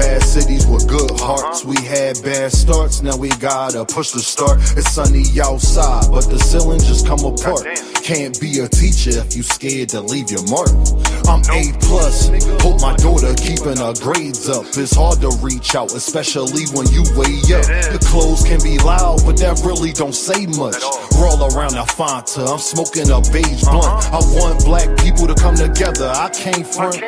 bad cities with good hearts. We had bad starts, now we gotta push the start. It's sunny outside, but the ceiling just come apart. Can't be a teacher if you scared to leave your mark. I'm A+, hope my daughter keeping her grades up. It's hard to reach out, especially when you way up. The clothes can be loud, but that really don't say much. Roll around a Fanta, I'm smoking a beige blunt. I want black people to come together, I can't front.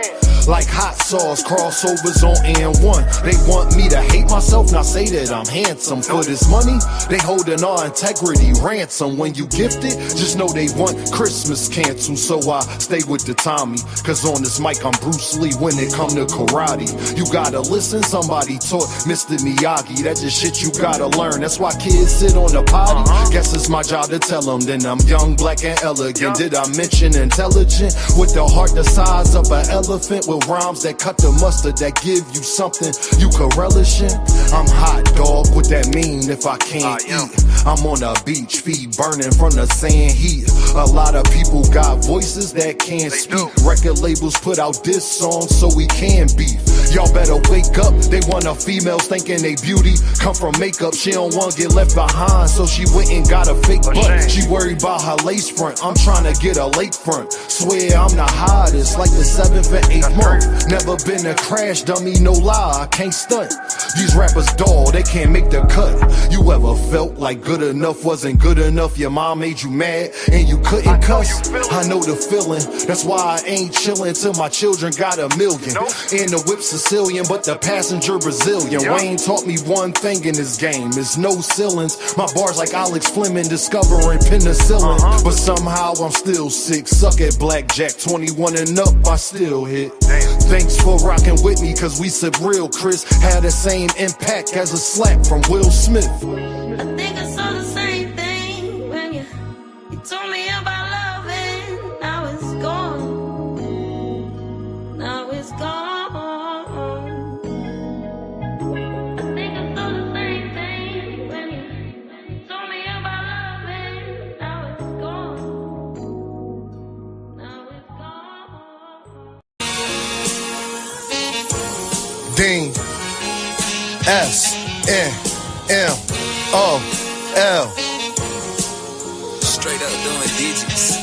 Like hot sauce, crossovers on N1. They want me to hate myself, not say that I'm handsome. For this money, they holding our integrity ransom. When you gift it, just know they want Christmas canceled. So I stay with the Tommy, cause on this mic I'm Bruce Lee when it come to karate. You gotta listen, somebody taught Mr. Miyagi. That's just shit you gotta learn. That's why kids sit on the potty. Guess it's my job to tell them. Then I'm young, black, and elegant. Did I mention intelligent? With the heart the size of an elephant, with rhymes that cut the mustard, that give you something you can relish in. I'm hot, dog, what that mean if I can't eat? I'm on a beach, feet burning from the sand heat. A lot of people got voices that can't speak. Record labels put out diss songs so we can beef. Y'all better wake up, they want a females thinking they beauty come from makeup. She don't want to get left behind, so she went and got a fake butt. She worried about her lace front, I'm trying to get a lake front. Swear I'm the hottest, like the 7th and 8th month. Never been a crash dummy, no lie, I can't stunt. These rappers dull, they can't make the cut. You ever felt like good enough wasn't good enough? Your mom made you mad and you couldn't cuss? I know the feeling, that's why I ain't chillin' till my children got $1 million. And the whip Sicilian, but the passenger Brazilian. Wayne taught me one thing in this game, is no ceilings. My bars like Alex Fleming discovering penicillin. But somehow I'm still sick, suck at blackjack. 21 and up, I still hit. Thanks for rocking with me, cause we sip real, Chris. Had the same impact as a slap from Will Smith. I think I saw the same thing when you told me about love, and now it's gone. Now it's gone. I think I saw the same thing when you told me about love, and now it's gone. Now it's gone. Dean S-N-M-O-L. Straight up doing digits.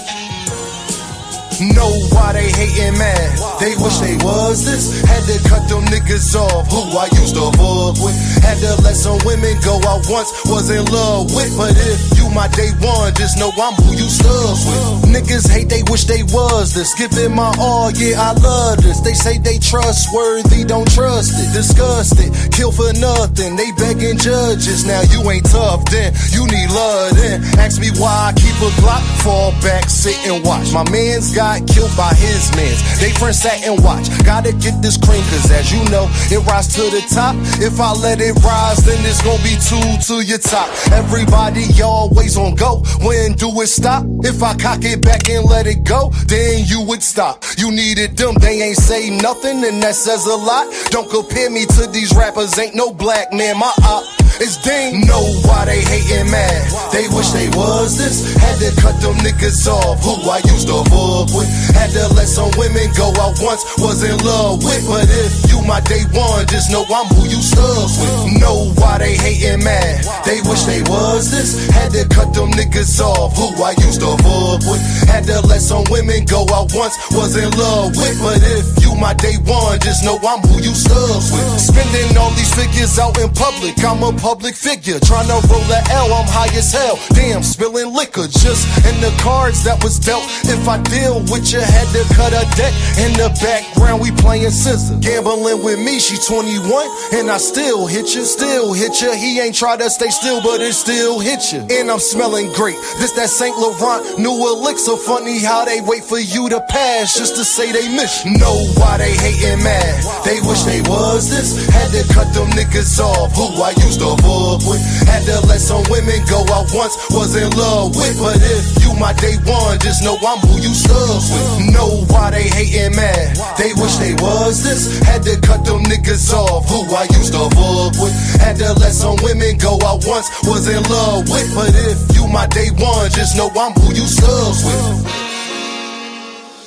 Know why they hatin' mad? They wish they was this. Had to cut them niggas off who I used to fuck with. Had to let some women go I once was in love with. But if you my day one, just know I'm who you stuck with. Niggas hate, they wish they was this. Give it my all, yeah, I love this. They say they trustworthy, don't trust it. Disgusted, kill for nothing. They begging judges, now you ain't tough then. You need love then. Ask me why I keep a Glock. Fall back, sit and watch. My man's got killed by his mans. They friends sat and watch. Gotta get this cream, cause as you know, it rise to the top. If I let it rise, then it's gonna be 2 to your top. Everybody always on go. When do it stop? If I cock it back and let it go, then you would stop. You needed them, they ain't say nothing, and that says a lot. Don't compare me to these rappers, ain't no black man. My op is Dean. Know why they hatin' mad? They wish they was this. Had to cut them niggas off who I used to fuck with. Had to let some women go I once was in love with. But if you my day one, just know I'm who you stuck with. Know why they hatin' mad? They wish they was this. Had to cut them niggas off who I used to fuck with. Had to let some women go I once was in love with. But if you my day one, just know I'm who you stuck with. Spending all these figures out in public, I'm a public figure. Tryna roll a L, I'm high as hell. Damn, spilling liquor just in the cards that was dealt. If I deal with you, had to cut a deck. In the background, we playing scissors. Gambling with me, she 21, and I still hit you, still hit you. He ain't try to stay still, but it still hit you. And I'm smelling great. This that St. Laurent new elixir. Funny how they wait for you to pass just to say they miss you. Know why they hatin' mad? They wish they was this. Had to cut them niggas off who I used to fuck with. Had to let some women go I once was in love with. But if you my day one, just know I'm who you stuck with. Know why they hatin' mad? They wish they was this. Had to cut them niggas off who I used to fuck with. Had to let some women go I once was in love with. But if you my day one, just know I'm who you stuck with.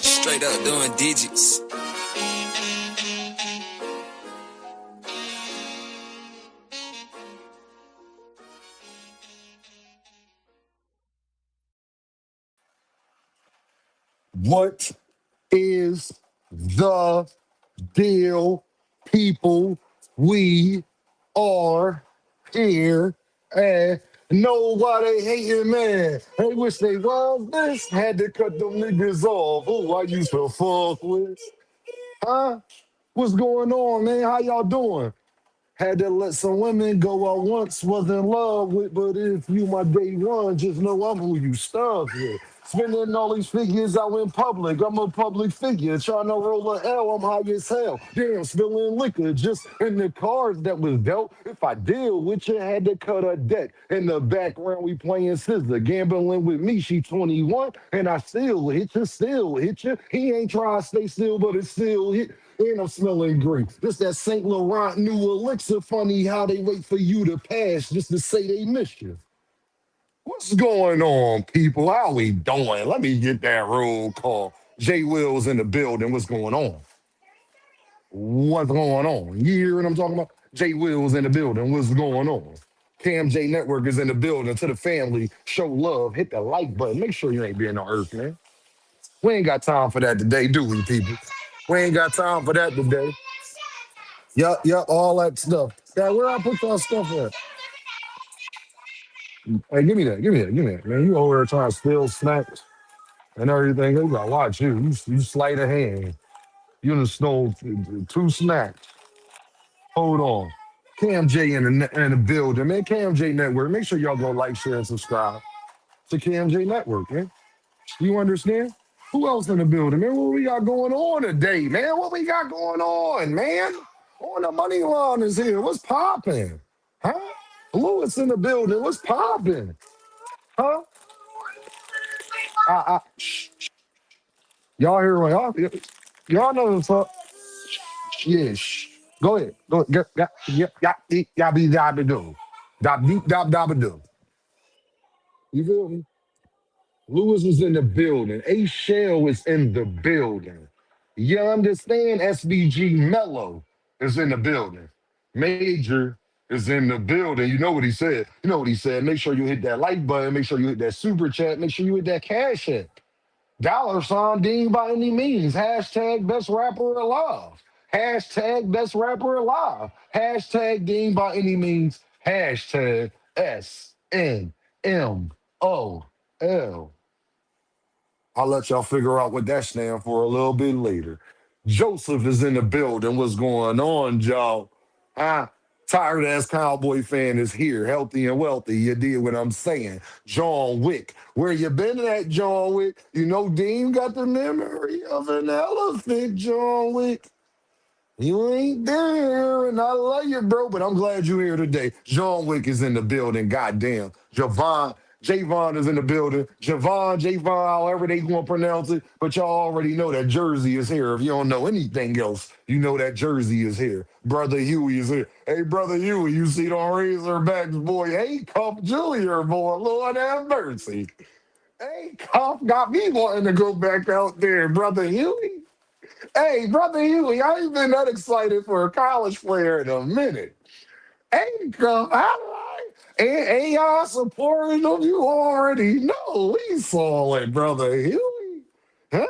Straight up doing digits. What is the deal, people? We are here and know why they hating, man. They wish they was this. Had to cut them niggas off. Who I used to fuck with. Huh? What's going on, man? How y'all doing? Had to let some women go I once was in love with, but if you my day one, just know I'm who you stuck with. Spending all these figures out in public, I'm a public figure. Trying to roll a L, I'm high as hell. Damn, spilling liquor just in the cards that was dealt. If I deal with you, had to cut a deck. In the background, we playing scissor. Gambling with me, she 21, and I still hit you, still hit you. He ain't trying to stay still, but it still hit. And I'm smelling great. This that St. Laurent new elixir. Funny how they wait for you to pass just to say they miss you. What's going on, people? How we doing? Let me get that roll call. Jay Will's in the building. What's going on? What's going on? You hear what I'm talking about? Jay Will's in the building. What's going on? Cam J Network is in the building. To the family, show love. Hit the like button. Make sure you ain't being on earth, man. We ain't got time for that today, do we, people? We ain't got time for that today. Yup, all that stuff. Yeah, where I put that stuff at? Hey, give me that, give me that, man. You over there trying to steal snacks and everything. You gotta watch you. You sleight of hand. You done stole two snacks. Hold on. Cam J in the building, man. Cam J Network. Make sure y'all go like, share, and subscribe to Cam J Network, man. You understand? Who else in the building, man? What we got going on today, man? What we got going on, man? On the money line is here. What's popping? Huh? Lewis in the building. What's popping? Huh? Y'all hear what y'all know what's up? Yeah. Shh. Go ahead. Go ahead. Be do. Dab deep dab do. You feel me? Lewis was in the building. A Shell is in the building. You understand? SBG Mello is in the building. Major is in the building. You know what he said. You know what he said. Make sure you hit that like button. Make sure you hit that super chat. Make sure you hit that cash app. $ Dean by any means. Hashtag best rapper alive. Hashtag best rapper alive. Hashtag Dean by any means. Hashtag SNMOL. I'll let y'all figure out what that stands for a little bit later. Joseph is in the building. What's going on, y'all? Huh? Tired ass cowboy fan is here, healthy and wealthy. You did what I'm saying. John Wick. Where you been at, John Wick? You know Dean got the memory of an elephant, John Wick. You ain't there, and I love you, bro, but I'm glad you're here today. John Wick is in the building, goddamn. Javon is in the building. Javon, however they gonna pronounce it, but y'all already know that Jersey is here. If you don't know anything else, you know that Jersey is here. Brother Huey is here. Hey, Brother Huey, you see the Razorbacks, boy. Hey, Cup Junior, boy, Lord have mercy. Hey, Cup got me wanting to go back out there, Brother Huey. Hey, Brother Huey, I ain't been that excited for a college player in a minute. Hey, come, and y'all supporting them, you already know. We saw it, Brother Huey. Huh?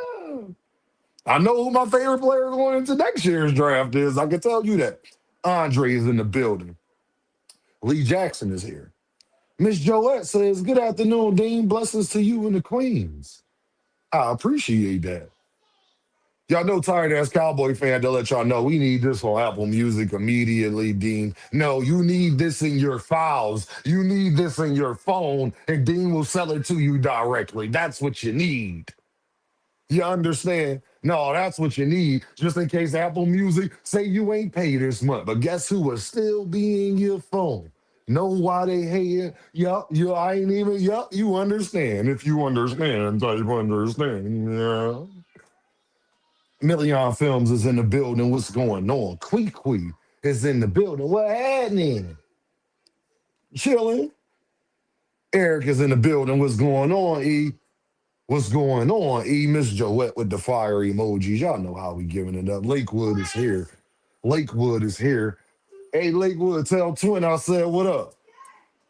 I know who my favorite player going into next year's draft is. I can tell you that. Andre is in the building. Lee Jackson is here. Miss Joette says, good afternoon, Dean. Blessings to you and the Queens. I appreciate that. Y'all know tired ass cowboy fan to let y'all know we need this on Apple Music immediately, Dean. No, you need this in your files. You need this in your phone, and Dean will sell it to you directly. That's what you need. You understand? No, that's what you need. Just in case Apple Music say you ain't paid this month. But guess who will still be in your phone? Know why they hate it? Yup, I ain't even, yup, you understand. If you understand, type understand. Yeah. Million Films is in the building. What's going on? Quee is in the building. What happening? Chilling. Eric is in the building. What's going on, E? What's going on, E? Miss Joette with the fire emojis. Y'all know how we giving it up. Lakewood is here. Lakewood is here. Hey, Lakewood, tell Twin I said what up.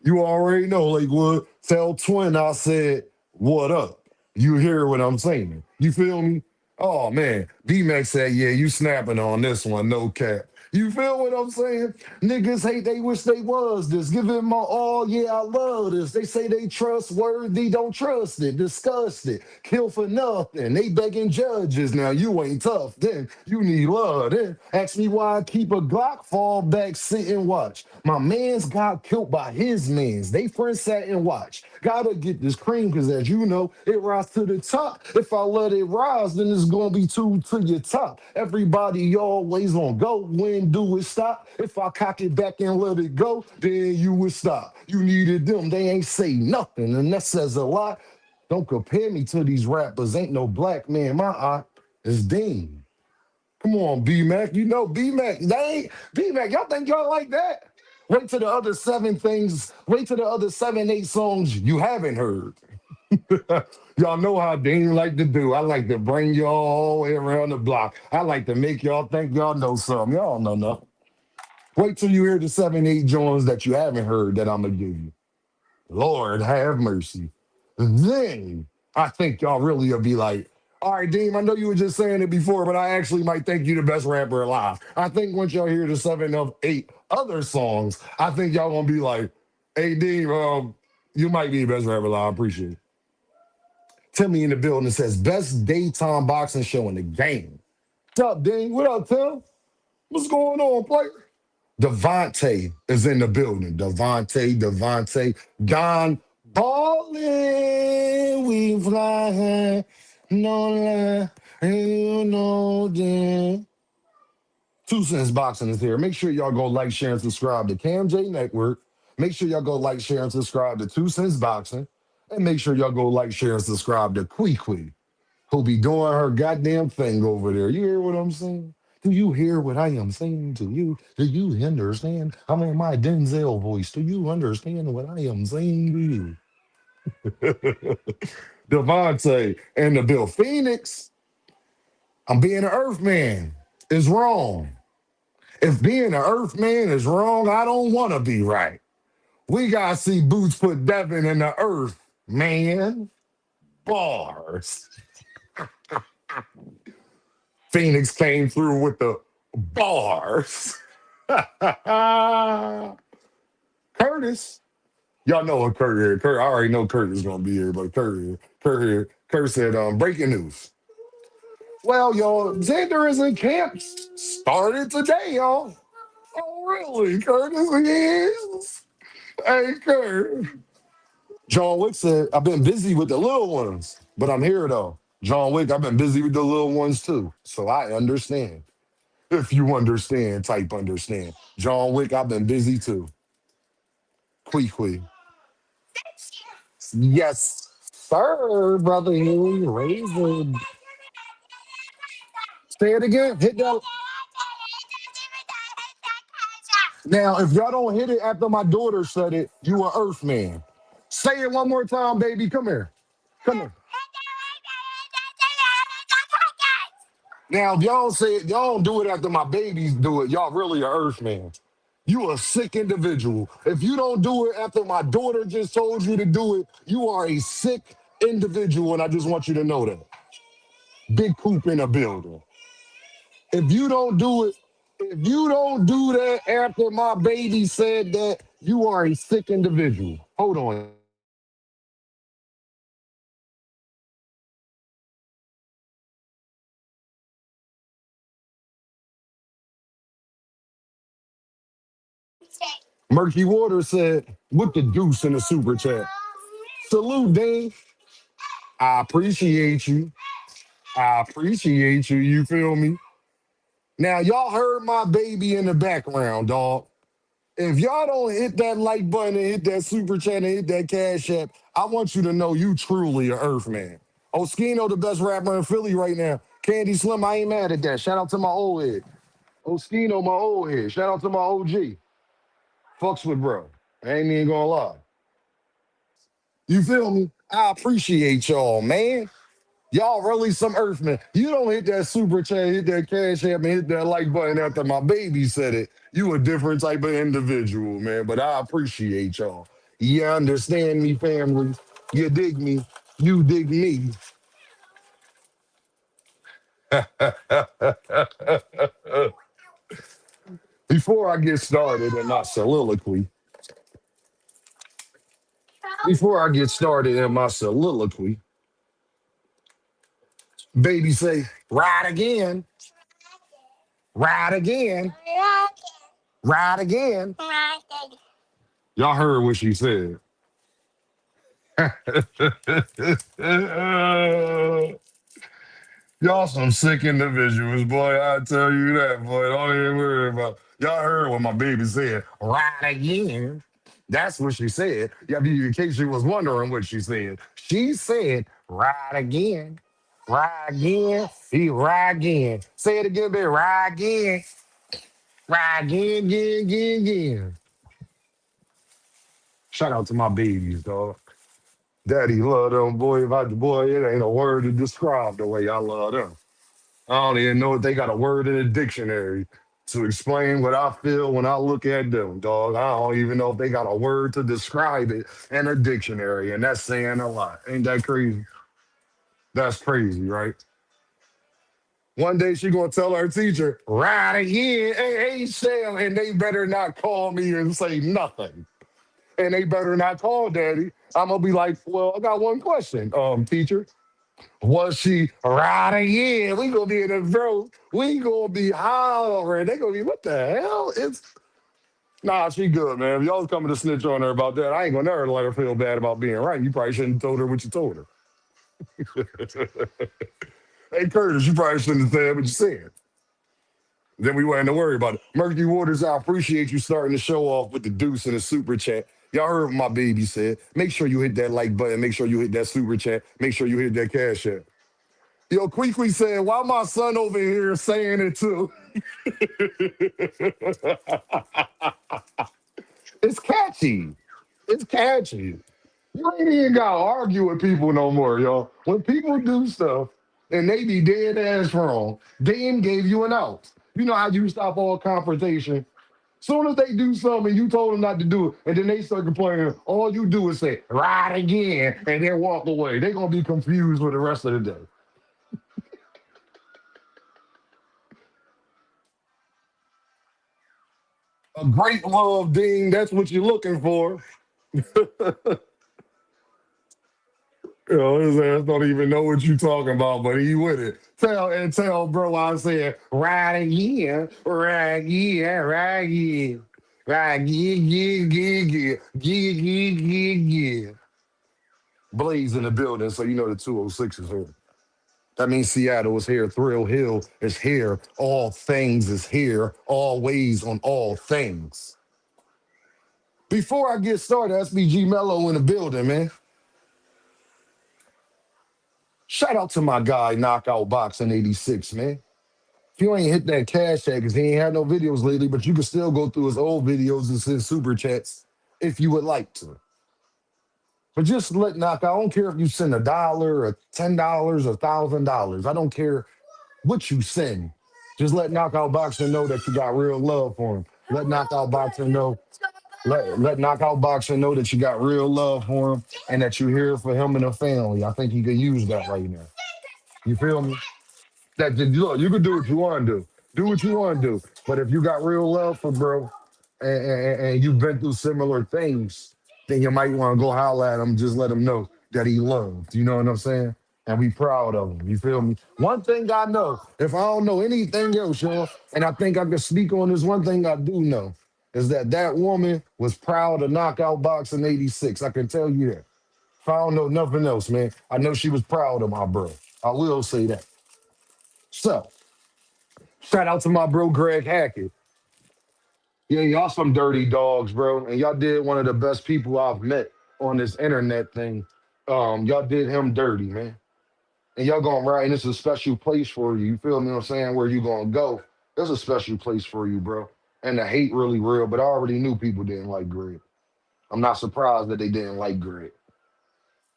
You already know, Lakewood. Tell Twin I said what up. You hear what I'm saying. You feel me? Oh man, B-Max said, yeah, you snapping on this one, no cap. You feel what I'm saying? Niggas hate, they wish they was this. Give it my all, yeah, I love this. They say they trustworthy, don't trust it, disgust it, kill for nothing. They begging judges, now you ain't tough, then you need love. Then ask me why I keep a Glock, fall back, sit and watch. My man's got killed by his mans. They friends sat and watch. Gotta get this cream, cause as you know, it rise to the top. If I let it rise, then it's gonna be two to your top. Everybody always on go. When do it stop? If I cock it back and let it go, then you would stop. You needed them, they ain't say nothing, and that says a lot. Don't compare me to these rappers. Ain't no black man. My eye is Dean. Come on, B-Mac. You know B-Mac. They ain't B-Mac. Y'all think y'all like that? Wait till the other seven things. Wait till the other seven, eight songs you haven't heard. Y'all know how Dean like to do. I like to bring y'all all the way around the block. I like to make y'all think y'all know something. Y'all don't know nothing. Wait till you hear the seven, eight joints that you haven't heard that I'm gonna give you. Lord have mercy. Then I think y'all really will be like, all right, Dean, I know you were just saying it before, but I actually might think you the best rapper alive. I think once y'all hear the seven of eight other songs, I think y'all gonna be like, hey, Dean, you might be the best rapper alive. I appreciate it. Timmy in the building says, best daytime boxing show in the game. What's up, Dean? What up, Tim? What's going on, player? Devontae is in the building. Devontae, Don Ballin', we fly, no lie, you know that. Two Cents Boxing is here. Make sure y'all go like, share, and subscribe to Cam J Network. Make sure y'all go like, share, and subscribe to Two Cents Boxing. And make sure y'all go like, share, and subscribe to Quee, who be doing her goddamn thing over there. You hear what I'm saying? Do you hear what I am saying to you? Do you understand? I'm in my Denzel voice. Do you understand what I am saying to you? Devontae and the Bill Phoenix. I'm being an Earth man is wrong. If being an Earth man is wrong, I don't want to be right. We gotta see Boots put Devin in the Earth, man. Bars. Phoenix came through with the bars. Curtis. Y'all know what Kurt here. Kurt, I already know Kurt is gonna be here, but Kurt here. Kurt here. Kurt said, breaking news. Well, y'all, Xander is in camp. Started today, y'all. Oh, really? Curtis is? Hey, Kurt. John Wick said, I've been busy with the little ones, but I'm here though. John Wick, I've been busy with the little ones too. So I understand. If you understand, type understand. John Wick, I've been busy too. Quee. Yes, sir, brother. You raising. Say it again. Hit that. Now, if y'all don't hit it after my daughter said it, you a Earth man. Say it one more time, baby. Come here. Come here. Now, if y'all say it, y'all don't do it after my babies do it. Y'all really a Earth man. You a sick individual. If you don't do it after my daughter just told you to do it, you are a sick individual, and I just want you to know that. Big poop in a building. If you don't do it, if you don't do that after my baby said that, you are a sick individual. Hold on. Murky Water said, with the deuce in the super chat. Salute, Dave. I appreciate you. I appreciate you. You feel me? Now, y'all heard my baby in the background, dog. If y'all don't hit that like button and hit that super chat and hit that cash app, I want you to know you truly a Earth man. Oskino, the best rapper in Philly right now. Candy Slim, I ain't mad at that. Shout out to my old head. Oskino, my old head. Shout out to my OG. Fucks with bro. I ain't even gonna lie. You feel me? I appreciate y'all, man. Y'all really some Earthmen. You don't hit that super chat, hit that cash app, and hit that like button after my baby said it. You a different type of individual, man. But I appreciate y'all. You understand me, family? You dig me? You dig me? Before I get started in my soliloquy, before I get started in my soliloquy, baby say, ride again, ride again, ride again. Y'all heard what she said. Y'all some sick individuals, boy. I tell you that, boy. Don't even worry about. Y'all heard what my baby said. Ride again. That's what she said. Yeah, in case you was wondering what she said. She said, ride again. Ride again. He ride again. Say it again, baby. Ride again. Ride again, again, again, again. Shout out to my babies, dog. Daddy love them, boy. If I, boy, it ain't a word to describe the way I love them. I don't even know if they got a word in the dictionary to explain what I feel when I look at them, dog. I don't even know if they got a word to describe it in a dictionary, and that's saying a lot. Ain't that crazy? That's crazy, right? One day she gonna tell her teacher, right again, hey, Shell, and they better not call me and say nothing. And they better not call daddy. I'm gonna be like, well, I got one question, teacher. Was she right again? We gonna be in the bro. We gonna be hollering. They gonna be, what the hell? It's nah, she good, man. If y'all coming to snitch on her about that, I ain't gonna never let her feel bad about being right. You probably shouldn't have told her what you told her. Hey Curtis, you probably shouldn't have said what you said. Then we wouldn't have to worry about it. Murky Waters, I appreciate you starting the show off with the deuce and the super chat. Y'all heard what my baby said. Make sure you hit that like button. Make sure you hit that super chat. Make sure you hit that cash app. Yo, Queequeg said, why my son over here saying it too? It's catchy. It's catchy. You ain't even got to argue with people no more, yo. When people do stuff and they be dead ass wrong, Dame gave you an out. You know how you stop all confrontation? Soon as they do something and you told them not to do it, and then they start complaining, all you do is say, right again, and then walk away. They're going to be confused for the rest of the day. A great love, Dean. That's what you're looking for. You know, his ass don't even know what you talking about, but he with it. Tell bro I said, right again, right again, right again. Right again, yeah. Blaze in the building, so you know the 206 is here. That means Seattle is here. Thrill Hill is here. All things is here. Always on all things. Before I get started, SBG Mello in the building, man. Shout out to my guy, Knockout Boxing 86, man. If you ain't hit that cash tag, because he ain't had no videos lately, but you can still go through his old videos and send super chats if you would like to. But just let Knockout, I don't care if you send $1 or $10 or $1,000. I don't care what you send. Just let Knockout Boxing know that you got real love for him. Let Knockout Boxing know. Let Knockout Boxing know that you got real love for him and that you're here for him and the family. I think he could use that right now. You feel me? That look, you can do what you want to do. Do what you want to do. But if you got real love for bro, and you've been through similar things, then you might want to go holler at him. Just let him know that he loved. You know what I'm saying? And we proud of him. You feel me? One thing I know, if I don't know anything else, y'all, and I think I can speak on this, one thing I do know is that that woman was proud of Knockout Boxing 86. I can tell you that. If I don't know nothing else, man, I know she was proud of my bro. I will say that. So, shout out to my bro Greg Hackett. Yeah, y'all some dirty dogs, bro. And y'all did one of the best people I've met on this internet thing. Y'all did him dirty, man. And y'all going right, and it's a special place for you. You feel me what I'm saying? Where you gonna go? There's a special place for you, bro. And the hate really real, but I already knew people didn't like Greg. I'm not surprised that they didn't like Greg.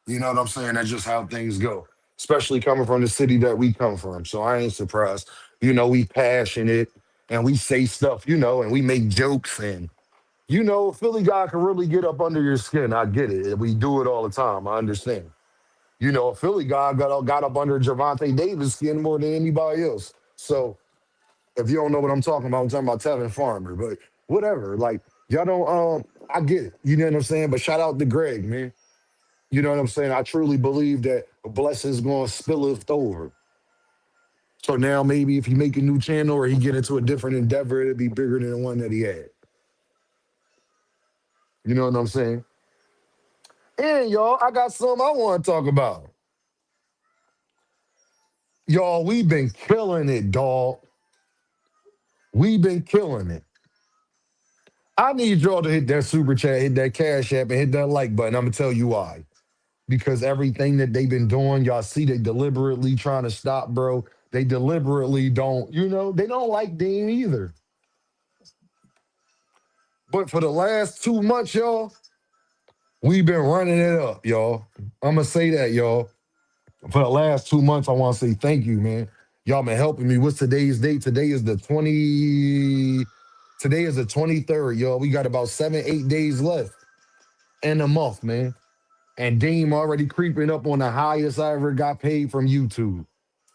You know what I'm saying? That's just how things go, especially coming from the city that we come from. So I ain't surprised. You know, we passionate and we say stuff, you know, and we make jokes. And, you know, Philly guy can really get up under your skin. I get it. We do it all the time. I understand. You know, a Philly guy got up under Javante Davis skin more than anybody else. So if you don't know what I'm talking about, I'm talking about Tevin Farmer. But whatever, like y'all don't. I get it. You know what I'm saying. But shout out to Greg, man. You know what I'm saying. I truly believe that a blessing's gonna spill it over. So now maybe if he make a new channel or he get into a different endeavor, it'll be bigger than the one that he had. You know what I'm saying? And y'all, I got something I want to talk about. Y'all, we've been killing it, dog. We've been killing it. I need y'all to hit that super chat, hit that cash app, and hit that like button. I'm gonna tell you why. Because everything that they've been doing, y'all see they deliberately trying to stop, bro. They deliberately don't, they don't like Dean either. But for the last 2 months, y'all, we've been running it up, y'all. I'm gonna say that, y'all. For the last 2 months, I want to say thank you, man. Y'all been helping me. What's today's date? Today is the 20. Today is the 23rd, y'all. We got about 7, 8 days left in a month, man. And Deem already creeping up on the highest I ever got paid from YouTube.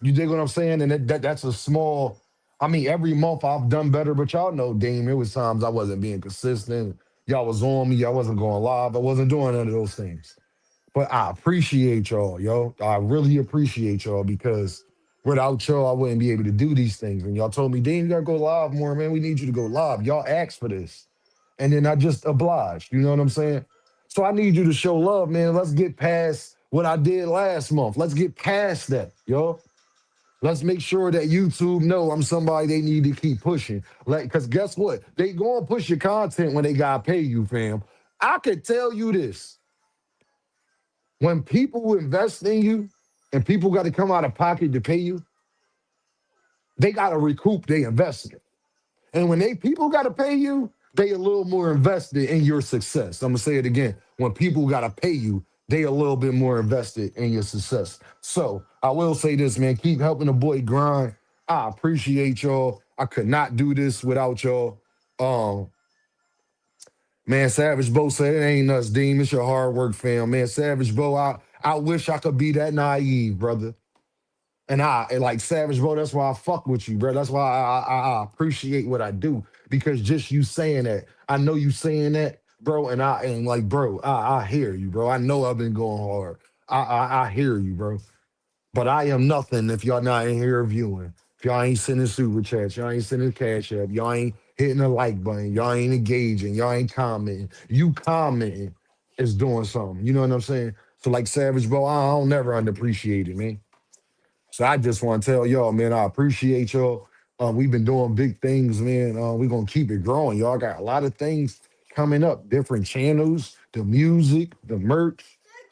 You dig what I'm saying? And that's a small. I mean, every month I've done better, but y'all know, Deem, it was times I wasn't being consistent. Y'all was on me. I wasn't going live. I wasn't doing none of those things. But I appreciate y'all, yo. I really appreciate y'all because without y'all, I wouldn't be able to do these things. And y'all told me, Dean, you gotta go live more, man. We need you to go live. Y'all asked for this. And then I just obliged. You know what I'm saying? So I need you to show love, man. Let's get past what I did last month. Let's get past that, yo. Let's make sure that YouTube know I'm somebody they need to keep pushing. Like, because guess what? They gonna push your content when they gotta pay you, fam. I could tell you this. When people invest in you and people got to come out of pocket to pay you, they got to recoup their investment. And when they people got to pay you, they a little more invested in your success. I'm gonna say it again. When people got to pay you, they a little bit more invested in your success. So I will say this, man. Keep helping the boy grind. I appreciate y'all. I could not do this without y'all. Um, Man, Savage Bo said it ain't us, Dean. It's your hard work, fam. Man, Savage Bo, I wish I could be that naive, brother. And like Savage Bo, that's why I fuck with you, bro. That's why I appreciate what I do. Because just you saying that, I know you saying that, bro, and like, bro, I hear you, bro. I know I've been going hard. I hear you, bro. But I am nothing if y'all not in here viewing. If y'all ain't sending super chats, y'all ain't sending cash app, y'all ain't hitting the like button, y'all ain't engaging, y'all ain't commenting. You commenting is doing something. You know what I'm saying? So like Savage Bro, I don't never underappreciate it, man. So I just want to tell y'all, man, I appreciate y'all. We've been doing big things, man. We're gonna keep it growing. Y'all got a lot of things coming up, different channels, the music, the merch.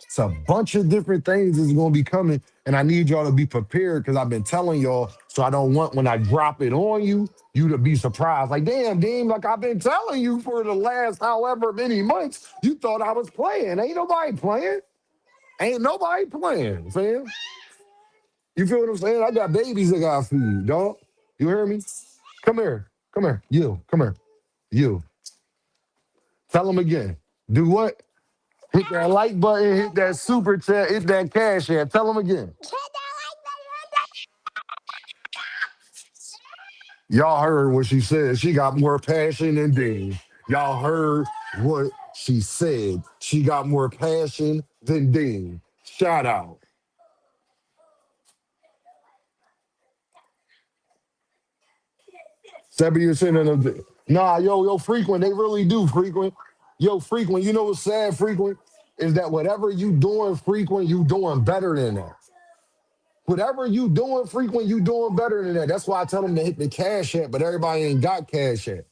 It's a bunch of different things that's gonna be coming. And I need y'all to be prepared because I've been telling y'all, so I don't want when I drop it on you, you to be surprised. Like, damn, Dean, like I've been telling you for the last however many months, you thought I was playing. Ain't nobody playing. Ain't nobody playing, fam. You feel what I'm saying? I got babies that got feed, dog. You hear me? Come here. Come here. You. Come here. You. Tell them again. Do what? Hit that like button, hit that super chat, hit that cash app. Tell them again. Y'all heard what she said. She got more passion than Dean. Y'all heard what she said. She got more passion than Dean. Shout out. 70% of them. Nah, yo, frequent. They really do frequent. Yo, frequent. You know what's sad, frequent? Is that whatever you doing frequent, you doing better than that. Whatever you doing frequent, you doing better than that. That's why I tell them to hit the cash app, but everybody ain't got cash app.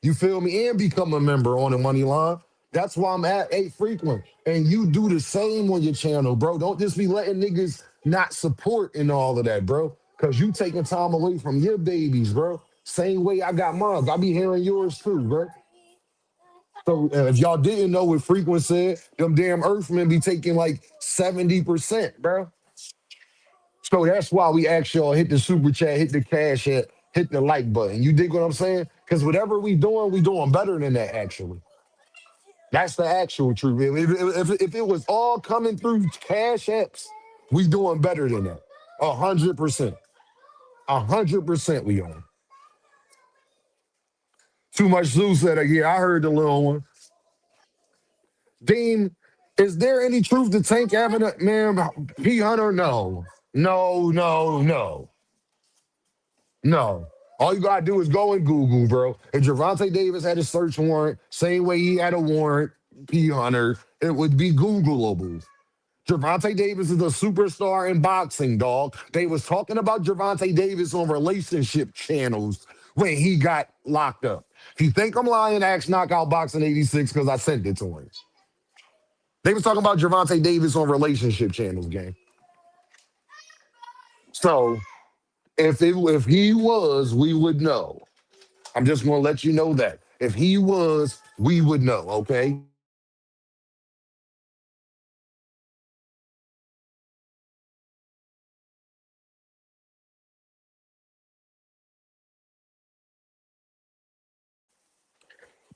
You feel me? And become a member on the money line. That's why I'm at 8 frequent. And you do the same on your channel, bro. Don't just be letting niggas not support and all of that, bro. Cause you taking time away from your babies, bro. Same way I got mine. I be hearing yours too, bro. So if y'all didn't know what frequent said, them damn Earthmen be taking like 70%, bro. So that's why we ask y'all hit the super chat, hit the cash app, hit the like button. You dig what I'm saying? Because whatever we doing better than that, actually. That's the actual truth. If it was all coming through cash apps, we doing better than that. 100%. 100% we on. Too much Zoo said, yeah, I heard the little one. Dean, is there any truth to Tank having a man? P Hunter? No. No, no, no, no. All you gotta do is go and Google, bro. If Javante Davis had a search warrant, same way he had a warrant, P Hunter, it would be Googleable. Javante Davis is a superstar in boxing, dog. They was talking about Javante Davis on relationship channels when he got locked up. If you think I'm lying, ask Knockout Boxing 86 because I sent it to him. They was talking about Javante Davis on relationship channels, gang. So if he was, we would know. I'm just gonna let you know that. If he was, we would know, okay?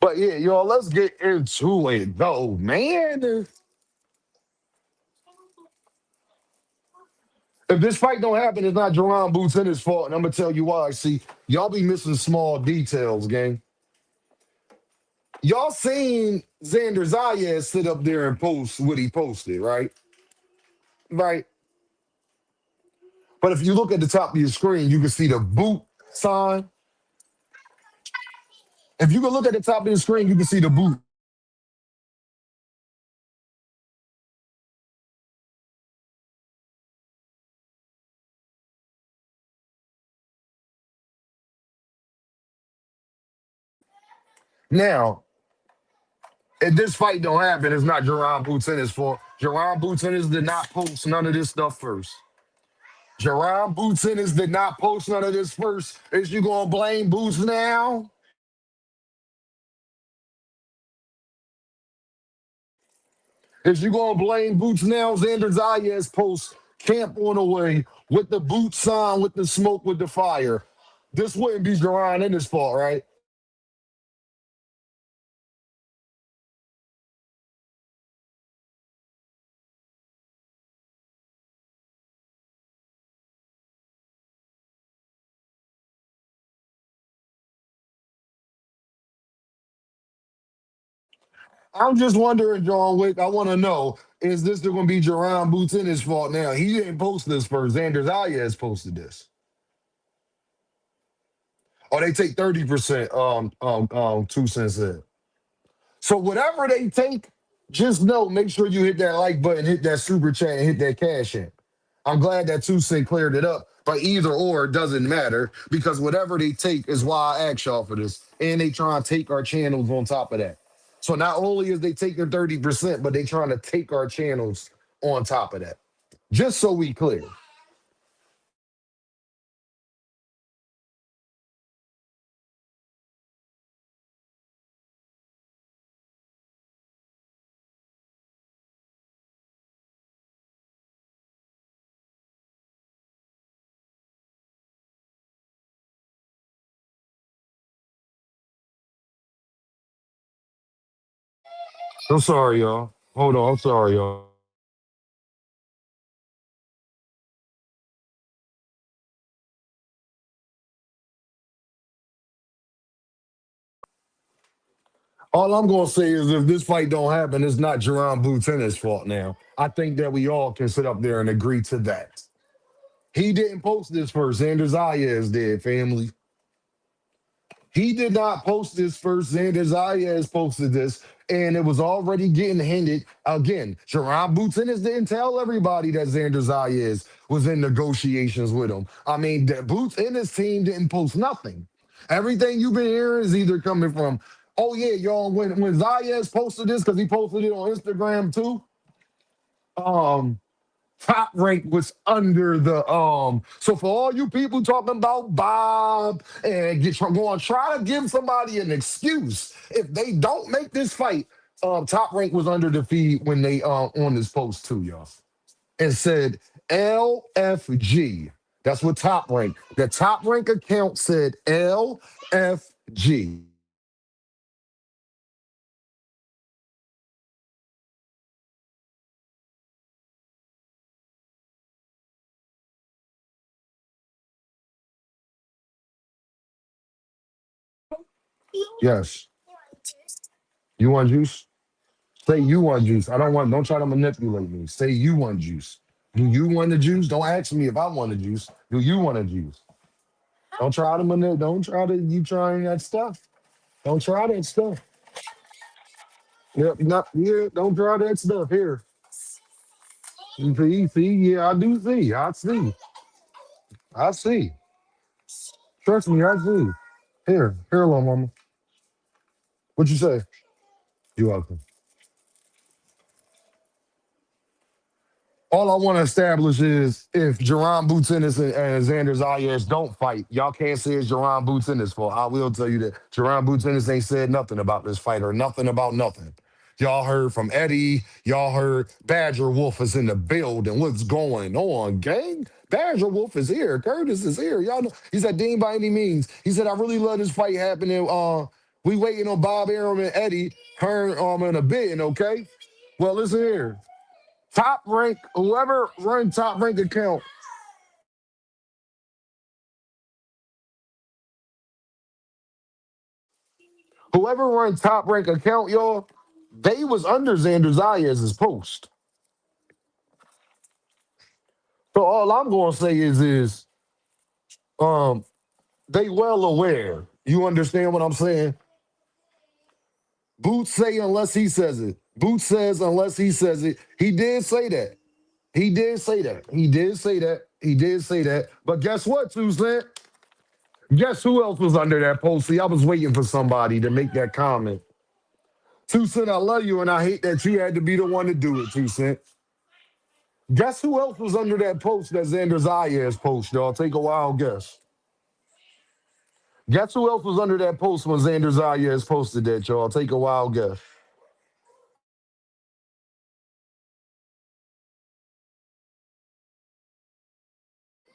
But yeah, y'all, let's get into it though, man. If this fight don't happen, it's not Jerron Boots in his fault, and I'm gonna tell you why. See, y'all be missing small details, gang. Y'all seen Xander Zayas sit up there and post what he posted, right? Right. But if you look at the top of your screen, you can see the boot sign. If you can look at the top of your screen, you can see the boot. Now, if this fight don't happen, it's not Jerron Boots in his fault. Jerron Boots in his did not post none of this stuff first. Jerron Boots in his did not post none of this first. Is you gonna blame Boots now? If you gonna blame Boots now, Xander Zayas posts camp on the way with the boot sign, with the smoke, with the fire. This wouldn't be Jerron in his fault, right? I'm just wondering, John Wick. I want to know: is this going to be Jerron Boots in his fault now? He didn't post this first. Xander Zayas posted this. Oh, they take 30%. 2 cents in. So whatever they take, just know, make sure you hit that like button, hit that super chat, and hit that cash in. I'm glad that 2 cent cleared it up. But either or it doesn't matter because whatever they take is why I asked y'all for this. And they try and take our channels on top of that. So not only is they taking 30%, but they trying to take our channels on top of that. Just so we clear. I'm sorry, y'all. Hold on. I'm sorry, y'all. All I'm gonna say is if this fight don't happen, it's not Jerron Booten's fault now. I think that we all can sit up there and agree to that. He didn't post this first. Xander Zayas did, family. He did not post this first. Xander Zayas posted this, and it was already getting hinted. Again, Jerron Bootenis didn't tell everybody that Xander Zayas was in negotiations with him. I mean, Boots and his team didn't post nothing. Everything you've been hearing is either coming from, oh yeah, y'all, when Zayas posted this, because he posted it on Instagram too. Um, Top Rank was under the so for all you people talking about Bob and going try to give somebody an excuse if they don't make this fight. Top Rank was under the feed when they on this post too, y'all, and said LFG. That's what Top Rank. The Top Rank account said LFG. Yes. You want juice? Say you want juice. I don't want. Don't try to manipulate me. Say you want juice. Do you want the juice? Don't ask me if I want the juice. Do you want the juice? Don't try to manipulate. Don't try to. You trying that stuff? Don't try that stuff. Yep. Not here. Don't try that stuff here. You see. See. Yeah, I do see. I see. I see. Trust me. I see. Here. Here, little mama. What you say? You welcome. All I want to establish is if Jerron Boots Ennis and Xander Zayas don't fight, y'all can't say it's Jerron Boots Ennis' fault. I will tell you that Jerron Boots Ennis ain't said nothing about this fight or nothing about nothing. Y'all heard from Eddie. Y'all heard Badger Wolf is in the building. What's going on, gang? Badger Wolf is here. Curtis is here. Y'all know. He said, Dean, by any means. He said, I really love this fight happening. We waiting on Bob Arum and Eddie Hearn in a bit, okay? Well, listen here. Top rank, whoever run top rank account, whoever run top rank account, y'all, they was under Xander Zayas' post. So all I'm gonna say is um they well aware. You understand what I'm saying? Boots say unless he says it. Boots says unless he says it. He did say that. He did say that. He did say that. He did say that. But guess what, Tuesday? Guess who else was under that post? See, I was waiting for somebody to make that comment. Two Cent, I love you, and I hate that you had to be the one to do it, Two Cent. Guess who else was under that post that Xander Zayas post, y'all? Take a wild guess. Guess who else was under that post when Xander Zayas posted that, y'all? Take a wild guess.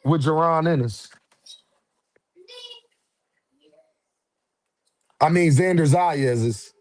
With Jerron Ennis. I mean, Xander Zayas is.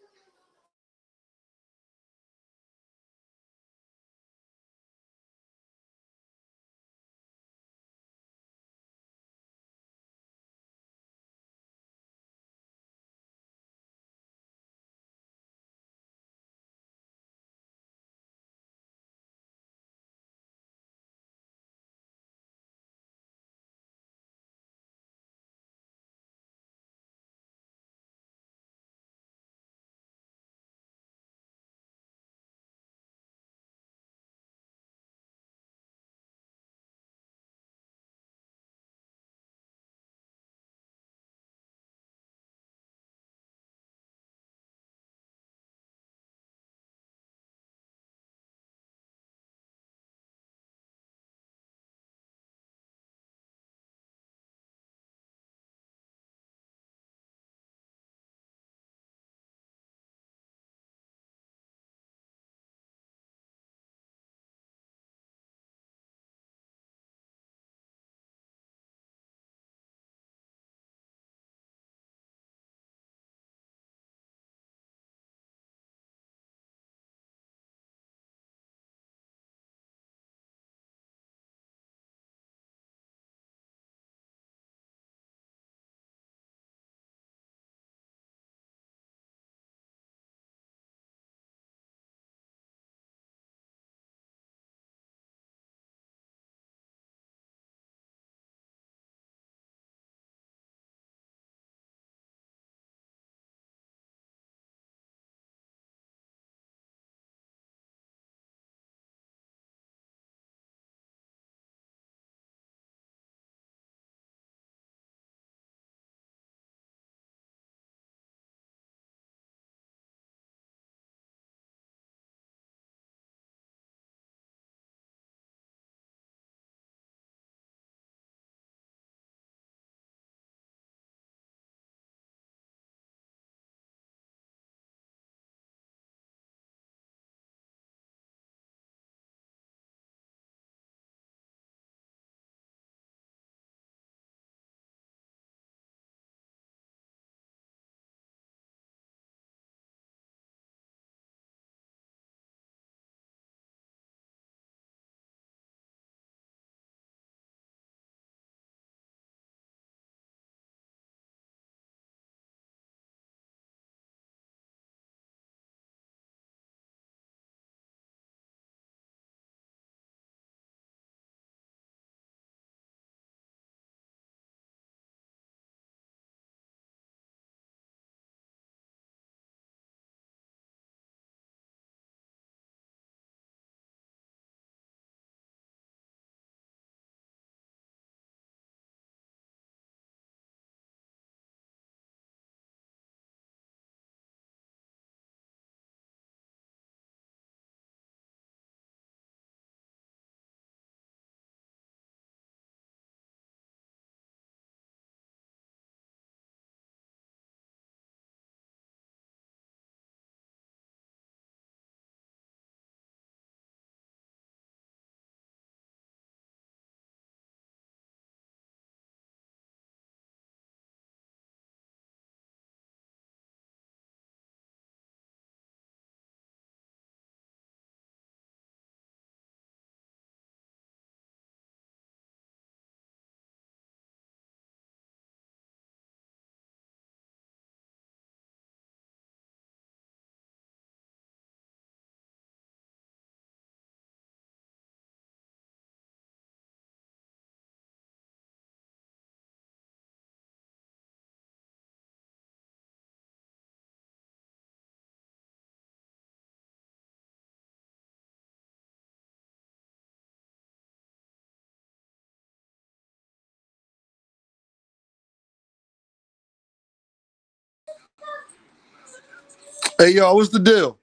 Hey, y'all, what's the deal?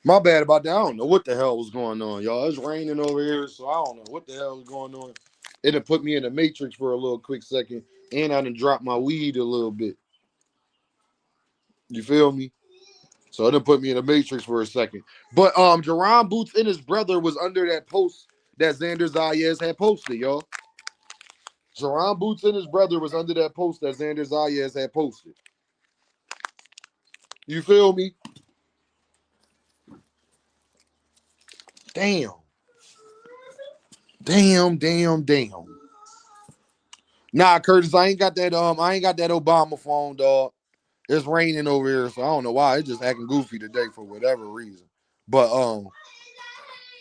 My bad about that. I don't know what the hell was going on, y'all. It's raining over here, so I don't know what the hell is going on. It done put me in the matrix for a little quick second, and I done dropped my weed a little bit. You feel me? So it done put me in the matrix for a second. But Jerron Boots and his brother was under that post that Xander Zayas had posted, y'all. Jerron Boots and his brother was under that post that Xander Zayas had posted. You feel me? Damn. Damn. Nah, Curtis, I ain't got that Obama phone, dog. It's raining over here, so I don't know why. It's just acting goofy today for whatever reason. But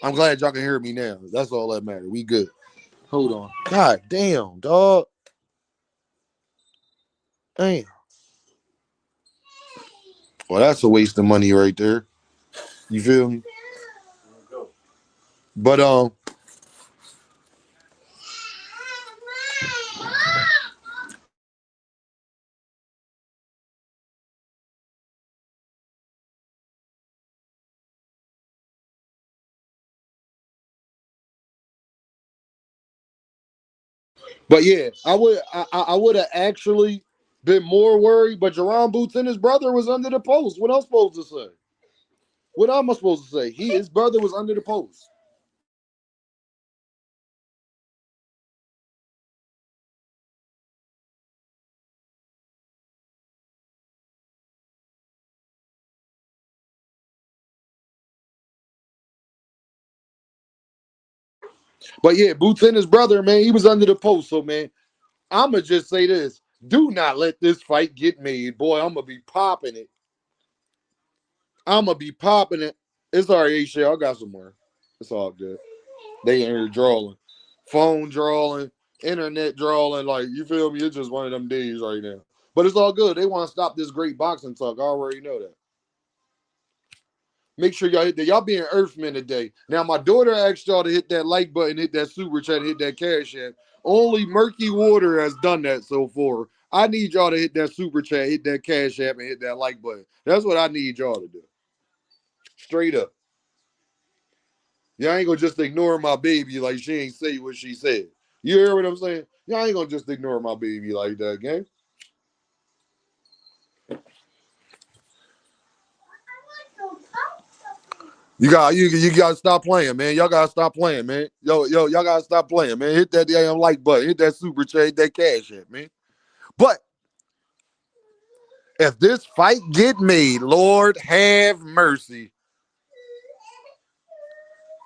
I'm glad y'all can hear me now. That's all that matters. We good. Hold on. God damn, dog. Damn. Well, that's a waste of money right there. You feel me? But yeah, I would have actually been more worried, but Jerron Boots and his brother was under the post. What else supposed to say? What am I supposed to say? His brother was under the post. But yeah, Boots and his brother, man, he was under the post. So man, I'ma just say this. Do not let this fight get made. Boy, I'm gonna be popping it. I'm gonna be popping it. It's all right, H-Shell. I got some more. It's all good. They in here drawing. Phone drawing, internet drawing. Like, you feel me? It's just one of them days right now. But it's all good. They want to stop this great boxing talk. I already know that. Make sure y'all hit that. Y'all being Earthmen today. Now, my daughter asked y'all to hit that like button, hit that super chat, hit that cash app. Only Murky Water has done that so far. I need y'all to hit that super chat, hit that cash app, and hit that like button. That's what I need y'all to do. Straight up. Y'all ain't gonna just ignore my baby like she ain't say what she said. You hear what I'm saying? Y'all ain't gonna just ignore my baby like that, gang. You gotta stop playing, man. Y'all gotta stop playing, man. Y'all gotta stop playing, man. Hit that damn like button, hit that super chat, hit that cash app, man. But if this fight get made, Lord have mercy.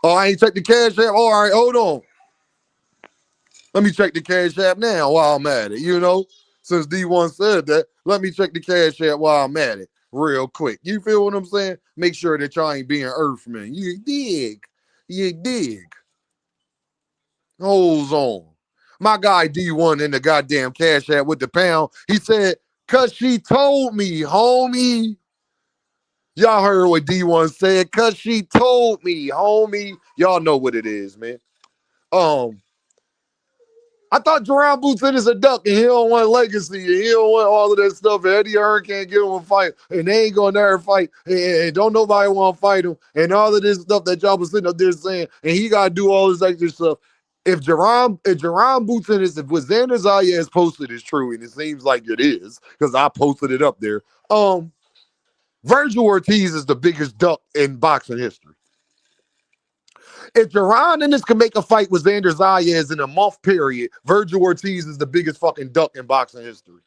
Oh, I ain't checked the cash app. All right, hold on. Let me check the cash app now while I'm at it. You know, since D1 said that, let me check the cash app while I'm at it real quick. You feel what I'm saying? Make sure that y'all ain't being Earthmen. You dig? You dig? Hold on. My guy D1 in the goddamn cash app with the pound. He said, cause she told me, homie. Y'all heard what D1 said, cause she told me, homie. Y'all know what it is, man. Um, I thought Jerron Boots is a duck and he don't want legacy and he don't want all of that stuff. And Eddie Hearn can't give him a fight and they ain't gonna never fight and don't nobody want to fight him and all of this stuff that y'all was sitting up there saying and he gotta do all this extra stuff. If Jerron Boots if what Xander Zayas posted is true and it seems like it is because I posted it up there, Virgil Ortiz is the biggest duck in boxing history. If Jerron Ennis can make a fight with Xander Zayas in a month period, Virgil Ortiz is the biggest fucking duck in boxing history.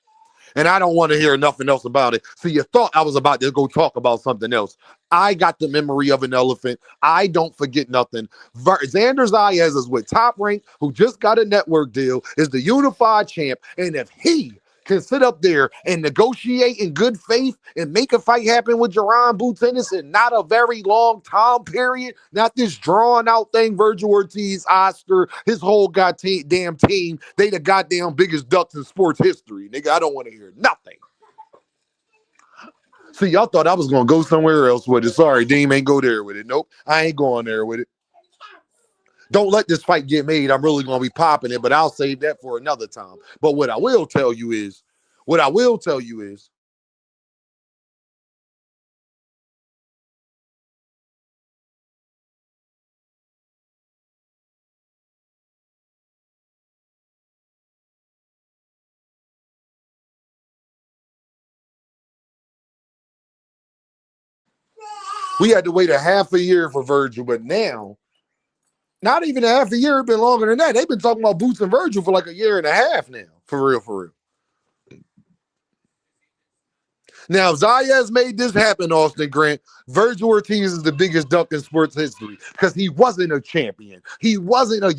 And I don't want to hear nothing else about it. So you thought I was about to go talk about something else. I got the memory of an elephant. I don't forget nothing. Xander Zayas is with Top Rank, who just got a network deal, is the unified champ. And if he can sit up there and negotiate in good faith and make a fight happen with Jerron Boots Ennis in not a very long time period, not this drawn out thing, Virgil Ortiz, Oscar, his whole goddamn team, they the goddamn biggest ducks in sports history. Nigga, I don't want to hear nothing. See, y'all thought I was going to go somewhere else with it. Sorry, Deem ain't go there with it. Nope, I ain't going there with it. Don't let this fight get made. I'm really going to be popping it, but I'll save that for another time. But what I will tell you is, We had to wait a half a year for Virgil, but now, not even a half a year, it's been longer than that. They've been talking about Boots and Virgil for like a year and a half now. For real, for real. Now, if Zayas made this happen, Austin Grant, Virgil Ortiz is the biggest duck in sports history because he wasn't a champion. He wasn't a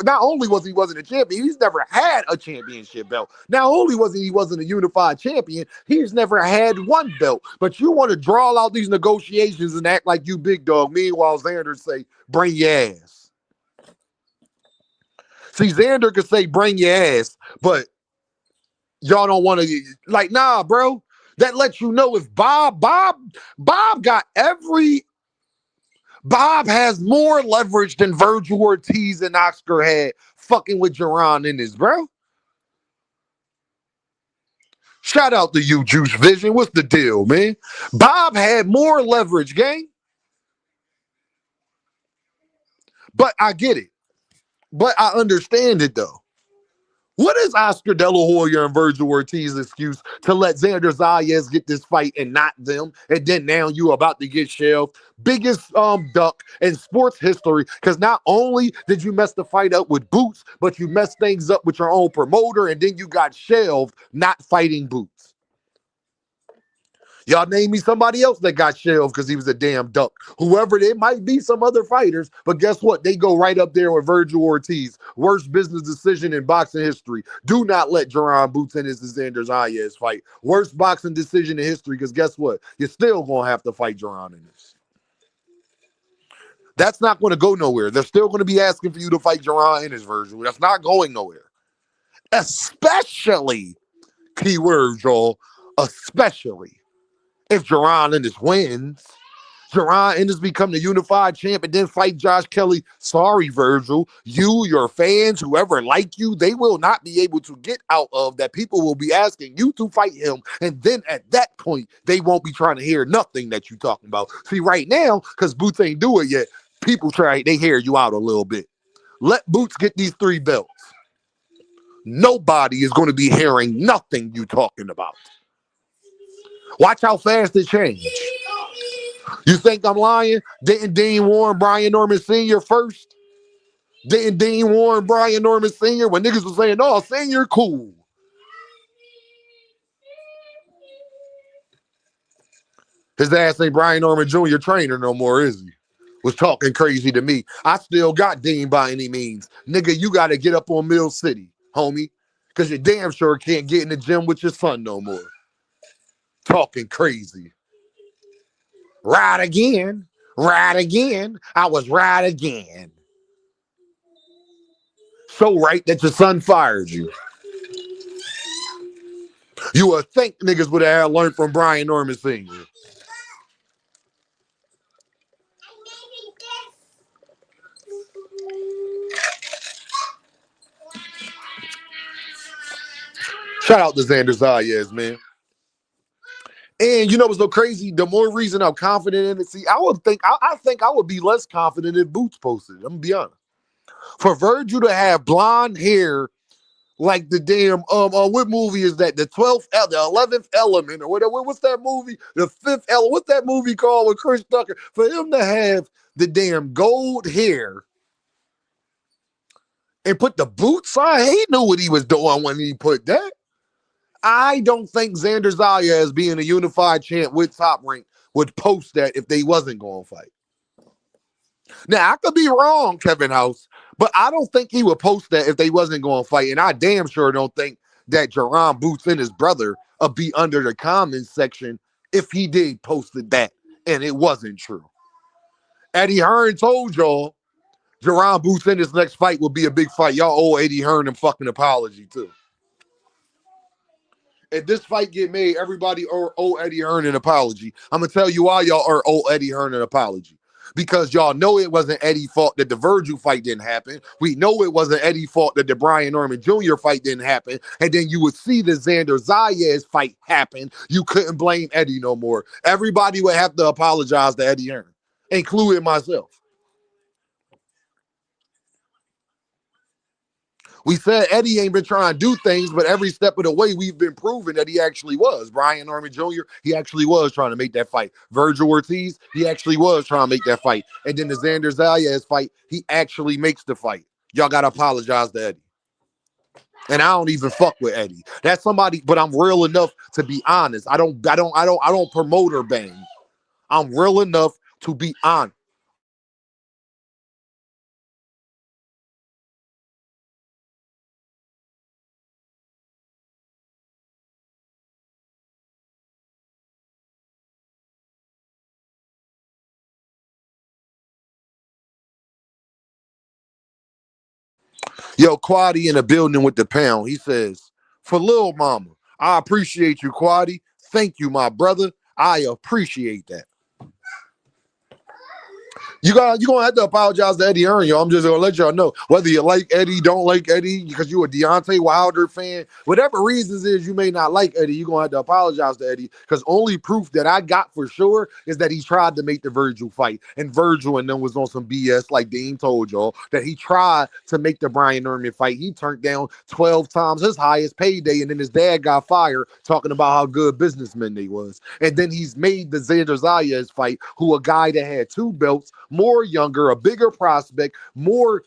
not only was he wasn't a champion, he's never had a championship belt. Not only was he wasn't a unified champion, he's never had one belt. But you want to draw out these negotiations and act like you big dog. Meanwhile, Xander say, bring your ass. See, Xander could say, bring your ass, but y'all don't want to, like, nah, bro. That lets you know if Bob got Bob has more leverage than Virgil Ortiz and Oscar had fucking with Jerron in this, bro. Shout out to you, Juice Vision. What's the deal, man? Bob had more leverage, gang. But I get it. But I understand it, though. What is Oscar De La Hoya and Virgil Ortiz's excuse to let Xander Zayas get this fight and not them? And then now you about to get shelved. Biggest duck in sports history, because not only did you mess the fight up with Boots, but you messed things up with your own promoter, and then you got shelved not fighting Boots. Y'all name me somebody else that got shelved because he was a damn duck. Whoever, it might be some other fighters, but guess what? They go right up there with Virgil Ortiz. Worst business decision in boxing history. Do not let Jerron Boots and his Xander Zayas fight. Worst boxing decision in history, because guess what? You're still going to have to fight Jerron in this. That's not going to go nowhere. They're still going to be asking for you to fight Jerron in his Virgil. That's not going nowhere. Especially, keyword, y'all, especially if Jerron Ennis wins. Jerron Ennis become the unified champ and then fight Josh Kelly. Sorry, Virgil. You, your fans, whoever like you, they will not be able to get out of that. People will be asking you to fight him. And then at that point, they won't be trying to hear nothing that you're talking about. See, right now, because Boots ain't do it yet, people they hear you out a little bit. Let Boots get these 3 belts. Nobody is going to be hearing nothing you talking about. Watch how fast it changed. You think I'm lying? Didn't Dean warn Brian Norman Sr. first? Didn't Dean warn Brian Norman Sr. when niggas was saying, oh, Sr. cool? His ass ain't Brian Norman Jr. trainer no more, is he? Was talking crazy to me. I still got Dean by any means. Nigga, you got to get up on Mill City, homie, because you damn sure can't get in the gym with your son no more. Talking crazy. Right again. Right again. I was right again. So right that your son fired you. You would think niggas would have learned from Brian Norman Sr. Shout out to Xander Zayas, man. And you know what's so crazy? The more reason I'm confident in it, see, I think I would be less confident if Boots posted it. I'm gonna be honest. For Virgil to have blonde hair like the damn what movie is that? The 11th Element, or whatever. What's that movie? The 5th Element. What's that movie called with Chris Tucker? For him to have the damn gold hair and put the boots on, he knew what he was doing when he put that. I don't think Xander Zayas being a unified champ with Top Rank would post that if they wasn't going to fight. Now, I could be wrong, Kevin House, but I don't think he would post that if they wasn't going to fight. And I damn sure don't think that Jerron Boots and his brother would be under the comments section if he did posted that and it wasn't true. Eddie Hearn told y'all Jerron Boots in his next fight will be a big fight. Y'all owe Eddie Hearn a fucking apology, too. If this fight get made, everybody owe Eddie Hearn an apology. I'm going to tell you why y'all owe Eddie Hearn an apology. Because y'all know it wasn't Eddie's fault that the Virgil fight didn't happen. We know it wasn't Eddie's fault that the Brian Norman Jr. fight didn't happen. And then you would see the Xander Zayas fight happen. You couldn't blame Eddie no more. Everybody would have to apologize to Eddie Hearn, including myself. We said Eddie ain't been trying to do things, but every step of the way, we've been proving that he actually was. Brian Norman Jr., he actually was trying to make that fight. Virgil Ortiz, he actually was trying to make that fight. And then the Xander Zayas fight, he actually makes the fight. Y'all got to apologize to Eddie. And I don't even fuck with Eddie. That's somebody, but I'm real enough to be honest. I don't promote or bang. I'm real enough to be honest. Yo, Quaddy in the building with the pound. He says, for Lil Mama, I appreciate you, Quaddy. Thank you, my brother. I appreciate that. You gonna have to apologize to Eddie Hearn, yo. I'm just gonna let y'all know whether you like Eddie, don't like Eddie, because you a Deontay Wilder fan, whatever reasons is you may not like Eddie, you gonna have to apologize to Eddie. Because only proof that I got for sure is that he tried to make the Virgil fight, and Virgil and them was on some BS, like Dean told y'all, that he tried to make the Brian Norman fight. He turned down 12 times his highest payday, and then his dad got fired talking about how good businessmen they was. And then he's made the Xander Zayas fight, who a guy that had 2 belts, more younger, a bigger prospect, more,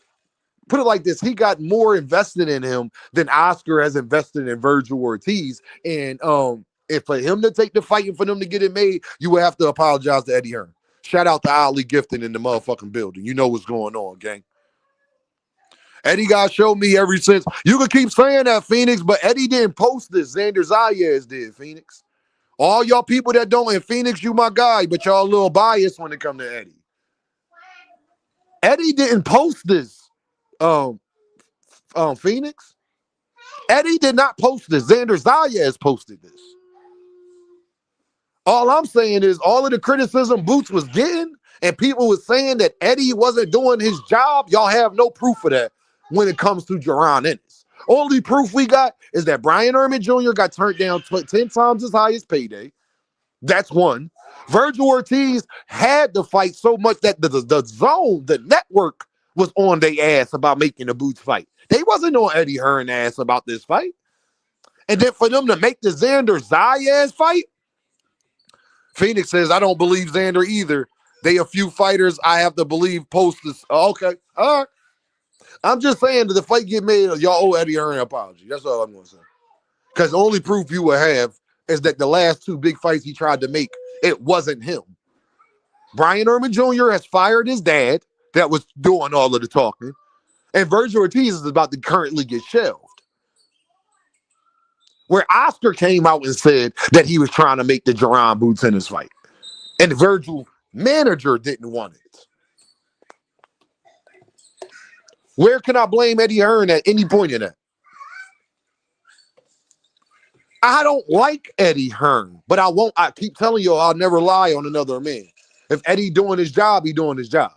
put it like this, he got more invested in him than Oscar has invested in Virgil Ortiz. And if for him to take the fight and for them to get it made, you would have to apologize to Eddie Hearn. Shout out to Ali Gifton in the motherfucking building. You know what's going on, gang. Eddie got showed me ever since. You can keep saying that, Phoenix, but Eddie didn't post this. Xander Zayas did, Phoenix. All y'all people that don't, in Phoenix, you my guy, but y'all a little biased when it come to Eddie. Eddie didn't post this. Phoenix. Eddie did not post this. Xander Zayas posted this. All I'm saying is all of the criticism Boots was getting, and people was saying that Eddie wasn't doing his job. Y'all have no proof of that when it comes to Jaron Ennis. Only proof we got is that Brian Erman Jr. got turned down 10 times his highest payday. That's one. Virgil Ortiz had to fight so much that the zone, the network, was on their ass about making the Boots fight. They wasn't on Eddie Hearn ass about this fight. And then for them to make the Xander Zayas fight, Phoenix says, I don't believe Xander either. They a few fighters I have to believe post this. Okay. All right. I'm just saying that the fight get made, y'all owe Eddie Hearn an apology. That's all I'm going to say. Because the only proof you will have is that the last 2 big fights he tried to make, it wasn't him. Brian Erman Jr. has fired his dad that was doing all of the talking. And Virgil Ortiz is about to currently get shelved. Where Oscar came out and said that he was trying to make the Jaron Boots in his fight. And the Virgil manager didn't want it. Where can I blame Eddie Hearn at any point in that? I don't like Eddie Hearn, but I keep telling you, I'll never lie on another man. If Eddie doing his job, he doing his job.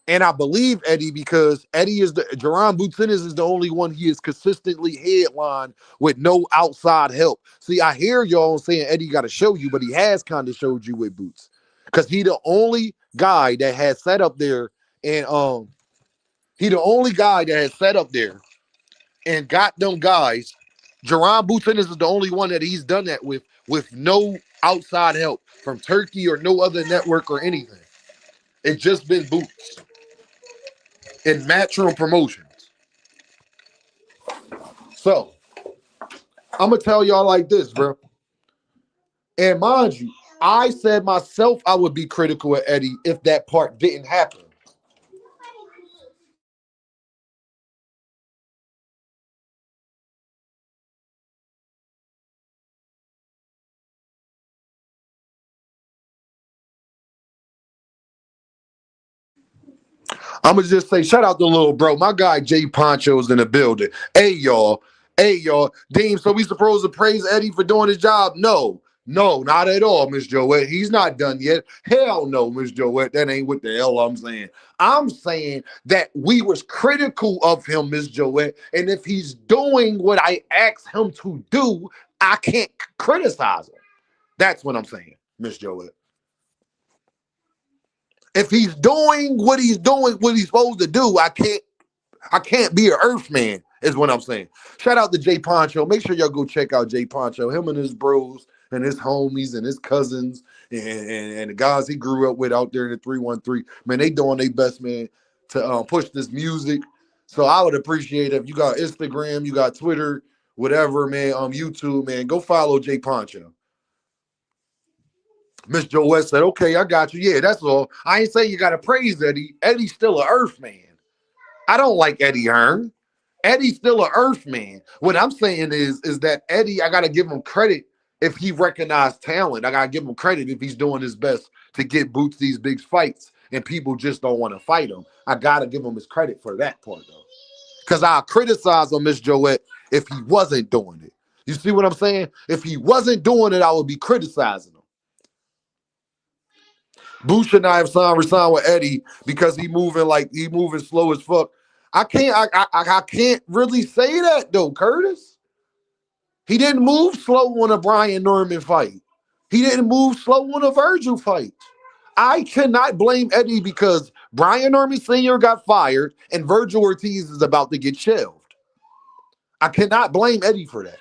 And I believe Eddie because Eddie is Jaron Bootsinis is the only one he is consistently headlined with no outside help. See, I hear y'all saying Eddie got to show you, but he has kind of showed you with Boots. Because he the only guy that has sat up there and and got them guys. Jaron Bootsinis is the only one that he's done that with no outside help from Turkey or no other network or anything. It's just been Boots and Matchroom Promotions. So, I'm going to tell y'all like this, bro. And mind you, I said myself I would be critical of Eddie if that part didn't happen. I'm gonna just say, shout out to little bro. My guy Jay Poncho's in the building. Hey y'all. Dean, so we supposed to praise Eddie for doing his job? No, not at all, Miss Joette. He's not done yet. Hell no, Miss Joette. That ain't what the hell I'm saying. I'm saying that we was critical of him, Miss Joette, and if he's doing what I asked him to do, I can't criticize him. That's what I'm saying, Miss Joette. If he's doing what he's supposed to do, I can't I can't be an Earth man, is what I'm saying. Shout out to Jay Poncho. Make sure y'all go check out Jay Poncho. Him and his bros and his homies and his cousins and the guys he grew up with out there in the 313. Man, they doing their best, man, to push this music. So I would appreciate it if you got Instagram, you got Twitter, whatever, man, YouTube, man, go follow Jay Poncho. Miss Joe West said, okay, I got you. Yeah, that's all. I ain't saying you got to praise Eddie. Eddie's still an Earth man. I don't like Eddie Hearn. Eddie's still an Earth man. What I'm saying is that Eddie, I got to give him credit if he recognized talent. I got to give him credit if he's doing his best to get Boots these big fights and people just don't want to fight him. I got to give him his credit for that part, though. Because I'll criticize him, Miss Joette, if he wasn't doing it. You see what I'm saying? If he wasn't doing it, I would be criticizing him. Boots should not have resigned with Eddie because he moving slow as fuck. I can't really say that though, Curtis. He didn't move slow on a Brian Norman fight. He didn't move slow on a Virgil fight. I cannot blame Eddie because Brian Norman Sr. got fired and Virgil Ortiz is about to get shelved. I cannot blame Eddie for that.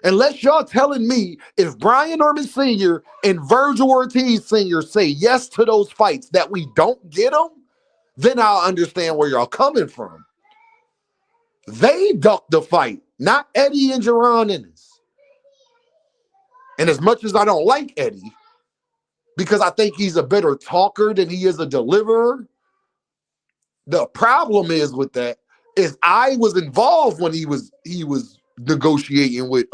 Unless y'all telling me if Brian Norman Sr. and Virgil Ortiz Sr. say yes to those fights that we don't get them, then I'll understand where y'all coming from. They ducked the fight, not Eddie and Jaron Ennis. And as much as I don't like Eddie, because I think he's a better talker than he is a deliverer, the problem is with that is I was involved when he was negotiating with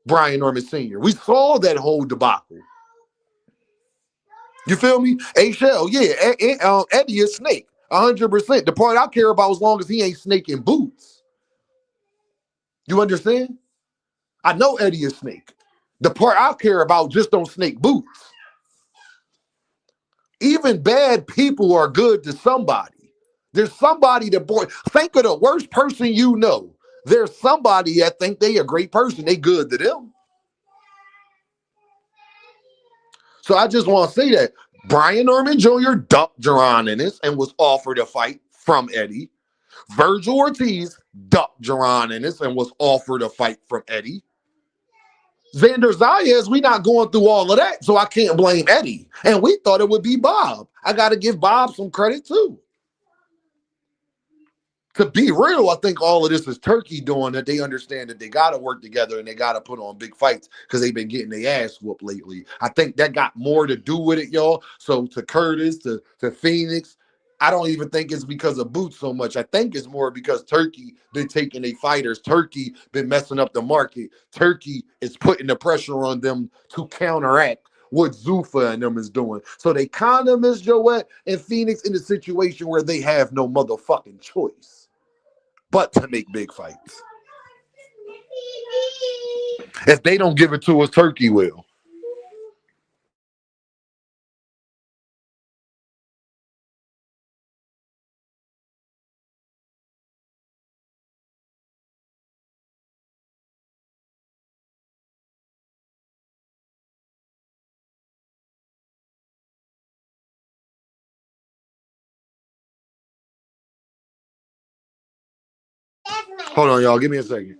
Brian Norman Sr. We saw that whole debacle. You feel me? Shell, yeah, Eddie is snake, 100%. The part I care about as long as he ain't snaking Boots. You understand? I know Eddie is snake. The part I care about just don't snake Boots. Even bad people are good to somebody. There's somebody that, boy, think of the worst person you know. There's somebody that think they a great person. They good to them. So I just want to say that Brian Norman Jr. ducked Jaron Ennis and was offered a fight from Eddie. Virgil Ortiz ducked Jaron Ennis and was offered a fight from Eddie. Xander Zayas, we not going through all of that, so I can't blame Eddie. And we thought it would be Bob. I got to give Bob some credit too. To be real, I think all of this is Turkey doing that. They understand that they got to work together and they got to put on big fights because they've been getting their ass whooped lately. I think that got more to do with it, y'all. So to Curtis, to Phoenix, I don't even think it's because of Boots so much. I think it's more because Turkey been taking their fighters. Turkey been messing up the market. Turkey is putting the pressure on them to counteract what Zuffa and them is doing. So they kind of miss Joette and Phoenix in a situation where they have no motherfucking choice but to make big fights. If they don't give it to us, Turkey will. Hold on, y'all. Give me a second.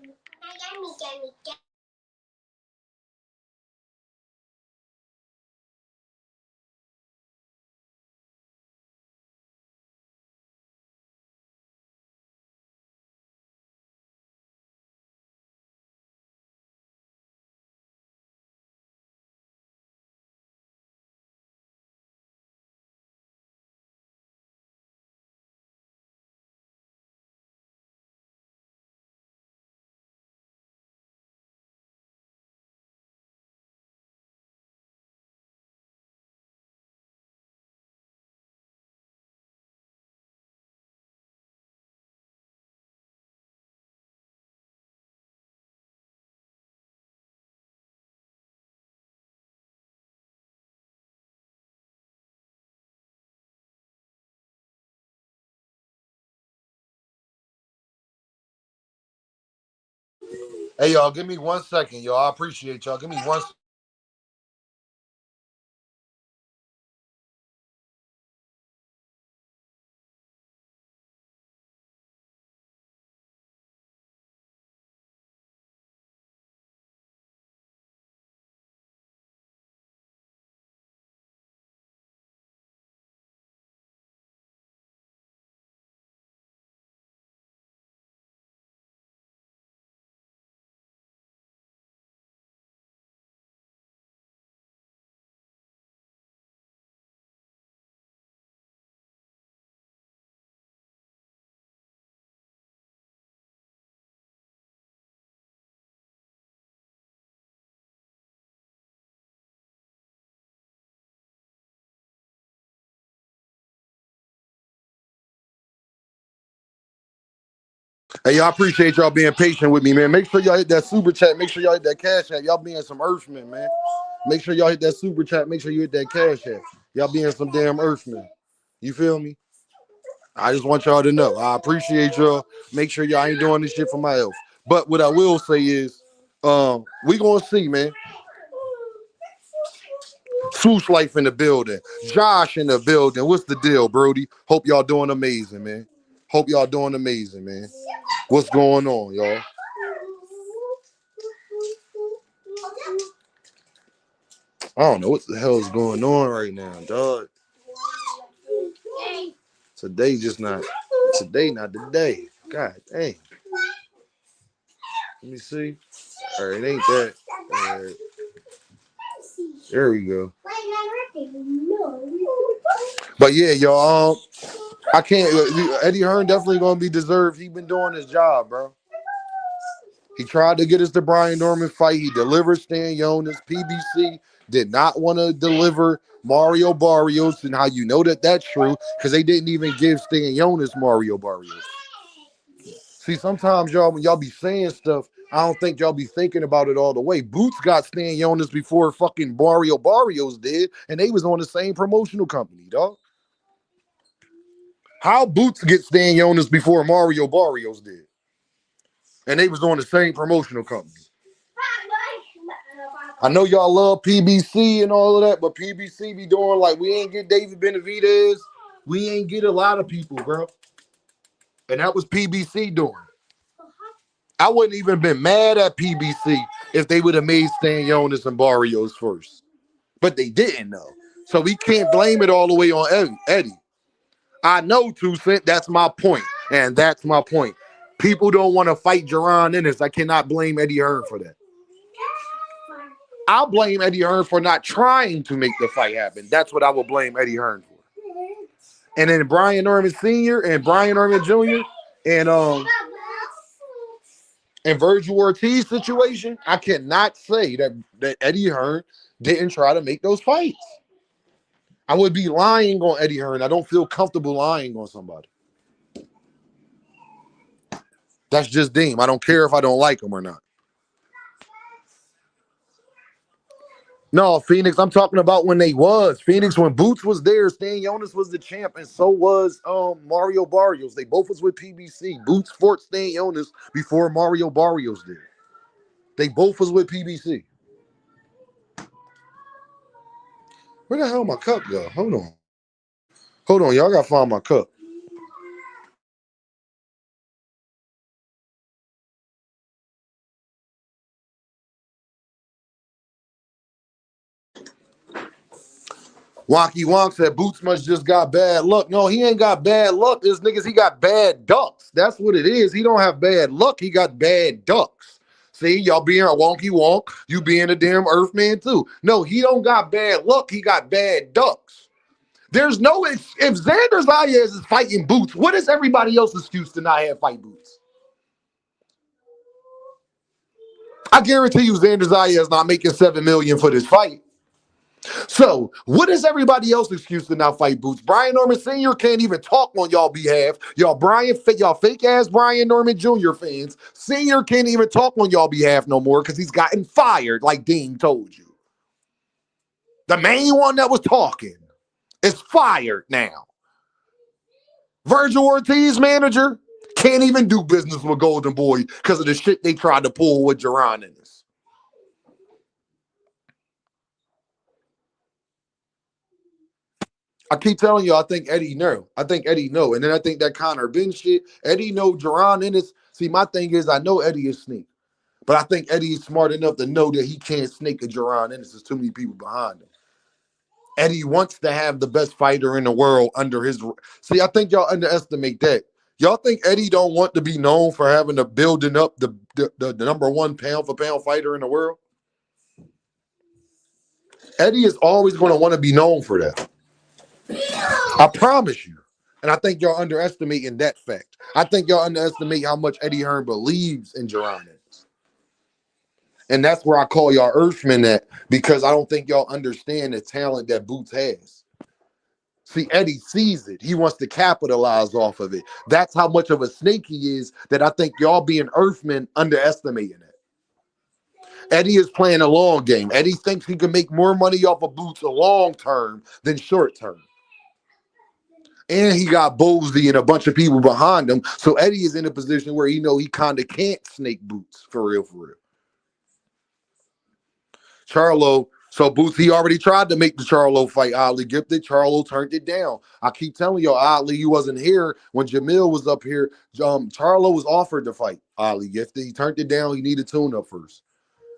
Hey, y'all, give me 1 second, y'all. I appreciate y'all. Give me one. Hey, y'all appreciate y'all being patient with me, man. Make sure y'all hit that super chat. Make sure y'all hit that cash app. Y'all being some earthmen, man. Make sure y'all hit that super chat. Make sure you hit that cash app. Y'all being some damn earthmen. You feel me? I just want y'all to know. I appreciate y'all. Make sure y'all ain't doing this shit for my health. But what I will say is, we gonna see, man. Swoosh Life in the building. Josh in the building. What's the deal, Brody? Hope y'all doing amazing, man. Hope y'all doing amazing, man. What's going on, y'all? I don't know what the hell is going on right now, dog. Today just not. Today not the day. God dang. Let me see. All right, it ain't that. All right. There we go. But yeah, y'all. I can't. Eddie Hearn definitely gonna be deserved. He been doing his job, bro. He tried to get us the Brian Norman fight. He delivered Stan Jonas. PBC did not want to deliver Mario Barrios. And how you know that that's true? Because they didn't even give Stan Jonas Mario Barrios. See, sometimes y'all, when y'all be saying stuff, I don't think y'all be thinking about it all the way. Boots got Stan Jonas before fucking Mario Barrios did, and they was on the same promotional company, dog. How Boots get Stan Jonas before Mario Barrios did? And they was on the same promotional company. I know y'all love PBC and all of that, but PBC be doing like we ain't get David Benavidez. We ain't get a lot of people, bro. And that was PBC doing. I wouldn't even been mad at PBC if they would have made Stan Jonas and Barrios first. But they didn't, though. So we can't blame it all the way on Eddie. I know, 2 Cent, that's my point. And that's my point. People don't want to fight Jerron Ennis. I cannot blame Eddie Hearn for that. I'll blame Eddie Hearn for not trying to make the fight happen. That's what I will blame Eddie Hearn for. And then Brian Norman Sr. and Brian Norman Jr. and Virgil Ortiz situation, I cannot say that Eddie Hearn didn't try to make those fights. I would be lying on Eddie Hearn. I don't feel comfortable lying on somebody. That's just Deem. I don't care if I don't like him or not. No, Phoenix, I'm talking about when they was. Phoenix, when Boots was there, Stan Jonas was the champ, and so was Mario Barrios. They both was with PBC. Boots fought Stan Jonas before Mario Barrios did. They both was with PBC. Where the hell my cup go? Hold on. Hold on, y'all gotta find my cup. Wonky Wonk said Boots must just got bad luck. No, he ain't got bad luck. This niggas, he got bad ducks. That's what it is. He don't have bad luck. He got bad ducks. See, y'all being a Wonky Wonk, you being a damn Earthman too. No, he don't got bad luck. He got bad ducks. There's no, if Xander Zayas is fighting Boots, what is everybody else's excuse to not have fight Boots? I guarantee you Xander Zayas is not making $7 million for this fight. So, what is everybody else's excuse to not fight Boots? Brian Norman Sr. can't even talk on y'all behalf. Y'all fake ass Brian Norman Jr. fans. Sr. can't even talk on y'all behalf no more because he's gotten fired, like Dean told you. The main one that was talking is fired now. Virgil Ortiz, manager, can't even do business with Golden Boy because of the shit they tried to pull with Jerron in this. I keep telling you, I think Eddie know. And then I think that Connor Ben shit, Eddie know Jerron Ennis. See, my thing is, I know Eddie is snake. But I think Eddie is smart enough to know that he can't snake a Jerron Ennis. There's too many people behind him. Eddie wants to have the best fighter in the world under his... See, I think y'all underestimate that. Y'all think Eddie don't want to be known for having to building up the number one pound-for-pound fighter in the world? Eddie is always going to want to be known for that. I promise you. And I think y'all underestimating that fact. I think y'all underestimate how much Eddie Hearn believes in Jerron Ennis. And that's where I call y'all Earthmen at, because I don't think y'all understand the talent that Boots has. See, Eddie sees it. He wants to capitalize off of it. That's how much of a snake he is that I think y'all being Earthmen underestimating it. Eddie is playing a long game. Eddie thinks he can make more money off of Boots a long term than short term. And he got Bosey and a bunch of people behind him. So Eddie is in a position where he know he kind of can't snake Boots for real, for real. Charlo, so Boots, he already tried to make the Charlo fight oddly gifted. Charlo turned it down. I keep telling you, oddly, you wasn't here when Jamil was up here. Charlo was offered to fight oddly gifted. He turned it down. He needed tune up first.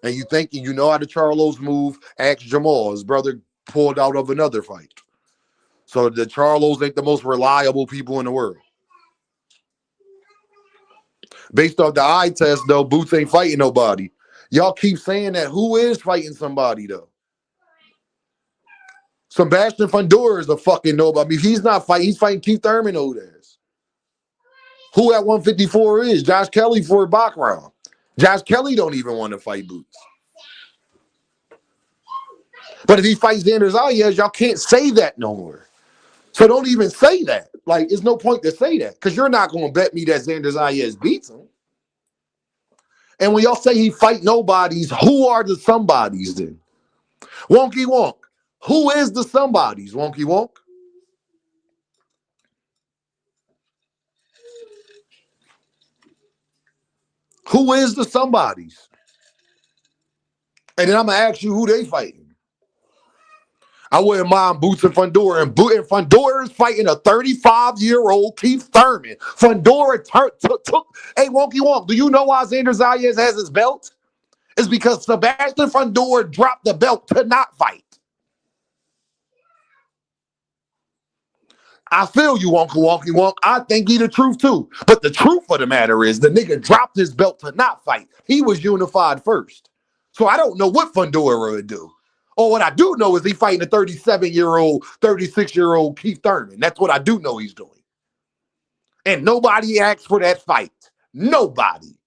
And you thinking you know how the Charlos move? Ask Jamal. His brother pulled out of another fight. So the Charlos ain't the most reliable people in the world. Based off the eye test, though, Boots ain't fighting nobody. Y'all keep saying that. Who is fighting somebody, though? Sebastian Fundora is a fucking nobody. I mean, he's not fighting. He's fighting Keith Thurman old ass. Who at 154 is? Josh Kelly for a background. Josh Kelly don't even want to fight Boots. But if he fights Xander Zayas, y'all can't say that no more. So don't even say that. Like, there's no point to say that because you're not going to bet me that Xander Zayas beats him. And when y'all say he fight nobodies, who are the somebodies then? Wonky Wonk. Who is the somebodies, Wonky Wonk? Who is the somebodies? And then I'm going to ask you who they fighting. I wouldn't mind Boots and Fundora. And Fundora is fighting a 35-year-old Keith Thurman. Fundora took. Hey, Wonky Wonk, do you know why Xander Zayas has his belt? It's because Sebastian Fundora dropped the belt to not fight. I feel you, Uncle Wonky Wonk. I think he the truth too. But the truth of the matter is the nigga dropped his belt to not fight. He was unified first. So I don't know what Fundora would do. Or what I do know is he fighting a 37-year-old, 36-year-old Keith Thurman. That's what I do know he's doing. And nobody asked for that fight. Nobody.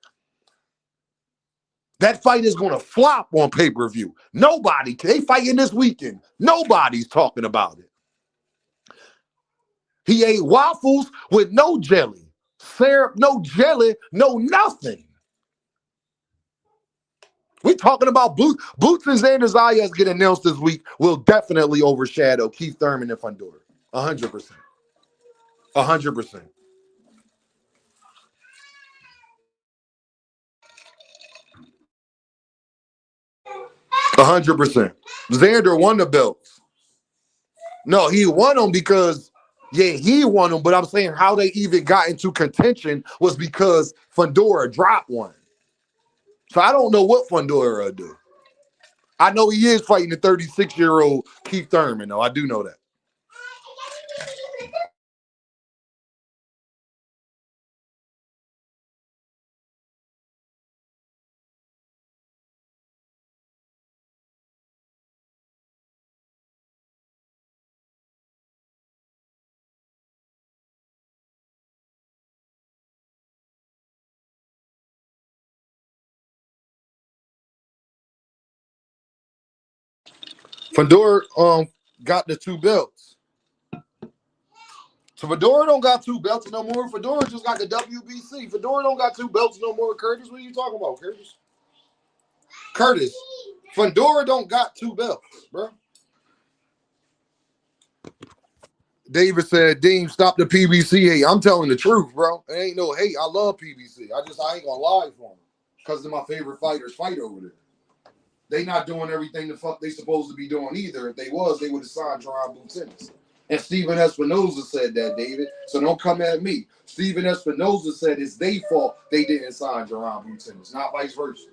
That fight is going to flop on pay-per-view. Nobody. They fighting this weekend. Nobody's talking about it. He ate waffles with no jelly, syrup, no jelly, no nothing. We're talking about Boots and Xander Zayas get announced this week will definitely overshadow Keith Thurman and Fundora. 100%. 100%. 100%. Xander won the belts. No, he won them because, yeah, he won them, but I'm saying how they even got into contention was because Fundora dropped one. So I don't know what Fundora will do. I know he is fighting the 36-year-old Keith Thurman, though. I do know that. Fundora got the two belts. So Fedora don't got two belts no more. Fedora just got the WBC. Fedora don't got two belts no more. Curtis, what are you talking about, Curtis? Curtis, Fedora don't got two belts, bro. David said, Dean, stop the PBC hate. I'm telling the truth, bro. It ain't no hate. I love PBC. I ain't gonna lie for them. Because they're my favorite fighters fight over there. They not doing everything the fuck they supposed to be doing either. If they was, they would have signed Jerron Boots. And Steven Espinoza said that, David. So don't come at me. Steven Espinoza said it's their fault they didn't sign Jerron Boots, not vice versa.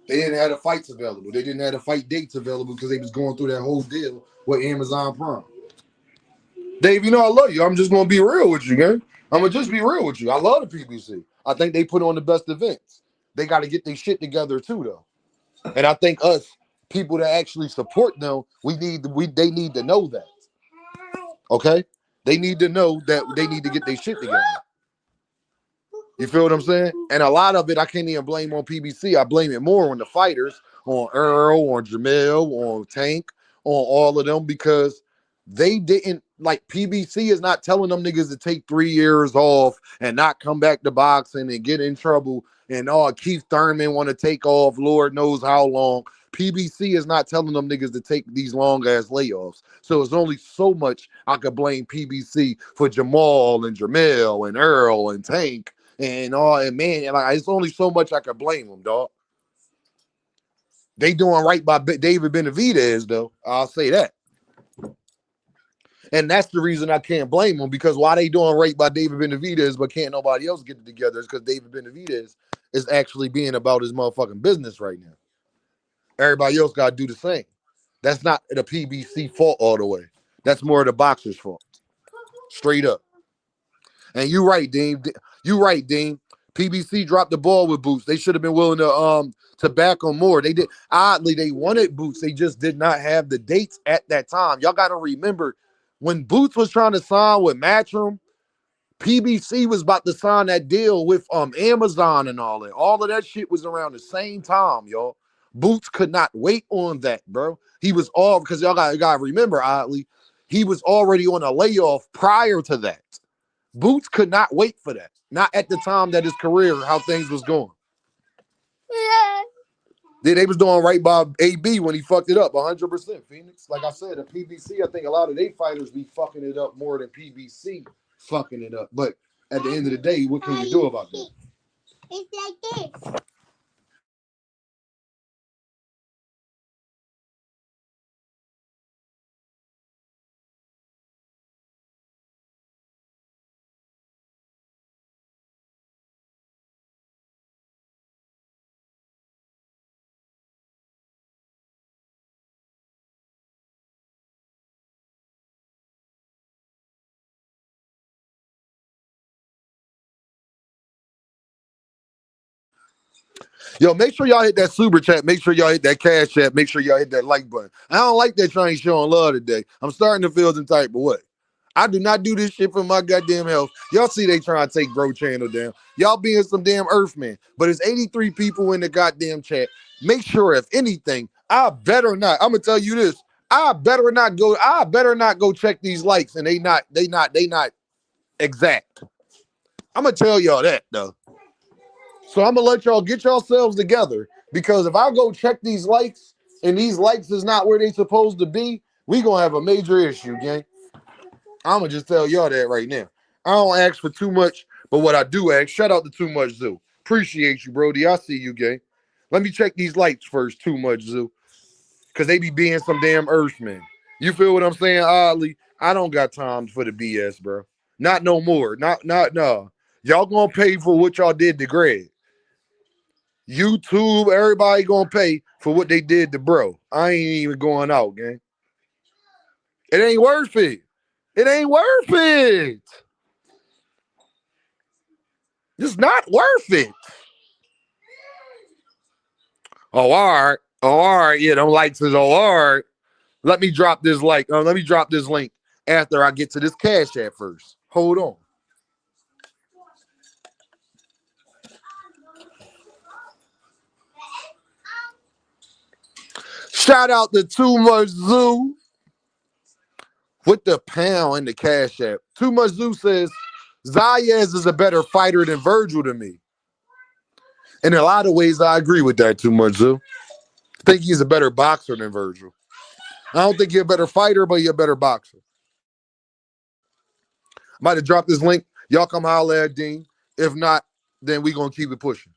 They didn't have the fights available. They didn't have the fight dates available because they was going through that whole deal with Amazon Prime. Dave, you know I love you. I'm just going to be real with you, man. I'm going to just be real with you. I love the PBC. I think they put on the best events. They got to get their shit together too, though. And I think us, people that actually support them, they need to know that. Okay? They need to know that they need to get their shit together. You feel what I'm saying? And a lot of it, I can't even blame on PBC. I blame it more on the fighters, on Earl, on Jamil, on Tank, on all of them because they didn't like PBC is not telling them niggas to take 3 years off and not come back to boxing and get in trouble. And Keith Thurman want to take off, Lord knows how long. PBC is not telling them niggas to take these long ass layoffs. So it's only so much I could blame PBC for Jamal and Jamel and Earl and Tank and all. And man, like it's only so much I could blame them, dog. They doing right by David Benavidez, though. I'll say that. And that's the reason I can't blame them, because why they doing right by David Benavidez but can't nobody else get it together is because David Benavidez is actually being about his motherfucking business right now. Everybody else got to do the same. That's not the PBC fault all the way. That's more of the boxer's fault. Straight up. And you right, Dean. You right, Dean. PBC dropped the ball with Boots. They should have been willing to back on more. They did. Oddly, they wanted Boots. They just did not have the dates at that time. Y'all got to remember when Boots was trying to sign with Matchroom, PBC was about to sign that deal with Amazon and all that. All of that shit was around the same time, y'all. Boots could not wait on that, bro. He was all because y'all got to remember, oddly, he was already on a layoff prior to that. Boots could not wait for that. Not at the time that his career, how things was going. They was doing right by AB when he fucked it up, 100%. Phoenix, like I said, the PBC, I think a lot of they fighters be fucking it up more than PBC fucking it up. But at the end of the day, what can you do about that? It's like this. Yo, make sure y'all hit that super chat. Make sure y'all hit that cash chat. Make sure y'all hit that like button. I don't like that y'all ain't showing love today. I'm starting to feel some type of way. I do not do this shit for my goddamn health. Y'all see they trying to take Bro Channel down. Y'all being some damn Earthman. But it's 83 people in the goddamn chat. Make sure, if anything, I better not. I'm gonna tell you this. I better not go check these likes and they not exact. I'm gonna tell y'all that though. So I'm gonna let y'all get yourselves together, because if I go check these likes and these likes is not where they supposed to be, we gonna have a major issue, gang. I'm gonna just tell y'all that right now. I don't ask for too much, but what I do ask, shout out to Too Much Zoo. Appreciate you, Brody. I see you, gang. Let me check these likes first, Too Much Zoo, because they be being some damn Earthman. You feel what I'm saying? Oddly, I don't got time for the BS, bro. Not no more. Not no. Y'all gonna pay for what y'all did to Greg. YouTube, everybody gonna pay for what they did to bro. I ain't even going out, gang. It ain't worth it. It ain't worth it. It's not worth it. Oh, all right. Oh, all right. Yeah, them likes is all right. Let me drop this let me drop this link after I get to this cash app first. Hold on. Shout out to Too Much Zoo with the pound in the cash app. Too Much Zoo says Zayas is a better fighter than Virgil to me. In a lot of ways, I agree with that, Too Much Zoo. I think he's a better boxer than Virgil. I don't think you're a better fighter, but you're a better boxer. I'm about to drop this link. Y'all come holler at Dean. If not, then we gonna keep it pushing.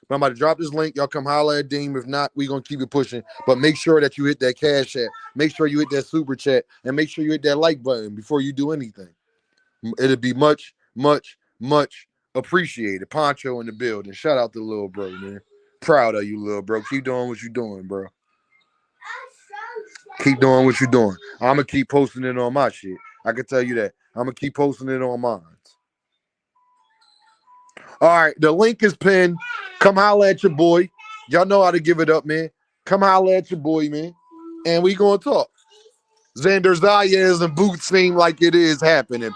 I'm about to drop this link. Y'all come holler at Dean. If not, we gonna keep it pushing. But make sure that you hit that cash app. Make sure you hit that super chat, and make sure you hit that like button before you do anything. It'd be much, much, much appreciated. Poncho in the building. Shout out to little bro, man. Proud of you, little bro. Keep doing what you're doing, bro. Keep doing what you're doing. I'm gonna keep posting it on my shit. I can tell you that. I'm gonna keep posting it on mine. All right, the link is pinned. Come holler at your boy. Y'all know how to give it up, man. Come holler at your boy, man. And we gonna talk. Xander Zayas and Boots seem like it is happening.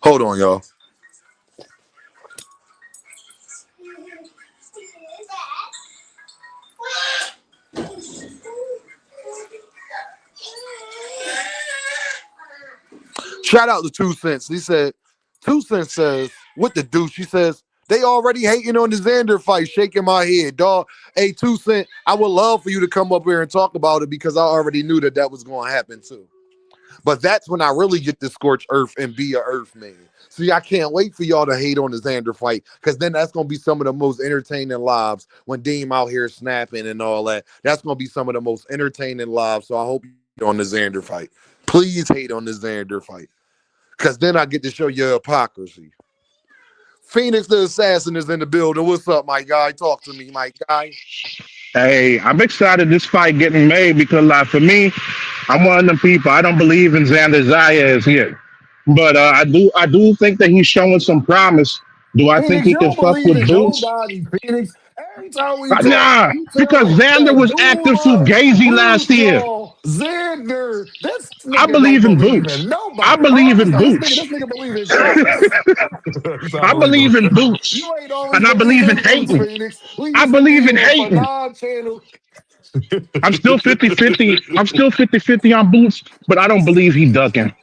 Hold on, y'all. Shout out to Two Cents. He said, Two Cents says, what the deuce? She says, they already hating on the Xander fight, shaking my head. Dog, hey, Two Cent, I would love for you to come up here and talk about it because I already knew that that was going to happen too. But that's when I really get to scorch earth and be a earth man. See, I can't wait for y'all to hate on the Xander fight because then that's going to be some of the most entertaining lives when Deem out here snapping and all that. That's going to be some of the most entertaining lives. So I hope you hate on the Xander fight. Please hate on the Xander fight because then I get to show your hypocrisy. Phoenix the Assassin is in the building. What's up, my guy? Talk to me, my guy. Hey, I'm excited this fight getting made because, like, for me, I'm one of them people. I don't believe in Xander Zayas yet, but I do think that he's showing some promise. Do I think Phoenix, he you can don't fuck believe with in Boots? nobody, Phoenix. Every time we talk, Nah, you because tell Xander that was acting Dula, fugazi last year. Brutal, Xander. This I nigga don't believe in believe Boots. in I nobody. believe Oh, in so this Boots. nigga believe in Christ. That's I believe unbelievable. in Boots, You ain't always and I believe believe in in Boots, hating. Phoenix. We I used to be believe in on hating. Fanon channel. I'm still 50-50. I'm still 50-50 on Boots, but I don't believe he ducking.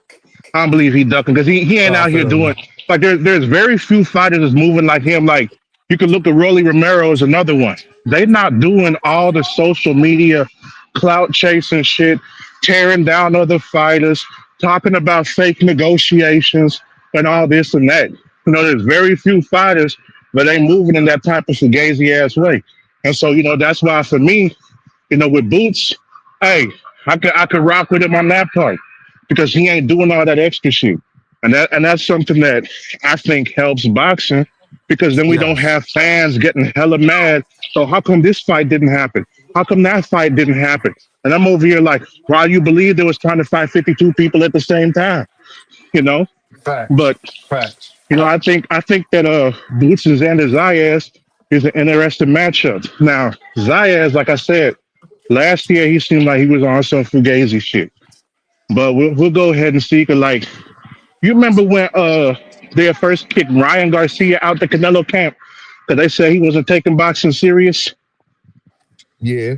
I don't believe he ducking because he ain't Nah, out here feel doing me. like there's very few fighters that's moving like him. Like you can look at Rolly Romero as another one. They not doing all the social media clout chasing shit, tearing down other fighters, talking about fake negotiations and all this and that. There's very few fighters that ain't moving in that type of fugazi ass way. And so, that's why for me, with Boots, hey, I could rock with him on that part because he ain't doing all that extra shit, and that's something that I think helps boxing because then we don't Yes. have fans getting hella mad. So how come this fight didn't happen? How come that fight didn't happen? And I'm over here like, why you believe they was trying to fight 52 people at the same time? You know, Facts. but Facts. I think that Boots and Xander Zayas is an interesting matchup. Now Zayas, like I said, last year he seemed like he was on some fugazi shit. But we'll go ahead and see. Cause like you remember when they first kicked Ryan Garcia out the Canelo camp because they said he wasn't taking boxing serious. Yeah.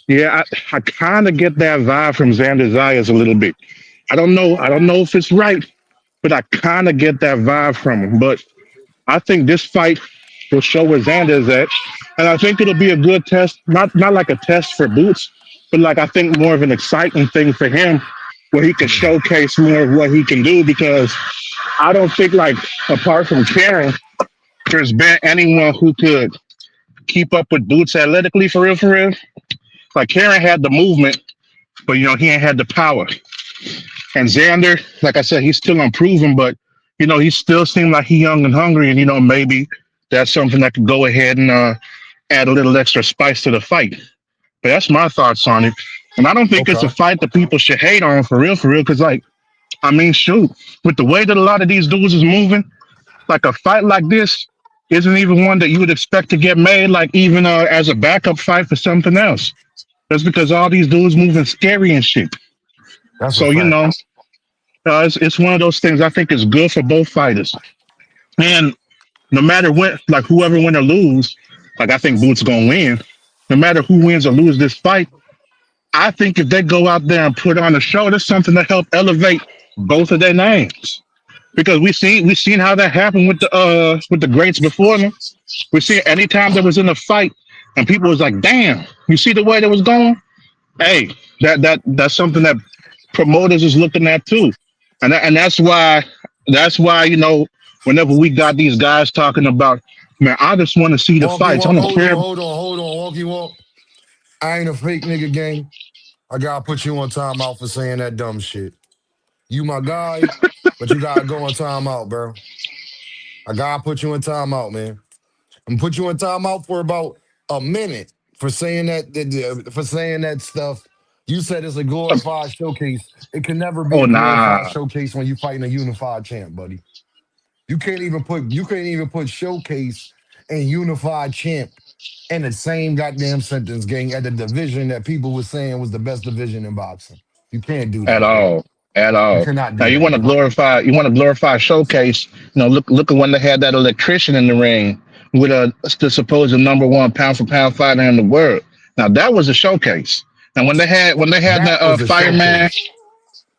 Yeah, I kind of get that vibe from Xander Zayas a little bit. I don't know. I don't know if it's right, but I kind of get that vibe from him. But I think this fight will show where Xander is at, and I think it'll be a good test. Not like a test for Boots, but like I think more of an exciting thing for him, where he can Yeah. showcase more of what he can do. Because I don't think like apart from Karen, there's been anyone who could keep up with Boots athletically for real, for real. Like Karen had the movement, but he ain't had the power. And Xander, like I said, he's still unproven, but he still seemed like he young and hungry, and maybe that's something that could go ahead and add a little extra spice to the fight. But that's my thoughts on it. And I don't think it's a Okay. fight that people should hate on for real, because like, I mean, shoot, with the way that a lot of these dudes is moving, like a fight like this isn't even one that you would expect to get made, like even as a backup fight for something else. That's because all these dudes moving scary and shit. That's a So fact. it's one of those things I think is good for both fighters. And no matter what, like whoever win or lose, like I think Boots gonna win. No matter who wins or lose this fight, I think if they go out there and put on a show, that's something to help elevate both of their names. Because we seen how that happened with the greats before them. We see anytime there was in a fight and people was like, "Damn, you see the way that was going." Hey, that's something that promoters is looking at too, and that's why whenever we got these guys talking about, man, I just want to see the Walkie fights. I walk, don't hold on, care. hold on, hold on, walkie walk. I ain't a fake nigga gang. I gotta put you on timeout for saying that dumb shit. You my guy, but you gotta go on timeout, bro. I gotta put you in timeout, man. I'm put you in timeout for about a minute for saying for saying that stuff. You said it's a glorified showcase. It can never be Oh a glorified nah, showcase when you fighting a unified champ, buddy. You can't even put showcase and unified champ in the same goddamn sentence, gang, at the division that people were saying was the best division in boxing. You can't do at that, bro. all. at You all. cannot Now do that, man. you want to glorify showcase. Look at when they had that electrician in the ring with the supposed number one pound for pound fighter in the world. Now that was a showcase. Now when they had the That was a fireman, showcase.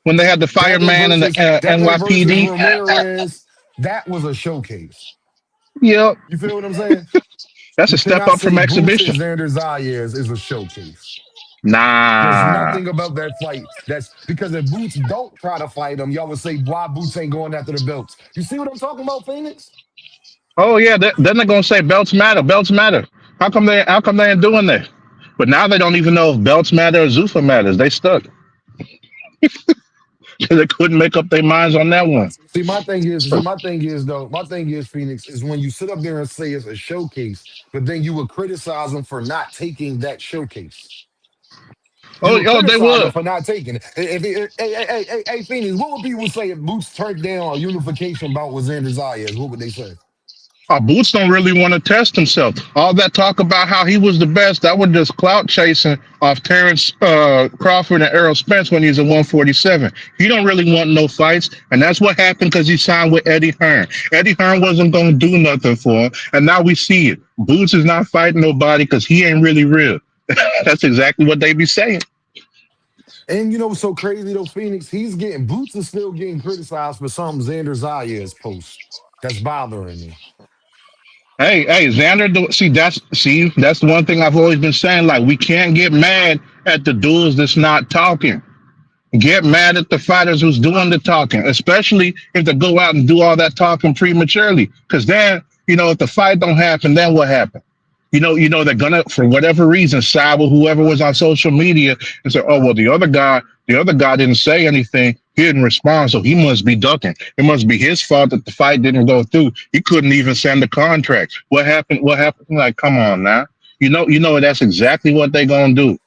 when they had the fireman and the Devin versus NYPD, Ramirez. That was a showcase. yep, You feel what I'm saying? that's You a step cannot up from say Boots and exhibition. Xander Zayas is a showcase. There's Nah. nothing about that fight that's because if Boots don't try to fight him, y'all would say why Boots ain't going after the belts. You see what I'm talking about, Phoenix? Oh yeah, then they're gonna say belts matter. Belts matter. How come they ain't doing that? But now they don't even know if belts matter or Zuffa matters. They stuck. They couldn't make up their minds on that one. My thing is, Phoenix, is when you sit up there and say it's a showcase, but then you would criticize them for not taking that showcase. You would They criticize them would. for not taking it. Hey, Phoenix, what would people say if Boots turned down a unification bout with Xander Zayas? What would they say? Our Boots don't really want to test himself. All that talk about how he was the best, that was just clout chasing off Terrence Crawford and Errol Spence when he was at 147. He don't really want no fights, and that's what happened because he signed with Eddie Hearn. Eddie Hearn wasn't going to do nothing for him, and now we see it. Boots is not fighting nobody because he ain't really real. That's exactly what they be saying. And you know what's so crazy though, Phoenix? Boots is still getting criticized for some Xander Zayas post. That's bothering me. Hey, Xander. That's the one thing I've always been saying. Like, we can't get mad at the dudes that's not talking. Get mad at the fighters who's doing the talking, especially if they go out and do all that talking prematurely. Because then, if the fight don't happen, then what happened? They're gonna, for whatever reason, side with whoever was on social media and say, "Oh well, the other guy didn't say anything. He didn't respond, so he must be ducking. It must be his fault that the fight didn't go through. He couldn't even send the contract. What happened? What happened? Like, come on now. That's exactly what they gonna do.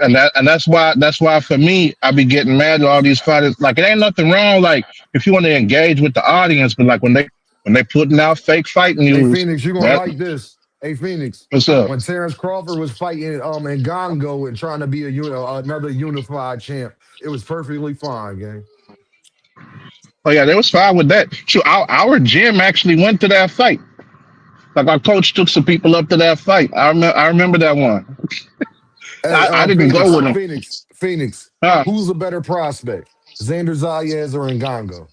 And that's why for me, I be getting mad at all these fighters. Like, it ain't nothing wrong. Like, if you want to engage with the audience, but like when they putting out fake fight Hey news, Phoenix, you're gonna that like this. Hey Phoenix, what's up? when Terrence Crawford was fighting in Gongo and trying to be another unified champ, it was perfectly fine, gang. Oh yeah, they was fine with that. Sure, our gym actually went to that fight. Like, our coach took some people up to that fight. I remember that one. Hey, I didn't go Phoenix, with him. Phoenix, Phoenix. Huh. Who's a better prospect, Xander Zayas or Ngango?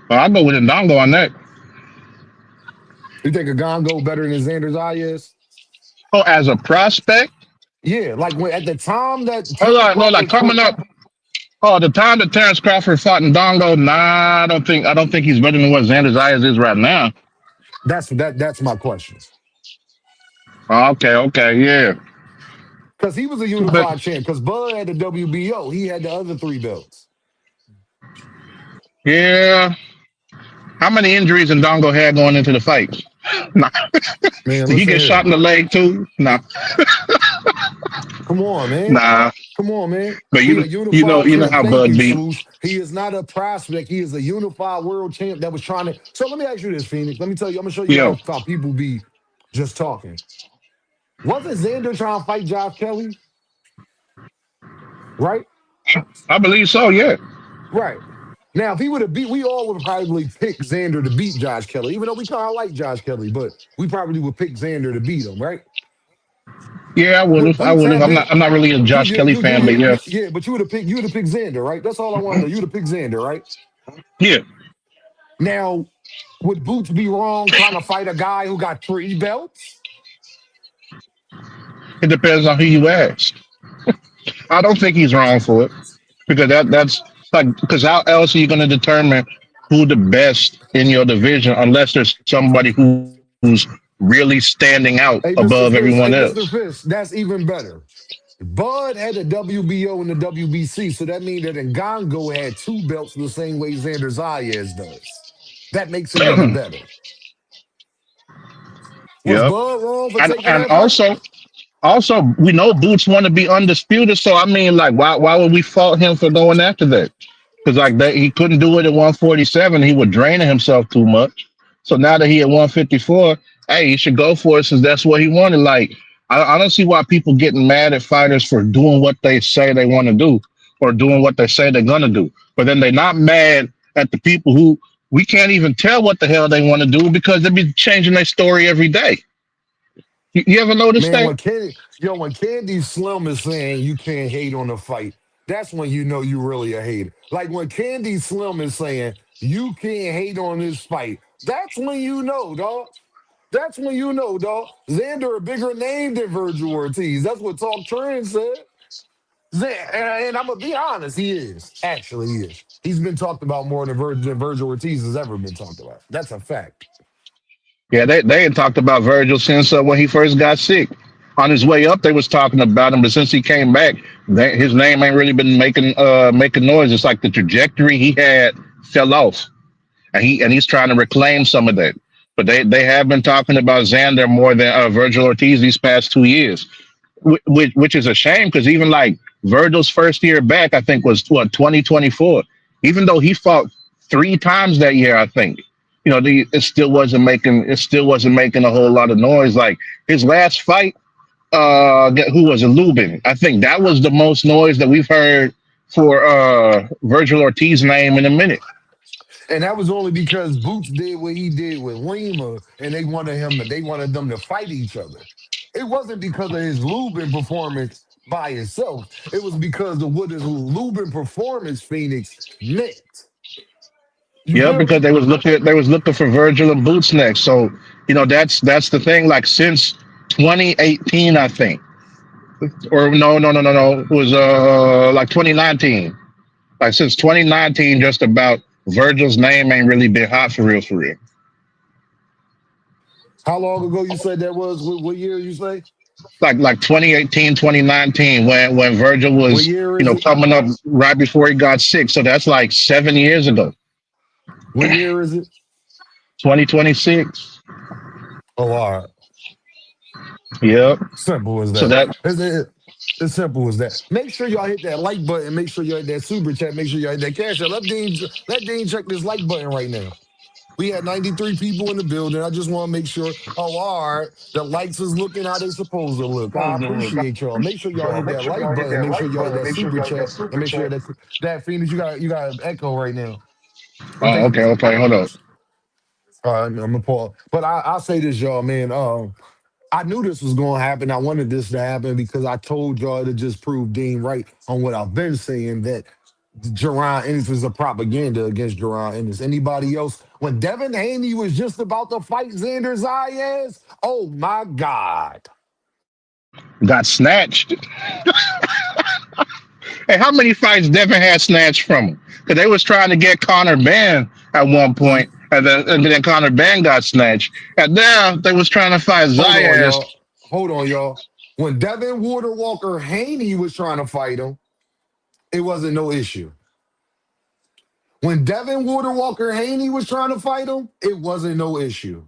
Well, I'll go with Ndongo on that. You think Ngango better than Xander Zayas? Oh, as a prospect? Yeah, like when at the time that Oh, Terrence no, like Crawford coming fought, up. Oh, the time that Terrence Crawford fought Ndongo, nah, I don't think he's better than what Xander Zayas is right now. that's my question. Oh, okay, yeah. Because he was a But unified champ. Because Bud had the WBO, he had the other three belts. yeah, how many injuries Ndongo had going into the fight? Nah. Man, Did he listen get shot here. in the leg too? Nah, Come on, man. nah. Come on, man. But He a unified you know champ. how Thank Bud you, beat. Swoosh. He is not a prospect. He is a unified world champ that was trying to. So let me ask you this, Phoenix. Let me tell you, I'm gonna show you Yo, how people be just talking. Wasn't Xander trying to fight Josh Kelly? Right? I believe so. Yeah, Right. Now, if he would have beat, we all would probably pick Xander to beat Josh Kelly, even though we kind of like Josh Kelly, but we probably would pick Xander to beat him, right? yeah. I would Would have. I Boots would have. have I'm been not. I'm not really a Josh Kelly fan, but yeah, yeah, but you would have picked Xander, right? That's all I want to know. You would have picked Xander, right? yeah. Now, would Boots be wrong trying to fight a guy who got three belts? It depends on who you ask. I don't think he's wrong for it because that's like, because how else are you going to determine who the best in your division unless there's somebody who's really standing out Hey, above Mr. everyone Fish. Hey, else? Mr. Fish. That's even better. Bud had the WBO and the WBC, so that means that Ngango had two belts the same way Xander Zayas does. That makes it even better. Was Yep. Bud wrong for And taking and that fight? also we know Boots want to be undisputed, so I mean, like, why would we fault him for going after that? Because like that, he couldn't do it at 147. He would drain himself too much. So now that he at 154, hey, he should go for it since that's what he wanted. Like, I don't see why people getting mad at fighters for doing what they say they want to do, or doing what they say they're gonna do. But then they're not mad at the people who we can't even tell what the hell they want to do because they be changing their story every day. You ever notice Man, that? when Candy Slim is saying you can't hate on the fight, that's when you know you really a hater. Like when Candy Slim is saying you can't hate on this fight, that's when you know, dog. That's when you know, dog. Xander a bigger name than Virgil Ortiz. That's what Talk Trend said. And I'm gonna be honest, he is. Actually, he is. He's been talked about more than Virgil Ortiz has ever been talked about. That's a fact. Yeah, they had talked about Virgil since when he first got sick. On his way up, they was talking about him, but since he came back, his name ain't really been making noise. It's like the trajectory he had fell off, and he's trying to reclaim some of that. But they have been talking about Xander more than Virgil Ortiz these past 2 years, which is a shame because even like Virgil's first year back, I think was what 2024. Even though he fought 3 times that year, I think it still wasn't making a whole lot of noise. Like his last fight, who was it, Lubin? I think that was the most noise that we've heard for Virgil Ortiz name in a minute. And that was only because Boots did what he did with Lima, and they wanted them to fight each other. It wasn't because of his Lubin performance by itself. It was because of what his Lubin performance Phoenix meant. You Yeah, feel because me? they was looking for Virgil and Boots next. So that's the thing. Like since 2018, I think, or no, it was like 2019. Like since 2019, just about Virgil's name ain't really been hot for real, for real. How long ago you said that was? What year you say? Like 2018, 2019, when Virgil What was year is it? coming up right before he got sick. So that's like 7 years ago. What year is it? 2026. Oh, all right. Yep. Simple as So that. that It's simple as that. Make sure y'all hit that like button. Make sure y'all hit that super chat. Make sure y'all hit that cash out. Let Dean check this like button right now. We had 93 people in the building. I just want to make sure. Oh, all right. The likes is looking how they supposed to look. I appreciate y'all. Make sure y'all hit that like button. Make sure y'all hit that super chat. And make sure that Phoenix, you got an echo right now. I oh, think okay, it's okay, hold up. all right. I'm gonna pause. But I'll say this, y'all, man. I knew this was gonna happen. I wanted this to happen because I told y'all to just prove Dean right on what I've been saying that Jerron Ennis is a propaganda against Jerron Ennis. Anybody else? When Devin Haney was just about to fight Xander Zayas, oh my God. Got snatched. Hey, how many fights Devin had snatched from him? Because they was trying to get Connor Ben at one point, and then Connor Ben got snatched. And now they was trying to fight Hold on, Zayas. y'all. Hold on, y'all. When Devin Water Walker Haney was trying to fight him, it wasn't no issue. When Devin Water Walker Haney was trying to fight him, it wasn't no issue.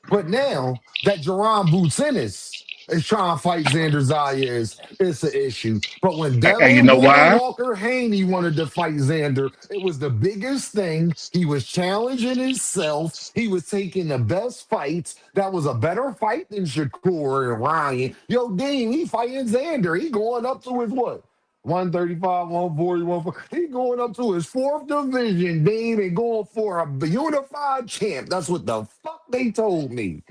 But now that Jerron Boots Ennis is trying to fight Xander Zayas, it's an issue. But when And you Devin know Water why? Walker Haney wanted to fight Xander, it was the biggest thing. He was challenging himself. He was taking the best fights. That was a better fight than Shakur and Ryan. Yo, Dean, he fighting Xander. He going up to his what? 135, 140, 140. He going up to his fourth division, Dean, and going for a unified champ. That's what the fuck they told me.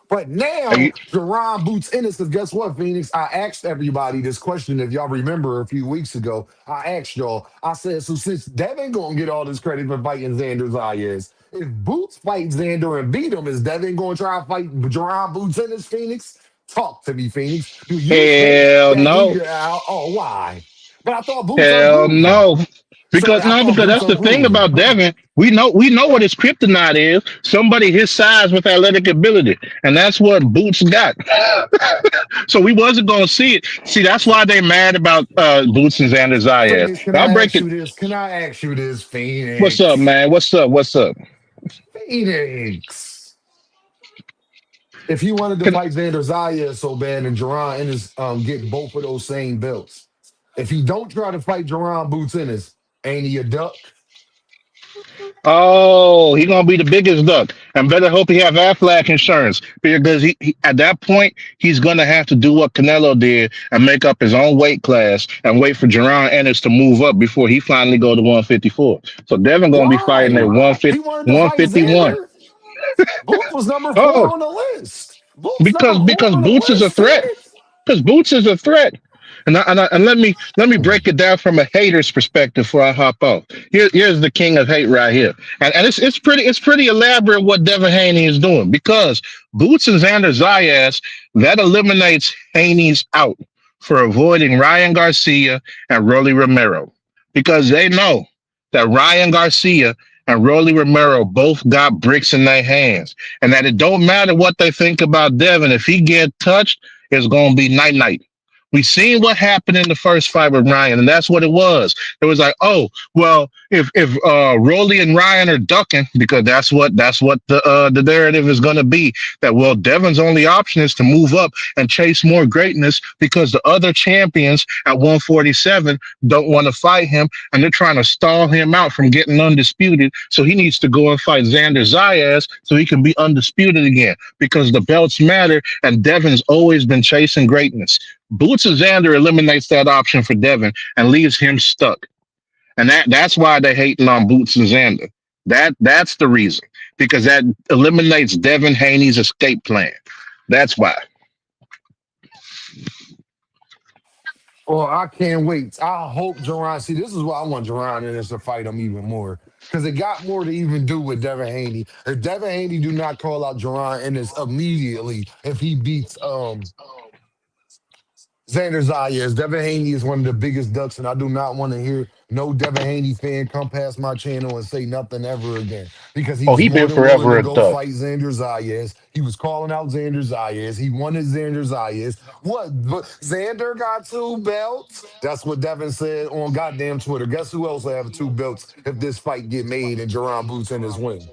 But And now, you- Jerron Boots Ennis, because guess what, Phoenix? I asked everybody this question. If y'all remember a few weeks ago, I asked y'all, I said, so since Devin gonna get all this credit for fighting Xander Zayas, if Boots fight Xander and beat him, is Devin gonna try to fight Jerron Boots Ennis, Phoenix? Talk to me, Phoenix. Do you think Hell that he no. could, oh, why? But I thought Boots Hell unproven. no. So Because I no, thought because Boots that's the thing unproven. about Devin. We know what his kryptonite is. Somebody his size with athletic ability. And that's what Boots got. So we wasn't gonna see it. See, that's why they mad about Boots and Xander Zayas. Phoenix, can I'll I break ask it. you this? Can I ask you this, What's up, Phoenix? man? What's up? What's up? Phoenix. If he wanted to Can, fight Xander Zayas so bad and Jerron Ennis get both of those same belts, if he don't try to fight Jerron Boots Ennis, ain't he a duck? Oh, he gonna be the biggest duck, and better hope he have Aflac insurance because he at that point he's gonna have to do what Canelo did and make up his own weight class and wait for Jerron Ennis to move up before he finally go to 154. So Devin gonna be fighting at Why? He 150, wanted to fight 151. Xander. Boots was number four Oh, on the list. Boots because number four because on the Boots is a list, threat. Phoenix. Because Boots is a threat. And let me break it down from a hater's perspective before I hop off. Here's the king of hate right here, and it's pretty elaborate what Devin Haney is doing because Boots and Xander Zayas that eliminates Haney's out for avoiding Ryan Garcia and Rolly Romero because they know that Ryan Garcia and Rolly Romero both got bricks in their hands, and that it don't matter what they think about Devin if he get touched, it's gonna be night night. We seen what happened in the first fight with Ryan, and that's what it was. It was like, oh, well, if Rolly and Ryan are ducking, because that's what the narrative is going to be. That well, Devin's only option is to move up and chase more greatness because the other champions at 147 don't want to fight him, and they're trying to stall him out from getting undisputed. So he needs to go and fight Xander Zayas so he can be undisputed again because the belts matter, and Devin's always been chasing greatness. Boots and Xander eliminates that option for Devin and leaves him stuck. And that's why they're hating on Boots and Xander. That's the reason. Because that eliminates Devin Haney's escape plan. That's why. Well, I can't wait. I hope Jerron. See, this is why I want Jerron in this to fight him even more. Because it got more to even do with Devin Haney. If Devin Haney do not call out Jerron Ennis immediately, if he beats Xander Zayas, Devin Haney is one of the biggest ducks, and I do not want to hear no Devin Haney fan come past my channel and say nothing ever again because he Oh, was he more been than willing forever to a go duck. fight Xander Zayas. He was calling out Xander Zayas. He wanted Xander Zayas. What? But Xander got two belts. That's what Devin said on goddamn Twitter. Guess who else will have two belts if this fight get made and Jerron Boots in his win?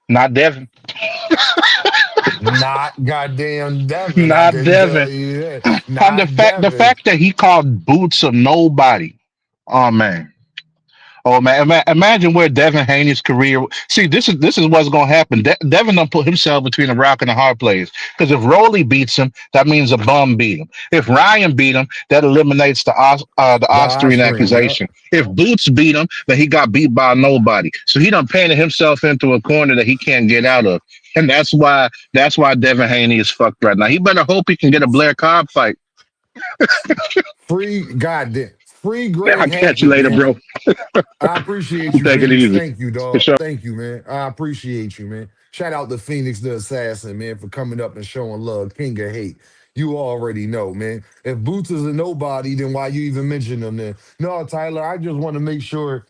Not Devin. Not goddamn Devin. I Not can Devin. tell you that. And the Not fact the Devin. fact that he called Boots a nobody. Oh man. Oh man, imagine where Devin Haney's career. See, this is what's gonna happen. Devin done put himself between a rock and a hard place. Because if Rolly beats him, that means a bum beat him. If Ryan beat him, that eliminates the The Austrian Austrian, yep. accusation. If Boots beat him, then he got beat by nobody. So he done painted himself into a corner that he can't get out of. And that's why Devin Haney is fucked right now. He better hope he can get a Blair Cobb fight. Free goddamn free I'll Greg catch you Hackett, later, man. bro. I appreciate you, Take it Phoenix. easy. Thank you, For dog. sure. Thank you, man. I appreciate you, man. Shout out to Phoenix the Assassin, man, for coming up and showing love. King of hate. You already know, man. If Boots is a nobody, then why you even mention him then? No, Tyler, I just want to make sure,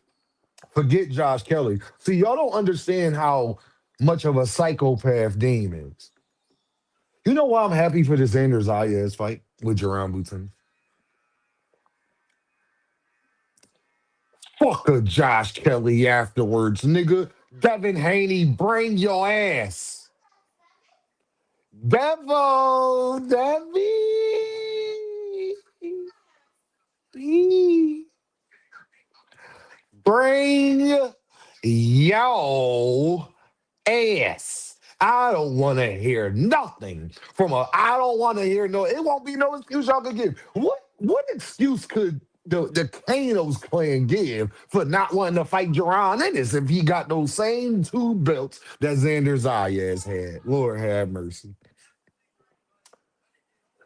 forget Josh Kelly. See, y'all don't understand how much of a psychopath Dame is. You know why I'm happy for the Xander Zayas fight with Jerron Boots? Fuck a Josh Kelly afterwards, nigga. Devin Haney, bring your ass. Devo, Debbie, bring your ass. I don't want to hear nothing from a. I don't want to hear no. It won't be no excuse y'all could give. What excuse could the Kanos clan give for not wanting to fight Jerron Ennis if he got those same two belts that Xander Zayas had? Lord have mercy.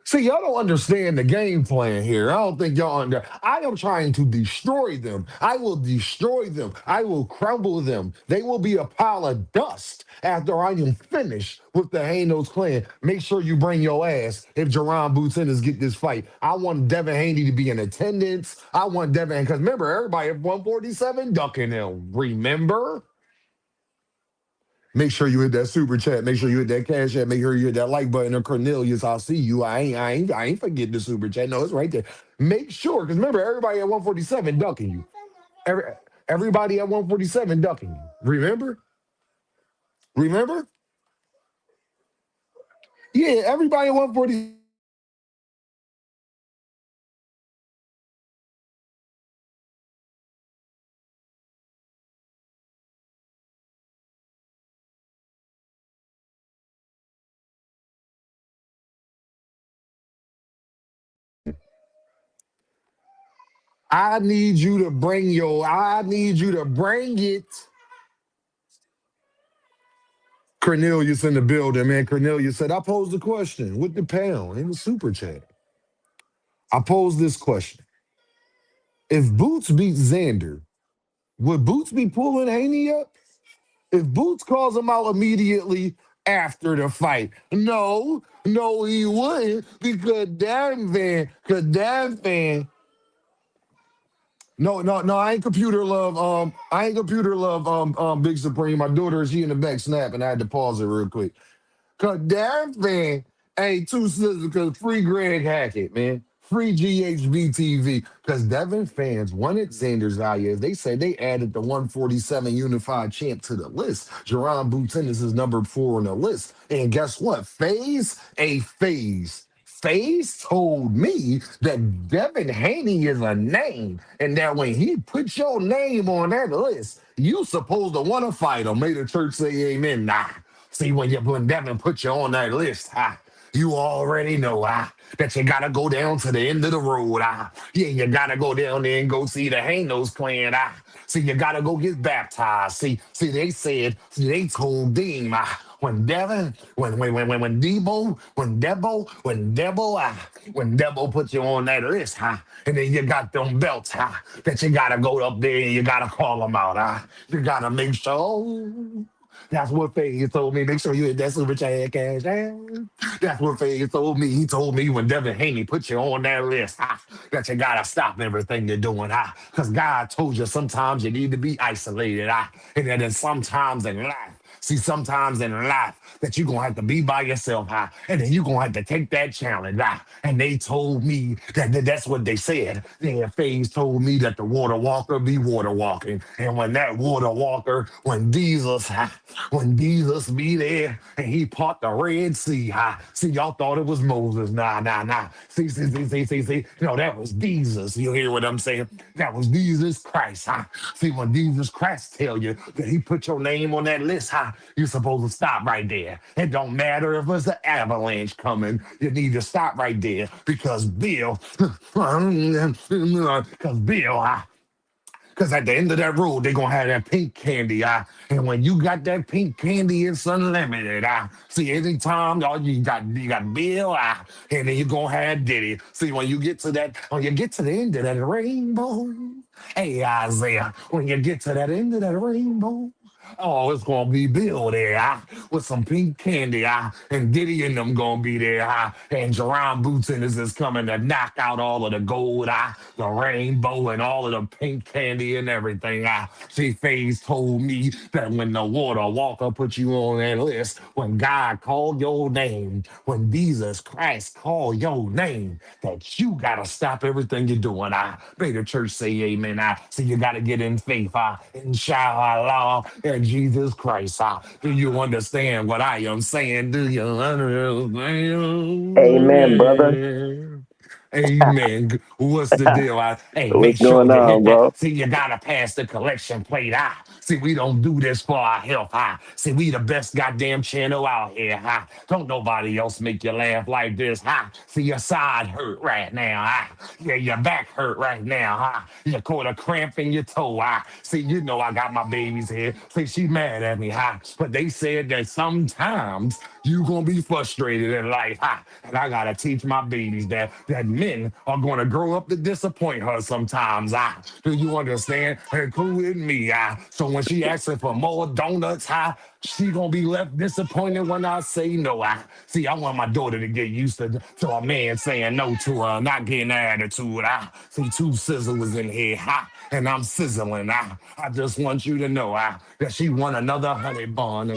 See, y'all don't understand the game plan here. I don't think y'all under. I am trying to destroy them. I will destroy them. I will crumble them. They will be a pile of dust after I am finished with the Hanos clan. Make sure you bring your ass if Jerron Boots Ennis get this fight. I want Devin Haney to be in attendance. I want Devin, because remember, everybody at 147 ducking him. Remember? Make sure you hit that super chat. Make sure you hit that cash app. Make sure you hit that like button. Or Cornelius, I'll see you. I ain't forgetting the super chat. No, it's right there. Make sure, because remember, everybody at 147 ducking you. Every, everybody at 147 ducking you. Remember? Remember? Yeah, everybody at 147 I need you to bring it. Cornelius in the building, man. Cornelius said, I posed the question with the pound in the super chat. I posed this question. If Boots beats Xander, would Boots be pulling Haney up? If Boots calls him out immediately after the fight, no, he wouldn't because damn fan. No, I ain't computer love. Big Supreme. My daughter, she in the back snapping. I had to pause it real quick. Cause damn fan ain't two sisters because free Greg Hackett, man. Free GHB TV. Cause Devin fans wanted Xander's value. They said they added the 147 unified champ to the list. Jerron Bootennis is number 4 on the list. And guess what? FaZe told me that Devin Haney is a name, and that when he puts your name on that list, you supposed to want to fight him. May the church say amen. Nah. See, when Devin put you on that list, you already know that you gotta go down to the end of the road. Yeah, you gotta go down there and go see the Hanos clan. See, you gotta go get baptized. They told Dean when Devin, when Debo put you on that list, and then you got them belts, that you gotta go up there and you gotta call them out. You gotta make sure. That's what FaZe told me. Make sure you hit that super chat cash out. That's what FaZe told me. He told me when Devin Haney put you on that list, that you gotta stop everything you're doing. Because God told you sometimes you need to be isolated. And then sometimes in life, sometimes in life that you're gonna have to be by yourself, and then you're gonna have to take that challenge. And they told me that's what they said. Yeah, FaZe told me that the water walker be water walking. And when that water walker, when Jesus be there and he part the Red Sea, see, y'all thought it was Moses. Nah. See. No, that was Jesus. You hear what I'm saying? That was Jesus Christ. See, when Jesus Christ tell you that he put your name on that list, you're supposed to stop right there. It don't matter if it's an avalanche coming. You need to stop right there because Bill, because at the end of that road, they're gonna have that pink candy. And when you got that pink candy, it's unlimited. See, anytime you got Bill, and then you're gonna have Diddy. See, when you get to the end of that rainbow, hey Isaiah, when you get to that end of that rainbow. Oh, it's gonna be Bill there, with some pink candy, and Diddy and them gonna be there, and Jerron Booten is just coming to knock out all of the gold, the rainbow, and all of the pink candy and everything. See, FaZe told me that when the water walker put you on that list, when God called your name, when Jesus Christ called your name, that you gotta stop everything you're doing. May the church say amen. So you gotta get in faith, inshallah, and Jesus Christ. Do you understand what I am saying? Do you Amen, brother. understand? Amen. What's the deal? Hey, make What's sure going you hit on, that. bro? See, you gotta pass the collection plate. See, we don't do this for our health. See, we the best goddamn channel out here. Don't nobody else make you laugh like this. See, your side hurt right now. Yeah, your back hurt right now. You caught a cramp in your toe. See, you know I got my babies here. See, she mad at me. But they said that sometimes you gonna be frustrated in life. And I gotta teach my babies that men are gonna grow up to disappoint her sometimes. Do you understand? Including me. So when she asking for more donuts, she gonna be left disappointed when I say no. See, I want my daughter to get used to a man saying no to her, not getting an attitude. See, two sizzlers in here, and I'm sizzling. I just want you to know that she want another honey bun.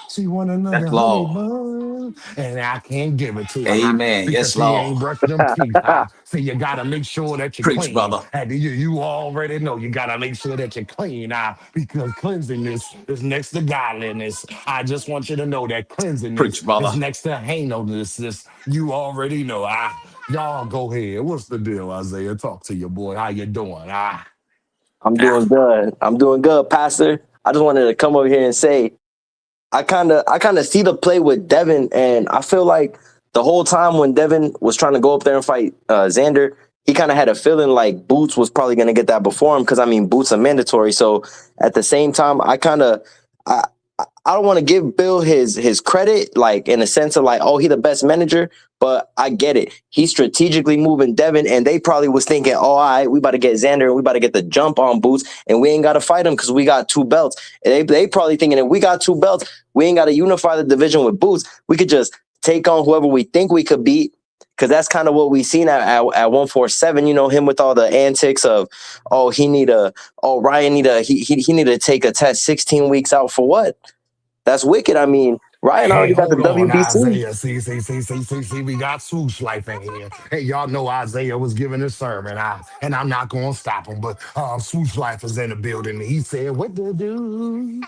She want Yes, another honey Lord. bun, and I can't give it to her Amen. because Yes, she Lord. ain't brushed them teeth. So you gotta make sure that you're Preach, clean. brother. And you already know you gotta make sure that you're clean because cleanliness is next to godliness. I just want you to know that cleanliness Preach, brother. is next to heinous. You already know. Y'all go ahead. What's the deal, Isaiah? Talk to your boy. How you doing? I'm doing Ah, good. I'm doing good, Pastor. I just wanted to come over here and say I kind of see the play with Devin, and I feel like the whole time when Devin was trying to go up there and fight Xander, he kind of had a feeling like Boots was probably going to get that before him because I mean Boots are mandatory. So at the same time, I don't want to give Bill his credit, like in a sense of like, oh, he the best manager, but I get it. He's strategically moving Devin, and they probably was thinking, oh, all right, we about to get Xander and we about to get the jump on Boots, and we ain't got to fight him because we got 2 belts. And they probably thinking if we got 2 belts, we ain't got to unify the division with Boots. We could just take on whoever we think we could beat. Because that's kind of what we seen at 147, you know, him with all the antics of, oh, Ryan need to take a test 16 weeks out for what? That's wicked. I mean, Ryan Hey, already got the hold on, WBC. Isaiah. See, we got Swoosh Life in here. Hey, y'all know Isaiah was giving a sermon, and I'm not going to stop him, but Swoosh Life is in the building. He said, what to do?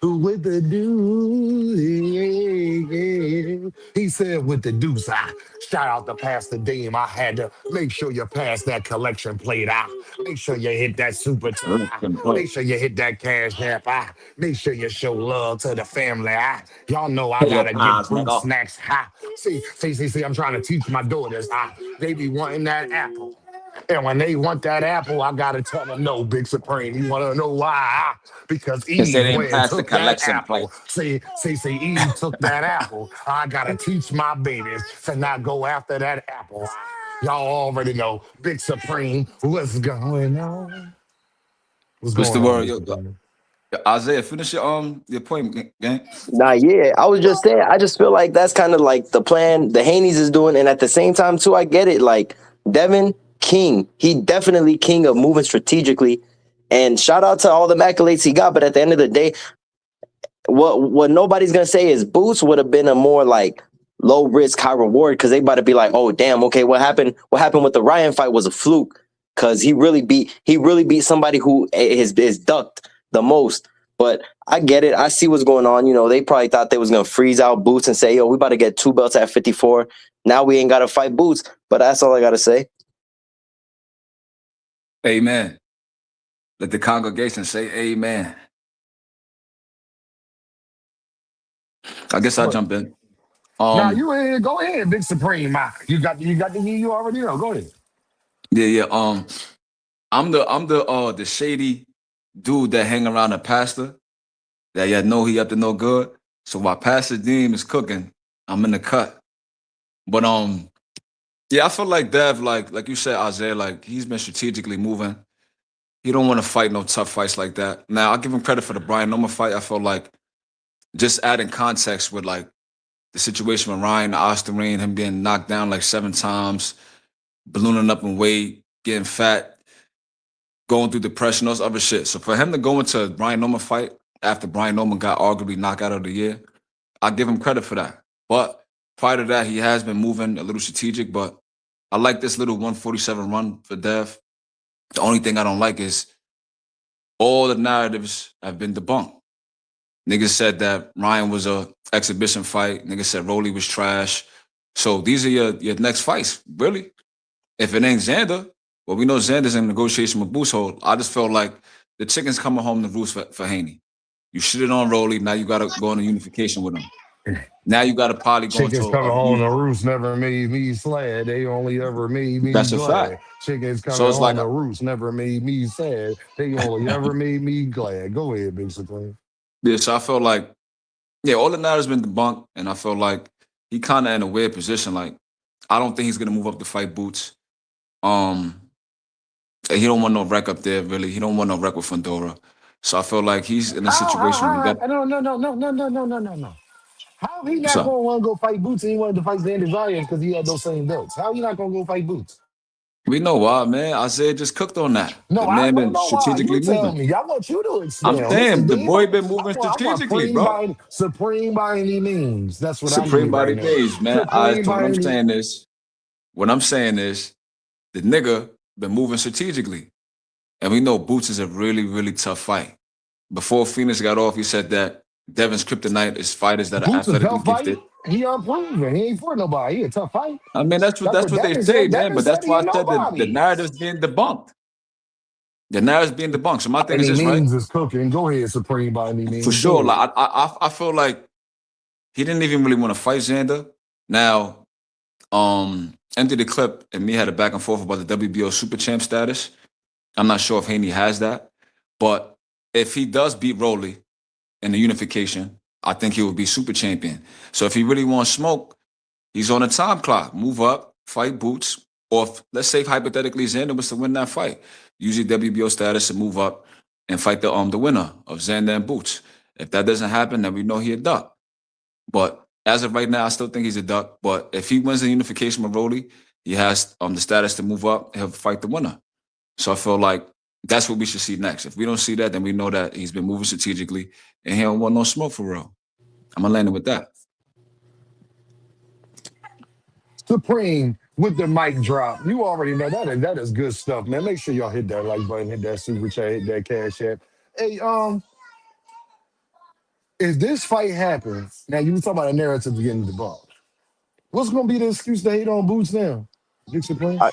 With the deuce, yeah. He said with the deuce. Shout out to Pastor Dame. I had to make sure you pass that collection plate out. Make sure you hit that super chat. Make sure you hit that cash app. Make sure you show love to the family. Y'all know I Pay your gotta get tithes, fruit nigga. snacks. See, I'm trying to teach my daughters. They be wanting that apple. And when they want that apple, I gotta tell them no, Big Supreme. You wanna know why? Because Cause they Eve didn't went and pass the took that collection plate. apple. See, Eve took that apple. I gotta teach my babies to not go after that apple. Y'all already know, Big Supreme, what's going on? What's What's going the on, word? Big Supreme? Isaiah, finish your point, gang. Nah, yeah. I was just saying, I just feel like that's kind of like the plan the Haney's is doing. And at the same time, too, I get it. Like, Devin, king. He definitely king of moving strategically. And shout out to all the accolades he got. But at the end of the day, what nobody's gonna say is Boots would have been a more like low risk, high reward because they about to be like, oh damn, okay, what happened? What happened with the Ryan fight was a fluke because he really beat somebody who is ducked the most. But I get it. I see what's going on. You know, they probably thought they was gonna freeze out Boots and say, yo, we about to get 2 belts at 54. Now we ain't gotta fight Boots. But that's all I gotta say. Amen. Let the congregation say amen. I guess I'll What? jump in. Now Um, you in here, go ahead, Big Supreme. You got the heat you already know. Go ahead. yeah. I'm the shady dude that hang around a pastor that know he up to no good. So while Pastor Deem is cooking, I'm in the cut. But yeah, I feel like Dev, like you said, Isaiah, like he's been strategically moving. He don't want to fight no tough fights like that. Now I give him credit for the Brian Noma fight. I felt like just adding context with like the situation with Ryan Osterine, him getting knocked down like 7 times, ballooning up in weight, getting fat, going through depression, those other shit. So for him to go into a Brian Noma fight after Brian Noma got arguably knockout of the year, I give him credit for that. But prior to that, he has been moving a little strategic, but I like this little 147 run for Dev. The only thing I don't like is all the narratives have been debunked. Niggas said that Ryan was a exhibition fight. Niggas said Rolly was trash. So these are your next fights, really. If it ain't Xander, well, we know Xander's in negotiation with Boost. I just felt like the chicken's coming home to roost for Haney. You shitted on Rolly. Now you got to go into unification with him. Now you got to probably go Chickens into coming home to roost never made me sad. They only ever made me that's a fact. glad. Chickens coming So it's like, home to roost never made me sad. They only ever made me glad. Go ahead, Big Supreme. yeah, so I felt like, yeah, all the narratives been debunked, and I felt like he kind of in a weird position. Like, I don't think he's going to move up to fight Boots. He don't want no wreck up there, really. He don't want no wreck with Fundora. So I feel like he's in a situation where that. No. How he not So gonna want to go fight Boots and he wanted to fight Xander Zayas because he had those same belts? How he not gonna go fight Boots? we know why, man. Isaiah just cooked on that. No, The I man don't been know why. You strategically tell moving. me. I want you to I'm expound. This is saying the deep. boy been moving I want strategically, bro. supreme by any means. That's what I Supreme need right body now. days, man. Supreme So by any. what I'm saying is, the nigga been moving strategically. And we know Boots is a really, really tough fight. Before Phoenix got off, he said that Devin's kryptonite is fighters that are Boots a athletically tough fight. gifted. He unproven. He ain't for nobody. He a tough fight. I mean, That's what that's what they Devin say, said. man. Devin But said that's he why I ain't said that the nobody. narrative's being debunked. The narrative's being debunked. So my thing is Any this, right? means is cooking. Go ahead, Supreme by any For means. Go sure. ahead. Like I feel like he didn't even really want to fight Xander. Now, Ended the clip, and me had a back and forth about the WBO Super Champ status. I'm not sure if Haney has that, but if he does beat Rolly in the unification, I think he will be super champion. So if he really wants smoke, he's on a time clock. Move up, fight Boots, or if, let's say hypothetically Xander was to win that fight, use your WBO status to move up and fight the winner of Xander and Boots. If that doesn't happen, then we know he a duck. But as of right now, I still think he's a duck. But if he wins the unification with Rolly, he has the status to move up. He'll fight the winner. So I feel like that's what we should see next. If we don't see that, then we know that he's been moving strategically and he don't want no smoke for real. I'm gonna land it with that. Supreme with the mic drop. You already know that is good stuff, man. Make sure y'all hit that like button, hit that super chat, hit that cash app. Hey, if this fight happens, now you were talking about a narrative getting debunked. What's gonna be the excuse to hate on Boots now? Big Supreme?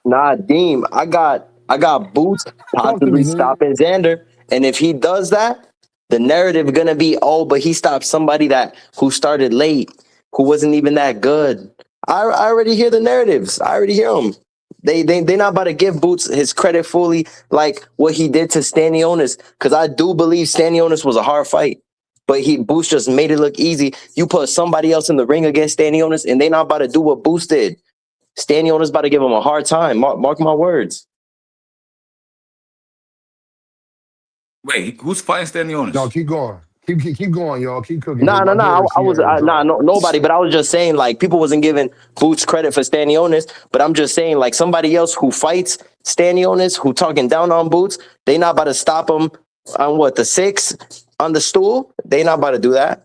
Nah, Deem, I got Boots Talk to me, possibly nigga. stopping Xander, and if he does that, the narrative gonna be, oh, but he stopped somebody who started late, who wasn't even that good. I already hear the narratives. I already hear them. They not about to give Boots his credit fully, like what he did to Stanionis, because I do believe Stanionis was a hard fight, but Boots just made it look easy. You put somebody else in the ring against Stanionis, and they not about to do what Boots did. Stanionis about to give him a hard time. Mark my words. Wait, who's fighting Stanionis? No, keep going. Keep going, y'all. Keep cooking. Nah. My daughter, she had a drop. Nobody. But I was just saying, like, people wasn't giving Boots credit for Stanionis. But I'm just saying, like, somebody else who fights Stanionis, who talking down on Boots, they not about to stop him on what, the 6 on the stool. They not about to do that.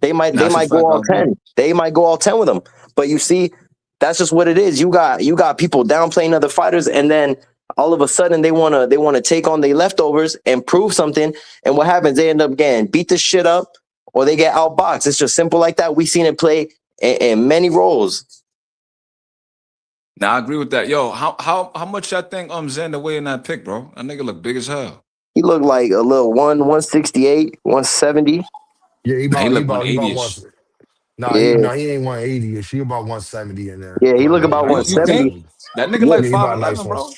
They might go all 10. They might go all 10 with him. But you see, that's just what it is. You got people downplaying other fighters, and then all of a sudden they wanna take on their leftovers and prove something. And what happens? They end up getting beat the shit up, or they get outboxed. It's just simple like that. We seen it play in many roles. Now I agree with that. Yo, how much I think Xander weigh in that pick, bro? That nigga look big as hell. He looked like a little 168, 170. Yeah, he Nah, he about look 180-ish. one. Nah, Yeah. he ain't 180. She about 170 in there. Yeah, he look about You 170. think? That nigga Yeah, like Yeah, he about a nice 5'11", one. bro.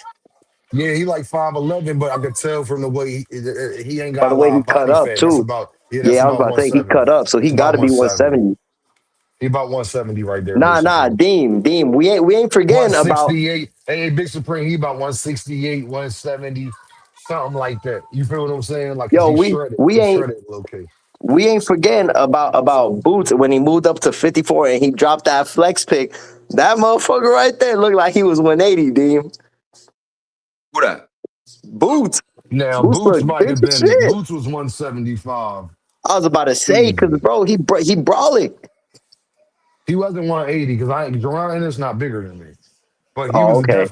Yeah, he like 5'11", but I could tell from the way he ain't By got a the way lot he of cut body up fat. too. That's Yeah, I was about about to say he 170. cut up, so he It's got about to be 170. He about 170 right there. Nah, Big Supreme. Deem. We ain't forgetting about. 168. Hey, Big Supreme, he about 168, 170, something like that. You feel what I'm saying? Like, cause Yo, he's shredded. we He's ain't shredded, okay. we ain't forgetting about Boots when he moved up to 54 and he dropped that flex pick. That motherfucker right there looked like he was 180, Deem. Who that? Boots. Now, Boots Boots looked might big have as been, shit. Boots was 175. I was about to say, because, Easy. bro, he brawling. He wasn't 180 because Jerron Ennis not bigger than me. But Oh, okay.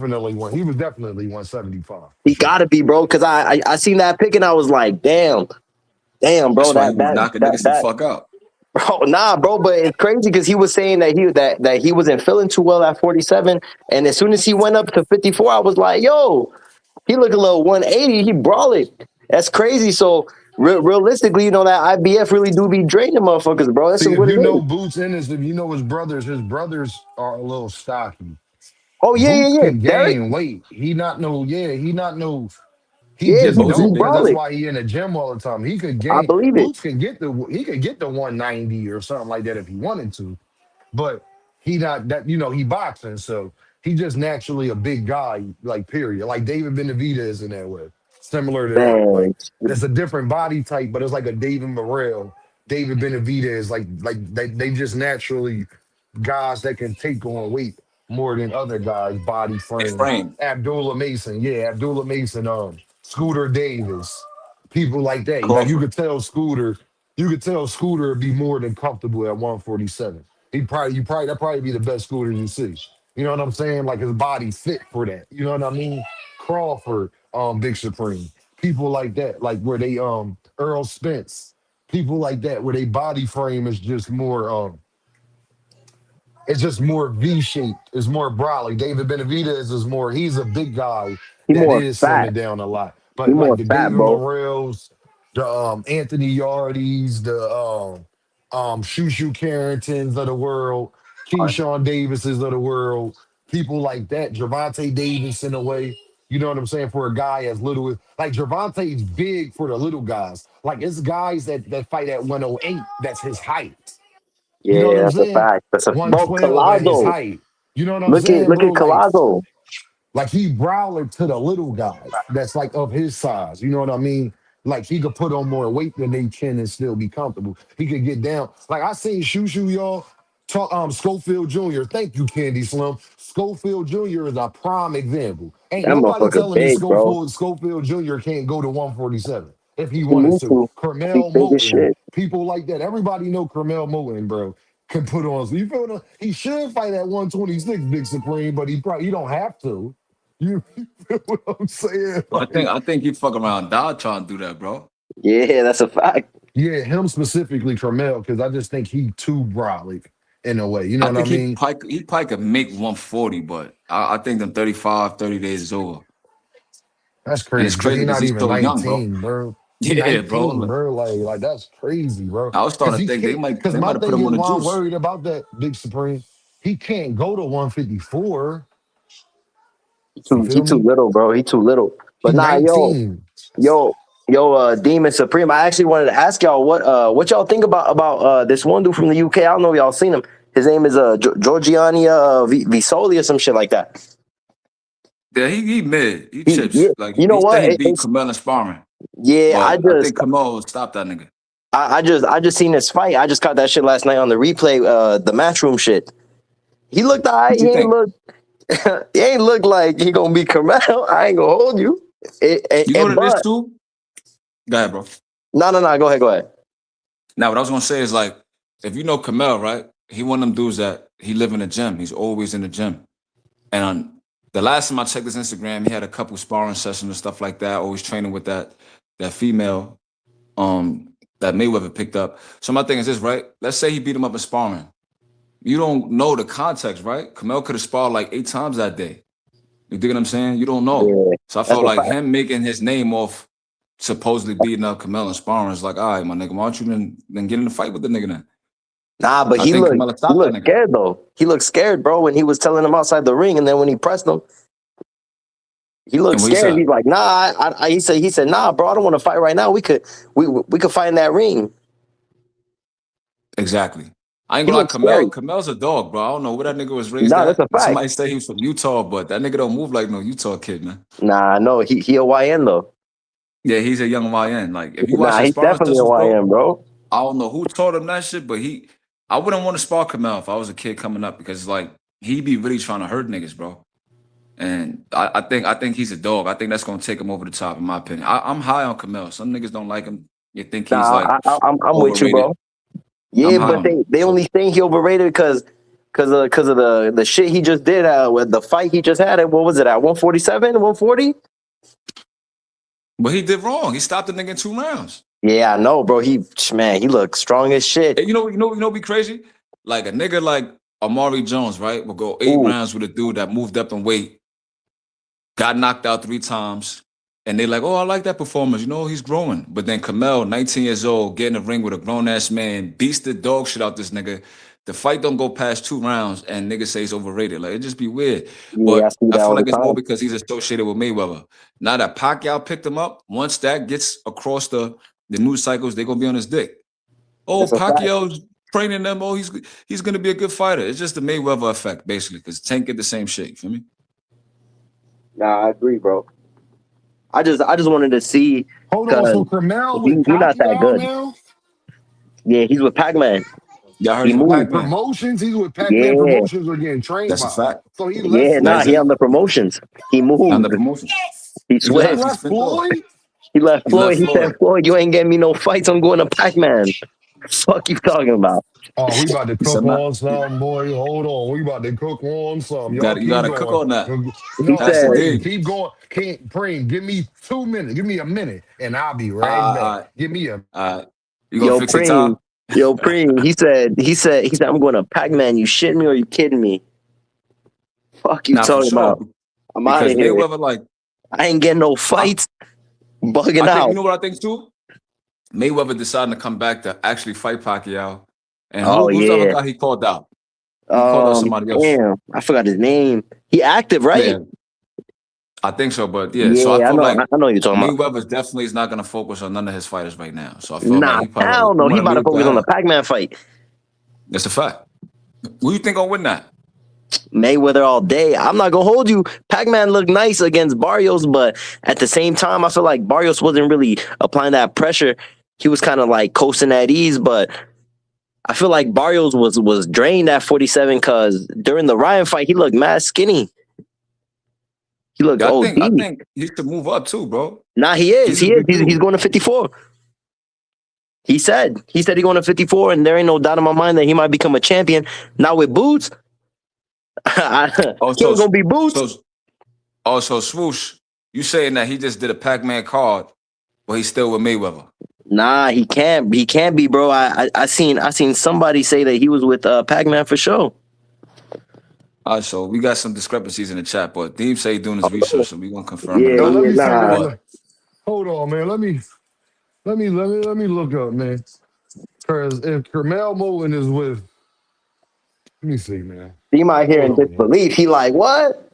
he was definitely 175 for He sure. got to be, bro, because I seen that pick and I was like, damn, bro, That's why he was knocking niggas the fuck out. bro, nah, bro, but it's crazy because he was saying that he wasn't feeling too well at 47, and as soon as he went up to 54, I was like, yo, he look a little 180, he brawling. That's crazy. So realistically, you know that IBF really do be draining motherfuckers, bro. That's See, just if what it you know is. Boots Ennis, if you know his brothers are a little stocky. Oh Boots yeah. can Derek, gain weight. He yeah, just Oh, is he he don't big? because that's brawling. why he in the gym all the time. He could I gain. believe it. Boots can get the 190 or something like that if he wanted to, but he not that he boxing, so he just naturally a big guy, like period. Like David Benavidez is in that way, similar to that. Like Man, it's a different body type, but it's like a David Morrell, David Benavidez, like they just naturally guys that can take on weight more than other guys' body Big frame. frame. Abdullah Mason, Scooter Davis, people like that. Like Crawford. you could tell Scooter would be more than comfortable at 147. That'd probably be the best Scooter you see. You know what I'm saying? Like his body fit for that. You know what I mean? Crawford, Big Supreme, people like that, like where they Earl Spence, people like that, where they body frame is just more it's just more V-shaped. It's more broad. Like David Benavidez is more. He's a big guy he that more is fat. slimming down a lot. He But like more the fat, David bro. Morrells, the Anthony Yardis, the Shushu Carringtons of the world, Keyshawn Davises of the world, people like that, Javante Davis in a way. You know what I'm saying? For a guy as little as like Javante's big for the little guys. Like it's guys that fight at 108. That's his height. You know what Yeah, I'm that's a saying? fact. That's a bro. 112 at his Colazo. height. You know what I'm saying, Look bro? at Colazo. Like he browler to the little guys that's like of his size. You know what I mean? Like he could put on more weight than they can and still be comfortable. He could get down. Like I seen Shoo y'all talk Schofield Jr. Thank you, Candy Slim. Schofield Jr. is a prime example. Ain't That nobody motherfucker telling me big, bro. Schofield Jr. can't go to 147 if he He wanted need to. to. He Carmel big as Moulton, shit. people like that. Everybody know Carmel Moulton, bro. Can put on. So you feel me? He should fight at 126, Big Supreme, but he don't have to. You feel what I'm saying? Like, I think he fuck around, die trying to do that, bro. Yeah, that's a fact. yeah, him specifically, Trammell, because I just think he too brolic in a way. You know I what I think mean? he probably could make 140, but I think them 35, 30 days is over. That's And it's crazy because crazy he's because not he's even still young, bro. 19, bro. He Yeah, bro. 19, bro. Like that's crazy, bro. I was Because starting to he think they can't. might Because my have put thing him is, on the why I'm juice. worried about that, Big Supreme, he can't go to 154. You He feel too me? little, bro. He too little. He But nah, 19. yo, Demon Supreme. I actually wanted to ask y'all what y'all think about this one dude from the UK. I don't know if y'all seen him. His name is Giorgiani Visoli or some shit like that. Yeah, he mid. He He, chips. yeah, Like you know he said what? he beat Kamel in sparring. Yeah, But I think Kamel stopped that nigga. I just seen this fight. I just caught that shit last night on the replay. The matchroom shit. He looked alright. What you think? He ain't look like he gonna be Carmel. I ain't gonna hold you. You know what it is But too? Go ahead, bro. no. Go ahead. Now, what I was gonna say is like, if you know Kamel, right? He one of them dudes that he live in the gym. He's always in the gym. And the last time I checked his Instagram, he had a couple sparring sessions and stuff like that. Always training with that female that Mayweather picked up. So my thing is this, right? Let's say he beat him up in sparring. You don't know the context, right? Kamel could have sparred like 8 times that day. You dig what I'm saying? You don't know. Yeah, So I that's felt a like fact. him making his name off supposedly beating up Kamel and sparring is like, all right, my nigga, why don't you then get in the fight with the nigga then? Nah, but I think Kamel stopped that nigga. scared though. He looked scared, bro, when he was telling him outside the ring, and then when he pressed him, he looked And what he scared. said? He's like, nah. He said, nah, bro, I don't want to fight right now. We could fight in that ring. Exactly. I ain't He gonna lie, looked scary. Kamel's a dog, bro. I don't know where that nigga was raised Nah, that's at. a fact. Somebody say he was from Utah, but that nigga don't move like no Utah kid, man. Nah, no, he a YN though. Yeah, he's a young YN. Like, if you watch Nah, his he's sparring definitely a sessions, bro, YN, bro. I don't know who taught him that shit, but I wouldn't want to spar Kamel if I was a kid coming up because like he be really trying to hurt niggas, bro. And I think he's a dog. I think that's gonna take him over the top, in my opinion. I'm high on Kamel. Some niggas don't like him. You think he's like I'm with you, overrated. bro. Yeah, I'm high but on him. they only think he overrated because of the shit he just did with the fight he just had at what was it at 147, 140? But he did wrong. He stopped the nigga in 2 rounds. Yeah, I know, bro. He looked strong as shit. And you know, be crazy. Like a nigga like Amari Jones, right? Will go 8 Ooh. rounds with a dude that moved up in weight, got knocked out 3 times, and they like, oh, I like that performance. You know, he's growing. But then Kamel, 19 years old, get in the ring with a grown ass man, beats the dog shit out this nigga. The fight don't go past 2 rounds, and niggas say he's overrated. Like it just be weird. Yeah, I see that I feel all like the it's more time. because he's associated with Mayweather. Now that Pacquiao picked him up, once that gets across the news cycles, they're gonna be on his dick. Oh, That's a fact. Pacquiao's training them. Oh, he's gonna be a good fighter. It's just the Mayweather effect, basically, because Tank get the same shit. You feel me? Nah, I agree, bro. I just wanted to see Hold on, because so Carmel he with not that Pacquiao good. now? Yeah, he's with Pac-Man. Yeah, I heard He you with moved. Pac-Man. Promotions? He's with Pac-Man Yeah, Promotions or getting trained That's a by him. fact. So he yeah, left nah, That's he it. on the promotions. He On moved. the promotion. He He left. switched. He left spent off. Floyd? He left He Floyd. left He said, Floyd. Floyd, you ain't getting me no fights. I'm going to Pac-Man. Fuck you talking about? Oh, we about to He said, cook on something, boy. Hold on. We about to cook on something. Y'all you keep gotta cook going. on that. He No, That's the said, Preem, dig. keep going. Can't Preem, give me 2 minutes. Give me a minute and I'll be right back. Uh, Give me a you gonna fix your tie? Yo, Preem, he said, I'm going to Pac-Man. You shitting me or you kidding me? Fuck you Nah, for talking sure. about? I'm out Because of here. Mayweather, like, I ain't getting no fights. Bugging I think out. you know what I think too. Mayweather decided to come back to actually fight Pacquiao, and Oh who's the other yeah, guy he called out? He called out somebody else. Damn, I forgot his name. He active, right? Yeah, I think so. But yeah, so I Yeah, feel like I know you're talking about. Mayweather definitely is not going to focus on none of his fighters right now. So I feel Nah, like he probably hell like, no. you He want to about to lose, go focus on the ahead. Pac-Man fight. That's a fact. Who you think gonna win that? Mayweather all day. I'm not gonna hold you. Pac-Man looked nice against Barrios, but at the same time, I feel like Barrios wasn't really applying that pressure. He was kind of like coasting at ease, but I feel like Barrios was drained at 47 because during the Ryan fight, he looked mad skinny. He looked I OD. think he should move up too, bro. Nah, he is. He's a big He's dude. going to 54. He said he's going to 54, and there ain't no doubt in my mind that he might become a champion. Now with Boots, still gonna be Boots. So Swoosh, you saying that he just did a Pac-Man card, but he's still with Mayweather? Nah, he can't. He can't be, bro. I seen somebody say that he was with Pac-Man for sure. All right, so we got some discrepancies in the chat, but Deem say he doing his research, so we gonna confirm Yeah, it. Yo, or not. let me say nah. this. Hold on, man. Let me look up, man. Because if Kermel Moten is with, let me see, man. He might hear in Hold on, man. disbelief. He like, what?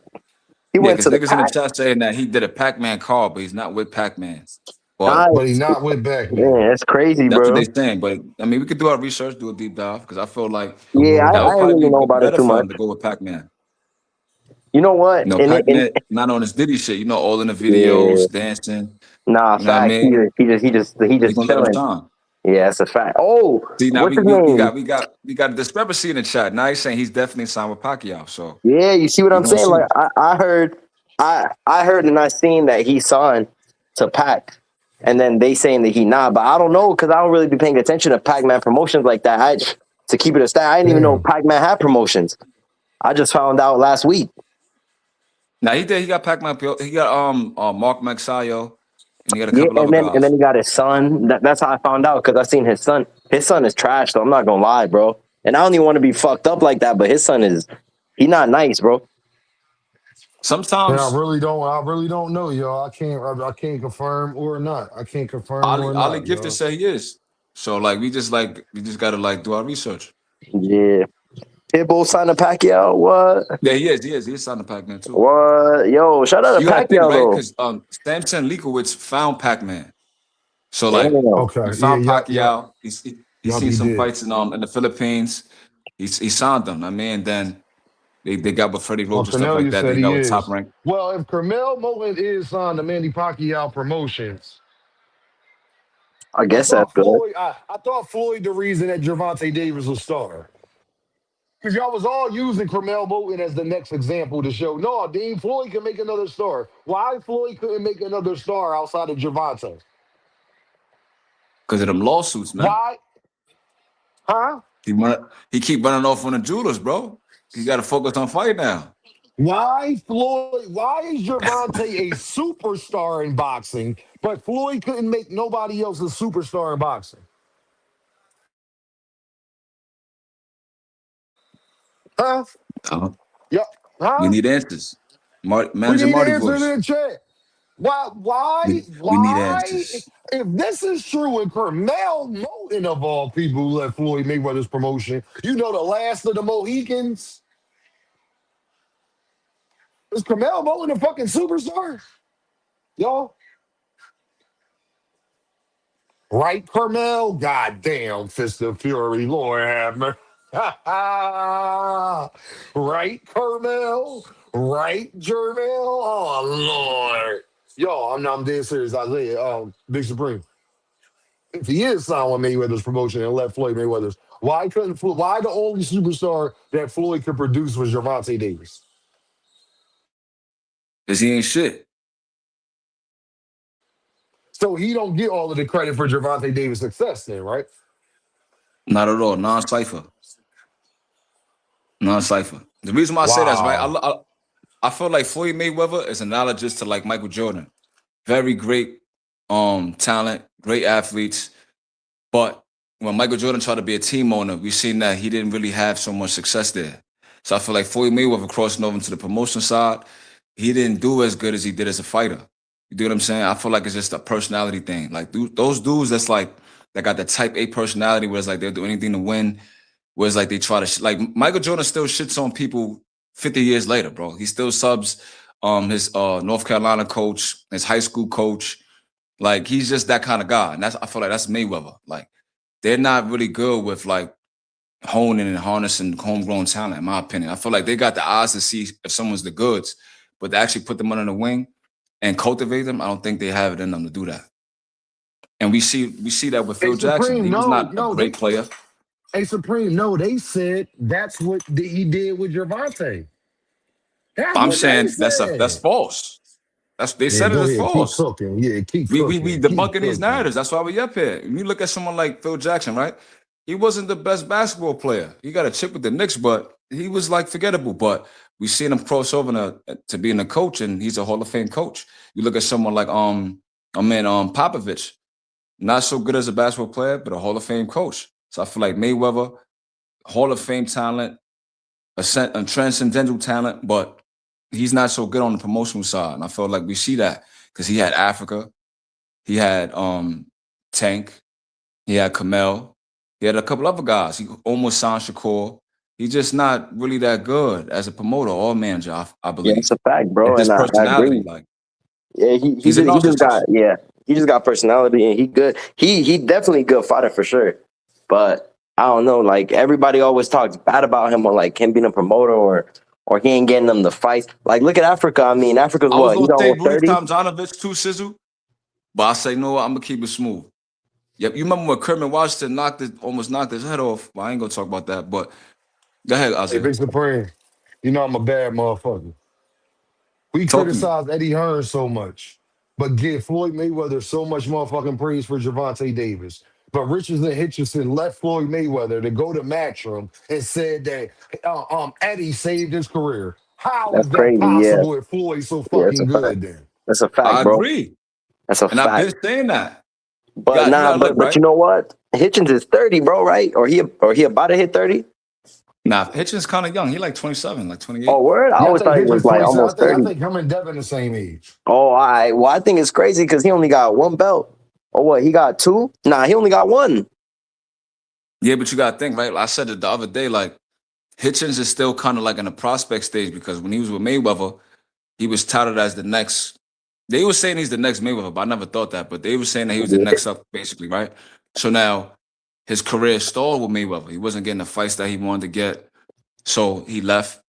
He Yeah, went because to the niggas in the Pac. chat saying that he did a Pac-Man card, but he's not with Pac-Man. But Nice. But he not with Pac-Man. Man, that's crazy, that's bro. what they saying. But I mean, we could do our research, do a deep dive, because I feel like Yeah, that I would didn't probably really know be about it better too for much. him to go with Pac-Man. You know what? You know, Pac-Man not on his Diddy shit. You know, all in the videos, dancing. Nah, You know what I fact. mean? He He just gonna let him chilling. shine. Yeah, that's a fact. Oh, See, now what's his we name? got a discrepancy in the chat. Now he's saying he's definitely signed with Pacquiao. So Yeah, you see what we I'm gonna saying? see. Like I heard and I seen that he signed to Pac, and then they saying that he not, but I don't know because I don't really be paying attention to Pac-Man promotions like that. To keep it a stat, I didn't even know Damn. Pac-Man had promotions. I just found out last week. Now he did. He got Pac-Man. He got Mark Magsayo, and he got a Yeah, couple other guys. and then he got his son. That's how I found out because I seen his son. His son is trash, so I'm not gonna lie, bro. And I don't even want to be fucked up like that, but his son he not nice, bro. Man, Sometimes I really don't know, y'all. I can't confirm or not. I can't confirm or Ali not, Gifted y'all. said he is. So we just gotta do our research. Yeah. Pitbull signed to Pacquiao. What? Yeah, he is. He is signing Pac-Man too. What? Yo, shout out to You gotta think, Pacquiao right? though. Because Samson Leakowitz found Pac-Man. So Damn. he Okay. Yeah, found Pacquiao. He's Yup, seen he some did. fights in the Philippines. He signed them. I mean, then they got with Freddie Well, Rhodes and stuff like Cornelia that. said They he got with Top is. Rank. Well, if Kermel Moten is on the Manny Pacquiao promotions, I guess that's good. I thought Floyd the reason that Gervonta Davis was star. Because y'all was all using Kermel Moten as the next example to show, no, Dean Floyd can make another star. Why Floyd couldn't make another star outside of Gervonta? Because of them lawsuits, man. Why? Huh? He keep running off on the jewelers, bro. He got to focus on fight now. Why is Gervonta a superstar in boxing, but Floyd couldn't make nobody else a superstar in boxing? Huh? Uh, Yeah. we Huh? need answers. We Manager need Marty answers voice. in the chat. We need answers. If this is true and Kermel Moten of all people who left Floyd Mayweather's promotion, you know the last of the Mohicans? Is Kermel Moten a fucking superstar? Y'all? Right, Kermel? God damn, Fist of Fury, Lord have mercy. Right, Kermel? Right, Jermel? Oh, Lord. Yo, I'm dead serious, Isaiah. Big Supreme. If he is signed with Mayweather's promotion and left Floyd Mayweather's, why the only superstar that Floyd could produce was Gervonta Davis? Because he ain't shit. So he don't get all of the credit for Gervonta Davis' success then, right? Not at all. Non-cipher. Non-cipher. The reason why I say that's right, Wow. I feel like Floyd Mayweather is analogous to Michael Jordan. Very great talent, great athletes. But when Michael Jordan tried to be a team owner, we've seen that he didn't really have so much success there. So I feel like Floyd Mayweather crossing over into the promotion side, he didn't do as good as he did as a fighter. You do what I'm saying? I feel like it's just a personality thing. Those dudes that got the type A personality where it's they'll do anything to win. where it's like they try to like Michael Jordan still shits on people 50 years later, bro. He still subs his North Carolina coach, his high school coach. Like he's just that kind of guy. And I feel like that's Mayweather. Like they're not really good with like honing and harnessing homegrown talent, in my opinion. I feel like they got the eyes to see if someone's the goods, but to actually put them under the wing and cultivate them, I don't think they have it in them to do that. And we see that with Phil Jackson. Supreme, He was not a great player. Hey, Supreme, no, they said that's what he did with Gervonta. That's I'm what they saying that's said. false. They Yeah, said it go as ahead, keep false. cooking. Yeah, keep We cooking. debunking keep these cooking. narratives. That's why we up here. When you look at someone like Phil Jackson, right? He wasn't the best basketball player. He got a chip with the Knicks, but he was like forgettable. But we seen him cross over to being a coach, and he's a Hall of Fame coach. You look at someone like Popovich, not so good as a basketball player, but a Hall of Fame coach. So I feel like Mayweather, Hall of Fame talent, a transcendental talent, but he's not so good on the promotional side. And I feel like we see that because he had Africa, he had Tank, he had Kamel, he had a couple other guys. He almost signed Shakur. He's just not really that good as a promoter or manager, I believe. Yeah, it's a fact, bro. At this And I personality, agree. like Yeah, he just got personality and he good. He definitely good fighter for sure. But I don't know, like everybody always talks bad about him or like him being a promoter or he ain't getting them the fights. Like look at Africa. I mean, Africa's I was what? He's gonna say almost Belief 30. Tomjanovich too, Sizzle, but I say no. I'm gonna keep it smooth. Yep, you remember when Kermit Washington almost knocked his head off? Well, I ain't gonna talk about that, but go ahead, Hey, Isaiah. Big Supreme, you know I'm a bad motherfucker. We Talk to me. criticize Eddie Hearn so much, but give Floyd Mayweather so much motherfucking praise for Gervonta Davis. But Richardson Hitchison left Floyd Mayweather to go to Matchroom and said that Eddie saved his career. How That's is that crazy. Yeah, possible if Floyd's so yeah, it's a fucking fact. good then? That's a I fact, bro. agree, That's a and I've fact. been saying that. But You gotta look, but right? you know what? Hitchens is 30, bro, right? Or he about to hit 30? Nah, Hitchens kind of young. He like 27, like 28. Oh, word? I Yeah, I always think thought he was Hitchens like 27. almost I 30. think him and Devin the same age. Oh, all right. Well, I think it's crazy because he only got one belt. Or what? He got two? Nah, he only got one. Yeah, but you gotta think, right? I said it the other day, like Hitchens is still kind of like in the prospect stage because when he was with Mayweather, he was touted as the next. They were saying he's the next Mayweather, but I never thought that. But they were saying that he was the next up, basically, right? So now his career stalled with Mayweather. He wasn't getting the fights that he wanted to get. So he left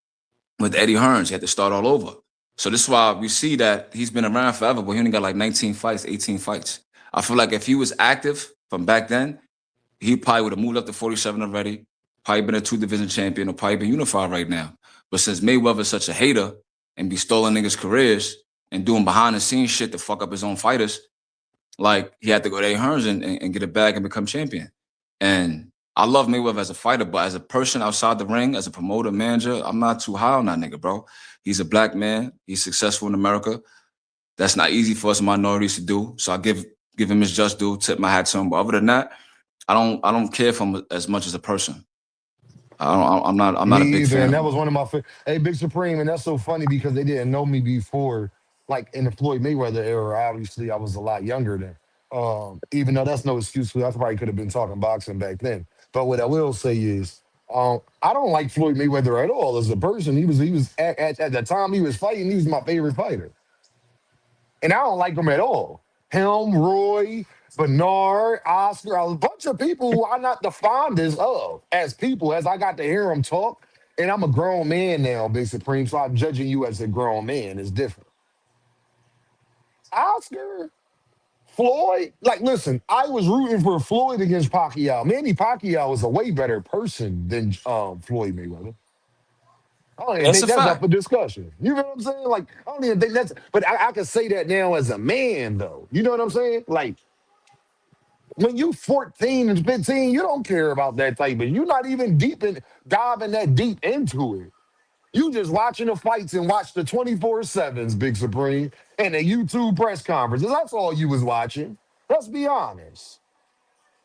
with Eddie Hearns. He had to start all over. So this is why we see that he's been around forever, but he only got like 19 fights, 18 fights. I feel like if he was active from back then, he probably would have moved up to 47 already, probably been a 2-division champion, or probably been unified right now. But since Mayweather's such a hater and be stolen niggas' careers and doing behind the scenes shit to fuck up his own fighters, like he had to go to Eddie Hearns and get it back and become champion. And I love Mayweather as a fighter, but as a person outside the ring, as a promoter, manager, I'm not too high on that nigga, bro. He's a black man. He's successful in America. That's not easy for us minorities to do. So I give him his just due, tip my hat to him. But other than that, I don't care for him as much as a person. I'm not a Me big either. fan And of that him. was one of my Hey, Big Supreme, and that's so funny because they didn't know me before. Like in the Floyd Mayweather era, obviously I was a lot younger then. Even though that's no excuse, because I probably could have been talking boxing back then. But what I will say is, I don't like Floyd Mayweather at all as a person. He was at the time he was fighting, he was my favorite fighter. And I don't like him at all. Him, Roy, Bernard, Oscar, a bunch of people who I'm not the fondest of as people, as I got to hear them talk. And I'm a grown man now, Big Supreme, so I'm judging you as a grown man. It's different. Oscar, Floyd, like, listen, I was rooting for Floyd against Pacquiao. Manny Pacquiao is a way better person than Floyd Mayweather. I don't even That's think a that's up fact. for discussion. You know what I'm saying? Like, I don't even think that's, but I can say that now as a man, though. You know what I'm saying? Like, when you 14 and 15, you don't care about that type of, you're not even diving that deep into it. You just watching the fights and watch the 24/7s, Big Supreme, and the YouTube press conferences. That's all you was watching. Let's be honest.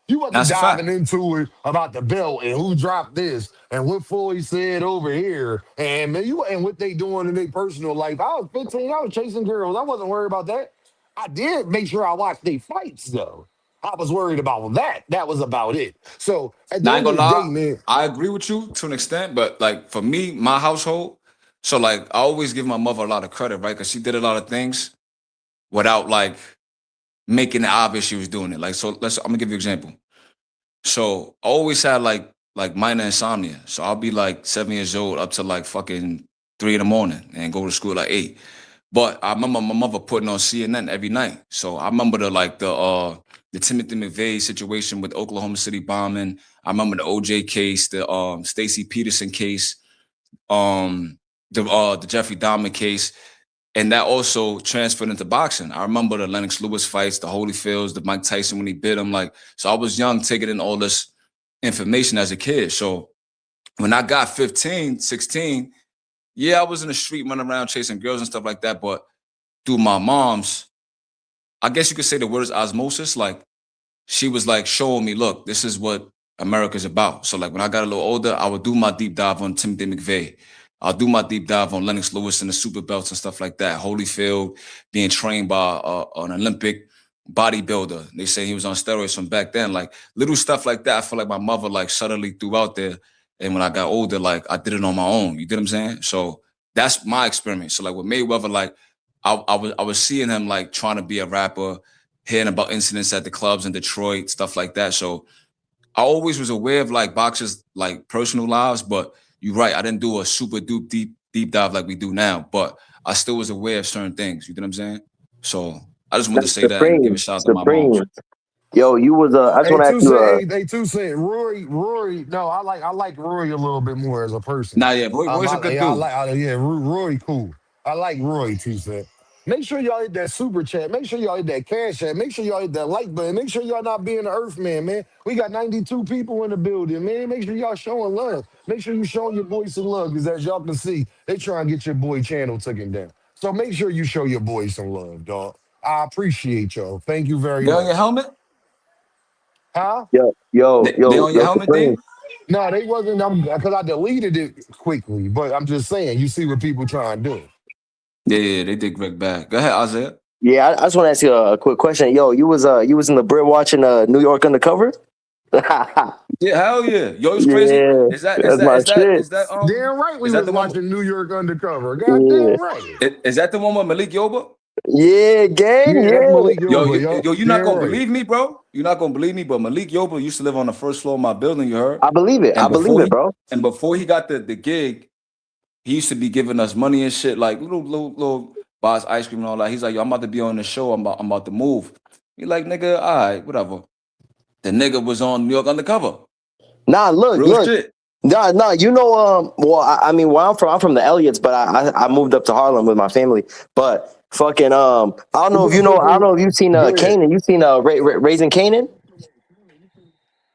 You wasn't That's a diving fact. into it about the belt and who dropped this and what Floyd said over here and man, you and what they doing in their personal life. I was 15, I was chasing girls. I wasn't worried about that. I did make sure I watched their fights though. I was worried about that. That was about it. So at the Now, I ain't end of gonna the lie, day, man, I agree with you to an extent, but like for me, my household, so like I always give my mother a lot of credit, right? Because she did a lot of things without like making it obvious she was doing it. Like, so I'm gonna give you an example. So I always had like minor insomnia. So I'll be like 7 years old up to like fucking 3 in the morning and go to school at like 8. But I remember my mother putting on CNN every night. So I remember the Timothy McVeigh situation with Oklahoma City bombing. I remember the OJ case, the Stacey Peterson case, the Jeffrey Dahmer case, and that also transferred into boxing. I remember the Lennox Lewis fights, the Holyfields, the Mike Tyson when he bit him. Like, so I was young, taking in all this information as a kid. So when I got 15, 16, yeah, I was in the street running around chasing girls and stuff like that. But through my mom's, I guess you could say the word is osmosis. Like, she was like showing me, look, this is what America's about. So like when I got a little older, I would do my deep dive on Timothy McVeigh. I'll do my deep dive on Lennox Lewis and the super belts and stuff like that. Holyfield being trained by an Olympic bodybuilder. They say he was on steroids from back then. Like little stuff like that. I feel like my mother like subtly threw out there. And when I got older, like I did it on my own. You get what I'm saying? So that's my experiment. So like with Mayweather, like I was seeing him like trying to be a rapper, hearing about incidents at the clubs in Detroit, stuff like that. So I always was aware of like boxers' like personal lives, but you're right. I didn't do a super deep dive like we do now, but I still was aware of certain things. You know what I'm saying? So I just wanted to That's say that and give a shout out to my mom. supreme. Yo, you was I just hey, want to ask two you cent, hey, 2 cent. Rory. No, I like Rory a little bit more as a person. Nah, yeah, Roy's a good dude. Yeah, Rory cool. I like Roy 2 cent. Make sure y'all hit that super chat. Make sure y'all hit that cash app. Make sure y'all hit that like button. Make sure y'all not being the earth man. We got 92 people in the building, man. Make sure y'all showing love. Make sure you showing your boys some love, because as y'all can see, they trying to get your boy channel taken down. So make sure you show your boys some love, dog. I appreciate y'all. Thank you very They on your much. helmet? Huh? They on your helmet, Supreme. Dean? No, they wasn't, because I deleted it quickly. But I'm just saying, you see what people trying to do. Yeah, they did Greg back. Go ahead, Isaiah. Yeah, I just want to ask you a quick question. Yo, you was in the Brit watching New York Undercover? Yeah, Yeah, hell yeah. Yo, it's crazy. Is that is that's that my is that shit. is that Damn right we is that was the one? watching New York Undercover. Yeah, Goddamn right. Is that the one with Malik Yoba? yeah, gang, Yeah, that's yeah. Malik Yo, Yoba, yo. you're not Damn gonna right. believe me, bro. You're not gonna believe me, but Malik Yoba used to live on the first floor of my building. You heard? I believe it. I And believe it, bro. before he got the gig, he used to be giving us money and shit, like little buys ice cream and all that. He's like, yo, I'm about to be on the show. I'm about to move. He like, nigga, all right, whatever. The nigga was on New York Undercover. Nah, Real look. shit. Nah. You know, well, I mean, where I'm from the Elliots, but I moved up to Harlem with my family. But fucking, I don't know if you know. I don't know if you've seen Go ahead. Kanan. You seen Raising Kanan?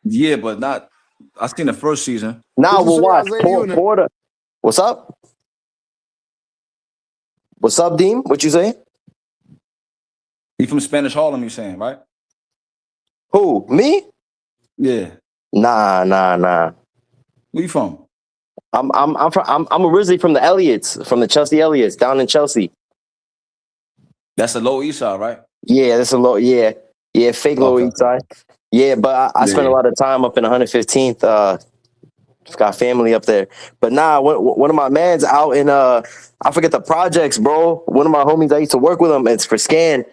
Yeah, but not. I seen the first season. Nah, What you we'll say, watch. Isaiah? You in the Porter. What's up? What's up, Dean? What you say? He from Spanish Harlem, you saying, right? Who? Me? Yeah. Nah. Where you from? I'm originally from the Elliots, from the Chelsea Elliots, down in Chelsea. That's the Lower East Side, right? Yeah, that's a low. Yeah, fake Lower Okay. East Side. Yeah, but I spent a Yeah. lot of time up in 115th. Got family up there. But nah, one of my mans out in I forget the projects, bro. One of my homies I used to work with him. It's for Scan,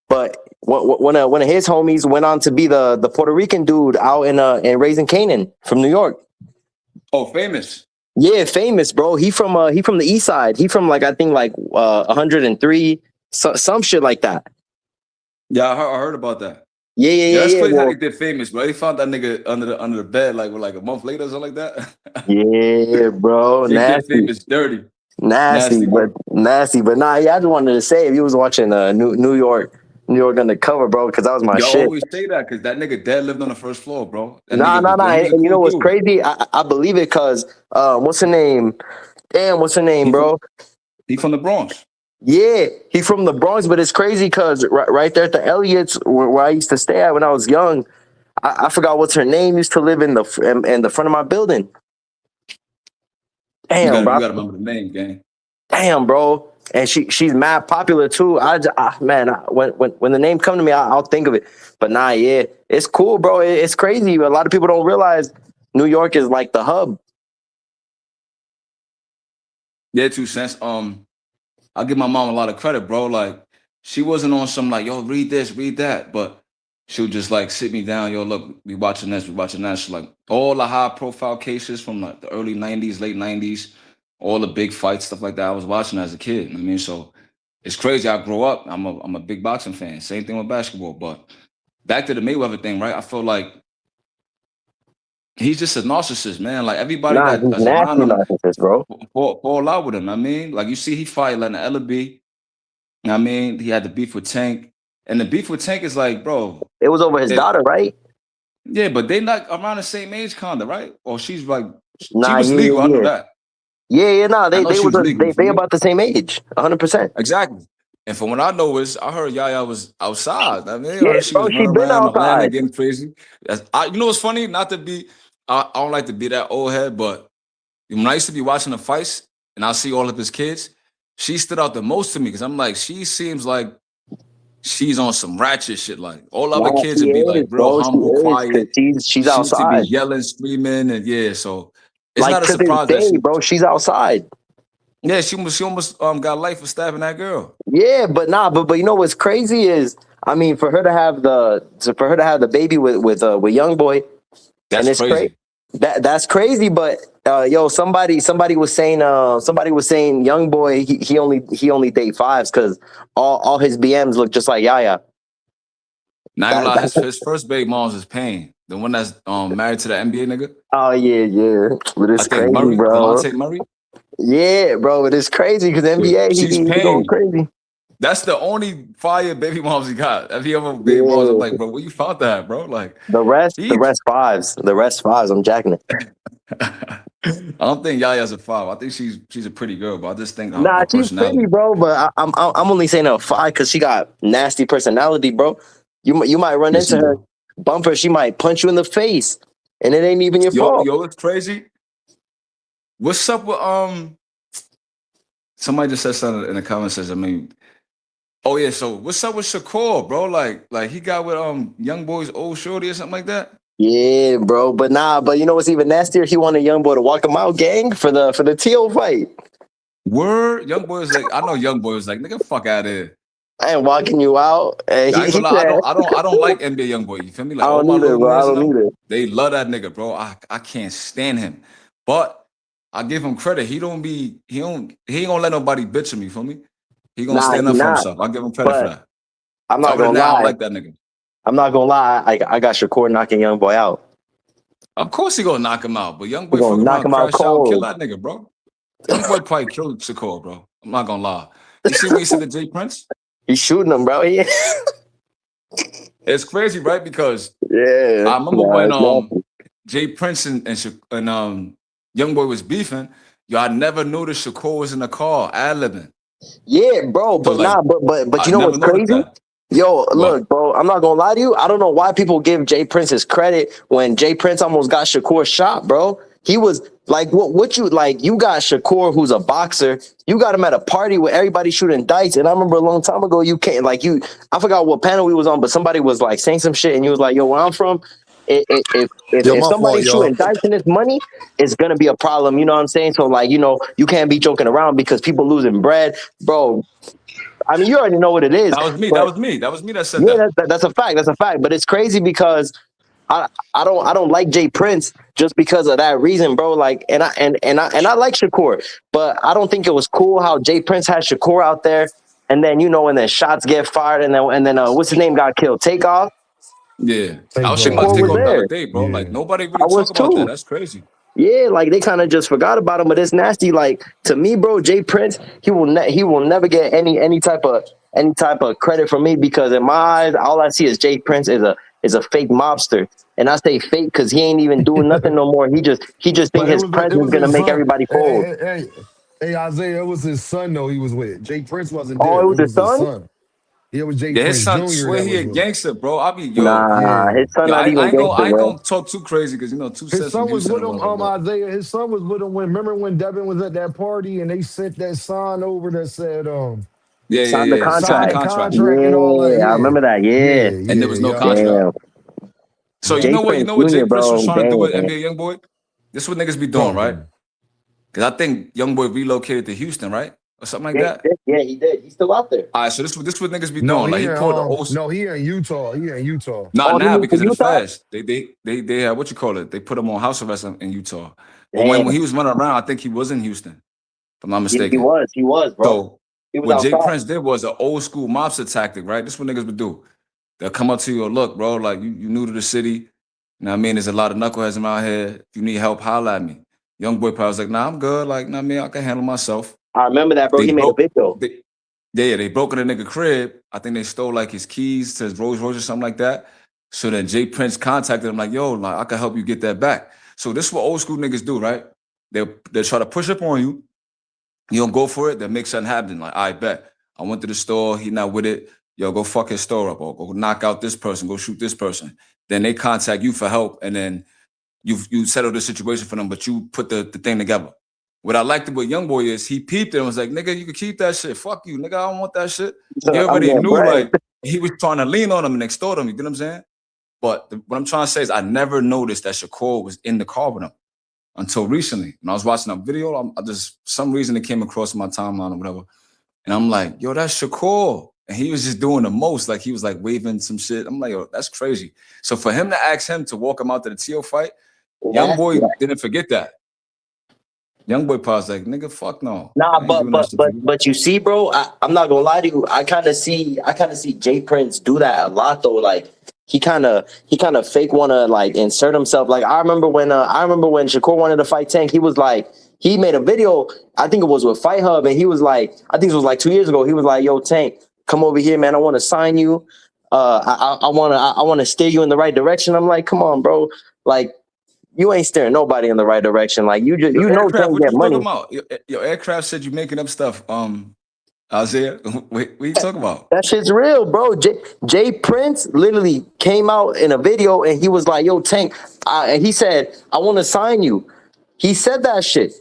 but one of his homies went on to be the Puerto Rican dude out in Raising Canaan from New York. Oh, famous. Yeah, famous, bro. He from the East Side. He from like I think like 103, some shit like that. Yeah, I heard about that. Yeah. That's crazy how Well, they did famous, bro. They found that nigga under the bed like a month later or something like that. yeah, bro. They did Nasty. famous dirty. Nasty, Nasty but work. nasty, but nah. Yeah, I just wanted to say if you was watching New York Undercover, bro, because that was my Y'all shit. always say that because that nigga dead lived on the first floor, bro. That Nah. nigga, but he was a And you cool know what's dude. crazy? I believe it because what's her name? Damn, what's her name, He from bro? he from the Bronx. Yeah, he from the Bronx, but it's crazy because right there at the Elliots, where I used to stay at when I was young, I forgot what's her name. Used to live in the front of my building. You Damn, gotta bro. remember the name, gang. Damn, bro. and she's mad popular too. Man, when the name come to me, I'll think of it. But nah, yeah, it's cool, bro. It's crazy. A lot of people don't realize New York is like the hub. Yeah, 2 cents. I'll give my mom a lot of credit, bro. Like, she wasn't on some like, yo, read this, read that, but she'll just like sit me down, yo, look, we watching this, we watching that. She's like, all the high profile cases from like the early 90s, late 90s, all the big fights, stuff like that. I was watching as a kid. I mean, so it's crazy. I grew up. I'm a big boxing fan. Same thing with basketball. But back to the Mayweather thing, right? I feel like he's just a narcissist, man. Like everybody Nah, that he's that's around nasty him narcissist, bro. fall out with him. I mean, like you see, he fight Lennon Ellaby. I mean, he had the beef with Tank, and the beef with Tank is like, bro, It was over his daughter, right? yeah, but they not around the same age, kinda, right? Or she's like, she Nah, was legal. I know that. Nah, I know she was legal. they about the same age, 100%. Exactly. And from what I know is, I heard Yaya was outside. I mean, I Yeah, heard she bro, was she running been around Atlanta outside. getting crazy. You know what's funny? Not to be, I don't like to be that old head, but when I used to be watching the fights and I see all of his kids, she stood out the most to me because I'm like, she seems like she's on some ratchet shit. Like all other Nah, kids she would be is, like real bro. She humble, is, quiet. because she's She used to be outside. yelling, screaming, and yeah. So it's Like not a to this surprise that day, bro, she's outside. she almost got life for stabbing that girl. Yeah, but you know what's crazy is, I mean, for her to have the baby with young boy, and That's it's crazy. crazy. That's crazy. But yo, somebody was saying young boy he only date fives because all his BMs look just like Yaya. Not gonna lie, his first baby mom's is Pain, the one that's married to the NBA nigga. Oh yeah, but I it's think crazy, Murray, bro. Delonte Murray. Yeah, bro, but it's crazy because NBA She's he going Pain. crazy. That's the only fire baby moms he got. If he ever baby moms, I'm like, bro, where you found that, bro? Like The rest fives. The rest fives. I'm jacking it. I don't think Yaya's a 5. I think she's a pretty girl, but I just think her Nah, she's personality. pretty, bro. But I'm only saying a 5 because she got nasty personality, bro. You might run into her, bump her. She might punch you in the face, and it ain't even your fault. Yo, it's crazy. What's up with Somebody just said something in the comments. Says, I mean, oh yeah. So what's up with Shakur, bro? Like he got with young boy's old shorty or something like that. Yeah, bro. But you know what's even nastier? He wanted young boy to walk him out, gang, for the T.O. fight. Word, young boy was like, I know young boy was like, nigga, fuck out of here. I ain't walking you out. And I ain't gonna lie, I don't like NBA young boy. You feel me? Like I all don't my either, little bro. I boys, don't either. they love that nigga, bro. I can't stand him. But I give him credit. He ain't gonna let nobody bitch him, you feel me? He gonna stand up for himself. I give him credit for that. I'm not gonna lie. I lie. don't like that nigga. I'm not gonna lie. I got Shakur knocking young boy out. Of course he gonna knock him out, but young boy gonna knock him out crash out, cold. kill that nigga, bro. Young boy probably killed Shakur, bro. I'm not gonna lie. You see what he said to Jay Prince? He's shooting him, bro. It's crazy, right? Because yeah, I remember when Jay Prince and young boy was beefing. Yo, I never knew that Shakur was in the car ad-libbing. Yeah, bro. But So, but you know what's crazy? That. Yo, look, bro, I'm not gonna lie to you. I don't know why people give Jay Prince his credit when Jay Prince almost got Shakur shot, bro. He was like, what you like? You got Shakur, who's a boxer. You got him at a party where everybody shooting dice. And I remember a long time ago, I forgot what panel we was on, but somebody was like saying some shit, and you was like, yo, where I'm from, if my somebody fault, y'all. shooting dice in this money, it's gonna be a problem. You know what I'm saying? So like, you can't be joking around because people losing bread, bro. I mean, you already know what it is. That was me. That was me that said that. that. That's a fact. That's a fact. But it's crazy because I don't like Jay Prince just because of that reason, bro. Like, and I like Shakur, but I don't think it was cool how Jay Prince had Shakur out there, and then and then shots get fired, and then what's his name got killed? Takeoff. Yeah, I was Shakur thinking was about the there. other day, bro. Yeah. Like nobody I really was talk about too. that. That's crazy. Yeah, like they kind of just forgot about him, but it's nasty. Like to me, bro, Jay Prince, he will never get any type of credit from me because in my eyes, all I see is Jay Prince is a fake mobster, and I say fake because he ain't even doing nothing no more. He just think But his presence is gonna his make son. everybody fold. Hey, Isaiah, it was his son though. He was with. Jay Prince wasn't Oh, there. it It was his was his son. son. Yeah, it was Jay Yeah, his Prince son Jr. swear that he was a with him. gangster, bro. I be yo, Nah, Yeah. his son yo, not even I gangster, ain't bro. gonna talk too crazy because you know 2 His cents from son was Houston with or him, whatever. But Isaiah. His son was with him remember when Devin was at that party and they sent that sign over that said, Signed the sign the sign the contract. contract. contract and all that. Yeah, I Yeah. remember that. Yeah. Yeah, And there yeah, was no yeah, contract. Damn. So yeah. Jay you Prince know what Jay Jr., Prince was bro. trying to do with Damn. NBA YoungBoy? This is what niggas be doing, Talk to right? me. Because I think YoungBoy relocated to Houston, right? Or something like that. Yeah, he did. He's still out there. All right, so this what niggas be No, doing. Like he pulled the old he in Utah. He in Utah. not Oh, he now moved to because of the Utah? feds. They had what you call it. They put him on house arrest in Utah. But Damn. when he was running around, I think he was in Houston, if I'm not He mistaken. was, bro. So He was what Jay outside. Prince did was an old school mobster tactic, right? This is what niggas would do. They'll come up to you, look, bro, like you new to the city. You know what I mean? There's a lot of knuckleheads around here. If you need help, holla at me. Young boy probably was like, nah, I'm good. Like, nah, man, I can handle myself. I remember that, bro. They He made a broke, video. they broke in a nigga crib. I think they stole like his keys to his Rolls Royce or something like that. So then Jay Prince contacted him like, yo, like I can help you get that back. So this is what old school niggas do, right? They'll try to push up on you. You don't go for it, they'll make something happen. Like, I bet. I went to the store, he not with it. Yo, go fuck his store up or go knock out this person, go shoot this person. Then they contact you for help and then you settle the situation for them, but you put the thing together. What I liked about YoungBoy is he peeped it and was like, nigga, you can keep that shit. Fuck you, nigga, I don't want that shit. He I'm already getting knew bread. like he was trying to lean on him and extort him, you get what I'm saying? But what I'm trying to say is I never noticed that Shakur was in the car with him until recently. When I was watching a video, I just, for some reason it came across my timeline or whatever. And I'm like, yo, that's Shakur. And he was just doing the most. Like he was like waving some shit. I'm like, yo, that's crazy. So for him to ask him to walk him out to the T.O. fight, YoungBoy didn't forget that. YoungBoy paused like, nigga, fuck no. Nah, I ain't doing that shit for you. but you see, bro, I'm not gonna lie to you. I kind of see Jay Prince do that a lot though. Like he kind of fake wanna like insert himself. Like I remember when Shakur wanted to fight Tank, he was like, he made a video. I think it was with Fight Hub, and he was like, I think it was like 2 years ago. He was like, yo, Tank, come over here, man. I want to sign you. I wanna steer you in the right direction. I'm like, come on, bro. Like you ain't steering nobody in the right direction. Like you Your know aircraft, Tank what get you money. talking about? Your aircraft said you making up stuff. Isaiah, what you talking about? That shit's real, bro. Jay Prince literally came out in a video and he was like, yo, Tank, and he said, I want to sign you. He said that shit.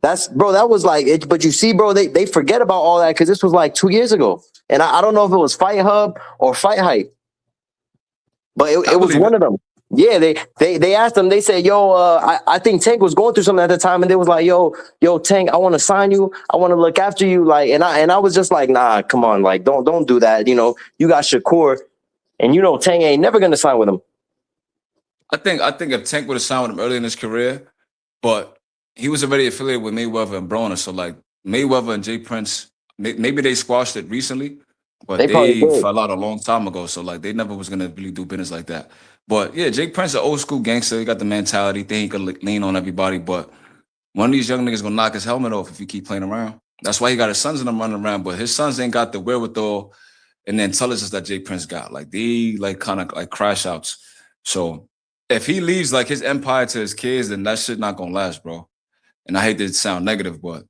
That was like it. But you see, bro, they forget about all that because this was like 2 years ago. And I don't know if it was Fight Hub or Fight Hype, but it was one of them. Yeah, they asked him, they said, yo, I think Tank was going through something at the time, and they was like, yo, Tank, I want to sign you, I want to look after you, like, and I was just like, nah, come on, like, don't do that, you know, you got Shakur, and you know Tank ain't never gonna sign with him. I think if Tank would have signed with him early in his career, but he was already affiliated with Mayweather and Broner, so like Mayweather and Jay Prince, maybe they squashed it recently, but They probably did. fell out a long time ago, so like they never was gonna really do business like that. But yeah, Jay Prince, an old school gangster. He got the mentality, think he could lean on everybody. But one of these young niggas gonna knock his helmet off if he keep playing around. That's why he got his sons in them running around. But his sons ain't got the wherewithal and the intelligence that Jay Prince got. Like they like kind of like crash outs. So if he leaves like his empire to his kids, then that shit not gonna last, bro. And I hate to sound negative, but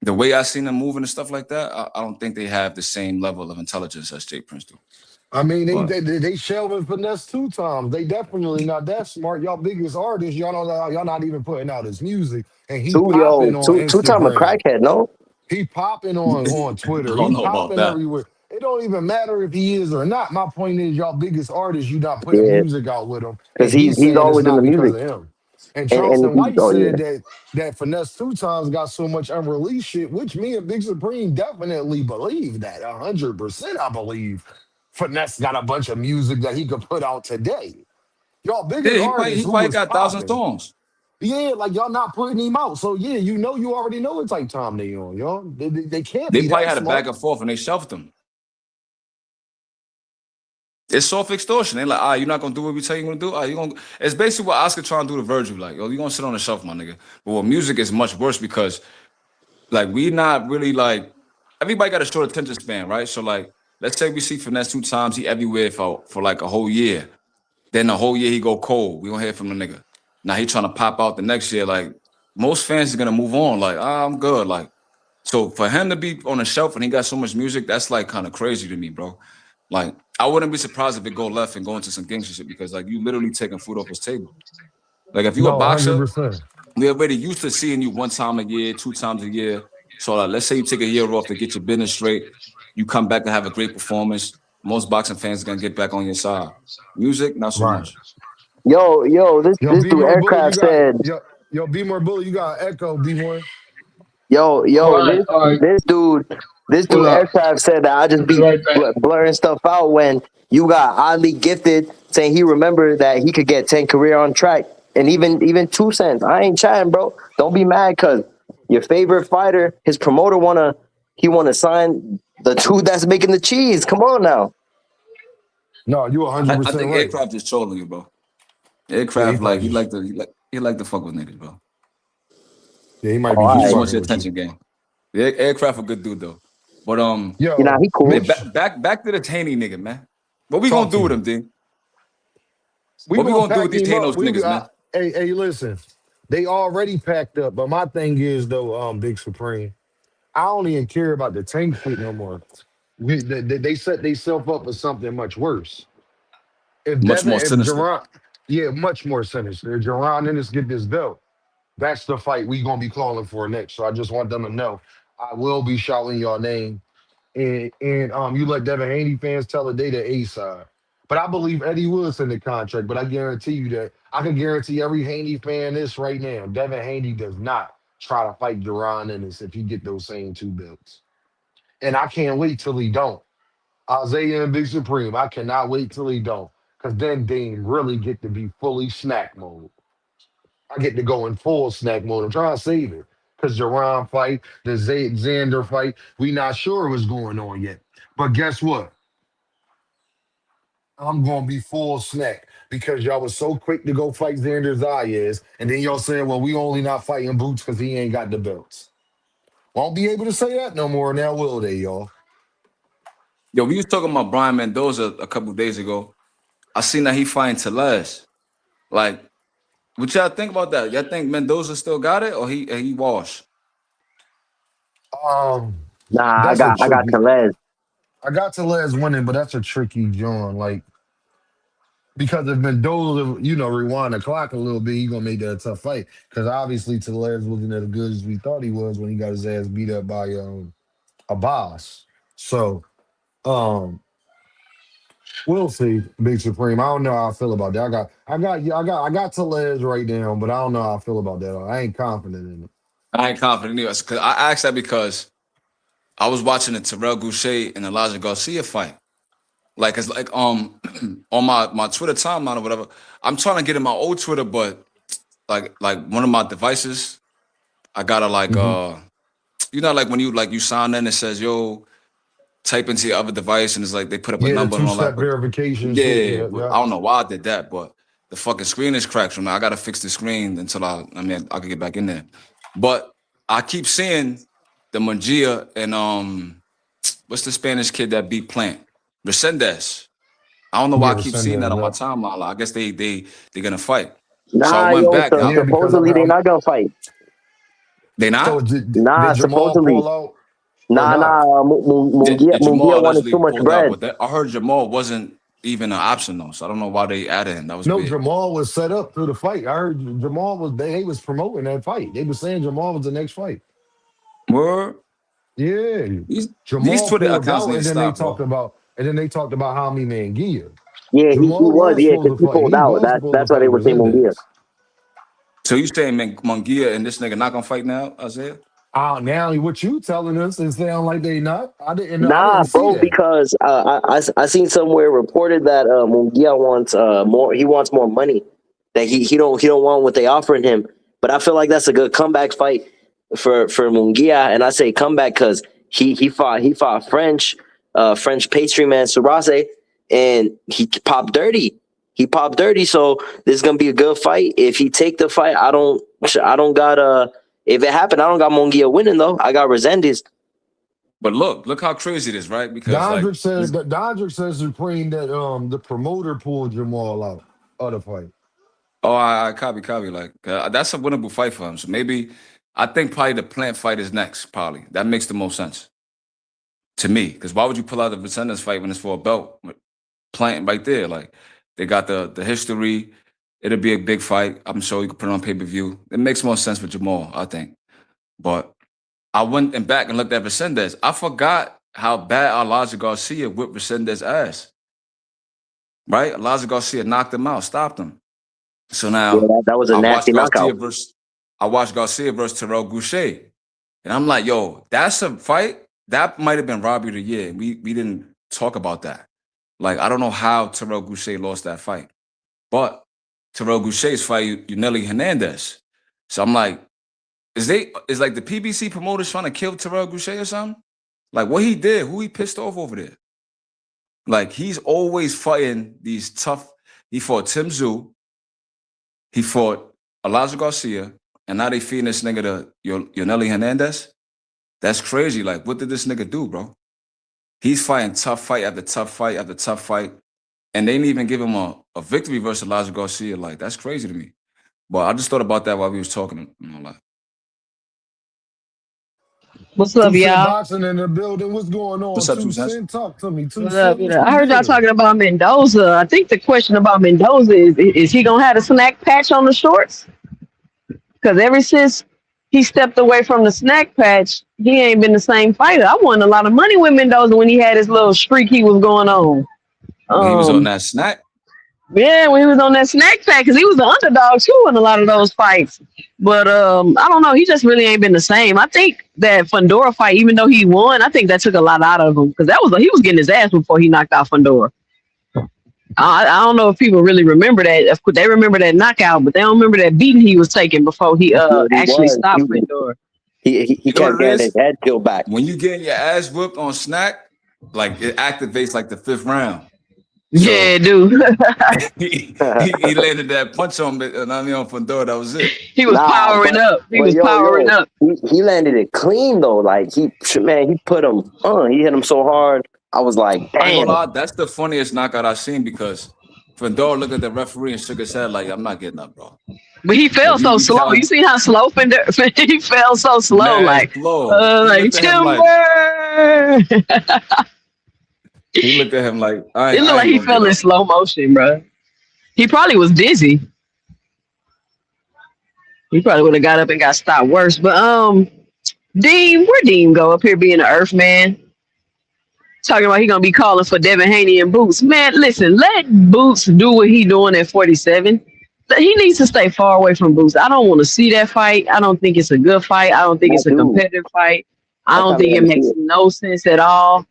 the way I seen them moving and stuff like that, I don't think they have the same level of intelligence as Jay Prince do. I mean, But they shelving finesse 2 times. They definitely not that smart. Y'all biggest artist, y'all not even putting out his music, and he popping on Two-time a Instagram. crackhead, no? He popping on Twitter. I He don't know about popping that. everywhere. It don't even matter if he is or not. My point is, y'all biggest artist, you not putting Yeah, music out with him, because and he's he's saying it's always in not the because music, of him. And and Charleston he's, White oh yeah, said that finesse 2 times got so much unreleased shit, which me and Big Supreme definitely believe that 100%. I believe finesse got a bunch of music that he could put out today. Y'all Yeah, biggest artist he who probably was got 1,000 popping. songs. Yeah, like y'all not putting him out. So yeah, you already know what type time they on, y'all. They can't They be probably that had a back smart. and forth and they shelved them. It's soft extortion. They're like, you're not gonna do what we tell you gonna do. You gonna. It's basically what Oscar trying to do to Virgil. Like, yo, you gonna sit on the shelf, my nigga. But with music is much worse because, like, we not really like. Everybody got a short attention span, right? So, like, let's say we see Finesse 2 times, he everywhere for like a whole year. Then the whole year he go cold. We don't hear from the nigga. Now he trying to pop out the next year. Like, most fans are gonna move on. Like, I'm good. Like, so for him to be on the shelf and he got so much music, that's like kind of crazy to me, bro. Like, I wouldn't be surprised if it go left and go into some gangster shit because like you literally taking food off his table. Like if you a No, boxer, 100%. we already used to seeing you 1 time a year, 2 times a year. So like, let's say you take a year off to get your business straight, you come back and have a great performance. Most boxing fans are gonna get back on your side. Music, not so Right. much. Yo, Yo, this be dude more bully. You aircraft got said, yo, be more bully. You got echo. Be more. yo, All right. this Hold dude up. aircraft said that I I'll just be be right back. blurring stuff out when you got oddly gifted saying he remembered that he could get 10 career on track and even 2 cents. I ain't chatting, bro. Don't be mad because your favorite fighter, his promoter wanna sign the dude that's making the cheese. Come on now. No, you I 100% think right. Aircraft is trolling you, bro. Yeah, he Aircraft, like probably he just. like to he like to fuck with niggas, bro. Yeah, he might Oh, be all He just just right. wants fucking your with you. attention game. The Aircraft a good dude though. But You know, Yo, he cool. yeah, Mitch, back to the Taney nigga, man. What we talk gonna to do with me. him, D? We What we gonna gonna do pack with these him up. Thanos We niggas, man? hey, listen. They already packed up, but my thing is though, Big Supreme. I don't even care about the tank shit no more. They set themselves up for something much worse. Much more If sinister. Jerron, yeah, much more sinister. If Jerron Ennis get this belt, that's the fight we gonna be calling for next. So I just want them to know I will be shouting your name, and you let Devin Haney fans tell it they the A side. But I believe Eddie Wood's in the contract. But I guarantee you that I can guarantee every Haney fan this right now. Devin Haney does not try to fight Jerron Ennis if he get those same 2 belts. And I can't wait till he don't. Isaiah and Big Supreme, I cannot wait till he don't. Because then Dame really get to be fully snack mode. I get to go in full snack mode. I'm trying to save it. Because Jerron fight, the Xander fight, we not sure what's going on yet. But guess what? I'm gonna be full snack because y'all was so quick to go fight Xander Zayas, and then y'all saying, well, we only not fighting Boots because he ain't got the belts. Won't be able to say that no more now, will they, y'all? Yo, we was talking about Brian Mendoza a couple days ago. I seen that he fighting Tellez. Like, what y'all think about that? Y'all think Mendoza still got it or he washed? Um, Nah, that's a I got tricky. Tellez. I got to Les winning, but that's a tricky John. Like because if Mendoza, rewind the clock a little bit, he gonna make that a tough fight. Because obviously Tellez wasn't as good as we thought he was when he got his ass beat up by a boss. So um we'll see, Big Supreme. I don't know how I feel about that. I got Tellez right now, but I don't know how I feel about that. I ain't confident in it. I ain't confident either. Cause I asked that because I was watching the Terrell Goucher and Elijah Garcia fight. Like it's like on my Twitter timeline or whatever. I'm trying to get in my old Twitter, but like one of my devices, I gotta like Mhm. like when you sign in, it says yo type into your other device and it's like they put up a Yeah, the number and all that. 2-step But verification shit. yeah, Yeah, but yeah. I don't know why I did that, but the fucking screen is cracked. So now I gotta fix the screen until I can get back in there. But I keep seeing the Mungia and what's the Spanish kid that beat Plant? Resendez. I don't know why Yeah, I to keep send seeing that that on my up. timeline. Like, I guess they're gonna fight. So I Nah, went yo, back. Yeah, because supposedly they not gonna fight. They so not? did Nah, Jamal supposedly. pull out or Nah, not? Did Mungia Jamal wanted too allegedly much pulled out? bread. But I heard Jamal wasn't even an option though. So I don't know why they added him. That was No, weird. Jamal was set up through the fight. I heard Jamal was they was promoting that fight. They were saying Jamal was the next fight. Word. Yeah. These Jamal Twitter pulled accounts out need to stop, bro. and then they talked about how me man Gia. Yeah, he Jamal was, was yeah, supposed because to he fight. pulled He out. was supposed to That's why they fight were saying Mungia. Resendez. So you saying Mungia and this nigga not gonna fight now, Isaiah? Now what you telling us is sound like they not. I didn't know. I Nah, didn't see bro, that. because I seen somewhere reported that Mungia wants more. He wants more money. That he don't want what they offering him. But I feel like that's a good comeback fight for Mungia, and I say comeback because he fought French pastry man Surase, and he popped dirty. He popped dirty. So this is gonna be a good fight. If he take the fight, I don't got if it happened, I don't got Mungia winning though. I got Resendez. But look how crazy it is, right? Because like Dondrick says Supreme that the promoter pulled Jamal out of the fight. oh, I copy. Like that's a winnable fight for him. So maybe I think probably the Plant fight is next. Probably that makes the most sense to me. Because why would you pull out the Pretenders fight when it's for a belt? Playing right there, like they got the history. It'll be a big fight. I'm sure you could put it on pay-per-view. It makes more sense with Jamal, I think. But I went and back and looked at Resendez. I forgot how bad Elijah Garcia whipped Resendez's ass. Right? Elijah Garcia knocked him out, stopped him. So now Yeah, that was a nasty knockout. I watched Garcia versus Terrell Goucher. And I'm like, yo, that's a fight. That might have been robbery of the year. We didn't talk about that. Like, I don't know how Terrell Goucher lost that fight. But Terrell Goucher's fight, Yuneli Hernandez. So I'm like, is like the PBC promoters trying to kill Terrell Goucher or something? Like what he did, who he pissed off over there? Like he's always fighting these tough. He fought Tim Tszyu. He fought Elijah Garcia. And now they feeding this nigga to Yuneli Hernandez. That's crazy. Like, what did this nigga do, bro? He's fighting tough fight after tough fight after tough fight. And they didn't even give him a victory versus Elijah Garcia. Like, that's crazy to me. But I just thought about that while we was talking. You know, like. What's up, Two Cent y'all? Boxing in the building. What's going on? What's up, 2 Two Cents? Cent? Talk to me. 2 What up? Cent. You know, I heard y'all talking about Mendoza. I think the question about Mendoza is he gonna have a snack patch on the shorts? Because ever since he stepped away from the snack patch, he ain't been the same fighter. I won a lot of money with Mendoza when he had his little streak he was going on. When he was on that snack? Yeah, when he was on that snack pack, because he was the underdog too in a lot of those fights. But I don't know. He just really ain't been the same. I think that Fundora fight, even though he won, I think that took a lot out of him because he was getting his ass before he knocked out Fundora. I don't know if people really remember that. Of course, they remember that knockout, but they don't remember that beating he was taking before he actually stopped Fundora. He kept getting his head peeled back. When you getting your ass whipped on snack, like it activates like the 5th round. So, yeah, dude. he landed that punch on me, and I mean on Fundora. That was it. He was powering up. He was powering up. He landed it clean though. Like he put him on. He hit him so hard. I was like, damn. That's the funniest knockout I've seen because Fundora looked at the referee and shook his head like, I'm not getting up, bro. But he fell so slow. You see how slow he fell so slow, man, like timber. He looked at him like, it looked like he fell in slow motion, bro. He probably was dizzy. He probably would have got up and got stopped worse. But Dean, where Dean go up here being an Earth man? Talking about he gonna be calling for Devin Haney and Boots. Man, listen, let Boots do what he doing at 47. He needs to stay far away from Boots. I don't want to see that fight. I don't think it's a good fight. I don't think it's a competitive fight. I don't think it makes no sense at all.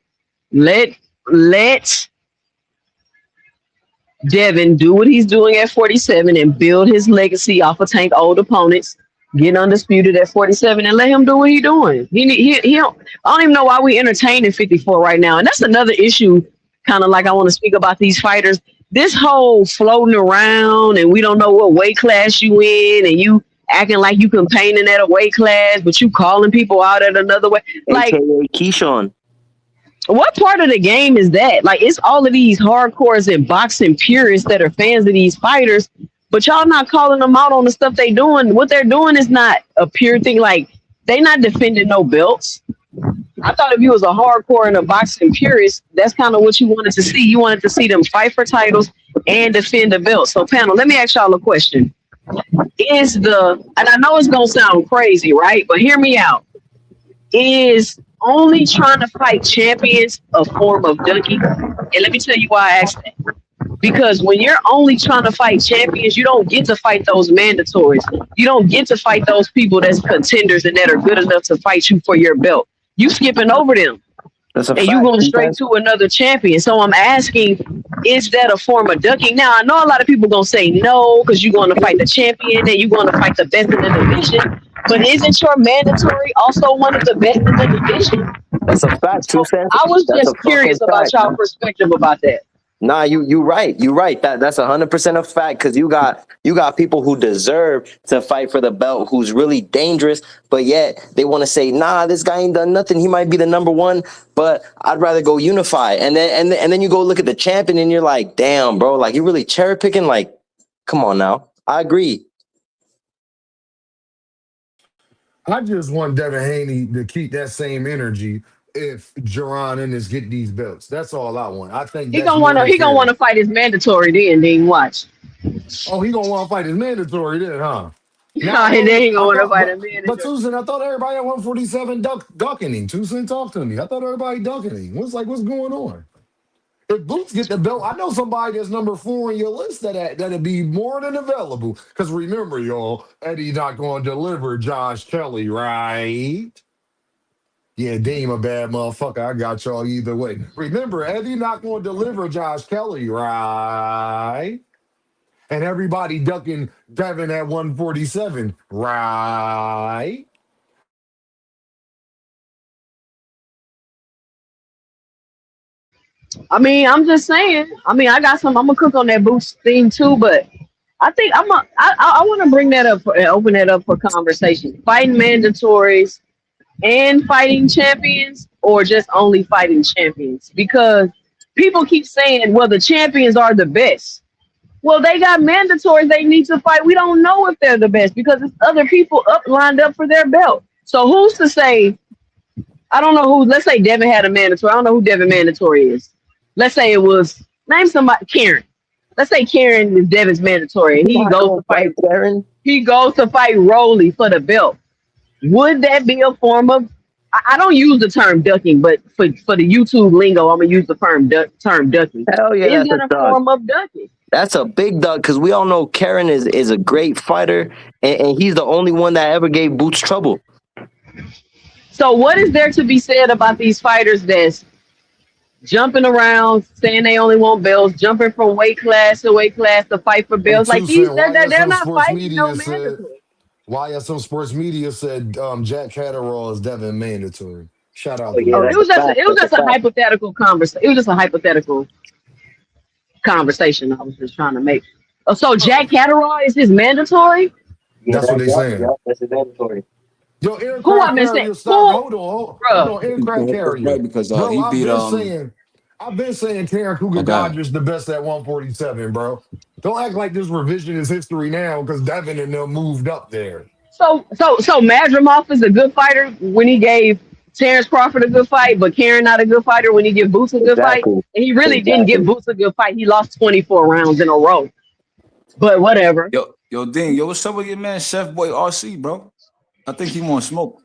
Let Devin do what he's doing at 47 and build his legacy off of tank old opponents. Get undisputed at 47 and let him do what he's doing. He don't, I don't even know why we entertaining 54 right now. And that's another issue, kind of like I want to speak about these fighters. This whole floating around and we don't know what weight class you in and you acting like you campaigning at a weight class, but you calling people out at another way. Like Keyshawn. What part of the game is that? Like, it's all of these hardcores and boxing purists that are fans of these fighters, but y'all not calling them out on the stuff they doing. What they're doing is not a pure thing. Like, they not defending no belts. I thought if you was a hardcore and a boxing purist, that's kind of what you wanted to see. You wanted to see them fight for titles and defend the belt. So, panel, let me ask y'all a question. And I know it's going to sound crazy, right? But hear me out. Is only trying to fight champions a form of dunking? And let me tell you why I asked that. Because when you're only trying to fight champions, you don't get to fight those mandatories. You don't get to fight those people that's contenders and that are good enough to fight you for your belt. You skipping over them. And you going straight to another champion. So I'm asking, is that a form of ducking? Now, I know a lot of people going to say no, because you're going to fight the champion and you're going to fight the best in the division. But isn't your mandatory also one of the best in the division? That's a fact, 2 cents. I was just curious about y'all perspective about that. Nah, you right. You right. That's 100% a fact because you got people who deserve to fight for the belt who's really dangerous, but yet they want to say, nah, this guy ain't done nothing. He might be the number one, but I'd rather go unify. And then you go look at the champion and you're like, damn, bro, like you really cherry picking. Like, come on now. I agree. I just want Devin Haney to keep that same energy if Jerron and us get these belts. That's all I want. I think He that's gonna more wanna than he gonna fair. wanna fight his mandatory then watch. Oh, he gonna want to fight his mandatory then, huh? Now I And then thought he gonna I wanna thought fight a but mandatory. Tucson, I thought everybody at 147 ducking him. Tucson, talk to me. I thought everybody ducking him. What's going on? If Boots get the belt, I know somebody that's number 4 on your list that'd be more than available. Because remember, y'all, Eddie not going to deliver Josh Kelly, right? Yeah, Dame a bad motherfucker. I got y'all either way. Remember, Eddie not going to deliver Josh Kelly, right? And everybody ducking Devin at 147, right? I mean, I'm just saying. I mean, I got some. I'm gonna cook on that boost theme too, but I think I want to bring that up and open that up for conversation. Fighting mandatories and fighting champions, or just only fighting champions? Because people keep saying, well, the champions are the best. Well, they got mandatories they need to fight. We don't know if they're the best because it's other people up lined up for their belt. So who's to say? I don't know who. Let's say Devin had a mandatory. I don't know who Devin mandatory is. Let's say it was name somebody Karen. Let's say Karen is Devin's mandatory. You He not goes gonna to fight. fight Karen? He goes to fight Rolly for the belt. Would that be a form of? I don't use the term ducking, but for the YouTube lingo, I'm gonna use the term ducking. Hell yeah, Is that's a that a duck. form of ducking? That's a big duck because we all know Karen is a great fighter, and he's the only one that ever gave Boots trouble. So what is there to be said about these fighters that's jumping around, saying they only want belts, jumping from weight class to fight for Hey, belts? Like these, Tucson, they're not fighting no mandatory. Why some sports media said Jack Catterall is Devin mandatory. Shout out Oh to yeah, Oh, them. it that's a was just fact. it was That's a just a fact. hypothetical conversation. It was just a hypothetical conversation I was just trying to make. Oh, so Jack Catterall is his mandatory? Yeah, That's what they saying. that's a mandatory. Yo, Who aircraft I've been saying? carrier, stop. Who, Hold bro? on, aircraft That's right carrier. because Bro, he beat I've been saying Karen oh Cougar god. Dodger's the best at 147, bro. Don't act like this revisionist history now because Devin and them moved up there. So Madrimov is a good fighter when he gave Terrence Crawford a good fight, but Karen not a good fighter when he give Boots a good fight. Exactly. And he really didn't give Exactly. Boots a good fight. He lost 24 rounds in a row. But whatever. Yo, Dean, yo, what's up with your man, Chef Boy RC, bro? I think he want smoke.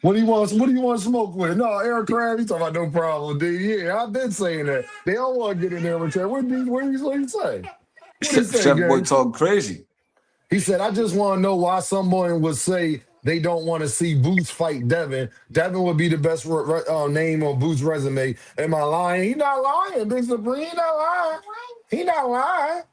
What do you want to smoke with? No, aircraft, he talking about no problem, dude. Yeah, I've been saying that. They don't want to get in there with you. What he say? What he say, Chef Boy gang? talk crazy. He said, I just want to know why someone would say they don't want to see Boots fight Devin. Devin would be the best name on Boots' resume. Am I lying? He not lying, Big Supreme. He not lying. He not lying.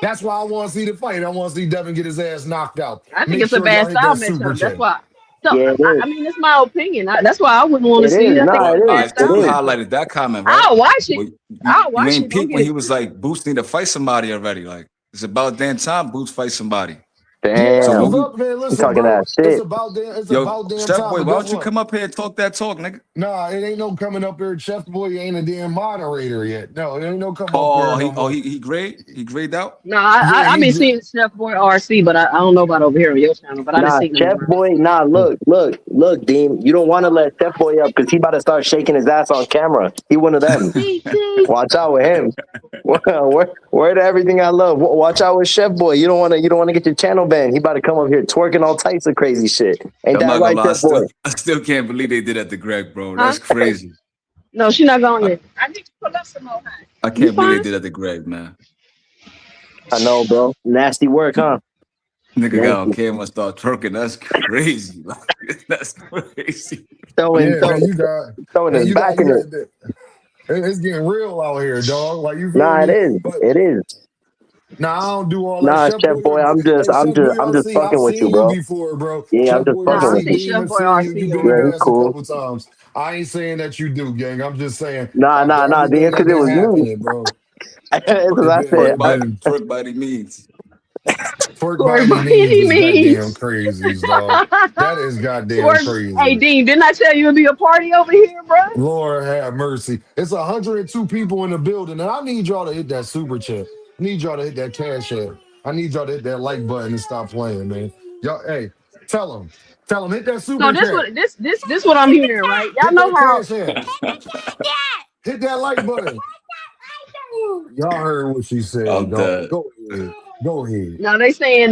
That's why I want to see the fight. I want to see Devin get his ass knocked out. I think Make it's a sure y'all bad hit style that super matchup. That's chat. why. So Yeah, it is. I mean, it's my opinion. That's why I wouldn't want to It see is. it. I think Nah, it's it a All is. bad right, so It style you is. matchup. highlighted that comment, right? I'll watch it. Well, I'll you watch ain't it. Don't peep get when it he was twisted. like, Boots need to fight somebody already. Like, it's about damn time Boots fight somebody. Yeah, So that's when what's Damn. we, up, man. You Listen, talking bro. that shit. It's yo, about damn Chef time. Boy, But why guess don't you what? come up here and talk that talk, nigga? Nah, it ain't no coming up here. Chef Boy ain't a damn moderator yet. No, it ain't no come up here Oh, no more. he grade out. No, Yeah, I've he been just seeing Chef Boy RC, but I don't know about over here on your channel. But I done Nah, seen him Chef around. Boy. Nah, look, Dean. You don't want to let Chef Boy up because he about to start shaking his ass on camera. He one of them. Watch out with him. Where to everything I love. Watch out with Chef Boy. You don't want to get your channel banned. He about to come up here twerking all types of crazy shit. Ain't I'm that not gonna right, lie, Chef Boy? I still can't believe they did that to Greg, bro. Huh? That's crazy. No, she not going I, there. I need to pull up some more. Honey. I You can't believe they fine? did that to Greg, man. I know, bro. Nasty work, huh? Nigga got on Nasty. camera and start twerking. That's crazy. Like, that's crazy. Throwing, yeah, throwing, man, his back in it. it's getting real out here, dog. Like you feel Nah, it me? is. But It is. nah, I don't do all that. Nah, Chef Chef Boy, Boy. hey, Chef Boy I'm just RC, I've fucking with you, seen you bro. before, bro. Yeah, I'm Chef just Boy fucking Nah, I with RC, see you. Dean, Chef I've Boy seen you. RC You've been on in Yeah, the here. he's past a cool. couple times. I ain't saying that you do, gang. I'm just saying Nah, after nah, everything because that it been was me. happening, bro. That's what It I been, said. it been Twerk by any means. twerk by Twerk any by means any is goddamn means. crazy, dog. That is goddamn Twerk. Hey, crazy. Dean, didn't I tell you it'd be a party over here, bro? Lord have mercy. It's 102 people in the building, and I need y'all to hit that super chat. I need y'all to hit that cash app. I need y'all to hit that like button and stop playing, man. Y'all, hey, Tell him. Tell him. Hit that So super this chat. what this what I'm hearing, right? Y'all Hit know that how cash app. Hit that like button. Y'all heard what she said, I'm dog. dead. Go ahead. Go ahead. now they saying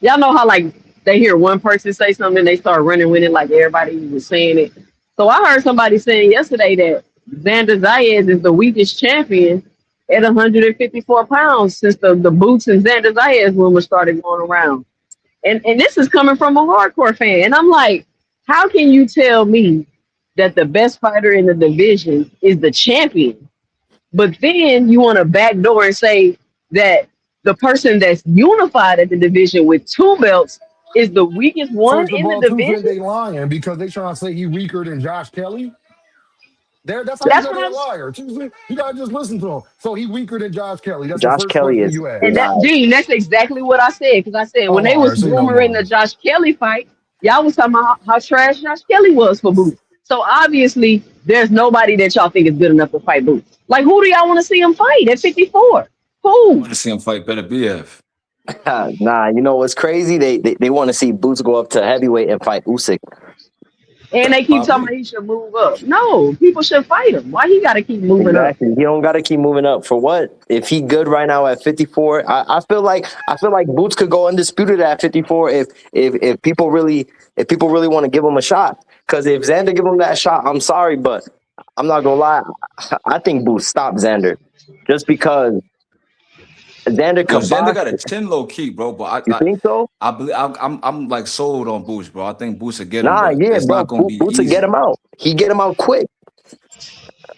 y'all know how like they hear one person say something and they start running with it like everybody was saying it. So I heard somebody saying yesterday that Xander Zayas is the weakest champion at 154 pounds since the Boots and Xander Zayas rumor started going around. And this is coming from a hardcore fan. And I'm like, how can you tell me that the best fighter in the division is the champion? But then you want to backdoor and say that the person that's unified at the division with two belts is the weakest one First of in the all, two cent division? they lying because they trying to say he weaker than Josh Kelly. That's how you That's know what they're a I'm liar. Two Cent, you gotta just listen to him. So he weaker than Josh Kelly. That's the Josh first Kelly question is you ask. and that live. Gene, that's exactly what I said. Because I said Oh, when they all was right, say no rumoring more. the Josh Kelly fight, y'all was talking about how trash Josh Kelly was for Boots. So obviously there's nobody that y'all think is good enough to fight Boots. Like who do y'all want to see him fight at 54? I Who? want to see him fight better BF. Nah, you know what's crazy? They want to see Boots go up to heavyweight and fight Usyk. And they keep talking Probably. about he should move up. No, people should fight him. Why he got to keep moving up? Exactly. He don't got to keep moving up for what? If he good right now at 54, I feel like Boots could go undisputed at 54 if people really want to give him a shot. Because if Xander give him that shot, I'm sorry, but I'm not gonna lie. I think Boots stop Xander just because Xander Yo, could Xander box. got a chin low key, bro. But You think so? I believe I'm like sold on Boost, bro. I think Boost will get him, Nah, but yeah, it's bro. not gonna be Boots will get easy. him out. He get him out quick.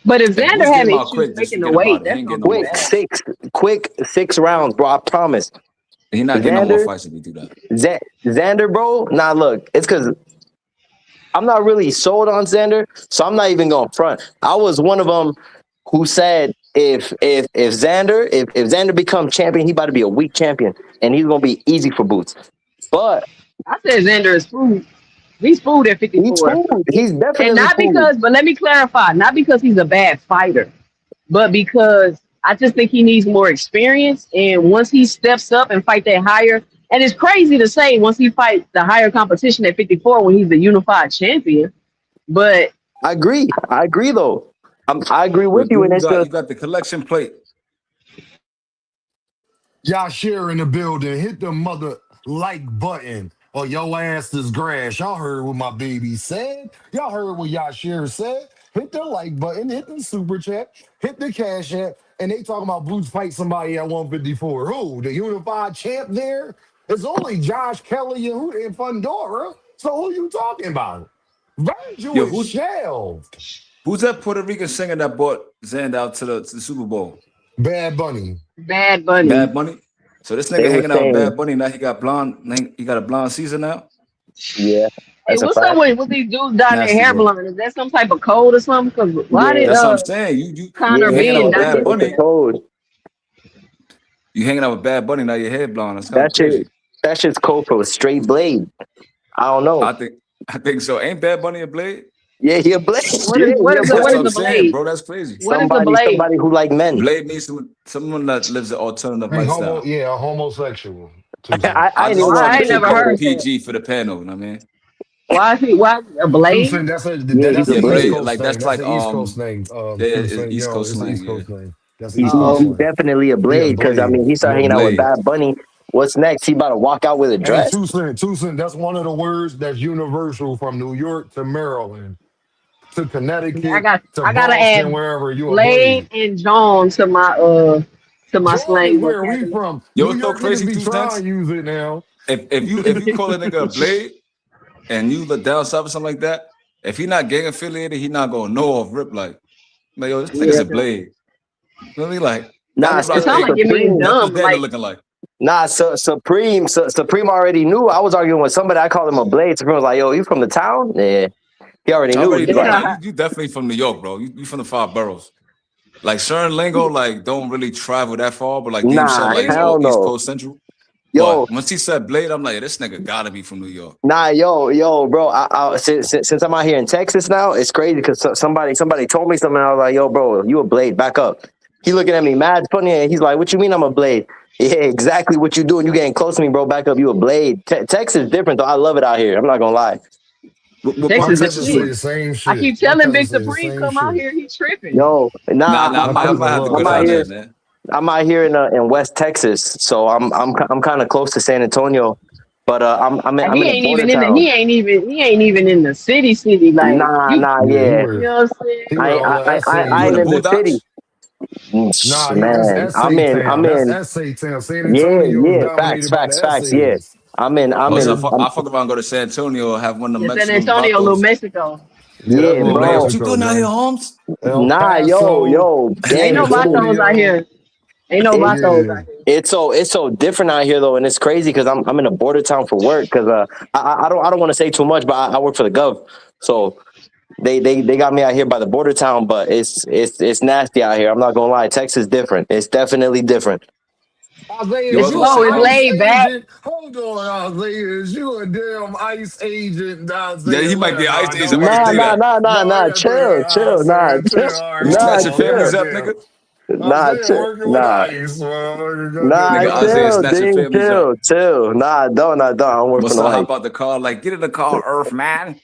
But if If Xander Boost get have him out issues quick, just making the forget about weight, it. He that's ain't gonna getting no be more Quick bad. fights. six rounds, bro. I promise. He not getting no more Xander, fights if he do that. Xander, bro. Nah, look, it's because I'm not really sold on Xander, so I'm not even going front. I was one of them who said if Xander becomes champion, he about to be a weak champion, and he's gonna be easy for Boots. But I said Xander is food. He's food at he's 54. food. He's And definitely not food. because, but let me clarify, not because he's a bad fighter, but because I just think he needs more experience. And once he steps up and fight that higher, and it's crazy to say once he fight the higher competition at 54 when he's the unified champion, but I agree though. I agree with But you, dude, and it's you just got the collection plate. Y'all share in the building. Hit the mother like button or your ass is grass. Y'all heard what my baby said. Y'all heard what y'all share said. Hit the like button. Hit the super chat. Hit the cash app. And they talking about Boots fight somebody at 154. Who? The unified champ there? It's only Josh Kelly and Fundora. So who you talking about? Virgil Yo, is shelved. who's that Puerto Rican singer that brought Xander out to the Super Bowl? Bad Bunny. Bad Bunny. Bad Bunny. So this they nigga were hanging out with saying, Bad Bunny now. He got blonde. He got a blonde Caesar now. yeah, Hey, that's a what's up fact. with these dudes dyeing their Nasty hair work. blonde? Is that some type of code or something? Because why did Yeah, That's what I'm saying. yeah, Connor You hanging out Ben with dye Bad his it's a Bunny. hair? code. You hanging out with Bad Bunny now. Your hair blonde. That's kind of That shit, crazy. that shit's code for a straight blade. I don't know. I think so. Ain't Bad Bunny a blade? Yeah, he a blade. What Yeah, is he what a is the That's what what is blade. I'm the saying, blade? bro. That's crazy. What is the blade? Somebody who like men. Blade means someone that lives an alternative lifestyle. A homosexual. Tucson. I I didn't just even Oh, know trying a to I ain't blade keep never it coded. heard that. PG for the panel. You know what I mean? Why is he why a blade? Tucson, Yeah, that's he's the a Yeah, East blade. blade. Coast Like thing. that's That's like the East Coast thing. yeah, it's Tucson, East Coast it's the slang. East Yeah. Coast thing. That's the East Coast He's slang. definitely a Yeah, blade because I Blade. mean he started Yeah, hanging out with Blade. Bad Bunny. What's next? He about to walk out with a Hey, dress? Tucson, that's one of the words that's universal from New York to Maryland to Yeah, Connecticut to I gotta Boston, add wherever you a blade Blade. and John to my Jordan is slang where we vocabulary. from. Yo, New it's so York niggas crazy be too, trying Sense. to use it now. If you call a nigga a blade and you look down south or something like that, if he not gang affiliated, he not gonna know off rip like yo, this nigga's Yeah, a 'cause blade. You know what I mean? Like Nah, that's what it I sounds like think. it means Supreme. That's what dumb. Xander Like looking like. Nah, Supreme already knew. I was arguing with somebody. I called him a blade. Supreme was like, "Yo, you from the town?" Yeah, he already I knew. already He's knew. like, Nah, yeah, you definitely from New York, bro. You from the five boroughs. Like certain lingo, like don't really travel that far, but like Game said, "Nah, like it's maybe all hell East no, Coast Central. yo, But once he said blade, I'm like, this nigga gotta be from New York. nah, yo, bro. Since I'm out here in Texas now, it's crazy because somebody told me something. I was like, yo, bro, you a blade? Back up." He looking at me mad funny, and he's like, "What you mean I'm a blade?" Yeah, exactly what you doing. You getting close to me, bro. Back up, you a blade. Texas is different though. I love it out here. I'm not gonna lie. My Texas is cousin say lit. the same I keep shit. My telling cousin Big say the Supreme same come out shit. here. He tripping. Yo, Nah, nah, nah, My I cousin might have to go love I'm down out Texas. there, here. man. I'm out here in West Texas, so I'm kind of close to San Antonio, but Like I'm he in a ain't border even in the town. he ain't even in the city. Like you Nah, Yeah, yeah. you know what I'm saying? he where all the You I essays in ain't the at. in the city. Boondocks? Nah, that's Man, essay town. I'm That's in. essay town. San Yeah, Antonio is yeah. Facts, dominated by facts, the facts. Yeah, essays. I'm Oh, so in. I fuck around, go to San Antonio, have one of the Yeah, San Mexican Antonio, little vatos. Mexico. Yeah, that's Yeah, They little be like, yo, bro. what you Mexico, doing out here, gang. Holmes? El Nah, Paso, Ain't gang. no It is. vatos out Antonio. here. Ain't no It, vatos out Yeah. here. it's so different out here though, and it's crazy because I'm in a border town for work because I don't want to say too much, but I work for the gov, so they got me out here by the border town, but it's nasty out here. I'm not gonna lie, Texas is different. It's definitely different. Isaiah, You is It's was you gonna an slow. say, It's um, ICE laid back. agent? Hold on, Isaiah. Is you a damn ICE agent? yeah, Isaiah, he might be let an ice nah, agent. I'm don't about to do Nah, say nah, that. that. nah, nah, No, nah. yeah, do Chill, that, chill. Nah, Isaiah. chill. Chill. All You right, Nah, snatching chill. chill. families up, Goddamn. nigga? Nah, Isaiah chill. working with Nah, ICE, motherfucker. nah, Nigga, Goddamn. Isaiah chill. snatching Ding, families up. chill, chill. Nah, I don't work for Must no I life. hop out the car? Like, get in the car, Earth, man.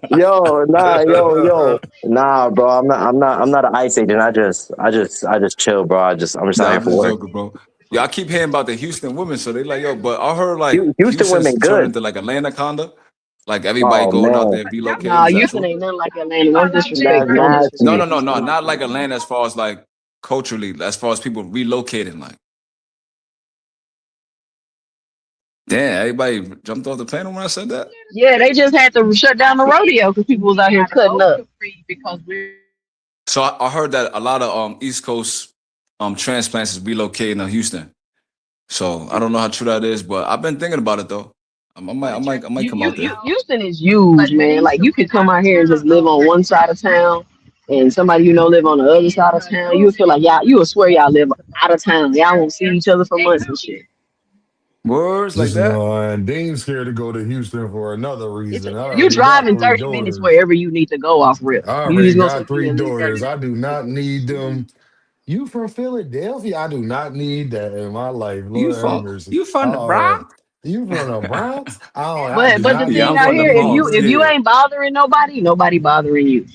Yo. Nah, bro. I'm not an ice agent. I just chill, bro. I'm just out Nah, here I'm for just work. joking, bro. Yeah, I keep hearing about the Houston women, so they like, yo, but I heard like Houston Houston's women turned good. into like Atlanta kinda. Like everybody Oh going out man, there relocating. Nah, Is that Houston true? ain't nothing like Atlanta. No that's disrespect. No No, nasty. no, disrespect. no, no. Houston. Not like Atlanta as far as like culturally, as far as people relocating. Like, damn, everybody jumped off the plane when I said that. Yeah, they just had to shut down the rodeo because people was out here cutting up. So I heard that a lot of East Coast transplants is relocating to Houston. So I don't know how true that is, but I've been thinking about it though. I might come out there. Houston is huge, man. Like you could come out here and just live on one side of town, and somebody you know live on the other side of town. You would feel like you would swear y'all live out of town. Y'all won't see each other for months and shit. Words like Just that. and Dean's scared to go to Houston for another It's reason. I you already got driving three 30 minutes daughters. wherever you need to go off rip. I You already just gonna got say yeah, three leave that. daughters. I do not need them. You from Philadelphia? I do not need that in my life. Lord have mercy. You from the Oh, Bronx? you from the Bronx? I do But the not Yeah, thing I'm need out from the here, them Bronx. if you either. Yeah. ain't bothering nobody, nobody bothering you.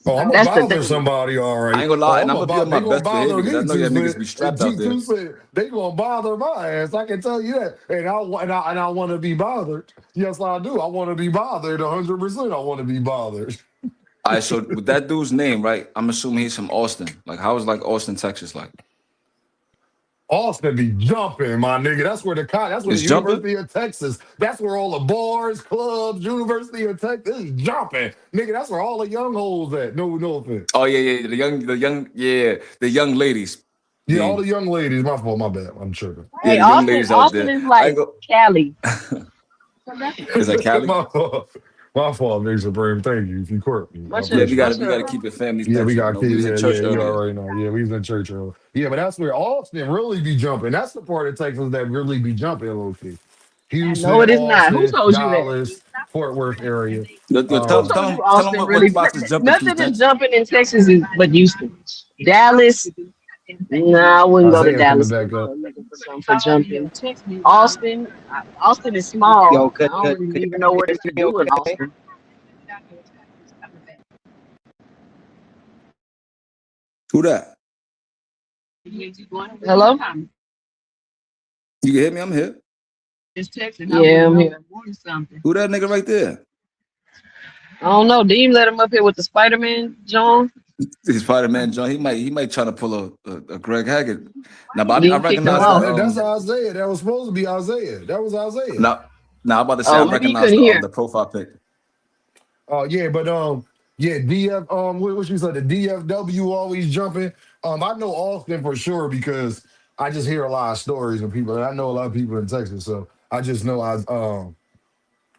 Oh, I'm gonna That's the bother thing. somebody, all I right. ain't gonna lie, Oh, and I'm I'm gonna gonna be on bother. my They gonna best behavior bother because I me. know y'all Just niggas said be strapped out there. T2 said they gonna bother my ass. I can tell you that. And I want to be bothered. Yes, I do. I want to be bothered. 100%. I want to be bothered. All right, so with that dude's name, right? I'm assuming he's from Austin. Like, how is like Austin, Texas like? Austin be jumping, my nigga. That's where the It's jumping? University of Texas. That's where all the bars, clubs, University of Texas is jumping. Nigga, that's where all the young hoes at. No offense. Oh yeah. The young ladies. Yeah, all The the young ladies. My fault, my bad. I'm tripping. yeah, Hey, the young Austin, ladies out Austin there. is I ain't like go. Cali. Is that Cali? my fault. My fault, Big Supreme. Thank you. If you court me, I What's Yeah, your appreciate it. we what's gotta your keep it family Yeah, we centric. You got know, we kids. was in Yeah, church you earlier. already know. Yeah, we was in church earlier. Yeah, but that's where Austin really be jumping. That's the part of Texas that really be jumping, low key. No, Houston, it is not. Who Austin, told you that? Dallas, Fort Worth area. Yo, Who Um, told you tell them Austin what really? spots is jumping to, Nothing is Tex. jumping in Texas but Houston. Dallas. Nah, I wouldn't go to Isaiah coming Dallas back up. looking for something for jumping. Austin. Austin is small. Yo, I don't really even know what you is to hear do in me okay? Austin. Who that? Hello? You can hear me? I'm here. Yeah, I'm here. Who that nigga right there? I don't know. Dean let him up here with the Spider-Man, John. He's Spider-Man John. He might try to pull a Greg Haggard. Now, but I Dean kicked him recognize Nah, that off. that's Isaiah. That was supposed to be Isaiah. That was Isaiah. now I'm about to say I Oh, maybe he recognize couldn't hear. the profile pic. Oh yeah, but yeah, DF what you said, the DFW always jumping. I know Austin for sure because I just hear a lot of stories of people, and I know a lot of people in Texas, so I just know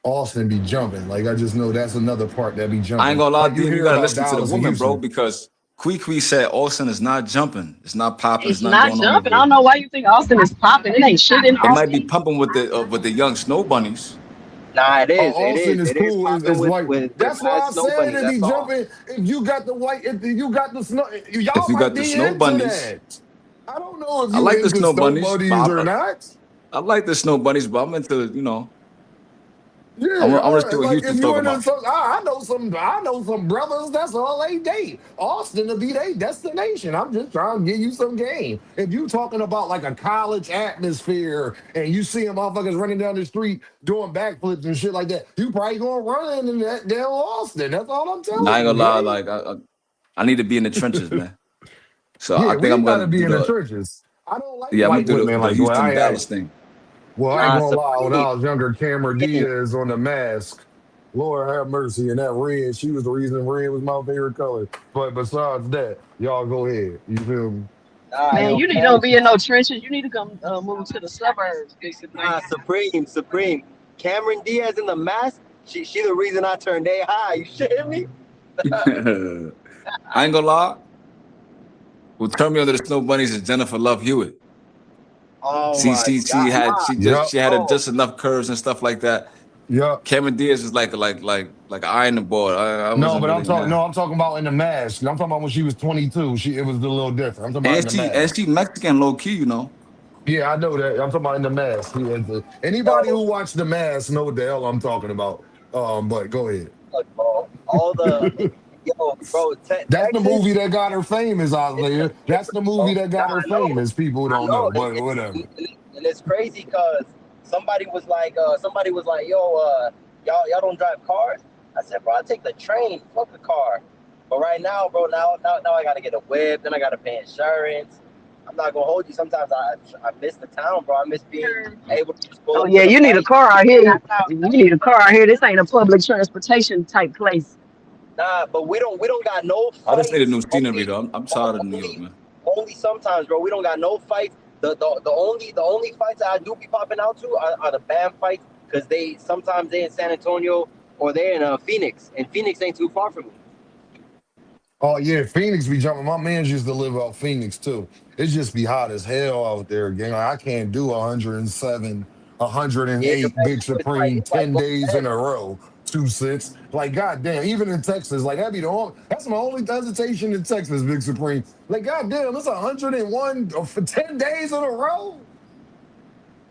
Austin be jumping. Like I just know that's another part that be I ain't jumping. gonna lie, Like you Dean, you hear gotta about listen to the Dallas and woman, bro, Houston. because Kwee said Austin is not jumping. It's not popping. It's It's not not going on over jumping. I there. don't know why you think Austin is popping. It ain't shit in It might be Austin. pumping with the young snow bunnies. Nah, it Oh, is. Austin is It is cool. popping Is like with that's mad why I snow said bunnies. it be That's all. jumping. If you got the white, if you got the snow, If y'all you might got the be snow into bunnies, that. I don't know if I you like the into snow snow bunnies, buddies but or not. I like the snow bunnies, but I'm into, you know, Yeah, I'm gonna see what like if Houston's you talking into about. some, I know some brothers. That's all they date. Austin to be their destination. I'm just trying to give you some game. If you talking about like a college atmosphere and you see them motherfuckers running down the street doing backflips and shit like that, you probably gonna run in that damn Austin. That's all I'm Nah, I telling ain't you, gonna lie, gang. like I need to be in the trenches, man. So I Yeah, think we I'm gotta gonna be do in the the trenches. I don't like yeah, I'm gonna white do women the like well, Houston Dallas thing. I ain't Nah, gonna lie. When Supreme. I was younger, Cameron Supreme. Diaz on the mask. Lord have mercy. And that red, she was the reason red was my favorite color. But besides that, y'all go ahead. You feel me? Nah, Man, yo, you need to Cam. be in no trenches. You need to come move to the suburbs, basically. Nah, Supreme. Cameron Diaz in the mask. She the reason I turned A high. You shitting me? I ain't gonna lie. Who turned me under the snow bunnies is Jennifer Love Hewitt. Oh She my she God. she had Nah, Yep. she had bro. just enough curves and stuff like that. Yep. Cameron Diaz is like an iron board. I No, wasn't but really in that. I'm talking about in the mask. I'm talking about when she was 22. It was a little different. I'm talking about in And the she mask. she Mexican low key, you know. Yeah, I know that. I'm talking about in the mask. Anybody Yo, who watched the mask know what the hell I'm talking about. But go ahead. look, bro. All the yo, bro. That's the Texas. movie that got her famous out It's there. That's the different, movie bro. that Nah, got her famous. People I don't know. know, but whatever. And it's crazy because somebody was like, yo, y'all don't drive cars. I said, bro, I take the train. Fuck the car. But right now, bro, now I gotta get a whip. Then I gotta pay insurance. I'm not gonna hold you. Sometimes I miss the town, bro. I miss being able to just pull Oh up to yeah, the you need a fight. car out here. You need a car out here. This ain't a public transportation type place. Nah, but we don't got no I just need a fights. new scenery though. I'm tired of New York, Only man. only sometimes, bro. We don't got no fights. The only fights that I do be popping out to are the band fights because they in San Antonio or they're in Phoenix, and Phoenix ain't too far from me. Oh yeah, Phoenix be jumping. My man's used to live out Phoenix too. It just be hot as hell out there, gang. Like, I can't do 107, Yeah, 108 man, Big it's like Supreme it's like 10 days in a row. 2 6. Like, goddamn, even in Texas, like that'd be the only that's my only hesitation in Texas, Big Supreme. Like, goddamn, it's 101 for 10 days in a row.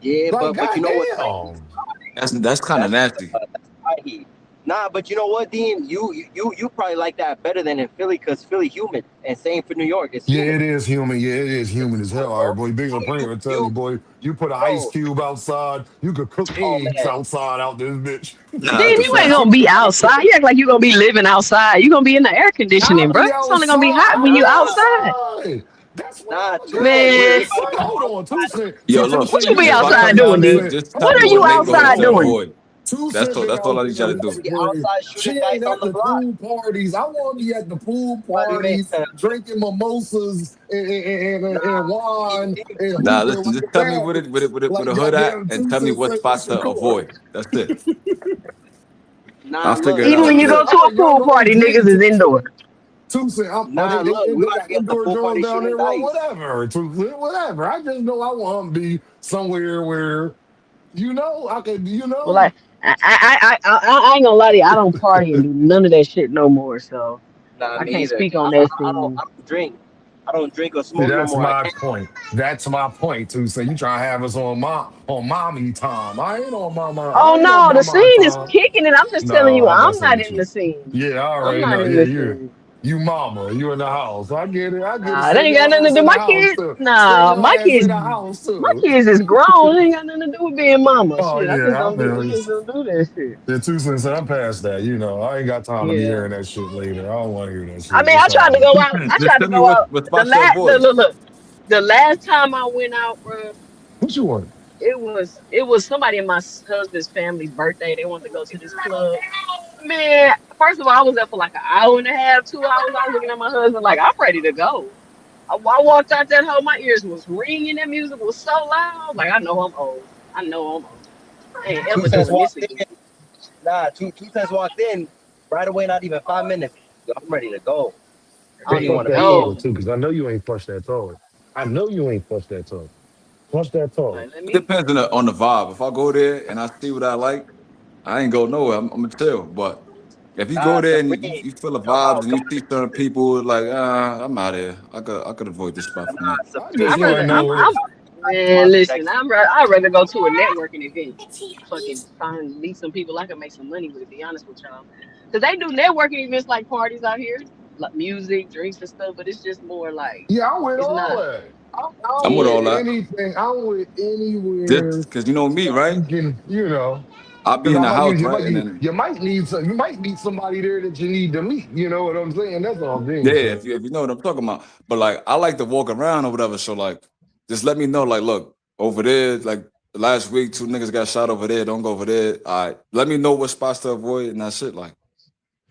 yeah, Like, but you know what's crazy? goddamn. That's kind of That's nasty. that's high heat. Nah, but you know what, Dean? You probably like that better than in Philly because Philly humid, and same for New York. It's Yeah, humid, it is human. Yeah, it is human as hell out here, bro. boy. Big So Supreme, you I tell you, you boy, you put an ice bro. cube outside, you could cook Oh eggs man, outside out this bitch. Then Nah, that's a you ain't fact. gonna be outside. You act like you gonna be living outside. You gonna be in the air conditioning, I'll bro. be It's only gonna outside. be hot when I'll you be nah, outside. outside. That's what nah. I'm a Two cents. girl. We We Man, we about outside. to be Hold on, outside. 2 cents. Yo, See, 2 look, what cents, you you be just if I said outside come doing, down two there, dude? cents. just tell What me are Hold you what on, neighborhood hold outside to on. doing? avoid. 2 cents been That's out all I there need y'all to with We Big about to do. be Supreme. outside She shooting ain't dice on at the the block. pool parties. I want to be at the pool Buddy, man. parties, drinking mimosas and Nah, wine deep. and Nah, hookah listen, like just the tell me what it parents. with Like a hood at, goddamn and two tell me cents what said spots it's to record. avoid. That's it. Nah, I'll look, figure it Even look, out. when you Yeah, go look. to I'm a a pool young party, OG. niggas is indoors. 2 cents. Nah, look. We They about to got be at the indoor pool joints party down shooting there. Well, dice. whatever. Whatever. I just know I want to be somewhere where I could. Well, like I ain't gonna lie to you. I don't party and do none of that shit no more. So Nah, I me can't either. speak on that scene. I don't drink. I don't drink or See, smoke no that's more. I my can't. point. That's my point too. So you trying to have us on mommy time? I ain't on mama. Oh I ain't on no, the mama scene is time. kicking it. I'm just telling No, you, I'm I'm messing not with in you. the scene. Yeah, I I'm already not know. in Yeah, the you scene. you mama. You in the house. I get it. I get it. Nah, it Stay ain't your got nothing to ass do. in the house too. Stay Nah, your ass in the house my too. kids is grown. It ain't got nothing to do with being mama. Oh Shit, yeah, I I feel you. just don't do that shit. Yeah, 2 cents. I'm past that. I ain't got time to be Yeah. hearing that shit later. I don't want to hear that I shit. mean, It's all good. I Just tried tell to me go out. what The spots to last, avoid. look. The last time I went out, bro, What you want? it was somebody in my husband's family's birthday. They wanted to go to this club. Man, first of all, I was there for like an hour and a half, 2 hours. I was looking at my husband like I'm ready to go. I walked out that hole, my ears was ringing. That music was so loud. Like I know I'm old. I know I'm old. I ain't Two ever cents doing this walked again. in. Nah, two cents walked in. Right away, not even 5 minutes. Yo, I'm ready to go. I Oh Hey, don't even flush want yeah, to that be here. toilet go. too, because I know you ain't flushed that toilet. I know you ain't flushed that toilet. Flush that toilet. Like let It me. depends on the vibe. If I go there and I see what I like, I ain't go nowhere. I'm gonna chill. But If you go there The and Reed. you feel the Come vibes on, and come you see certain people, like, I'm out here. I could avoid this spot for me. on. I just I want rather to Supreme. know if man, listen, I'd rather go to a networking event. Fucking find meet some people I can make some money with, to be honest with y'all. Cause they do networking events like parties out here, like music, drinks and stuff, but it's just more like yeah, I'm with it's all not that. I'm I'm with with all yeah. that. anything. I'm with Just anywhere because you know me, that right? you can, you know. I'll be Because in I the might house, you right? might And you, then you might need some you might meet somebody there that you need to meet. You know what I'm saying? That's all I'm yeah, saying. So if you know what I'm talking about. But like I like to walk around or whatever. So like just let me know, like, look, over there, like last week, 2 niggas got shot over there. Don't go over there. All right. Let me know what spots to avoid and that's it. Like,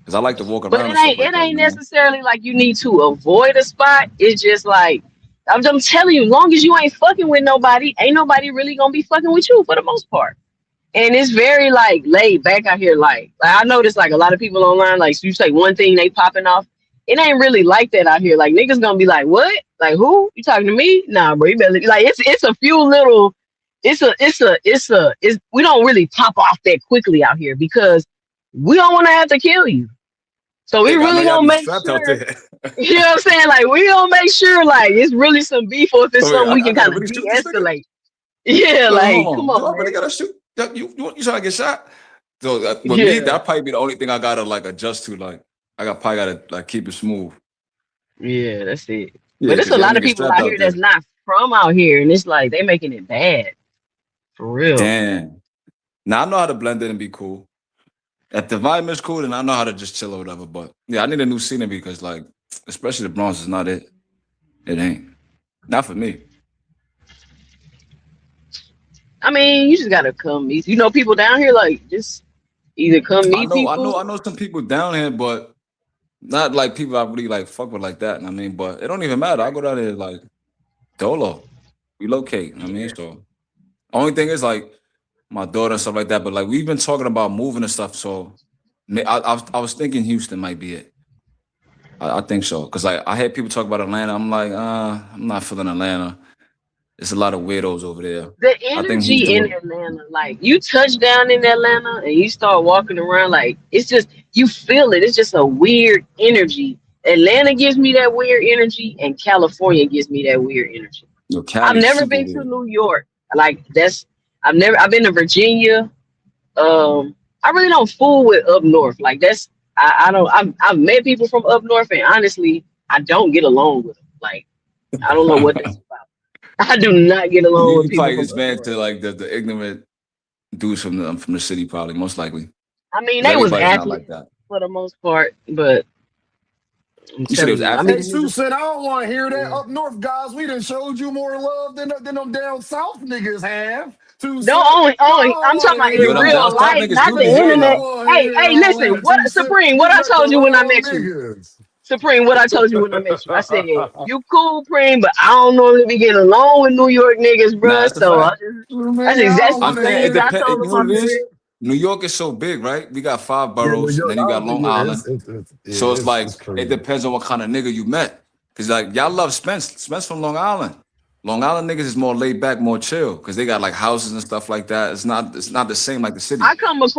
cause I like to walk But around and stuff like it that, ain't you know? necessarily like you need to avoid a spot. It's just like I'm telling you, long as you ain't fucking with nobody, ain't nobody really gonna be fucking with you for the most part. And it's very like laid back out here. Like I noticed like a lot of people online, like you say one thing they popping off. It ain't really like that out here. Like niggas gonna be like, what? Like who? You talking to me? Nah, bro. You better like it's a few little. It's we don't really pop off that quickly out here because we don't want to have to kill you. So we Nigga, I know really y'all gonna be make strapped out sure. there. You know what I'm saying? Like we gonna make sure like it's really some beef or if it's So wait, something we I can gotta kind of really shoot this nigga? de-escalate. Yeah, Look, hold like come on. Do on, I really man. gotta shoot? You trying to get shot? So with me, Yeah. that probably be the only thing I gotta like adjust to. Like, probably gotta like keep it smooth. Yeah, that's it. Yeah, But there's because a y'all lot of niggas people strapped out out here that's there. not from out here, and it's like they making it bad for real. Damn. Now I know how to blend in and be cool. If the vibe is cool, then I know how to just chill or whatever. But yeah, I need a new scenery because like, especially the Bronx is not it. It ain't. Not for me. I mean, you just gotta come meet. You know, people down here like just either come I meet know, I people. know, I know some people down here, but not like people I really like fuck with like that. I mean, but it don't even matter. I go down there like dolo, relocate. I mean, so only thing is like my daughter and stuff like that. But like we've been talking about moving and stuff. So I was thinking Houston might be it. I think so because like I had people talk about Atlanta. I'm like, I'm not feeling Atlanta. There's a lot of weirdos over there. The I think energy Houston in would. Atlanta, like you touch down in Atlanta and you start walking around, like it's just you feel it. It's just a weird energy. Atlanta gives me that weird energy, and California gives me that weird energy. I've Cali never super been to weird. New York. Like that's I've been to Virginia. I really don't fool with up north. Like that's I don't I've met people from up north and honestly I don't get along with them. Like I don't know what that's about. I do not get you, along with you people probably from just up man north. to like the ignorant dudes from the city, probably most likely I mean because they was everybody's not like athletes that. for the most part, but I'm You said it was telling you, I hey, mean athletes. Sue niggas said, I don't want to hear that. yeah. Up north guys, we done showed you more love than them down south niggas have. Sue No, said, so I only don't I'm want talking to about hear Yo, in them all real down south life, that. niggas not do the be Sue hating said, I internet. though. want to Hey, hear hey, all listen, that. what Sue said, Supreme, what you I got the told you when I wrong met you. niggas. Supreme, what I told you when I met you. I said, you cool, Preem, but I don't normally be getting along with New York niggas, Nah, bruh. that's a So fact. Man, I that's don't the I'm want to saying hear it thing I that. depends. told You him know what off it the is? rip. New York is so big, right? We got 5 boroughs, Yeah, and yo, then you got I, Long yeah, Island. So it's it's like it crazy. depends on what kind of nigga you met. Cause like y'all love Spence. Spence from Long Island. Long Island niggas is more laid back, more chill. Cause they got like houses and stuff like that. It's not the same like the city.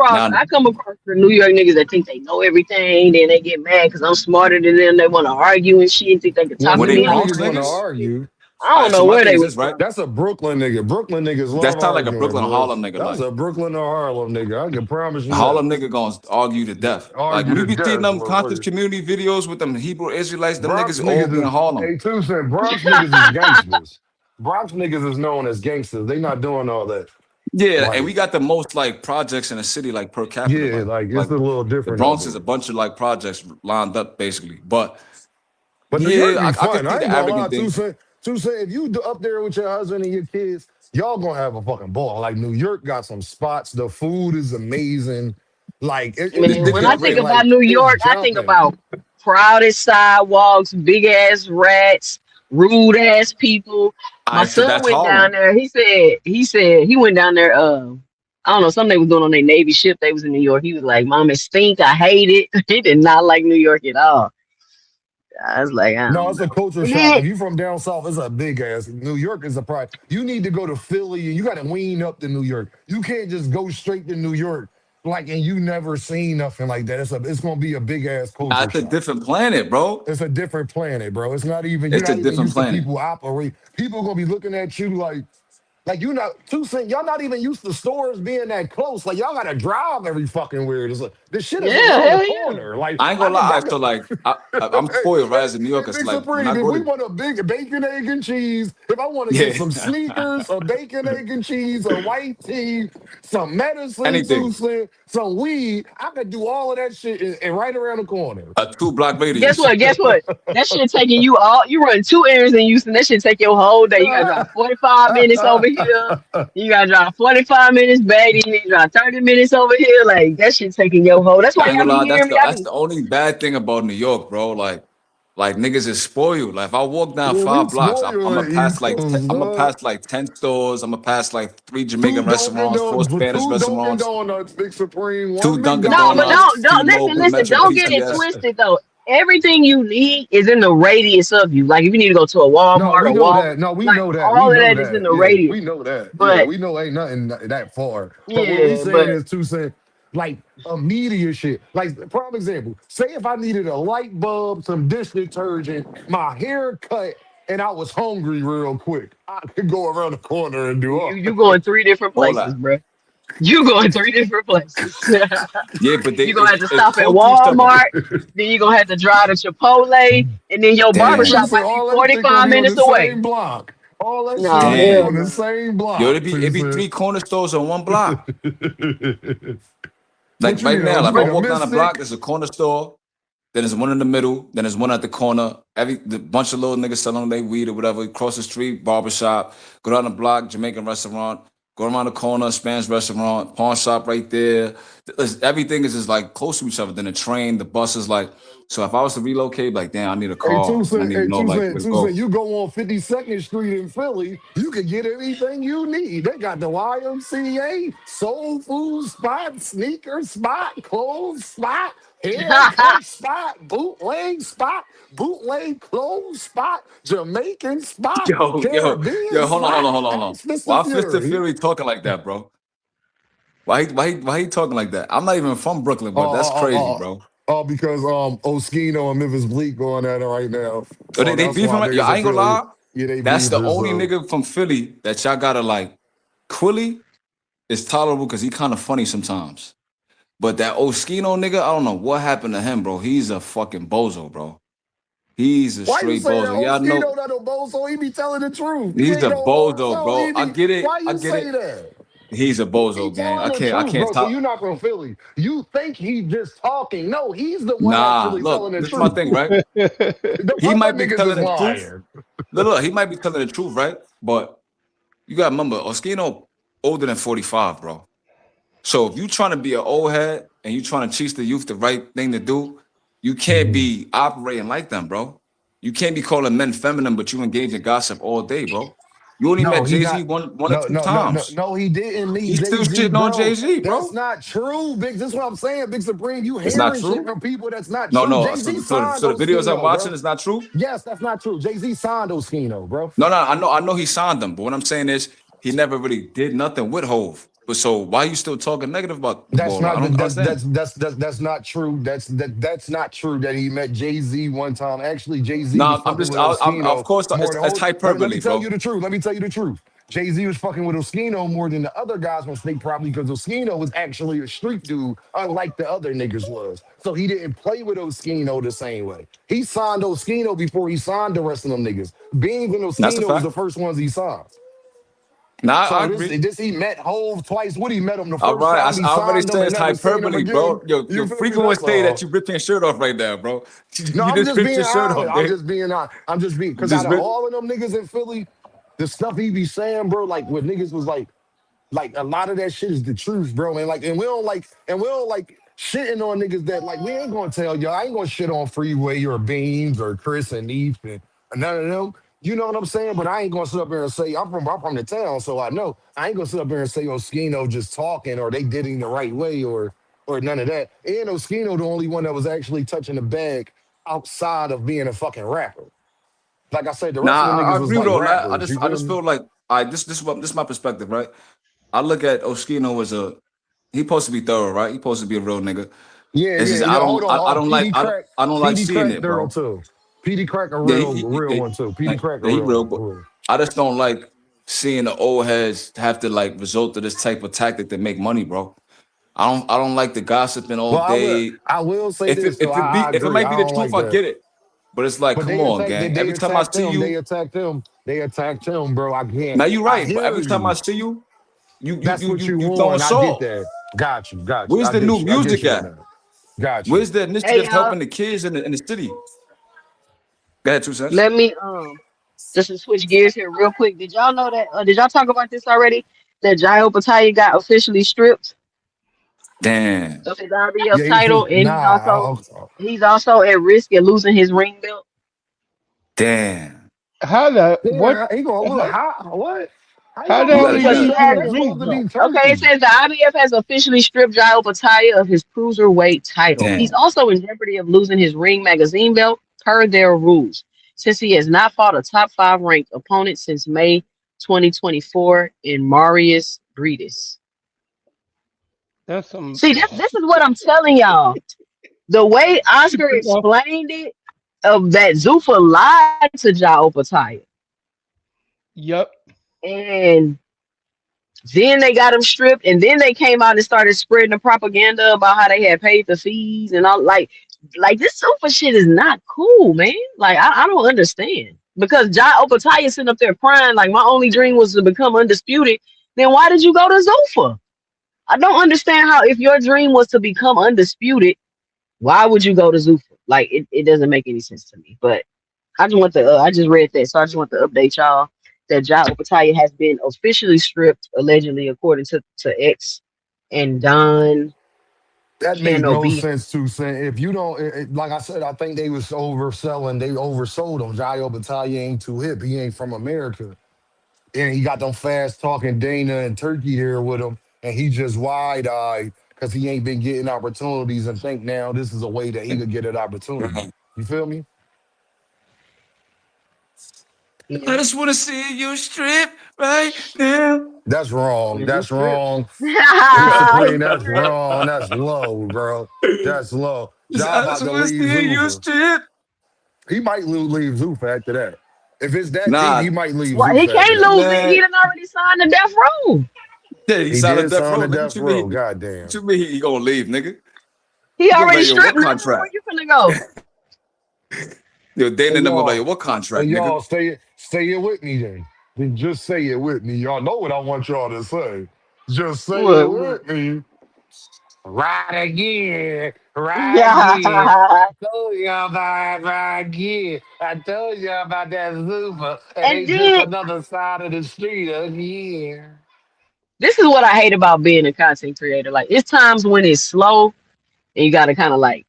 Now I come across the New York niggas that think they know everything, then they get mad because I'm smarter than them. They want to argue and shit, think they can When talk when to they New me. York I'm Bronx niggas like, want to niggas, argue, I all don't right, so know my where thing they is was this, right? from. that's a Brooklyn nigga. Brooklyn niggas That love sound like a arguing, Brooklyn bro. Harlem nigga. That's Like a Brooklyn or Harlem nigga. I can promise a you that. Harlem nigga gonna argue to death. Like Argue when you to be seeing death, them conscious motherfucker. community videos with them Hebrew Israelites, them Bronx niggas all niggas be in is, Harlem. hey, two cent. Bronx niggas is gangsters. Bronx niggas is known as gangsters. They not doing all that. Yeah, and Like, we got the most like projects in the city, like per capita. yeah, like Like it's a little the different out Bronx is a there. bunch of like projects lined up basically. But But New yeah, York be I can fun. see I the ain't gonna lie, arrogant two thing. cent. Two cent. If you up there with your husband and your kids, y'all gonna have a fucking ball. Like New York got some spots. The food is amazing. Like The Man, when dick is I y'all think can great. about like New it's York, I think jumping. about crowded sidewalks, big ass rats, rude ass people. All My right, so son that's went down Harlem. there. He said he went down there. I don't know, something they was doing on their Navy ship. They was in New York. He was like, "Mom, it stink. I hate it." He did not like New York at all. I was like, I No, don't it's a know. culture And shock. then If you from down south, it's a big ass. New York is a pride. You need to go to Philly and you got to wean up to New York. You can't just go straight to New York. like, and you never seen nothing like that. It's gonna be a big ass Nah, culture it's a shock. different planet, bro. It's a different planet, bro. It's not even you're It's a not even different used to planet. people operate. People gonna be looking at you like you not too cent. Y'all not even used to stores being that close. Like y'all gotta drive every fucking where. It's like this shit is Yeah, around the hell yeah. corner. Like I ain't I gonna could, lie. I So could like, I'm hey, spoiled, right? hey, As a New hey, Yorker, so Big like when I Supreme, if go we to want a big bacon, egg, and cheese, if I want to get yeah, some sneakers, a bacon, egg, and cheese, a white tea, some medicine, anything, 2 cent, some weed, I could do all of that shit and right around the corner. a 2 block Guess radius. what? Guess what? That shit taking you all. You run 2 errands in Houston. That shit take your whole day. You gotta drive 45 minutes over here. You gotta drive 45 minutes back. Then you need to drive 30 minutes over here. Like that shit taking your whole. That's why I ain't y'all gonna be lie. hearing me. I That's be the only bad thing about New York, bro. Like niggas is spoiled. Like if I walk down Yeah, we 5 blocks, I'm spoiled gonna the pass East like Coast, I'm gonna dog. pass like 10 stores. I'm gonna pass like 3 Jamaican Two Dunkin' restaurants, 4 Spanish Two Dunkin' restaurants, Donuts, Big Supreme, two one Dunkin' no, but McDonald's. Donuts, don't listen, T-Mobile, listen. Metro, Don't get it PCS. twisted though. Everything you need is in the radius of you. Like if you need to go to a No, Walmart we or know Walgreens, that. No, we like know that. We all of know that is in that. the Yeah, radius. we know that. Yeah, But we know ain't nothing that far. But what we yeah, saying but is 2 cent, like immediate shit. Like, prime example, say if I needed a light bulb, some dish detergent, my hair cut, and I was hungry real quick, I could go around the corner and do all you going three different All places, that. bro. You going three different places. Yeah, but You're gonna have to it's stop at close to each other. Walmart, then you're gonna have to drive to Chipotle, and then your Damn, barbershop Listen, might be all that shit gonna 45 be on minutes the away. same block. All that shit No, gonna be hell on damn. the no. same Yo, block. it be 2 cent. 3 corner stores on 1 block. Like What you right mean? now, like You if I mean a walk down the block, mystic? there's a corner store. Then there's one in the middle. Then there's one at the corner. The bunch of little niggas selling their weed or whatever. Cross the street, barbershop. Go down the block, Jamaican restaurant. Go around the corner, Spanish restaurant, pawn shop right there. Everything is just like close to each other. Then the train, the bus is like. So if I was to relocate, like damn, I need a Hey, car and I need to hey, know like where to 2 cent. go. You go on 52nd Street in Philly, you can get anything you need. They got the YMCA, soul food spot, sneaker spot, clothes spot, haircut spot, bootleg clothes spot, Jamaican spot, Caribbean Hold on, hold spot. on, hold on, hold on. Ask Mr. Why Fifth Fury. Fury talking like that, bro? Why he talking like that? I'm not even from Brooklyn, Oh, but that's oh, crazy, oh, oh, bro. because Oskino and Memphis Bleak going at it right now. Yo, Oh, they that's why beefing right. Yo, niggas I in ain't gonna Philly, lie. yeah, they That's the beefing. only So. nigga from Philly that y'all gotta like. Quilly is tolerable because he kind of funny sometimes. But that Oskino nigga, I don't know what happened to him, bro. He's a fucking bozo, bro. He's a Why you straight say that? bozo. Y'all Oskino know not no bozo. He be telling the truth. He he's ain't a no bozo, bozo. bro. He I be. get it. Why I you get say it. that? He's a He bozo, gang. telling the I truth, can't bro. So stop. you're not from Philly. You think he just talking? No, he's the one Nah, actually telling look, the this is my truth. thing, right? The He other might be niggas telling is the truth. lying. Look, he might be telling the truth, right? But you gotta remember, Oskino older than 45, bro. So if you trying to be an old head and you trying to teach the youth the right thing to do, you can't be operating like them, bro. You can't be calling men feminine, but you engage in gossip all day, bro. You only No, met he Jay-Z not. one or No, two no, no, no, times. no. He didn't meet He's Jay still Z, shitting on bro. Jay-Z, That's bro. not true, Big. This is what I'm saying, Big Supreme. You It's not hearing shit true. from people that's not No, true. no. Jay Z signed So the videos I'm Oskino, watching bro. is not true. Yes, that's not true. Jay Z signed Oskino, bro. No, I know he signed them, but what I'm saying is he never really did nothing with Hove. But so why you still talking negative about the That's ball? I not don't understand. that's not true. That's not true that he met Jay Z one time. Actually, Jay Z was No, I'm fucking just, with of Oskino course, more than it's Let me hyperbole, tell you bro. the truth. Let me tell you the truth. Jay Z was fucking with Oskino more than the other guys on State probably because Oskino was actually a street dude, unlike the other niggas was. So he didn't play with Oskino the same way. He signed Oskino before he signed the rest of them niggas. Beans and That's a Oskino was the fact. first ones he signed. Nah, I So agree. he met Hove twice. What he met him the All first right, time he I already signed him said and it's never seen him hyperbole, again. bro. Yo, You feel me? frequent would That's say that all. you ripped your shirt off right now, bro. No, You I'm just just ripped being your shirt honest. off, gang. I'm just being because Just out of rip. all of them niggas in Philly, the stuff he be saying, bro, like what niggas was like a lot of that shit is the truth, bro. And we don't like shitting on niggas that like we ain't gonna tell y'all. I ain't gonna shit on Freeway or Beans or Chris and Neef and none of them. You know what I'm saying? But I ain't gonna sit up here and say I'm from the town, so I know I ain't gonna sit up here and say Oskino just talking or they did it the right way or none of that. And Oskino the only one that was actually touching the bag outside of being a fucking rapper. Like I said, the Nah, rest of them I niggas was agree with like all that. rappers. You I feel just me? feel like, this is my perspective, right? I look at Oskino as he supposed to be thorough, right? He supposed to be a real nigga. Yeah, It's yeah, just yeah. Hold on. I don't like PD Crack, I don't like PD seeing Crack it, thorough bro. too. PD Crack a Yeah, real one too. PD Crack a he real real, one. but Real. I just don't like seeing the old heads have to like resort to this type of tactic to make money, bro. I don't like the gossiping all Well, day. I will say this though. I If it agree. might I be the don't truth, like I that. get it. But it's like, But come on, gang. they Every time I attacked see him. you, They attacked him, bro. I can't. now you're I right. But hear every time I you. see you, That's what you you throwing want. I get salt. that. Got you. Got you. Where's the new I get music you on at? that. Got you. Where's the Hey initiatives y'all, helping the kids in the city? Go ahead, 2 cents. let me just to switch gears here real quick. Did y'all know that? Did y'all talk about this already? That Jai Opetaia got officially stripped Damn. of his IBF Yeah, he was title, and nah. he's also at risk of losing his ring belt. Damn. How the what? Yeah, he gonna look How, hot. What? How you how the gonna You hell gotta lose he shut Because that? lose he up. his hasn't. That's ring supposed to be belt? Okay, it turkey. says the IBF has officially stripped Jai Opetaia of his cruiserweight title. He's Damn. also in jeopardy of losing his Ring Magazine belt per their rules, since he has not fought a top 5 ranked opponent since May 2024 in Marius Briedis. That's some. See, this is what I'm telling y'all. The way Oscar explained it, of that Zuffa lied to Jai Opetaia, Yep. and then they got him stripped, and then they came out and started spreading the propaganda about how they had paid the fees and all. Like this super shit is not cool, man. Like I don't understand, because Jai Opetaia sitting up there crying like my only dream was to become undisputed. Then why did you go to Zuffa? I don't understand how, if your dream was to become undisputed, why would you go to Zuffa? Like it doesn't make any sense to me. But I just read that, so I just want to update y'all that Jai Opetaia has been officially stripped, allegedly, according to X and Don That make no Canobi. sense to say. If you don't, like I said, I think they was overselling. They oversold him. Jai Obatalia ain't too hip. He ain't from America, and he got them fast talking Dana and Turkey there with him, and he just wide eyed because he ain't been getting opportunities, and think now this is a way that he could get an opportunity. You feel me? Yeah. I just want to see you strip right now. That's wrong. Where's the That's strip? wrong. Supreme, that's Strip. wrong. That's low, bro. That's low. Ja I just about to want to leave see you Zufa. strip. He might leave Zufa after that. If it's that deep, he Nah, might leave Well, he Zufa after can't that. lose it. He man. done already signed the death row. Yeah, he He signed a did death sign row. the Nigga. death row. What Goddamn. you mean he gonna leave, nigga? He He gonna be already like, yo, what stripped, nigga. Where contract? you finna go? Yo, Dana Hey and them gonna be like, yo, y'all, what hey contract, nigga? y'all, stay it with me then. Then just say it with me. Y'all know what I want y'all to say. Just say it What? with me. Ride again. Ride again. Yeah. I told y'all about ride again. I told y'all about that Zuba. And And they just then another side of the street again. this is what I hate about being a content creator. Like, it's times when it's slow and you gotta kind of like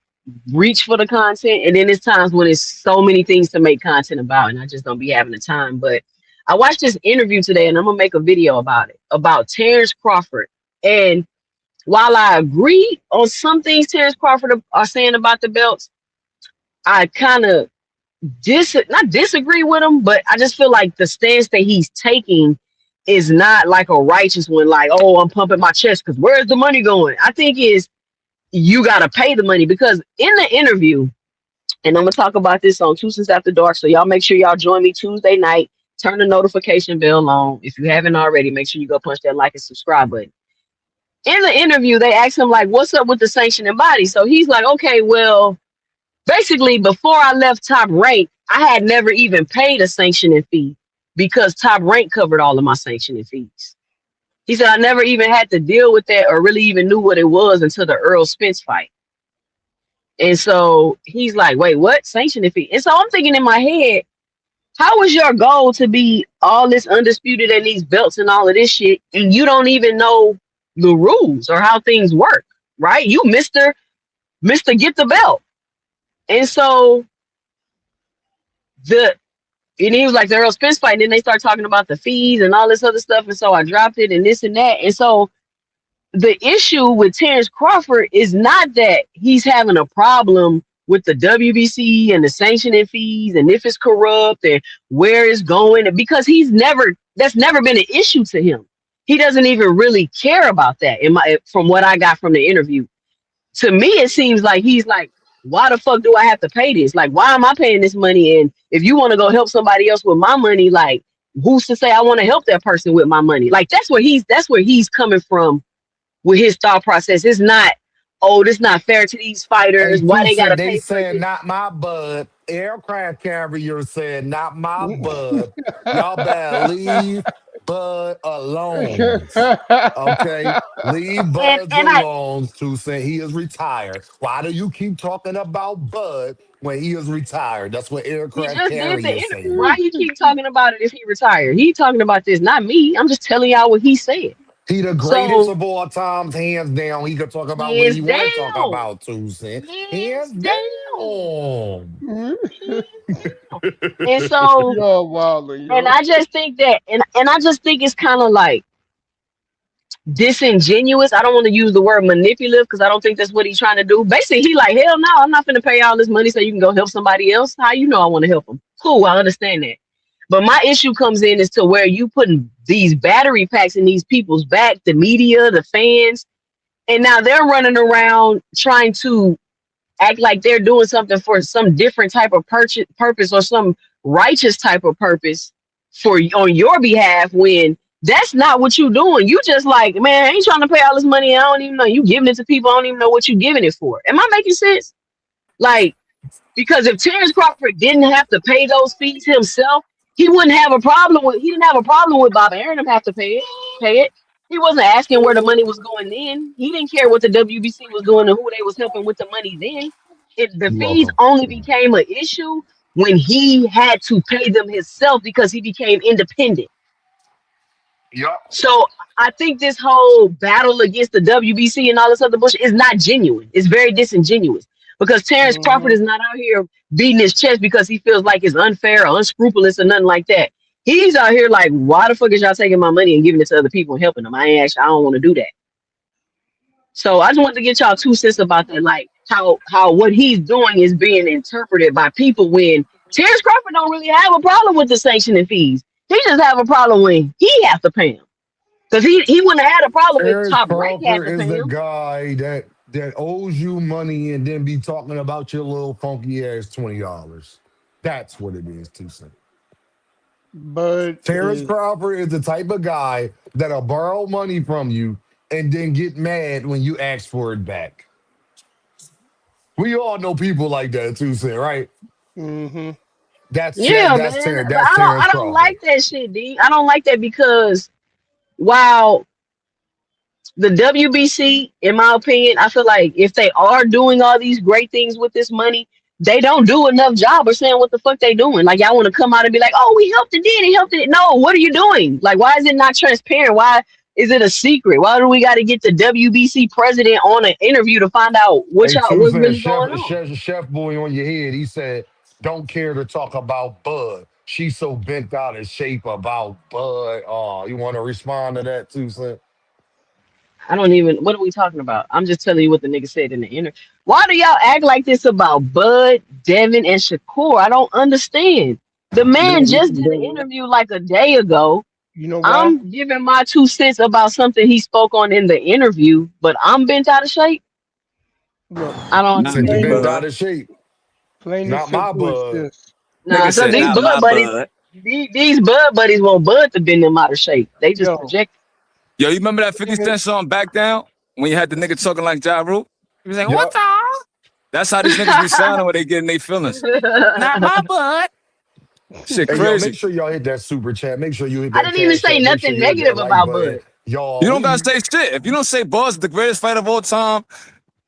reach for the content, and then it's times when it's so many things to make content about, and I just don't be having the time. But I watched this interview today, and I'm gonna make a video about it, about Terrence Crawford. And while I agree on some things Terrence Crawford are saying about the belts, I kind of not disagree with him, but I just feel like the stance that he's taking is not like a righteous one. Like, oh, I'm pumping my chest because where's the money going? I think is you gotta pay the money, because in the interview, and I'm gonna talk about this on Tuesdays After Dark. So y'all make sure y'all join me Tuesday night. Turn the notification bell on. If you haven't already, make sure you go punch that like and subscribe button. In the interview, they asked him like, "What's up with the sanctioning body?" So he's like, "Okay, well, basically, before I left Top Rank, I had never even paid a sanctioning fee because Top Rank covered all of my sanctioning fees." He said, "I never even had to deal with that or really even knew what it was until the Earl Spence fight." And so he's like, "Wait, what? Sanctioning fee?" And so I'm thinking in my head, how is your goal to be all this undisputed and these belts and all of this shit, and you don't even know the rules or how things work, right? You Mr. Get the belt. And so the and he was like, the Earl Spence fight, and then they start talking about the fees and all this other stuff. And so I dropped it and this and that. And so the issue with Terrence Crawford is not that he's having a problem with the WBC and the sanctioning fees and if it's corrupt and where it's going, because that's never been an issue to him. he doesn't even really care about that. From what I got from the interview, to me, it seems like he's like, why the fuck do I have to pay this? Like, why am I paying this money? And if you want to go help somebody else with my money, like, who's to say I want to help that person with my money? Like, that's where he's coming from with his thought process. It's not, oh, this not fair to these Hey, fighters. Why they Tusa, gotta they pay for said this? not my bud. Aircraft carrier said not my bud. Y'all better leave Bud alone. Okay? Leave And Buds and I alone, Tusa. He is retired. Why do you keep talking about Bud when he is retired? That's what he aircraft just did the carrier interview. saying. Why you keep talking about it if he retired? He talking about this, not me. I'm just telling y'all what he said. He the greatest So of all times, hands down. He could talk about what hands he want to talk down, about, Tusa. hands Hands down, down. hands down. And so, Yo, Wilder, and yo. I just think that, and I just think it's kind of like disingenuous. I don't want to use the word manipulative because I don't think that's what he's trying to do. Basically, he like, hell no, I'm not gonna pay all this money so you can go help somebody else. How you know I want to help them? Cool, I understand that. But my issue comes in as to where you putting these battery packs in these people's back, the media, the fans, and now they're running around trying to act like they're doing something for some different type of purpose or some righteous type of purpose for on your behalf when that's not what you're doing. You just like, man, I ain't trying to pay all this money. I don't even know you giving it to people. I don't even know what you giving it for. Am I making sense? Like, because if Terrence Crawford didn't have to pay those fees himself, he didn't have a problem with Bob Aaron have to pay it. He wasn't asking where the money was going then. He didn't care what the WBC was doing and who they was helping with the money then. The You're fees welcome. only became an issue when he had to pay them himself because he became independent. Yup. So I think this whole battle against the WBC and all this other bullshit is not genuine. It's very disingenuous because Terrence Crawford Mm-hmm. is not out here beating his chest because he feels like it's unfair or unscrupulous or nothing like that. He's out here like, why the fuck is y'all taking my money and giving it to other people and helping them? I don't want to do that. So I just wanted to get y'all 2 cents about that, like how what he's doing is being interpreted by people when Terrence Crawford don't really have a problem with the sanctioning fees. He just have a problem when he has to pay them. Because he wouldn't have had a problem if Terrence Top Rank had Crawford to is pay the him. guy that owes you money and then be talking about your little funky ass $20. That's what it is, Tusa. Bud Terrence is Crawford is the type of guy that'll borrow money from you and then get mad when you ask for it back. We all know people like that, Tusa, right? mm-hmm. Yeah, That's man. Terrence. But That's I Terrence don't Crawford. like that shit, D. I don't like that because while the WBC, in my opinion, I feel like if they are doing all these great things with this money, they don't do enough job of saying what the fuck they doing. Like y'all want to come out and be like, "Oh, we helped it, did it, helped it." No, what are you doing? Like, why is it not transparent? Why is it a secret? Why do we got to get the WBC president on an interview to find out Hey, what's Tusa, really going on? Chef Boy on your head, he said, don't care to talk about Bud. She's so bent out of shape about Bud. Oh, you want to respond to that, Tusa? I don't even. What are we talking about? I'm just telling you what the nigga said in the interview. Why do y'all act like this about Bud, Devin, and Shakur? I don't understand. The man just did an interview like a day ago. You know why? I'm giving my 2 cents about something he spoke on in the interview, but I'm bent out of shape. Look, I don't Not Said you me, understand. plain bent bud. out of shape. plain and Not my simple is Bud. this. Nah, Nigga cause said, these not blood my buddies, bud. these blood buddies want Bud to bend them out of shape. They just Yo, project. Yo, you remember that 50 nigga, Cent song, Back Down? When you had the nigga talking like Ja Rule? He was like, what Yep. the? That's how these niggas be sounding when they get in their feelings. Not my bud. Shit Hey, yo, make crazy. sure y'all hit that super chat. Make sure you hit I that didn't even cash say app. Make sure nothing you hit that negative like about button. Bud. You Y'all, don't gotta we say shit. If you don't say Buzz is the greatest fighter of all time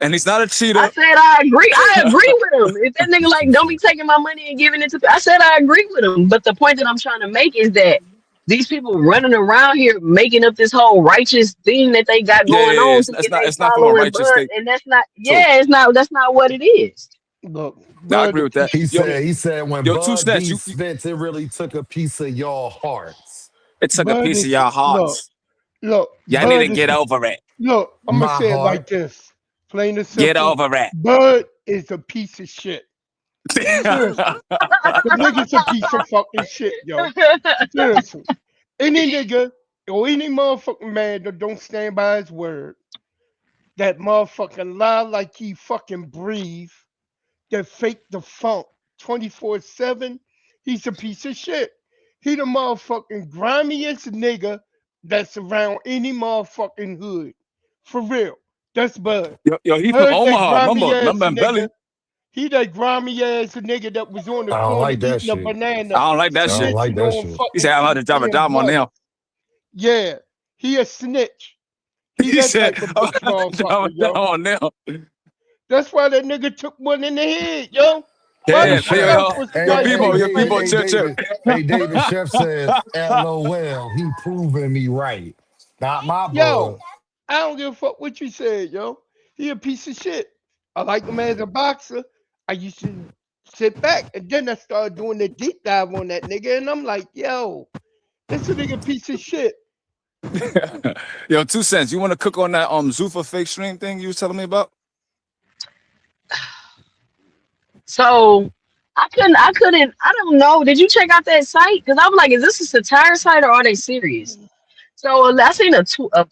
and he's not a I cheater, said I agree. I agree with him. If that nigga like don't be taking my money and giving it to, I said I agree with him. But the point that I'm trying to make is that these people running around here making up this whole righteous thing that they got yeah, going yeah, yeah. on, thinking they It's not from a following righteous Bud, state. and that's not. True. Yeah, it's not. That's not what it is. look, No, I Bud agree a with that. piece of Yo, shit. he said when yo, two Bud stats. beat Spence, it really took a piece of y'all hearts. It took a Bud piece of is your look, hearts. look, Y'all need to Bud is get over it. look, I'm gonna My say it like heart. this. Plain and Get simple. over it. Bud is a piece of shit. Seriously. The nigga's a piece of fucking shit, yo. Seriously. Any nigga or any motherfucking man that don't stand by his word, that motherfucking lie like he fucking breathe, that fake the funk 24/7, he's a piece of shit. He the motherfucking grimiest nigga that's around any motherfucking hood. For real. That's Bud. Yo, he from Bud that Omaha. grimy ass Remember nigga. Belly? He that grimy ass nigga that was on the I don't corner like that eating a shit. banana, I don't like that I don't shit. like snitching that on shit. He fucking said I'm about to drop a 210 dime on brothers. him. Yeah, he a snitch. He He that said type of I'm bitch about to drop a motherfucker, yo. dime on them. That's why that nigga took one in the head, yo. Why Hey the Yeah, fuck Chef, else yo, was yo, why you people, was yo, people, bringing? chill, chill. David Chef says, LOL, he proving me right. Not my Yo, bud. I don't give a fuck what you said, yo. He a piece of shit. I like him as a boxer. I used to sit back and then I started doing the deep dive on that nigga, and I'm like, yo, this a nigga piece of shit. Yo, 2 cents. You want to cook on that Zuffa fake stream thing you was telling me about? So I don't know. Did you check out that site? Because I'm like, is this a satire site or are they serious? So I seen a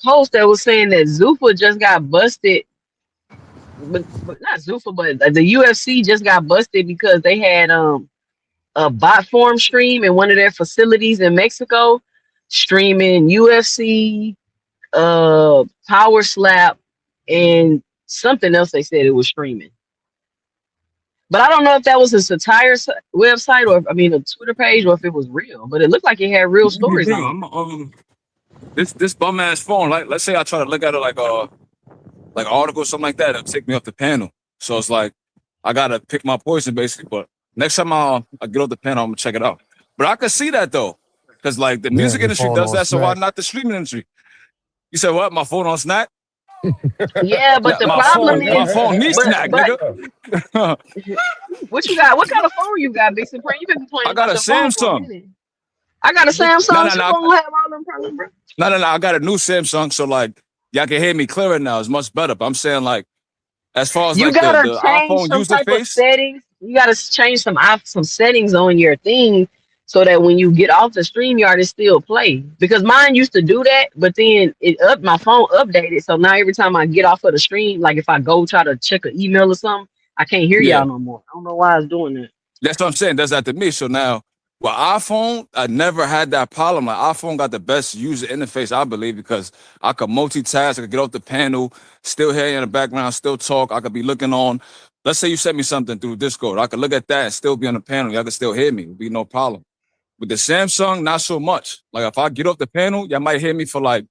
post that was saying that Zuffa just got busted, but not Zuffa, but the UFC just got busted because they had a bot form stream in one of their facilities in Mexico, streaming UFC, Power Slap, and something else they said it was streaming. But I don't know if that was a satire website or I mean a Twitter page or if it was real. But it looked like it had real stories on it. I'm this bum ass phone. Like, let's say I try to look at it like an article or something like that. It'll take me off the panel. So it's like I gotta pick my poison basically. But next time I get off the panel, I'm gonna check it out. But I can see that though, because like the Yeah, music your industry phone does on that. So why smack. not the streaming industry? You said what? My phone on snack? Yeah, but Yeah, the my problem phone, my is, phone needs snack, but nigga. what you got? What kind of phone you got, Big Supreme? You been complaining I got about a your phone for a Samsung. minute. I got a No, Samsung no, too. no, I don't have all them problems, bro. no. I got a new Samsung, so like y'all can hear me clearer now. It's much better. But I'm saying like as far as You like the gotta the change iPhone some user type of face, settings. You gotta change some settings on your thing so that when you get off the StreamYard, it still play. Because mine used to do that, but then my phone updated. So now every time I get off of the stream, like if I go try to check an email or something, I can't hear yeah. y'all no more. I don't know why it's doing that. That's what I'm saying. That's that to me. So now, with iPhone, I never had that problem. Like iPhone got the best user interface, I believe, because I could multitask. I could get off the panel, still hear you in the background, still talk. I could be looking on. Let's say you sent me something through Discord. I could look at that and still be on the panel. Y'all could still hear me. It'd be no problem. With the Samsung, not so much. Like if I get off the panel, y'all might hear me for like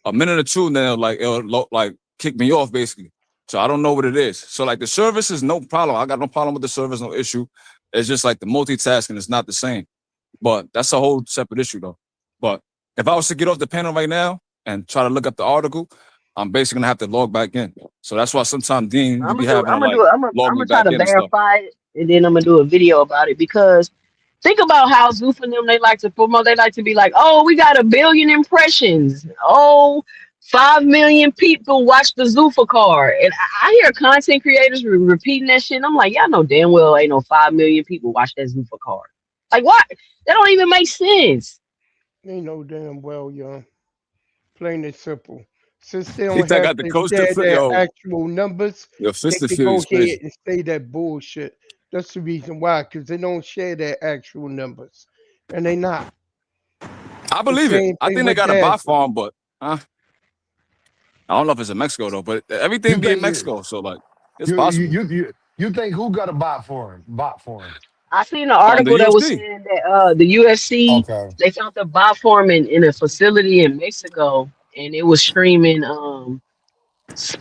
a minute or two, and then it'll like kick me off basically. So I don't know what it is. So like the service is no problem. I got no problem with the service, no issue. It's just like the multitasking is not the same. But that's a whole separate issue though. But if I was to get off the panel right now and try to look up the article, I'm basically gonna have to log back in. So that's why sometimes Dean, you I'm be gonna do. having to I'm gonna like do. I'm gonna. log I'm me gonna try back to in and stuff. verify it, and then I'm gonna do a video about it because think about how Zoof and them they like to promote. They like to be like, "Oh, we got 1 billion impressions. Oh, 5 million people watch the Zoofa card." And I hear content creators repeating that shit. And I'm like, y'all know damn well ain't no 5 million people watch that Zoofa card. Like, what? That don't even make sense. They know damn well, yo. Plain and simple. Since they He don't said I have got the to coaster share for their yo, actual numbers, your they fist of can fury go is crazy. ahead and say that bullshit. That's the reason why, because they don't share their actual numbers. And they not. I The believe it. same I thing think they with got a bot Dazzle. farm, but I don't know if it's in Mexico though, but You everything be in think you Mexico, so like it's you you possible. you you, you think who got a bot for him? Bot for him. I seen an The article that was UFC. saying that the UFC Okay. they found the bot form in a facility in Mexico, and it was streaming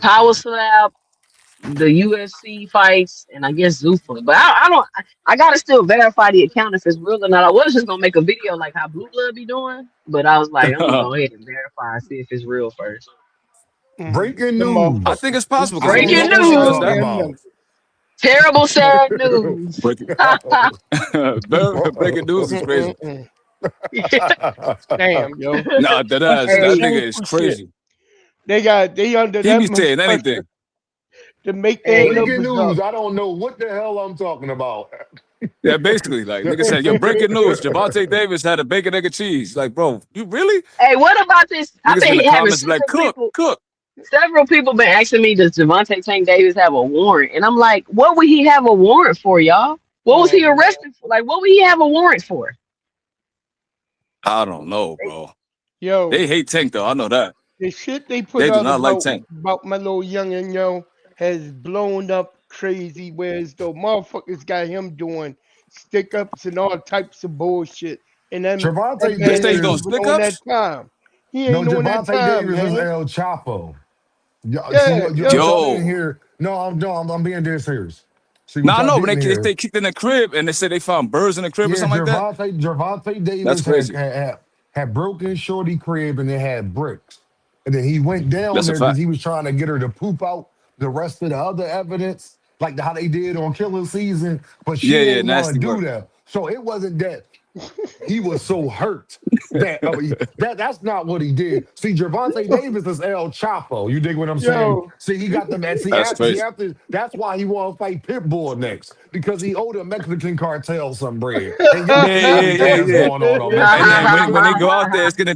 Power Slap, the UFC fights, and I guess Zuffa. But I don't. I gotta still verify the account if it's real or not. I was just gonna make a video like how Blue Blood be doing, but I was like, I'm gonna go ahead and verify and see if it's real first. Breaking The I news. think motherfuckers. it's possible because I the don't Breaking know music what industry I'm does talking that. Goddamn about. number. Terrible, sad news. Breaking, breaking news is crazy. Mm-mm-mm. Damn, yo. Nah, that ass, Some that Hey, nigga is shameful shit. crazy. They under He that be much saying pressure anything. to make their hey, Breaking numbers up. news. I don't know what the hell I'm talking about. Yeah, basically, like nigga said, yo, breaking news: Javante Davis had a bacon, egg, and cheese. Like, bro, you really? Hey, what about this? I've Niggas in been the having comments be like, cook, cook. several people been asking me, does Javante Tank Davis have a warrant? And I'm like, what would he have a warrant for, y'all? What was Oh he man, arrested for? Like, what would he have a warrant for? I don't know, bro. yo, They hate Tank though. I know that. the shit they put They do out not like Tank. about my little youngin', yo, has blown up crazy. Whereas the motherfuckers got him doing stick ups and all types of bullshit. And that Javante They man say he ain't doing Davis. even stick on that ups. time. He No, ain't on that Javante time, Davis is man. El Chapo. See Yeah, what yo. y'all didn't Yo, hear. No, I'm being dead serious. See what nah, y'all no, but didn't they hear. kicked in the crib and they said they found birds in the crib or Yeah, something like that. Javante That's Davis crazy. had broken Shorty crib and it had bricks. And then he went down That's a there because fact. he was trying to get her to poop out the rest of the other evidence, like how they did on Killing Season, but Yeah, she yeah, ain't want nasty to do work. that. So it wasn't that he was so hurt that that's not what he did. See, Gervonta Davis is El Chapo. You dig what I'm saying? Yo. See, he got the man. That's crazy. After that's why he want to fight Pitbull next because he owed a Mexican cartel some bread, and y'all Yeah, see yeah, yeah, everything that's yeah. going on And Mexican then when they Mexican. go out there, it's gonna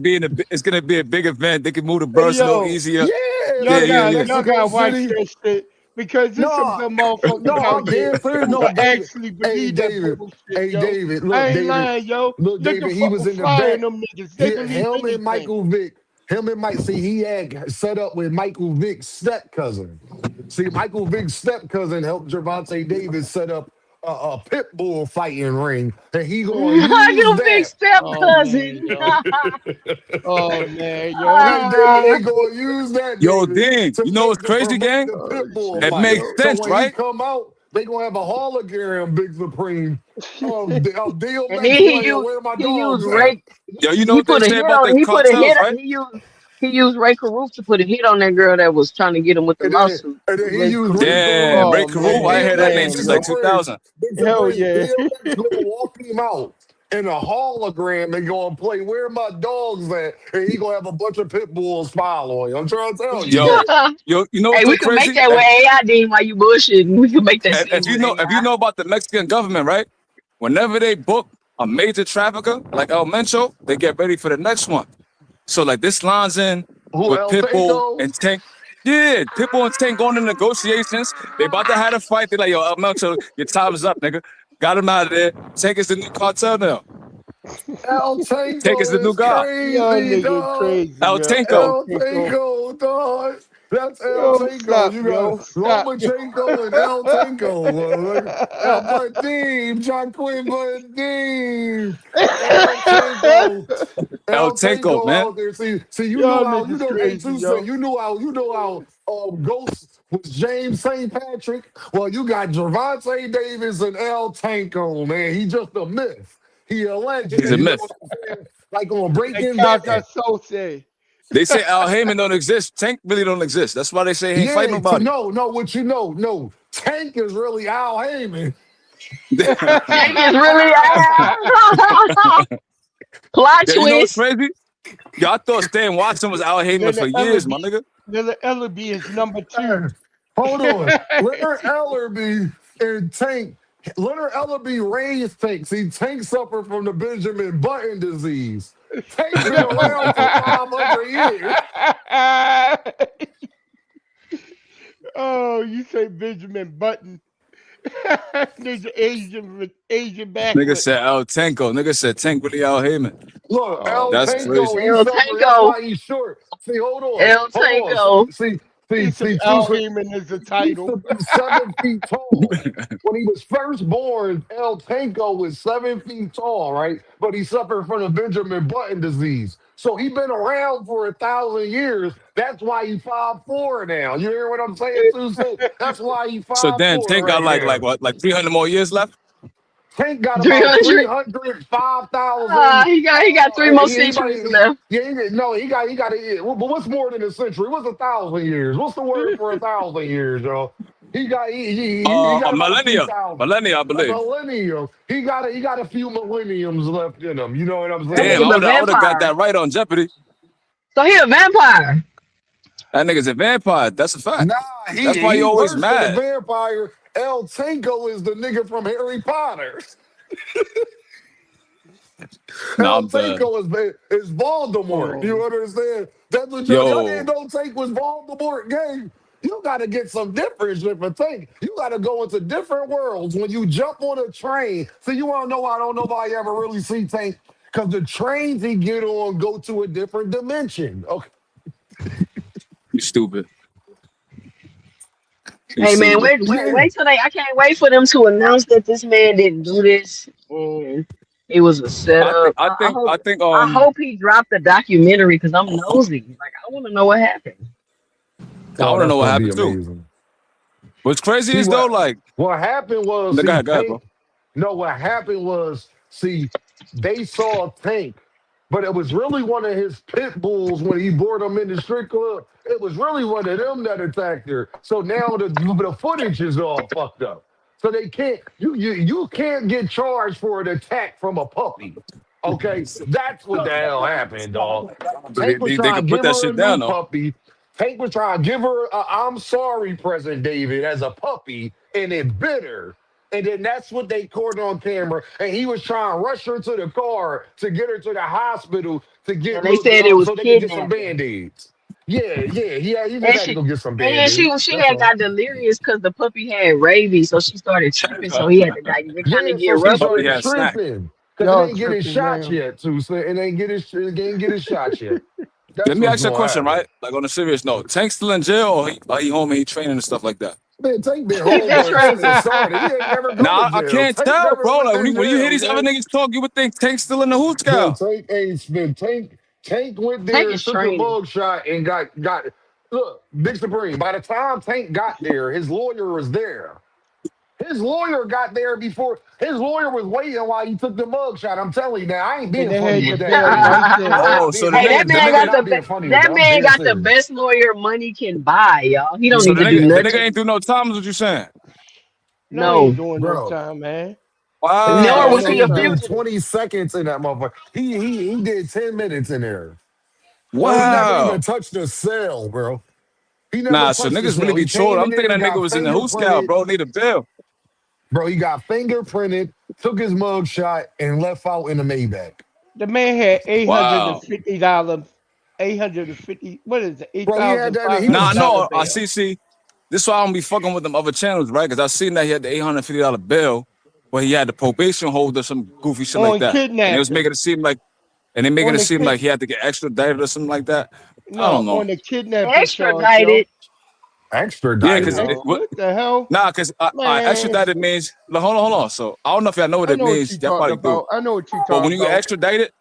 be a big event. They can move the Hey, birds a little yo. easier. Yeah, Yeah, Y'all yeah, got yeah. y'all Mexico gotta watch City. that shit because there's some No, dumb motherfuckers no, out I'm here dead serious. who No, will David. actually Hey, believe that David. bullshit, Hey, yo. David. I Look, ain't David. lying, yo. Look, Look at David. He was fucking in the Fly back. and them niggas. They believe Him and anything. Michael Vick. Him and Mike. See, he had set up with Michael Vick's step cousin. See, Michael Vick's step cousin helped Gervonta Davis set up a pit bull fighting ring, and he gonna use Your big that. step Oh man, cousin. yo. Oh man, yo. Hey, David, they gonna use that, Yo, David, Dean, to you know what's to crazy, promote gang? the Oh pit bull shit, It fight. makes yo. So sense, when he right? come out, they gonna have a hologram Big Supreme of And then DMX playing "Where My he used Dogs At." Ray. Yo, you know He what they put a say hit about on. the He put a cartels, hit. right? He used Ray Caruth to put a hit on that girl that was trying to get him with the lawsuit. And then he Ray used Ray Caruth. Caruth Damn, Ray Oh and Caruth. I man, ain't heard that DMX name damn, Big since like yo. Supreme. 2000. Big Hell Supreme. yeah. DMX gonna walk him out in a hologram and gonna play "Where My Dogs At," and he gonna have a bunch of pit bulls following. I'm trying to tell you, Yo, man. you know what's Hey, so we can make crazy? that with AI, Dean, while you bullshitting. We can make that If scene you with know, AI. about the Mexican government, right? Whenever they book a major trafficker like El Mencho, they get ready for the next one. So like this lines in Who with El Pitbull Tanko? and Tank. Yeah, Pitbull and Tank going to negotiations. They about to have a fight. They're like, yo, El Mencho, your time is up, nigga. Got him out of there. Tank is the new cartel now. El Tank is the Tanko new is guy. Y'all crazy, nigga dog. crazy, El yo. Tanko. El El Tico. Tanko, dog. That's El Yo, Tanko. stop, You got yo. Stop, yo. Lomachenko and El Tanko. El Badim, Jaquin Badim. El Tanko. El El Tanko, Tanko man. out there. See, you Y'all know how, niggas hey, crazy, two cent, yo. you know how Ghost was James St. Patrick. Well, you got Gervonta Davis and El Tanko, man. He just a myth. He a He's legend. a You know myth. what I'm saying? Like on Like Breaking Kaka Bad. Sose. They say Al Heyman don't exist. Tank really don't exist. That's why they say he ain't fight Yeah, nobody. no, what you know, no. Tank is really Al Heyman. Tank is really plot Yeah, you know what's twist. crazy? Yo, I thought Stan Watson was Al Heyman for Leonard years, my Ellaby. nigga. Leonard Ellaby is number 2. Hold on. Leonard Ellerby and Tank. Leonard Ellerby raised Tank. See, Tank suffered from the Benjamin Button disease. Tank been around for 500 years. Oh, you say Benjamin Button. There's Asian Nigga backward. said Al Tanko. Nigga said Tank really Al Heyman. Look, Oh El That's man. crazy. Tanko, he El suffered. That's Tanko. why he's short. See, El hold on. Tanko. He said Two Al cents. Heyman is the He used title. to be 7 feet tall. When he was first born, El Tanko was 7 feet tall, right? But he suffered from the Benjamin Button disease. So he been around for 1,000 years. That's why he 5'4" now. You hear what I'm saying, Susan? That's why he So five then four Tank got right like now. what, like 300 more years left? Tank got about 300. 300, 5,000. He got 3 more centuries He, left. yeah, no, he got it. But what's more than a century? What's 1,000 years? What's the word for 1,000 years, y'all? He got A about millennia. 3,000. Millennia, I A believe. millennium. He got a few millenniums left in him. You know what I'm That Damn, saying? nigga's a I would have got vampire. that right on Jeopardy. So he a vampire. That nigga's a vampire. That's a fact. Nah, That's why you he always worse than a mad. vampire. El Tanko is the nigga from Harry Potter. Nah, El I'm done. Tanko is Voldemort. You Oh, understand? That's what y'all didn't Yo, know Tank was Voldemort, gang. You gotta get some different shit for Tank. You gotta go into different worlds when you jump on a train. So you wanna know why I don't nobody ever really see Tank? Because the trains he get on go to a different dimension. Okay. you stupid. You Hey man, stupid. Yeah. wait till they. I can't wait for them to announce that this man didn't do this and it was a I think setup. I think I think I hope he dropped the documentary because I'm nosy. Like I want to know what happened. I Oh, want to that's know what gonna be happened too. amazing. What's crazy See is though, like, what happened was no, see go ahead, bro. Tank. No, what happened was see they saw Tank, but it was really one of his pit bulls when he brought him in the strip club. It was really one of them that attacked her. So now the footage is all fucked up. So they can't you can't get charged for an attack from a puppy. Okay, that's what the hell happened, dog. Tank was They trying could to put give that her a shit new down though. puppy. Tank was trying to give her a "I'm sorry" present, David, as a puppy, and it bit her. And then that's what they caught on camera. And he was trying to rush her to the car to get her to the hospital to get And they looked said it up was so they could get some kidnapping. band-aids. Yeah, he just And had to she go get some and band-aids. she That's had all. got delirious because the puppy had rabies, so she started tripping. So he had to like kind of Yeah, get so she rough with Puppy started her. had snack. tripping because it y'all ain't getting tripping shots now. yet, too. So it ain't get his shots yet. Let That's me what's ask you a gonna question, happen. right? Like on a serious note, Tank still in jail or he home and he training and stuff like that? Man, Tank been He home said since it training. started. He ain't never go to Nah, I jail. can't Tank tell, never bro. went Like to when you hear jail, these other gang. niggas talk, you would think Tank's still in the hoots Bro, cow. Tank ain't been Tank went Tank there, is took a training. mug shot, and got look, Big Supreme. By the time Tank got there, his lawyer was there. His lawyer got there before his lawyer was waiting while he took the mug shot. I'm telling you now, I ain't And being they funny had with the that, bell David. right I'm there. not Oh, so being the Hey, funny. that nigga, the man I'm got nigga, not being funny with that that. I'm man dead got the serious. best lawyer money can buy, y'all. He don't so need the to do nigga, the nigga nothing. ain't do no time. Is what you saying? No, he ain't No, doing no Bro. time, man. He He ain't nor got was doing he no a anything time. fugitive. 20 seconds in that motherfucker. He did 10 minutes in there. He No, never Wow. even touched the cell, bro. He never Nah, so touched the niggas really cell. be He trolling. came in I'm thinking there, that nigga got was in the hoots cow, fingerprinted. bro. Need a bill. Bro, he got fingerprinted, took his mug shot, and left out in the Maybach. the man had Wow. $850. 850. What is it? Eight Bro, he had thousand that. five He hundred Nah, was dollar no, I bail. see. This why I don't be fucking with them other channels, right? Because I seen that he had the $850 bill, but he had the probation holder, some goofy shit like On that, and it was kidnapping. making it seem like, and they making On it the seem like kid he had to get extradited or something like that. I No, don't know. on the kidnapping charge, yo. Extradited. Yeah, extradited. because No, what the hell? nah, because I Man, extradited means like, hold on. So I don't know if y'all know what I it know what means. you Y'all talking probably do. about. I know what you But when talking you get about. extradited,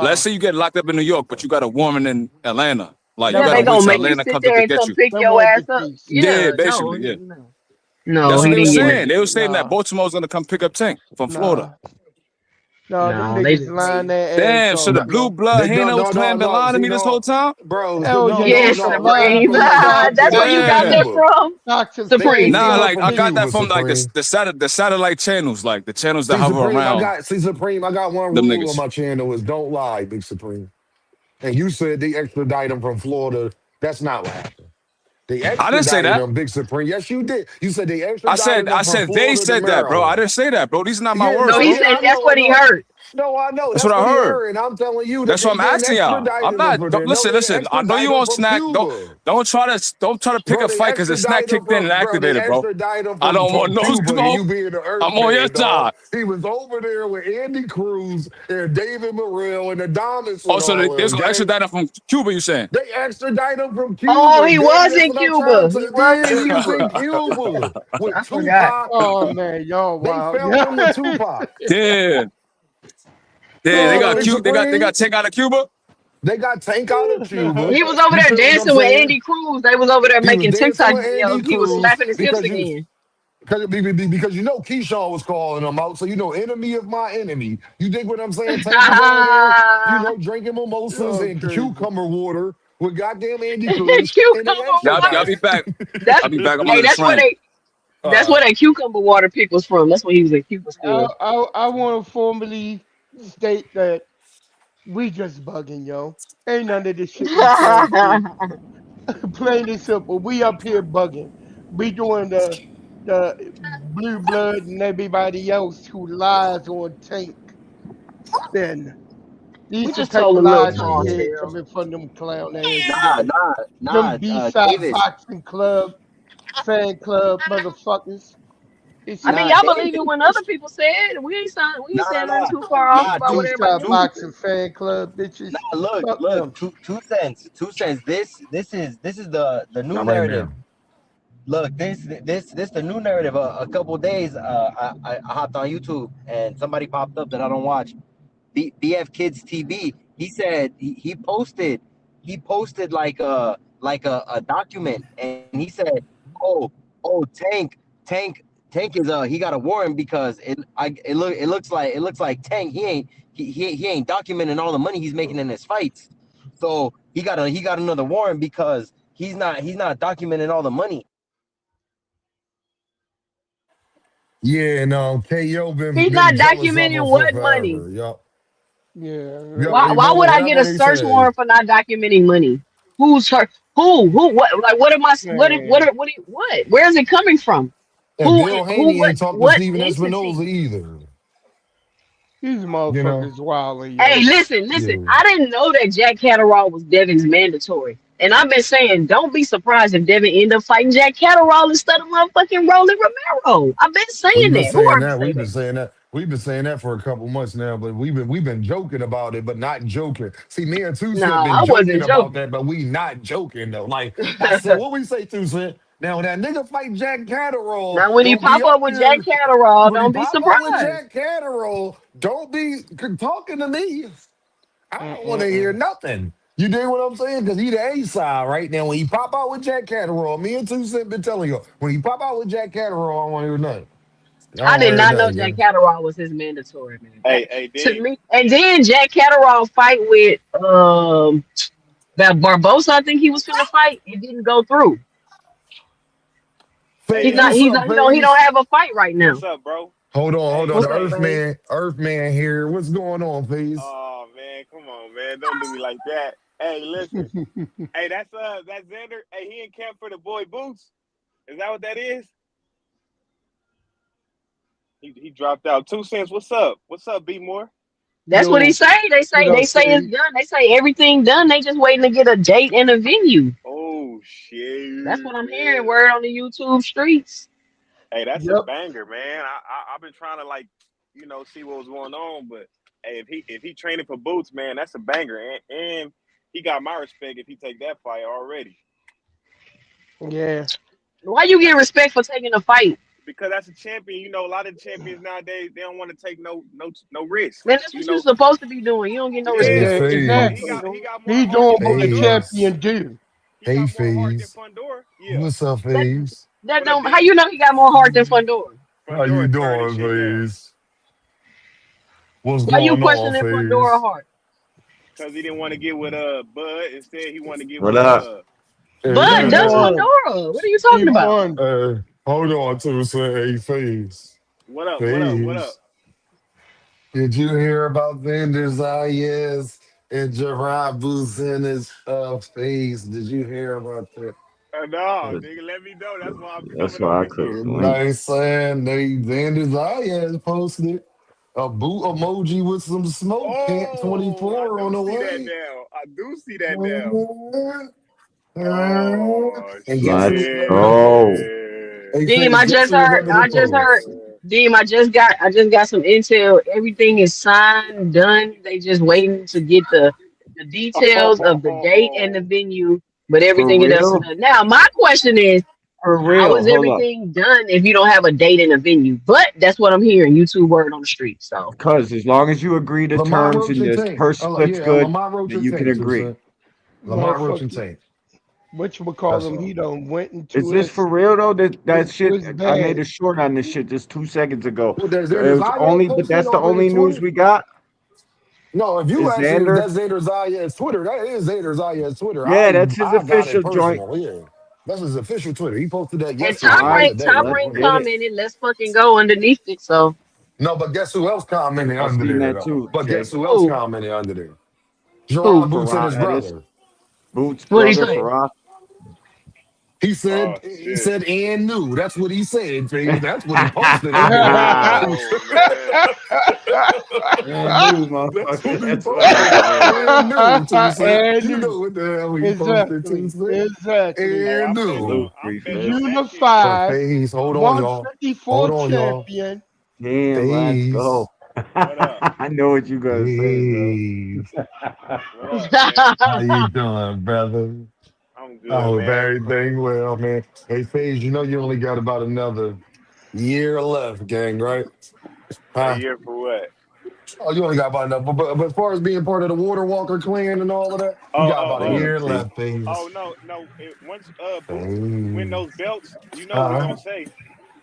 let's Nah, say you get locked up in New York, but you got a warrant in Atlanta. Like you that Yeah, gotta they won't wait be gonna till make me. you Atlanta sit comes up there to and get come you. pick That your won't be ass up. me. Yeah, Yeah, basically, yeah. no, That's what he they were didn't get saying. nothing. They were saying that Nah, Baltimore's gonna come pick up Tank from Florida. nah, nah. Them No, they niggas just lying made. their ass Damn, so off, the No, blue yo. blood they don't. Hano was No, no, playing Bin no. Laden to See, me this whole no, time? bro. Hell No, yeah, no, they Yes, no. survived Supreme. from the That's where goddamn you got that Damn. from, toxic They Supreme. ain't Nah, stealing like from I got masculinity. that Cuba, from like Supreme. the satellite channels, like the channels that See, hover Supreme. around Supreme. I got one them rule on niggas. my channel: is don't lie, Big Supreme. And you said they extradite him from Florida. That's not what happened. They I didn't say extradited that. him, Big Supreme. Yes, you did. You said they extradited him I from said they Florida to said that, bro. I Maryland. didn't say that, bro. These are not my Yeah, words, No, no, he bro. yeah, said I that's know, I what he know. heard. No, I know. That's what That's I what he heard. heard. And I'm telling you that That's what they I'm didn't asking y'all. I'm extradite him not for don't, that. No, listen, they listen. I know extradite you him on from snack. Cuba. Don't try to pick Bro, a they fight because the snack extradite him kicked in and from bro, they activated, bro. extradite him I don't want from no Cuba, and smoke. you being the I'm on your Earthman, dog. side. He was over there with Andy Cruz and David Morrell and Adonis Oh, and so all they them, was gonna gang. extradite him from Cuba, you saying? They extradite him from Oh, Cuba, he gang. was That's in what I'm trying Cuba. to He tell. was Yeah, in he was in Cuba. Cuba with I forgot. Tupac. Oh man, y'all They wild. found Yeah. him with Tupac. Yeah. Yeah, they Yeah, got Big Oh, Cuba, they Supreme. got Tank out of Cuba. They got Tank out of Cuba. He was over You there feel what I'm dancing with saying? Andy Cruz. They was over there He was making dancing TikTok with Andy videos. He was Cruz slapping his hips because again. because you know Keyshawn was calling him out, so you know enemy of my enemy. You dig what I'm saying? Tank was over there, you know, drinking mimosas y'all and crazy. cucumber water with goddamn Andy Cruz, and they Cucumber Y'all water. be extradited. back. That's I'll be back. I'm hey, under the train. that's where that cucumber water pick was from. That's when he was in Cuba I still. I I want to formally state that we just bugging, yo. Ain't none of this shit we plan to. Plain and simple. We up here bugging. We doing the the Blue Blood and everybody else who lies on Tank. Then We these the just type told a of little lies we tall Mhm. hear tale. coming from them clown ass Nah, niggas. nah, Them nah. B-side Davis. boxing club, fan club motherfuckers. It's I mean, Nah, y'all Davis. believe it when other people say it. We ain't Nah, saying nothing nah, too far off nah. about what Two, everybody B-side else two. is boxing saying. fan club bitches. Nah, look, Fuck look. them. 2 cents. 2 cents. This is the new Not right narrative. now. Look, this the new narrative. A couple days, I hopped on YouTube and somebody popped up that I don't watch. BF Kids TV. He said he posted like a document, and he said, oh Tank Tank is he got a warrant because it looks like Tank he ain't documenting all the money he's making in his fights, so he got another warrant because he's not documenting all the money. Yeah, and KO He's been not jealous of him documenting for what money. forever. Yup. Yup. Yeah. Why? Hey, Why remember would I whatever get a they search say. warrant for not documenting money? Who's her? Who? What? Like, what am I? Man, What? Where is it coming from? And Who? Bill Who? Haney What? ain't talked to What Steven entity? Espinoza either. these You know? motherfuckers wildin', Hey, yo. listen. Yeah. I didn't know that Jack Catterall was Devin's mandatory. And I've been saying, don't be surprised if Devin end up fighting Jack Catterall instead of motherfucking Rolling Romero. I've been We've saying been that. Who saying heard me that. say We've been that? saying that. We've been saying that for a couple months now, but we've been joking about it, but not joking. See, me and Two No, Cent been I joking wasn't about joking. that, but we not joking though. Like I said, what we say, Two Cent? Now when that nigga fight Jack Catterall, Now, when he don't be pop up up with Jack here. Catterall, When he don't be pop out with surprised. Jack Catterall, don't be talking to me. I don't want to hear Mm-mm-mm. nothing. You dig what I'm saying? Because he the A side right now. When he pop out with Jack Catterall, me and Two Cent been telling you, when he pop out with Jack Catterall, I don't want to hear nothing. I I don't want did to hear not know nothing, Jack gang. Catterall was his mandatory, man. That Hey, to D. me. And then Jack Catterall fight with that Barbosa. I think he was finna fight. It didn't go through. Hey, He's Phase, not. what's He's up, not. He don't Phase? have a fight right now. what's up, bro? Hold on. Hey, The What's up, hey. man? Earthman here. What's going on, Phase? Oh man, come on, man. Don't do me like that. Hey, listen. Hey, that's Xander. Hey, he in camp for the boy Boots. Is that what that is? He dropped out. 2 cents. What's up? What's up, B More? That's what he Yo, say. They what say. up, They say it's Faye? done. They say everything done. They just waiting to get a date and a venue. Oh That's shit, what I'm hearing. man. Word on the YouTube streets. Hey, that's a Yep. banger, man. I've been trying to see what was going on, but hey, if he training for Boots, man, that's a banger, and he got my respect if he take that fight already. Yeah. Why you get respect for taking a fight? Because that's a champion. A lot of the champions nowadays they don't want to take no risk. Man, that's what you're supposed to be doing. You don't get no Hey, respect Yeah, Yeah, for what you're he Phase. exactly. supposed to got be he doing. got more He heart doing than what a Fundora. Phase. champion do. He Hey, got more heart than Phase. Fundora. Yeah. What's up, That Phase? that What up, don't. How D? you know he got more heart than Fundora? How you Fundora turning doing, shit down Phase? What's Why you going on, questioning Fundora Phase? heart? because he didn't want to get with Bud. Instead, he wanted to get What with up? Bud does Hey, C1. Fundora. What are you talking about? C1. hold on to say, hey, Phase. what up. What up. What up. Phase. Did you hear about Vander Zayas and Gerard Booth in his face? Did you hear about that? No, nigga, let me know. That's why I'm That's coming why I over clicked here. the link. Nice saying they Vander Zayas posted a boot emoji with some smoke. Camp Oh, I 24 on do the see that way. now. I do see that now. Oh And guess who Let's was shit, running the post? go. man. Hey, Deem, Face, I guess just who was heard. under the I just heard. post? Deem, I just got some intel. Everything is signed, done. They just waiting to get the details of the date and the Oh, venue. But For everything else is real? done. Now, my question is, For how real. is Hold up. everything done if you don't have a date and a venue? But that's what I'm hearing. YouTube word on the street. So Because as long as you agree to Lamont terms Roach and and this Tank. purse split's good, Lamont Roach then and you can Tank, agree. 2 cent. Lamont Roach and Motherfucker. Tank. That's Whatchamacallit, he all. done went Is into this his for real though? That went to shit his I made bag. a short on this shit just 2 seconds ago. Well, there's So it was Zayas only, but posted that's the on his only news Twitter. we got. No, if you Is actually, if Xander? that's Xander Zayas Twitter, that is Xander Zayas Twitter. Yeah, that's his I got it official joint. personal. Yeah, that's his official Twitter. He posted that and All yesterday, top not right, rank, today. top He let's rank posted that. get it. commented. Let's fucking go underneath it. So No, but guess who else commented I under seen there that though? too, But guess Jay. who else who commented under there? who? Gerard Boots and Farah his Edis, brother. Boots' What do you brother, say? Farah. He Oh said shit. and new. That's what he said, Fade. That's what he posted in there. Oh man. And new, That's what motherfucker. he That's what he posted. said. And new, too, sir. And You new. know what the hell he posted, too, Exactly. sir. Exactly. Oh, And new. I'm Salute, betting on 3-5. that shit. But Unified Faze, hold on, y'all. 154 Hold on, y'all. champion. Damn, let's Faze. go. What up? I know what you gonna say, bro. Faze. What up, man? How you doing, brother? I'm I good, hope man. everything well, man. Hey, Faze, you know you only got about another year left, gang, right? A Huh? year for what? Oh, you only got about enough. But as far as being part of the Water Walker clan and all of that, you Oh, got oh, about a oh. year DMC. left, Faze. Oh no. Once Boots win Faze. those belts, you know what he Uh-huh. gonna say.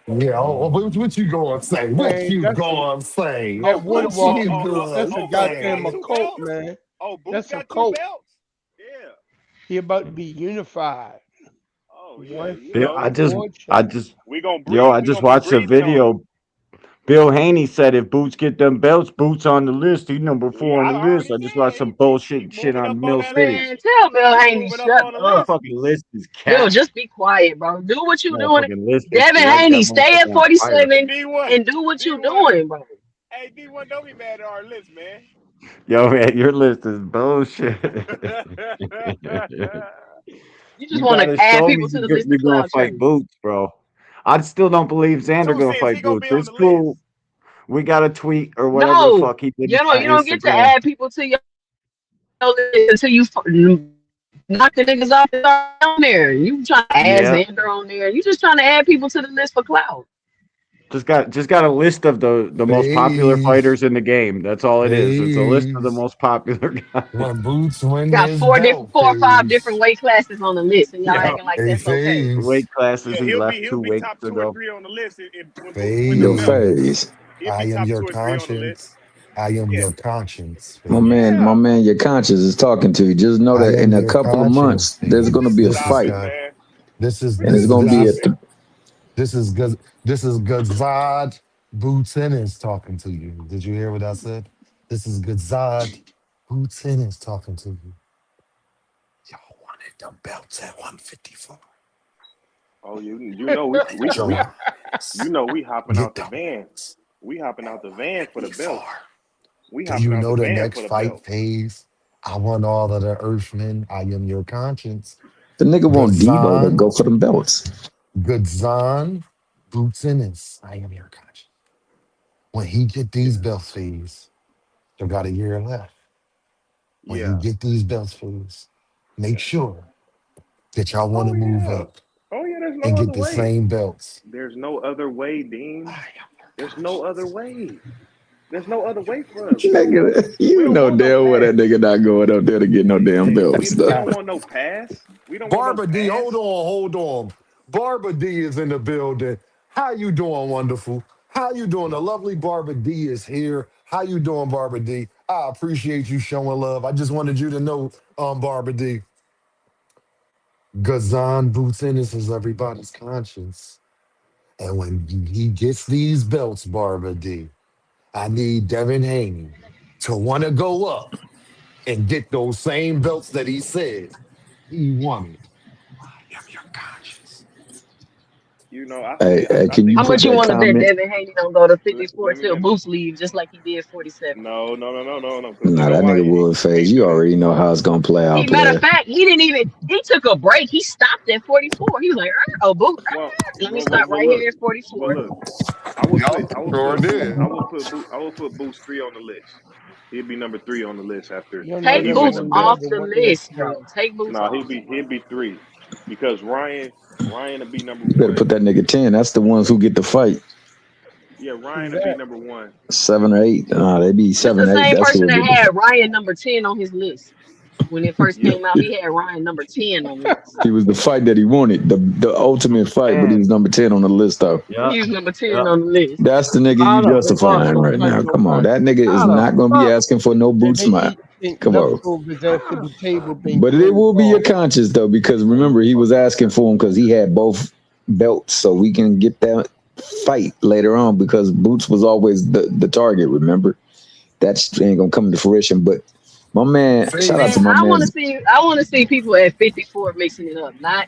Yeah, what you gonna say? What Man, you gonna say? Oh, that Water What oh, you oh, Walker, oh, that's gonna a Boots goddamn got a say? two cult, belts. man. Oh, Boots That's a got two cult. belts. Yeah. He about to be unified. Oh yeah. You Bill, know, 154 I champion. just, we gonna yo, breathe. I We just gonna be watched a breathing on him. video. Bill Haney said if Boots get them belts, Boots on the list. He number Yeah, 4 on I the list. already I just watched said some he bullshit shit moving up on on Mill that City. list. Man, tell Bill He Haney moving up shut on the up. list. Motherfucking list is Bill, cat. just be quiet, bro. Do what you doing. Motherfucking list is Devin to light that Haney, stay at motherfucker on fire. 47 D1, and do what you D1. doing, bro. Hey, D1, don't be mad at our list, man. Yo, man, your list is bullshit. You just You want gotta to add show me people to the list you're of gonna cloud fight chase. Boots, bro. I still don't believe Xander Two gonna cents, fight he gonna Boots. be on It's the list. cool. We got a tweet or whatever the No, fuck he did you know on you don't get to Instagram. add people to your list until you knock the niggas off that are on there. You trying to add Yeah, Xander on there. You just trying to add people to the list for cloud. just got a list of the most popular Faze. fighters in the game. That's all it is. It's a list of the Faze. most popular guys. When Boots win Got this belt, 4 or 5 different Faze. weight classes on the list, and y'all Yeah, acting like Hey, that's okay. Faze. weight classes Yeah, he left he'll 2 be weeks top 2 or ago. 3 on the list when Boots win them Yo, belts. Faze. Phase. He'll I be am top your 2 or 3 on the list. conscience. I am Yeah, your conscience, My yeah. Faze. man, your conscience is talking to you. Just know I that am in a your couple of conscience, months, there's going to be a This is Stop fight, it, God. man. and This it's is going to this be Stop at is it. the. this is Gazad Booten is talking to you. Did you hear what I said? This is Gazad Booten is talking to you. Y'all wanted them belts at 154. Oh, you know we Your you ass know we hopping get out the them van. belts. We hopping out the van for the belts. 154. We Do hopping you out the know the van next for the fight belts. phase? I want all of the Earthmen. I am your conscience. The nigga want Debo to Gazan, go for them belts. Gazan, Boots Ennis. I am your conscience. When he get these Yeah, belts phase, you got a year left. When he yeah, get these belts phase, make yeah. sure that y'all want Oh to move yeah. up Oh yeah. There's and no get other the way. same belts. There's no other way, I Dean. am your There's no other conscience. way. There's no other way for us. Nigga, We you don't know want no damn well that pass. nigga not going up there to get no damn belts. We Though. don't want no pass. We don't want no Barbara D, pass. hold on. Barbara D is in the building. How you doing, wonderful? How you doing? The lovely Barbara D is here. How you doing, Barbara D? I appreciate you showing love. I just wanted you to know, Barbara D, Gazan Boots Ennis is everybody's conscience. And when he gets these belts, Barbara D, I need Devin Haney to want to go up and get those same belts that he said he wanted. I am your conscience. I Hey, think hey, I can think you How put much Barbara you that D. want to bet comment? Devin Haney don't go to Let, 54 let me till let me. Boots leave, just like he did 47? No. Because you Nah, know that why nigga he would Phase. can't You do that. already know how it's gonna play He out, matter of player. fact, he didn't even. He took a break. He stopped at 44. He was like, oh, Boots, let me stop right Look. here at Well, 44. look. I would put Yup, sure did. I would put Boots 3 on the list. He'd be number 3 on the list You know after Take he that win Boots them boy off belts. never the went that list, quick. bro. Take Boots No, off. he'd be 3 because Ryan will be number You better 1. put that nigga 10. That's the ones who get the fight. Yeah, True Ryan will be that. number 1. 7 or 8. They be This the 7 or 8. same That's person who will that get the had fight. Ryan number 10 on his list. When it first Yep. came out, he had Ryan number 10 on the list. He was the fight that he wanted, the ultimate fight, but he Man, was number 10 on the list though. yeah, He was number 10 yeah. on the list. That's the nigga How you the fuck justifying don't right touch now. Come on, nobody? that nigga is How the not gonna be fuck asking for no that boot they smile. think Come on. leftovers after the table been But it cleared will be your off? conscience though, because remember he was asking for him because he had both belts, so we can get that fight later on because Boots was always the target. Remember that ain't gonna come to fruition. But my man, shout out Man, to Phase. my man. I want to see people at 54 mixing it up, not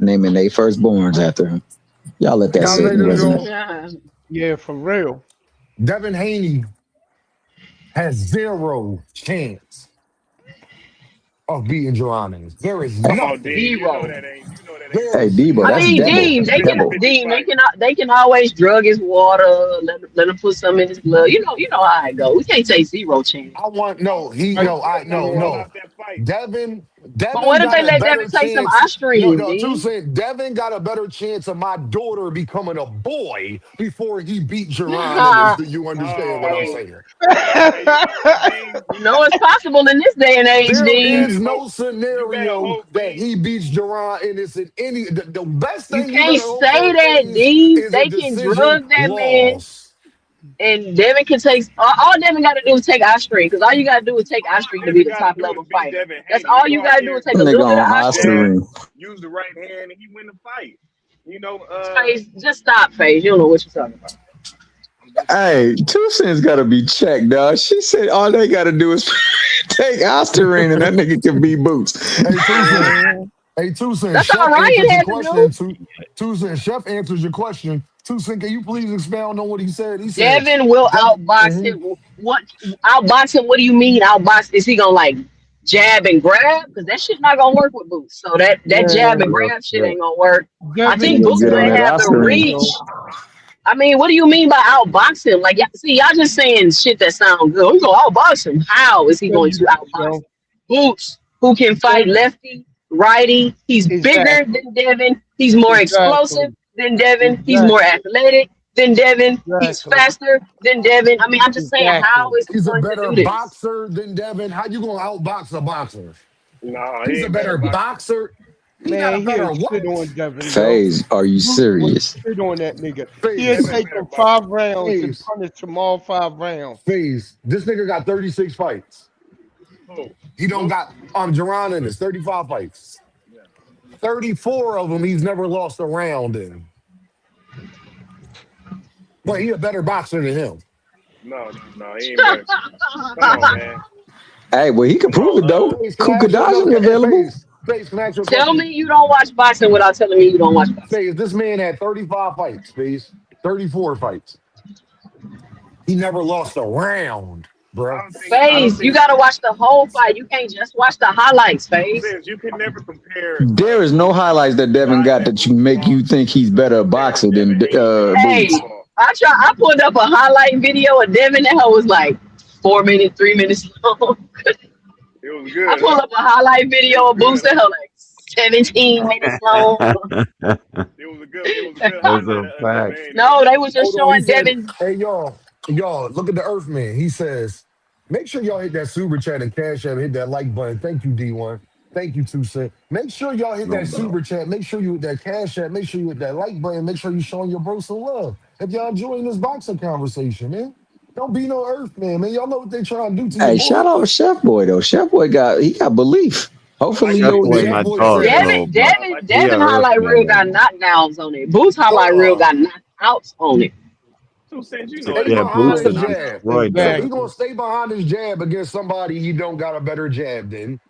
naming their firstborns after him. Y'all let that Y'all sit and niggas, resonate. yo, Yeah. Yeah, for real. Devin Haney has zero chance of beating Geronimo. There is Oh, nothing. Dean, Zero. you know that ain't There Hey, true, is Debo, I Dean. that's mean, devil. Dean, It's a they can, fifty Devil. fifty Dean, fight. they can always drug his water, let him put some in his blood. You know how it go. We can't take zero chance. I want Oh, no, he Like, no, you I better not no, rule man, no. out that fight. But Devin what if got they a let Devin better take some chance. No, Ostrium, no, two Dean? saying Devin got a better chance of my daughter becoming a boy before he beat Jerron Ennis. Do you understand what I'm Hey, Oh, saying? hey, you know what, Dean? you know it's possible in this day and age, There You better Dean. is hope. no You better scenario hope, that Dean. he beats Jerron Ennis in any. The best You thing you can't better hope for, say that, Faze, Dean. is a They can decision drug that man, loss. and Devin can take. All Devin got to do is take Ostrium, because all you got to do is take Ostrium to be Devin the got to top do is level beat fighter. Devin That's Haney. He all go you out got to do there, is take a Nigga little bit of on Ostrium. jab, Osterine. use the right hand, and he win the fight. You know, Phase, just stop, Phase. You don't know what you're talking about. I'm just saying. Hey, Two Cents gotta be checked, dog. She said all they gotta do is take Osterine and that nigga can be Boots. Hey, two cents. man. Hey, two cents. That's all Chef Ryan answers your had to do. question. Two cents. Chef answers your question. Two cents. Can you please expound on what he said? He said, Devin will Devin. outbox Mhm. him. What outbox him? What do you mean outbox? Is he gonna like jab and grab? Because that shit not gonna work with Boots. So that jab and Man, grab shit ain't gonna work. I Devin He think is gonna Boots get on might that have the different, Osterine. though. reach. I mean, what do you mean by outbox him? Like, see, y'all just saying shit that sounds good. We gonna outbox him. How is he Tell going you to this, outbox yo. him? Boots, who can fight Devin, lefty, righty. He's bigger exactly, than Devin. He's more explosive exactly, than Devin. He's more exactly, athletic than Devin. He's exactly, faster than Devin. I mean, I'm just saying, how exactly. is he He's a going to better do this? boxer than Devin. How you gonna outbox a boxer? Nah, he He's a ain't better better boxer. boxer. He not a Man, he'll better sit what? on Devin, yo. Phase, are you Bruce would serious? sit on that nigga. He'll Phase. Devin take better him boxer. 5 rounds and Phase. punish him all 5 rounds. Phase. This nigga got 36 fights. Who? He don't Boots? got Jerron in his 35 fights. Yeah. 34 of them he's never lost a round in. But he a better boxer than him. No, he ain't better. Come on, man. Hey, well, he can Come prove on, it though. Phase, can I ask you no, Kukadaji available. Phase, can I ask you a Tell me question? you don't watch boxing without telling me you don't watch boxing. Phase, this man had 35 fights, Phase. 34 fights. He never lost a round, bruh. I don't Phase, you think gotta watch the whole fight. You can't just watch the highlights, Phase. since you can never compare There is no highlights that Devin got Ryan that you make football you think he's better a compared to boxer Devin than Haney Boots. Hey, football. I pulled up a highlight video of Devin that was like 4 minutes, 3 minutes long. It was I good, pulled huh? up a highlight It video was of good, Boost that huh? was like 17 minutes long. It was a good That's highlight a of Devin fact. Haney, No, huh? they was just Hold on, he showing said, Devin. hey, y'all, look at the Earthman. He says, make sure y'all hit that super chat and cash app, hit that like button. Thank you, D1. Thank you, 2 Cent. Make sure y'all hit No that doubt. super chat. Make sure you hit that cash app. Make sure you hit that like button. Make sure you showing your bro some love. If y'all enjoying this boxing conversation, man. Don't be no Earthman, man. Y'all know what they trying to do to your Hey, shout boy. out to Chef Boy though. Chef Boy got belief. I like Hopefully what Chef he yo Boy, said. my Chef He Boy said dog, said, though, Devin, but I like Devin, what he he a Devin earth said. highlight reel got man. knockdowns on it. Boost highlight reel uh, got knockouts on it. 2 cents, you know stay that's Yeah, not true, behind Boots his man. jab. destroyed Stay, them. he gonna Exactly. stay behind his jab against somebody he don't got a better jab than.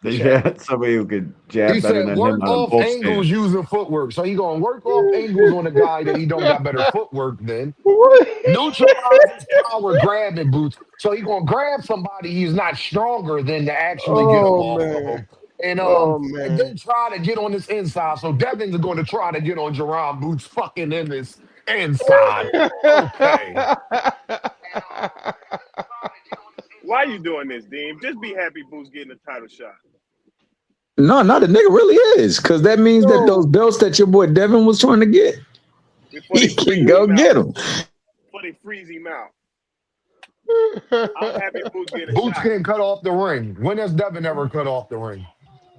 Check. Yeah, somebody who could He jab better said than him work on off both angles stands. using footwork. So he gonna work off angles on a guy that he don't got better footwork than. Neutralize his power grabbing boots. So he gonna grab somebody he's not stronger than to actually get up Oh off of man. him. And Oh and man. then try to get on this inside. So Devin's going to try to get on Jerron Boots fucking in this inside. Okay. Why you doing this, Dean? Just be happy Boots getting a title shot. No, the nigga really is. Cause that means that those Yo. belts that your boy Devin was trying to get, Before he they can freeze go him get out. them. Before they freeze him out. I'm happy Boots getting a Boots shot. can't cut off the ring. When has Devin ever cut off the ring?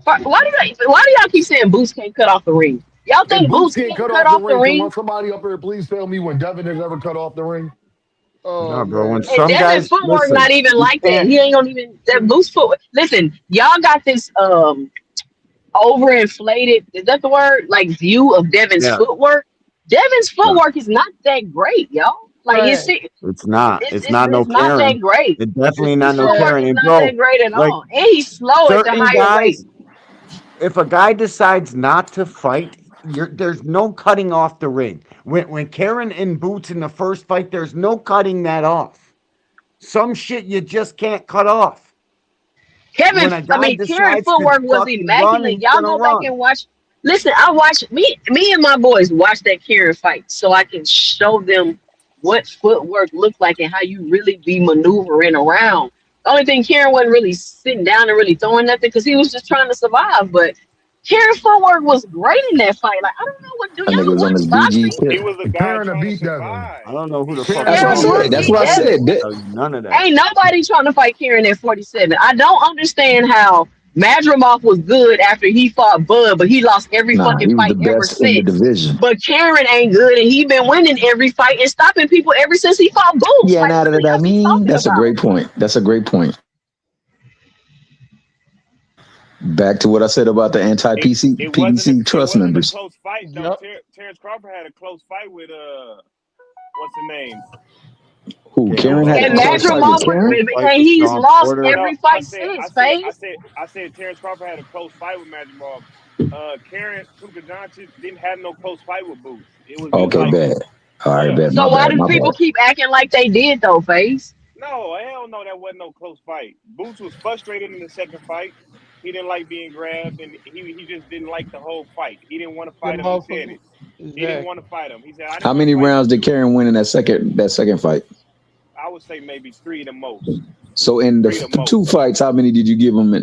Why do y'all keep saying Boost can't cut off the ring? Y'all If think Boots Boost can't can't cut cut off the off the ring, can ring? somebody up here please tell me when Devin has ever cut off the ring? Oh No, bro. When man. And some Devin guys footwork listen, not even you like that. can't. He ain't gonna even that Boost footwork. Listen, y'all got this overinflated, is that the word? Like view of Devin's Yeah, footwork. Devin's yeah. footwork is not that great, y'all. Like Trash. It's not. it's It's it's, not no it's not that Karen. great. It's definitely His not no footwork Karen. is And not that bro, great at like all. And he's slow at the certain higher weight. guys, if a guy decides not to fight, there's no cutting off the ring. When Karen and Boots in the first fight, there's no cutting that off. Some shit you just can't cut off. When a guy Karen decides to footwork was fucking run, immaculate. he's Y'all gonna go back run. and watch. Listen, I watched me and my boys watch that Karen fight so I can show them what footwork looked like and how you really be maneuvering around. The only thing Karen wasn't really sitting down and really throwing nothing because he was just trying to survive. But Karen footwork was great in that fight. Like I don't know what do That nigga y'all was on watch his BG boxing? He tip. was a guy Karen to trying to beat Devin. survive. I don't know who the fuck Karen That's to what I Karen beat would said. That's Devin. beat what I Devin. said. tell you none of that. Ain't nobody trying to fight Kieran at 47. I don't understand how Madrimov was good after he fought Bud, but he lost every Nah, fucking he was the fight ever best in the since. division. But Kieran ain't good, and he been winning every fight and stopping people ever since he fought Boots. Yeah, Like, now what do that I y'all keep mean, talking that's a about? great point. That's a great point. Back to what I said about the anti-PC PDC it trust wasn't a members. close fight though. Yep. Terrence Crawford had a close fight with what's the name? Who? It was Karen had a And on close fight with Madrimov, Karen? Fight and with he's Sean lost Porter. no. every fight since, Faye. I said Terrence Crawford had a close fight with Madrimov. Karen Tuka Johnson didn't have no close fight with Boots. It was just Okay, like bad. All right, yeah. bad. So My why bad. do My people bad. keep acting like they did though, Face? No, hell no, that wasn't no close fight. Boots was frustrated in the second fight. He didn't like being grabbed, and he just didn't like the whole fight. He didn't want to That fight him. He said motherfucker. it. He didn't want Exactly. to fight him. He said, "I didn't How want to many fight rounds you, did dude." Karen win in that second fight? I would say maybe three the most. So in the Three the two most. fights, how many did you give him?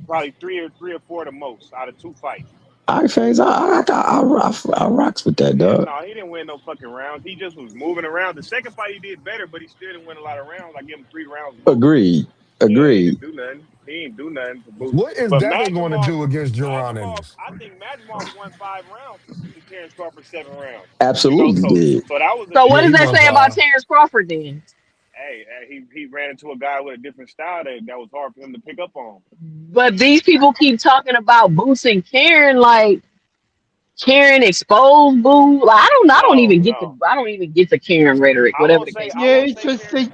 Probably three or four the most out of two fights. All right, Faze, I rocks with that, Yeah, dog. no, he didn't win no fucking rounds. He just was moving around. The second fight he did better, but he still didn't win a lot of rounds. I give him 3 rounds most. Agreed. Yeah, he Agreed. didn't do nothing. He didn't do nothing for Boots. What is But Devin going to do against Jerron in this? I think Madrimov won 5 rounds to Terrence Crawford 7 rounds. Absolutely So did. that was a So what Yeah, does he difference. that won say about 5. Terrence Crawford then? Hey, he ran into a guy with a different style that was hard for him to pick up on. But these people keep talking about Boots and Karen like Karen exposed Boo. Like I don't No, even get no. the Karen rhetoric, whatever the case may Yeah, be. it's just they.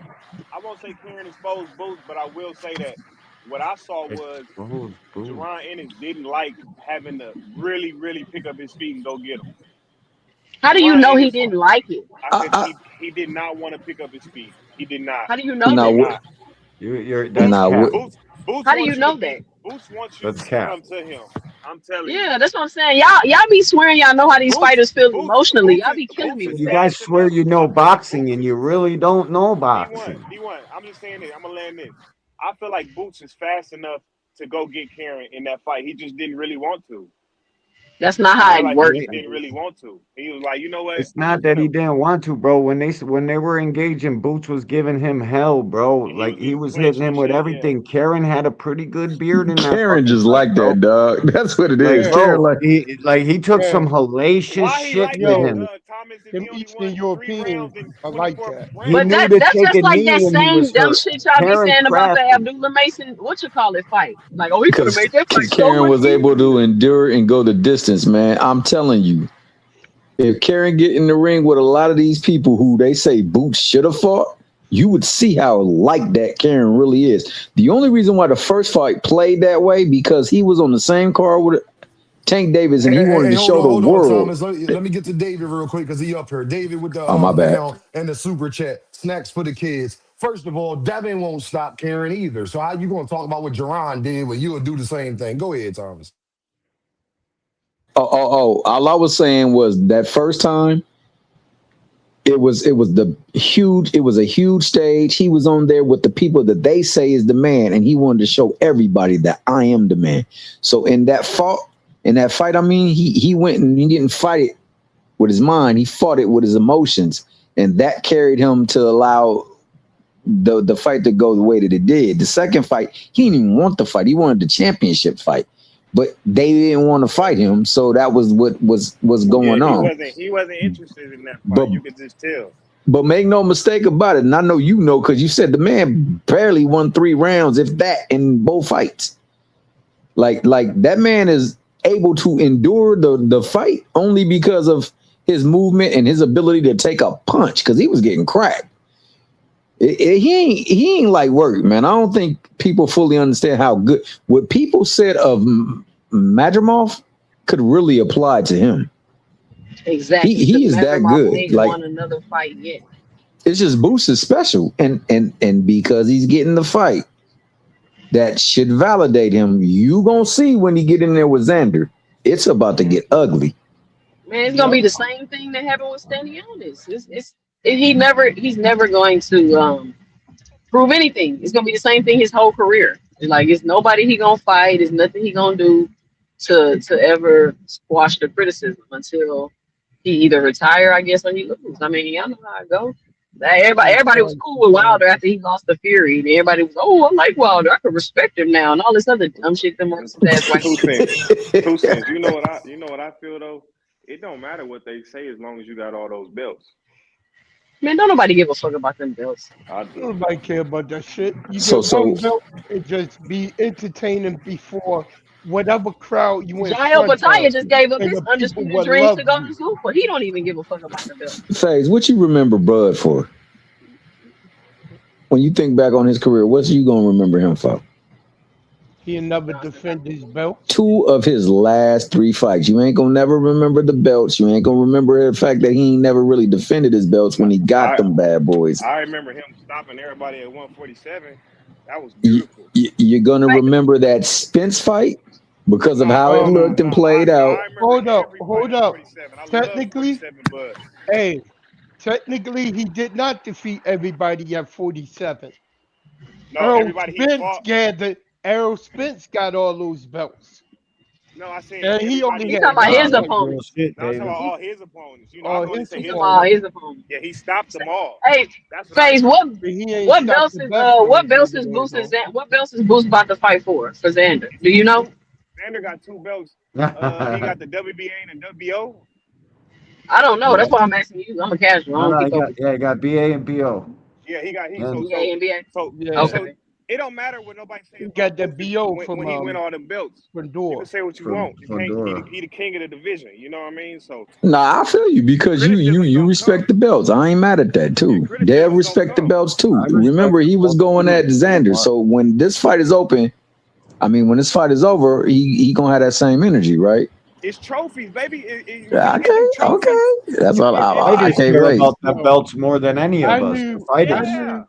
I won't say Karen exposed Boots, but I will say that what I saw was Exposed Boots. Jerron Ennis didn't like having to really, really pick up his feet and go get him. How do you Jerron know he Ennis, didn't like it? I said I, he did not want to pick up his feet. He did not. How do you I know He now did that? what not. That's Boots now cap. what Boots How do you wants you to know be that? Boots wants you That's to cap. succumb to him. I'm telling you. Yeah, that's what I'm saying. Y'all be swearing y'all know how these Boots fighters feel Boots emotionally. Y'all be killing Boots me is with You that. guys fast swear enough. you know I feel like boxing Boots and is you really don't know boxing. D1. I'm just saying it. I'm gonna land this. I feel like Boots is fast enough to go get Karen in that fight. He just didn't really want to. That's not I how feel it like he works. just didn't really want to. He was like, you know what? It's I'm not just that gonna. he didn't want to, bro. When they were engaging, Boots was giving him hell, bro. And he Like was he getting was hitting clinched him and with shit. Yeah. everything. Karen had a pretty good beard in that Karen fucking just fight, like bro. that, dog. That's what it Like, is. Yeah, Karen bro, like he took yeah. some hellacious Why he shit like with that, Yo, him. Thomas? If them he only Eastern won 3 rounds Europeans in are like 24 that. He But rounds. knew that to that's take just a like knee that when he same was dumb hurt. shit y'all be Karen saying about the crafty. Abdullah Mason fight. Like, oh, he could have because made that fight so Karen much was able to easier. endure and go the distance, man. I'm telling you, if Karen get in the ring with a lot of these people who they say Boots should have fought, you would see how like that Karen really is. The only reason why the first fight played that way because he was on the same card with Tank Davis and he wanted Hey, to show the hold on, world. Thomas. Let me get to David real quick because he up here. David with the Oh my bad. pound and the super chat. Snacks for the kids. First of all, Devin won't stop Karen either. So how you going to talk about what Jerron did when you'll do the same thing? Go ahead, Thomas. All I was saying was that first time it was a huge stage. He was on there with the people that they say is the man, and he wanted to show everybody that I am the man. So in that fight, I mean, he went and he didn't fight it with his mind, he fought it with his emotions, and that carried him to allow the fight to go the way that it did. The second fight, he didn't even want the fight. He wanted the championship fight. But they didn't want to fight him, so that was what was going Yeah, on. he wasn't interested in that fight. But You could just tell. But make no mistake about it, and I know you know because you said the man barely won 3 rounds, if that, in both fights. Like that man is able to endure the fight only because of his movement and his ability to take a punch because he was getting cracked. He ain't like work, man. I don't think people fully understand how good what people said of Madrimov could really apply to him. Exactly, He because is none of that them are good. made Like won another fight yet. it's just Boots is special, and because he's getting the fight, that should validate him. You gonna see when he get in there with Xander, it's about to get ugly. Man, it's gonna Yep. be the same thing that happened with Stanionis. He's never going to prove anything. It's gonna be the same thing his whole career. Like it's nobody he gonna fight. It's nothing he gonna do to ever squash the criticism until he either retire, I guess, or he lose. I mean, y'all know how it goes. Everybody was cool with Wilder after he lost the Fury. And everybody was, oh, I like Wilder. I could respect him now, and all this other dumb shit them racist ass white Two people cents. say. 2 cents. You know what I feel though? It don't matter what they say as long as you got all those belts. Man, don't nobody give a fuck about them belts. I do. Nobody care about that shit. You So get one so belt and just be entertaining before whatever crowd you in Jael front of, Bataya just gave up and his the people undisputed will dreams love to go you. to Super. He don't even give a fuck about the belt. Phase, what you remember Bud for? When you think back on his career, what's you gonna remember him for? He'll never Johnson. defend his belts. Two of his last three fights. You ain't gonna never remember the belts. You ain't gonna remember the fact that he ain't never really defended his belts when he got I them bad boys. I remember him stopping everybody at 147. That was You, beautiful. you're gonna Hey, remember that Spence fight because of how it Um, looked and played out. I remember hold up, every fight hold at up. 47. I love Technically, 47 Bud. hey, technically, he did not defeat everybody at 47. No, Earl everybody he Spence fought. got Errol Spence got all those belts, No, I said and he everybody only he he had talking about one fought. his Wow, that's fight. real opponents. shit, No, I'm talking David. about He, all his opponents. You know, I All can only his say he his talking about opponents, his opponents. opponents. Yeah, he stopped them all. Hey, That's what I Phase, remember. but he ain't stopped the best boys over there though. What belts is Boost about to fight for Xander? He Do you got know? two. Xander got two belts. He got the WBA and the WBO. I don't know. Yeah. That's why I'm asking you. I'm a casual. I No, don't no, keep up with he got BA and BO. Yeah, he got he And so NBA, NBA. so Yeah, so Okay. it don't matter what nobody say he about got the Boots BO when from he win all them belts. You can Fedor. say what you from want. You can't. Fedora. He the king of the division. You know what I mean? So Nah, I feel you because criticism you gonna come. respect the belts. I ain't mad at that Yeah, too. Dev criticism gonna respect the come. belts too. I respect Remember, he was all going too. at Xander. So when this fight is open, I mean, when this fight is over, he gonna have that same energy, right? It's trophies, baby. When you get Okay, them okay. trophies, That's all. I Fighters can't care wait. about the Yo, belts more than any I of us. knew, I Fighters. yeah, knew,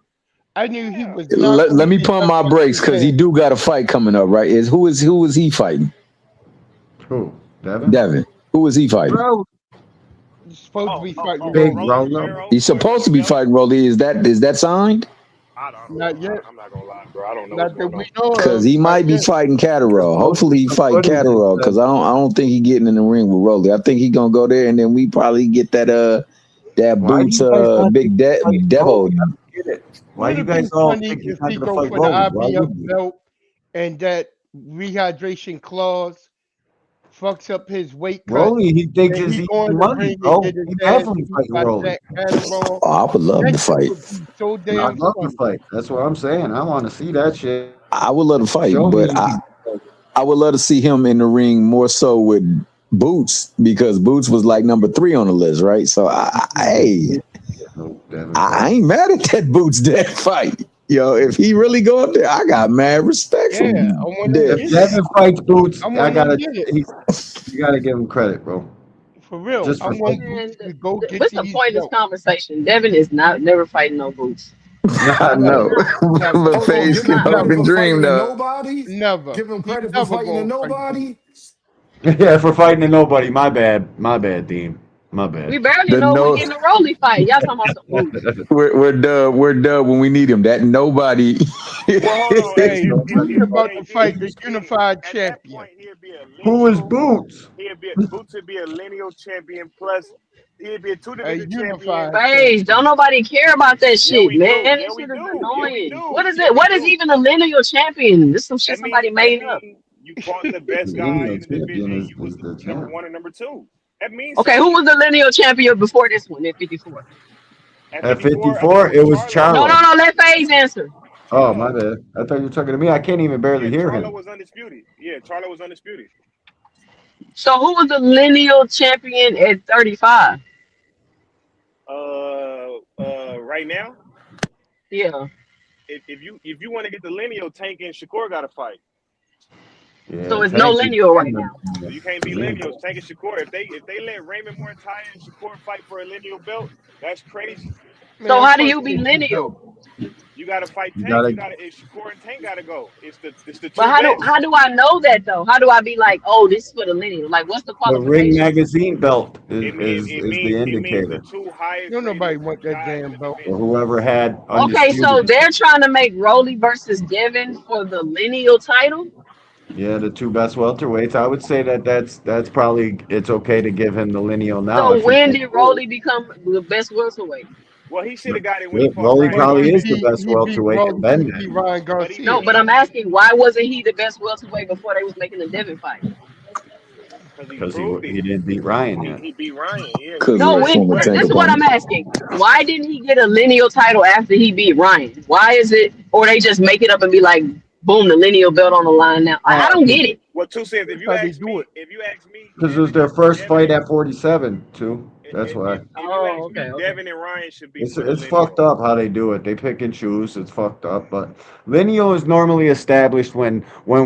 I knew he yeah. was not Let going me to pump my never brakes because he contend. do got a fight coming up, right? Who is he fighting? Who? Devin? Devin. Who is he fighting? Bro, He's supposed to be fighting big Rolly. Rolly Rolo. Romero He's or supposed to be Canelo. fighting Rolly. Is that signed? I don't know. Not yet. I'm not gonna lie, bro. I don't know what's Not that going we on. know Because of. he Not might be yet. fighting There's Catterall. Hopefully he some fight footage that Catterall said because I don't think he getting in the ring with Rolly. I think he gonna go there and then we probably get that why do Boots you guys not think big he's fighting Devo. Rolly? I don't get it. Why Would you have guys been all funny think he's if not he gonna go fight for the Rolly? Why IBF would you? belt and that rehydration clause fucks up his weight cut, Rolly, he thinks and is he easy go in the money, ring and bro. get his He ass definitely beat fighting by Rolly. Jack Catterall. Oh, I would love That to shit fight. would be so I'd damn love to funny. fight. That's what I'm saying. I want to see that shit. I would love to fight, Show but me. I would love to see him in the ring more so with Boots because Boots was like number 3 on the list, right? So hey, No, Devin I fight. ain't mad at that Boots Dev fight. Yo, if he really go up there, I got mad respect for Yeah, I want him to Dev. If get it. Devin fights Boots, I want him to get it. you gotta give him credit, bro. For real. Just I for want Man, Boots to go get what's the these point of this belts. conversation? Devin is not never fighting no Boots. I He's Never. know, not. Never. but Hold on, Faze He's give him can not. hope credit and for dream fighting a though. nobody. Never. Give him He credit for never fighting a gonna fight Boots. nobody. yeah, for fighting to nobody. My bad. My bad, Dean. My bad. We barely The know if we no, getting a Rolly fight. Y'all talking about some Boots. we're dub when we need him. That nobody. Well, hold on. Hey, Boots about to fight the unified At that champion. point, he'd be a Who is lineal. Boots? Boots would be a lineal champion plus. He'd be a two A division champion. unified Phase, don't champion. nobody care about that Yeah, shit, we man. do. That Yeah, shit we is do. Yeah, we annoying. What do. is Yeah, it? we What is do. even a lineal champion? This is some shit somebody That made up. mean you fought the best guy Lineal in the champion division. is, You was is the number champ. one and number two. That means Okay, who something. was the lineal champion before this one at 54? At At 54, I think it 54, was it was Charlo. No, no, Charlo. no. Let Phase answer. Oh, my Charlo. bad. I thought you were talking to me. I can't even barely Yeah, hear Charlo him. was undisputed. Yeah, Charlo was undisputed. So who was the lineal champion at 35? Right now, Yeah. if you want to get the lineal, Tank and Shakur got to fight. Yeah, So it's no Tank is lineal right in now. So you can't be lineals. Tank and Shakur. If they let Raymond Mortaia and Shakur fight for a lineal belt, that's crazy. So Man, how do fuck you be them two lineal? belts. You gotta fight You Tank. gotta You gotta if Shakur and Tank gotta go. It's the But two how best. do I know that though? How do I be like, oh, this is for the lineal? Like, what's the the Ring qualifications? Magazine belt It it, it is the means it means the indicator two highest Don't nobody rated want that guys in damn the belt. for division. whoever had Okay, so undisputed. they're trying to make Rolly versus Devin for the lineal title. Yeah, the two best welterweights. I would say that's probably it's okay to give him the lineal now So if he when can did do Rolly become the best welterweight? Well, he should it. have got it when he Yeah, fought Rolly Ryan But probably he is the Garcia. beat best welterweight and He been beat there Ryan But he No, Garcia. but I'm he asking why wasn't he the best welterweight before they was making the Devin fight? because he because proved it. he didn't beat Ryan He yet. he beat Ryan. Yeah, he Because beat he No, a Ryan. when former But tank this is what I'm opponent. asking. Why didn't he get a lineal title after he beat Ryan? Why is it, or they just make it up and be like, boom, the lineal belt on the line now? I don't get it. well, 2 cents. That's how they do it. If you ask me, Because it was their first fight at 47 too. That's why. if you Oh, ask me, okay, okay. Devin and Ryan should be It's for the it's fucked lineal. up how they do it. They pick and choose. It's fucked up. But lineal is normally established when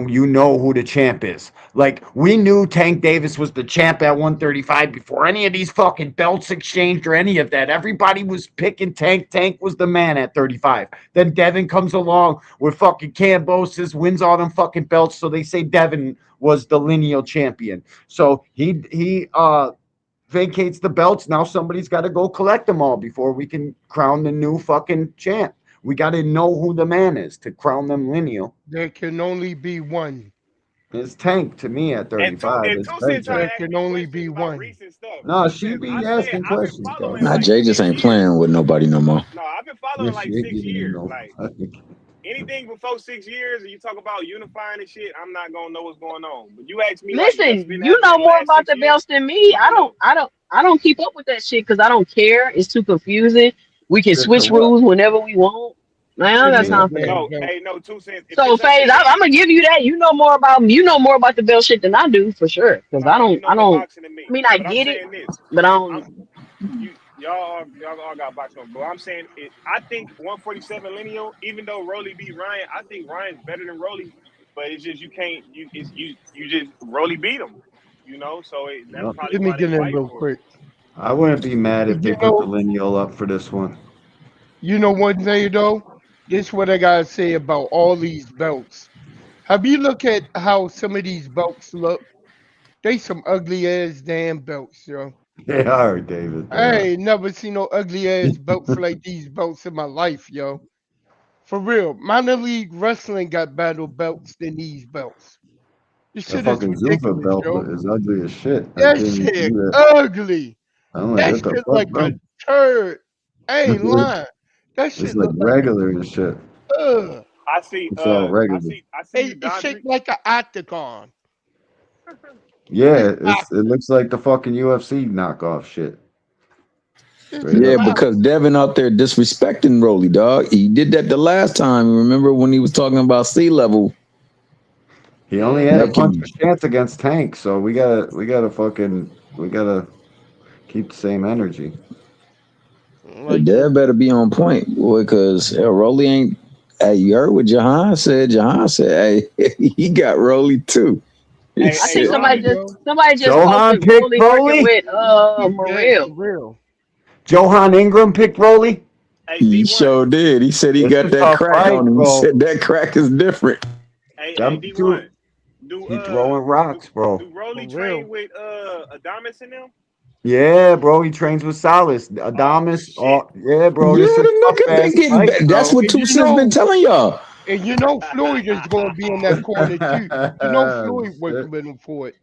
you know who the champ is. Like we knew Tank Davis was the champ at 135 before any of these fucking belts exchanged or any of that. Everybody was picking Tank. Tank was the man at 35. Then Devin comes along with fucking Cambosis, wins all them fucking belts. So they say Devin was the lineal champion. So he vacates the belts. Now somebody's got to go collect them all before we can crown the new fucking champ. We got to know who the man is to crown them lineal. There can only be one. It's Tank to me at And two 35. and It's two very cents trying There to Tank. ask can me only questions be about one. recent stuff. No, Two she cents. be I said asking I've been questions, following dog. Nah, like Jay just 6 ain't years. playing with nobody no more. No, I've been Yeah, following she like ain't six getting in years. no. Like anything before 6 years, and you talk about unifying and shit, I'm not gonna know what's going on. But you ask me like what's Listen, been you happening know in the more last about six the years, belts than me. I'm gonna know. I don't keep up with that shit because I don't care. It's too confusing. We can Good to switch what? rules whenever we want. Man, I don't Send got me Yeah. the time for that. damn No, belt. hey, no, 2 cents. If So it's up to Faze, I'm me, gonna give you that. You know more about the belt shit than I do for sure. Because no, you know I more don't. boxing than I me. mean, I But I'm get it, saying this. but I I'm don't. y'all all got boxing, but I'm saying it. I think 147 lineal. Even though Rolly beat Ryan, I think Ryan's better than Rolly. But it's just you can't. You just Rolly beat him. So that's Yep. probably Let me why they get in fight real for it. quick. I wouldn't be mad if they You put the know, lineal up for this one. you know one thing though. This what I gotta say about all these belts. Have you look at how some of these belts look? They some ugly ass damn belts, yo. They are, David. They I are. ain't never seen no ugly ass belts like these belts in my life, yo. For real, minor league wrestling got better belts than these belts. This That shit is fucking Zuffa ridiculous, belt yo. is ugly as shit. I That can't even see shit that. ugly. I'm like, That what the shit fuck, like a bro? turd. I ain't lying. That It's shit like look like regular and shit. a I see. It's all I regular. see. I see you, It's Dodgery. shaped like an octagon. Yeah, it Exactly. looks like the fucking UFC knockoff shit. It's Straight Yeah, up. clown. because Devin out there disrespecting Rolly, dog. He did that the last time. Remember when he was talking about sea level? He only had a Hmm. punch Making of chance against Tank, so we gotta keep the same energy. Like this. Dev better be on point, boy, because Rolly ain't. Hey, you heard what Jahan said? Jahan said, hey, he got Rolly too. He Hey, I hey, think said, Telling you, yo. somebody just Johan posted picked Rolly working Broly. with Yeah, Morel. for real. Johan Ingram picked Broly. hey, he D1. sure did. He said he It's got a that tough crack fight, on him. He bro. said that crack is different. Hey, Them D1. two, Do he throwing do rocks, bro. do Rolly For train real. with Adamas in them? Yeah, bro. He trains with Salas, Oh Adamas. shit. Oh, yeah, bro. You This is the tough nigga been ass getting fight, back. That's bro. what And Two you Cents been know, telling y'all. Floyd is gonna be in that corner too. You know Floyd Shit. working with him for it.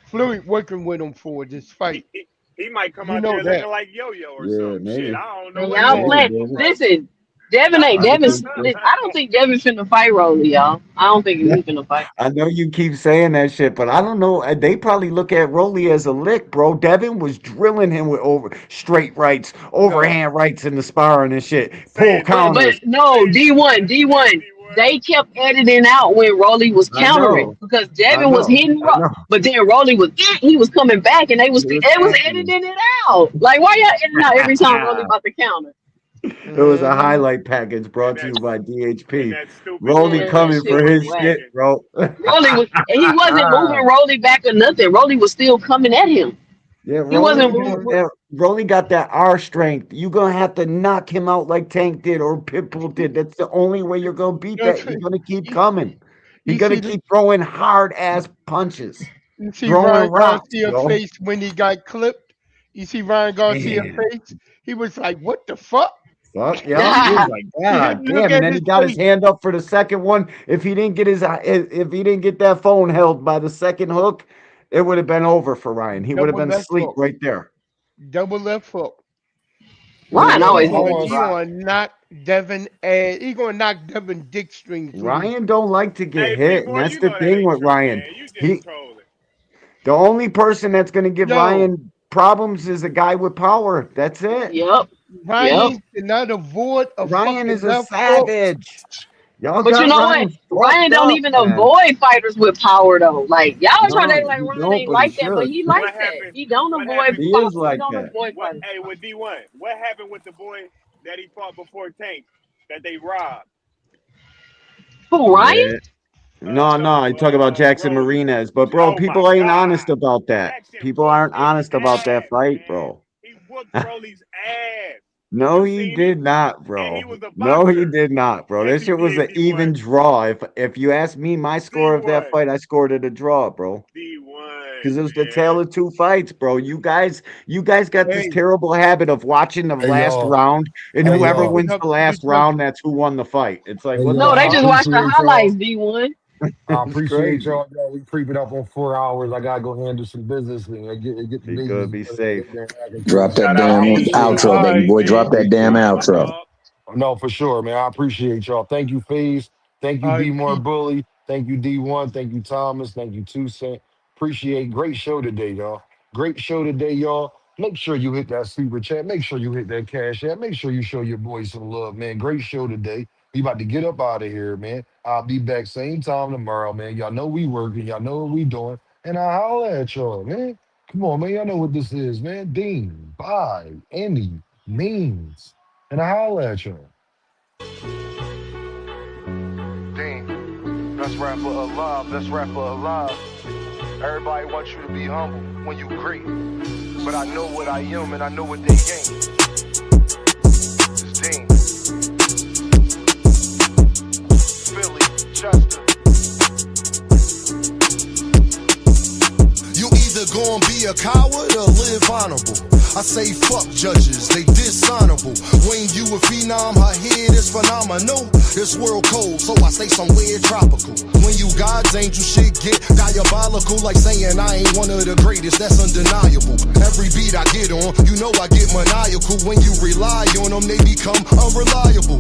Floyd working with him for this he, fight. he he might come You out know there that. looking like Yo-Yo or Yeah, something. Shit, maybe. I don't know And what he y'all gonna Maybe, play. come up David. from. Listen, Devin I ain't could Devin. think so. I don't think Devin finna fight Rolly, y'all. I don't think he finna fight. I know you keep saying that shit, but I don't know. They probably look at Rolly as a lick, bro. Devin was drilling him with over straight rights, No, overhand rights in the sparring and shit. say Pull it, D1. But counters. no, Say it, D1, D1. Say it, D1. D1. They kept editing out when Rolly was I countering know. because I Devin was know. hitting, I know. but then Rolly was he was coming back and He was they was answering. editing it out. Like why y'all editing out every time Rolly about to counter? It was a Mhm. highlight package brought And to that you by and DHP. that stupid Rolly Man, that coming shit for was his whack. shit, bro. Rolly was, and he wasn't moving Rolly back or nothing. Rolly was still coming at him. Yeah, He wasn't Rolly got that R strength. You gonna have to knock him out like Tank did or Pitbull did. That's the only way you're gonna beat that. He's gonna keep You, coming. He's you gonna see, keep throwing hard ass punches, you see throwing Ryan rocks, Garcia yo. face when he got clipped. You see Ryan Garcia Man, face. He was like, "What the fuck?" fuck, yep. He was like, God Look damn, and at then his he got his face. hand up for the second one. If he didn't get if he didn't get that phone held by the second hook, it would have been over for Ryan. He would have Double been left asleep hook. right there. Double left hook. Would have Ryan been always He getting gonna over. he dropped. gonna knock Devin ass. He gonna knock Devin dick strings with his. Ryan don't like to get Hey, hit, and P-Boy, that's you the know that thing ain't with true, Ryan. man. You just He trolling. The only person that's going to give Yo, Ryan problems is a guy with power. That's it. Yep. Yep. Ryan cannot avoid a Ryan fucking is a left hook. savage. Y'all But you got know what? Ryan Ryan fucked don't up, even man. avoid fighters with power though. Like y'all trying to No, act like he Ryan don't, ain't but he like that, but should. he like What that. happened? He don't What avoid happened? He fighters. is He like don't that. avoid What? fighters. Hey, with D1, what happened with the boy that he fought before Tank that they robbed? Who, Ryan? Yeah. No, No, I talk about Jackson Rolly. Martinez, but bro, Oh my people ain't honest God, about that. Jackson People whooped aren't his honest about that ass, fight, man. bro. He whooped Rolly's ass. No, You he seen it? did not, And he bro. was a No, he boxer. did not, bro. Yes, This he shit was did. an even D1. draw. If you ask me my score of that D1. fight, I scored it a draw, bro. D1, Because it was the tale man. of two fights, bro. You guys got this Hey, terrible habit of watching the Hey last y'all. round, and Hey don't whoever bring y'all. it wins up the to the last round, judges. that's who won the fight. It's like, Hey what the No, y'all. they I just fuck? watched the appreciate highlights, y'all. D1. I It's appreciate crazy. y'all. Y'all, we creeping up on 4 hours. I gotta go handle some business and get the Be business. good, be safe. Drop that Shout out I damn D1. appreciate All outro, y'all. baby right, boy. Drop D. that damn Appreciate My you. outro. dog. No, for sure, man. I appreciate y'all. Thank you, FaZe. Thank you, All B right, More peace. Bully. Thank you, D1. Thank you, Thomas. Thank you, 2 Cent. Appreciate great show today, y'all. Great show today, y'all. Make sure you hit that super chat. Make sure you hit that cash app. Make sure you show your boys some love, man. Great show today. We about to get up out of here, man. I'll be back same time tomorrow, man. Y'all know we working. Y'all know what we doing. And I'll holler at y'all, man. Come on, man. Y'all know what this is, man. Dean, by any means. And I'll holler at y'all. Dean, best rapper alive, best rapper alive. Everybody wants you to be humble when you great. But I know what I am and I know what they gain. It's Dean. Philly, Chester. You either gonna be a coward or live honorable. I say fuck judges, they dishonorable. When you a phenom, her head is phenomenal. This world cold, so I stay somewhere tropical. When you God's angel, shit get diabolical. Like saying I ain't one of the greatest, that's undeniable. Every beat I get on, you know I get maniacal. When you rely on them, they become unreliable.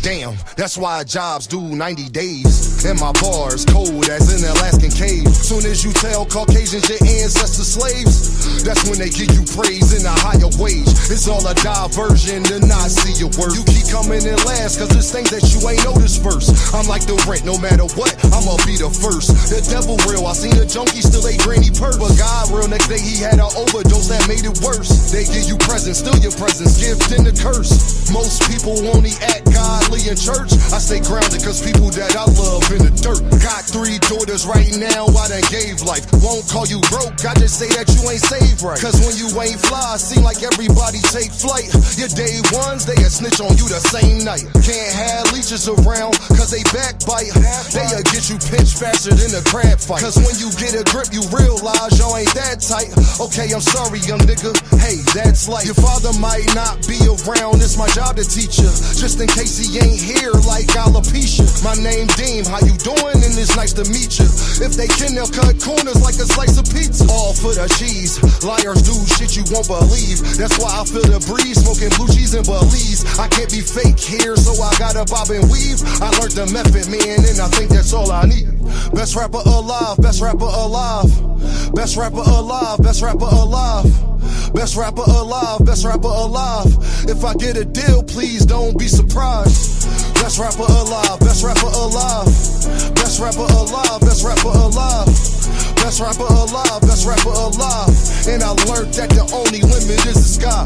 Damn, that's why jobs do 90 days. And my bars cold as an Alaskan cave. Soon as you tell Caucasians your ancestors slaves, that's when they give you praise in a higher wage. It's all a diversion to not see your worth. You keep coming in last, cause there's things that you ain't noticed first. I'm like the rent, no matter what, I'ma be the first. The devil real, I seen a junkie still a granny purse. But God real, next day he had an overdose that made it worse. They give you presents, still your presents, gift and a curse. Most people only act godly in church. I stay grounded cause people that I love in the dirt. Got 3 daughters right now, I done gave life. Won't call you broke, I just say that you ain't saved right. Cause when you ain't fly, seem like everybody take flight. Your day ones, they a snitch on you the same night. Can't have leeches around, cause they backbite. They'll get you pinched faster than a crab fight. Cause when you get a grip, you realize y'all ain't that tight. Okay, I'm sorry, young nigga, hey, that's life. Your father might not be around, it's my job to teach you. Just in case he ain't here like alopecia. My name Deem, how you doing? And it's nice to meet you. If they can, they'll cut corners like a slice of pizza. All for the cheese. Liars do shit you won't believe. That's why I feel the breeze, smoking blue cheese and Belize. I can't be fake here, so I gotta bob and weave. I learned the method, man, and I think that's all I need. Best rapper alive, best rapper alive. Best rapper alive, best rapper alive. Best rapper alive, best rapper alive. If I get a deal, please don't be surprised. Best rapper alive, best rapper alive. Best rapper alive, best rapper alive. Best rapper alive, best rapper alive. And I learned that the only limit is the sky.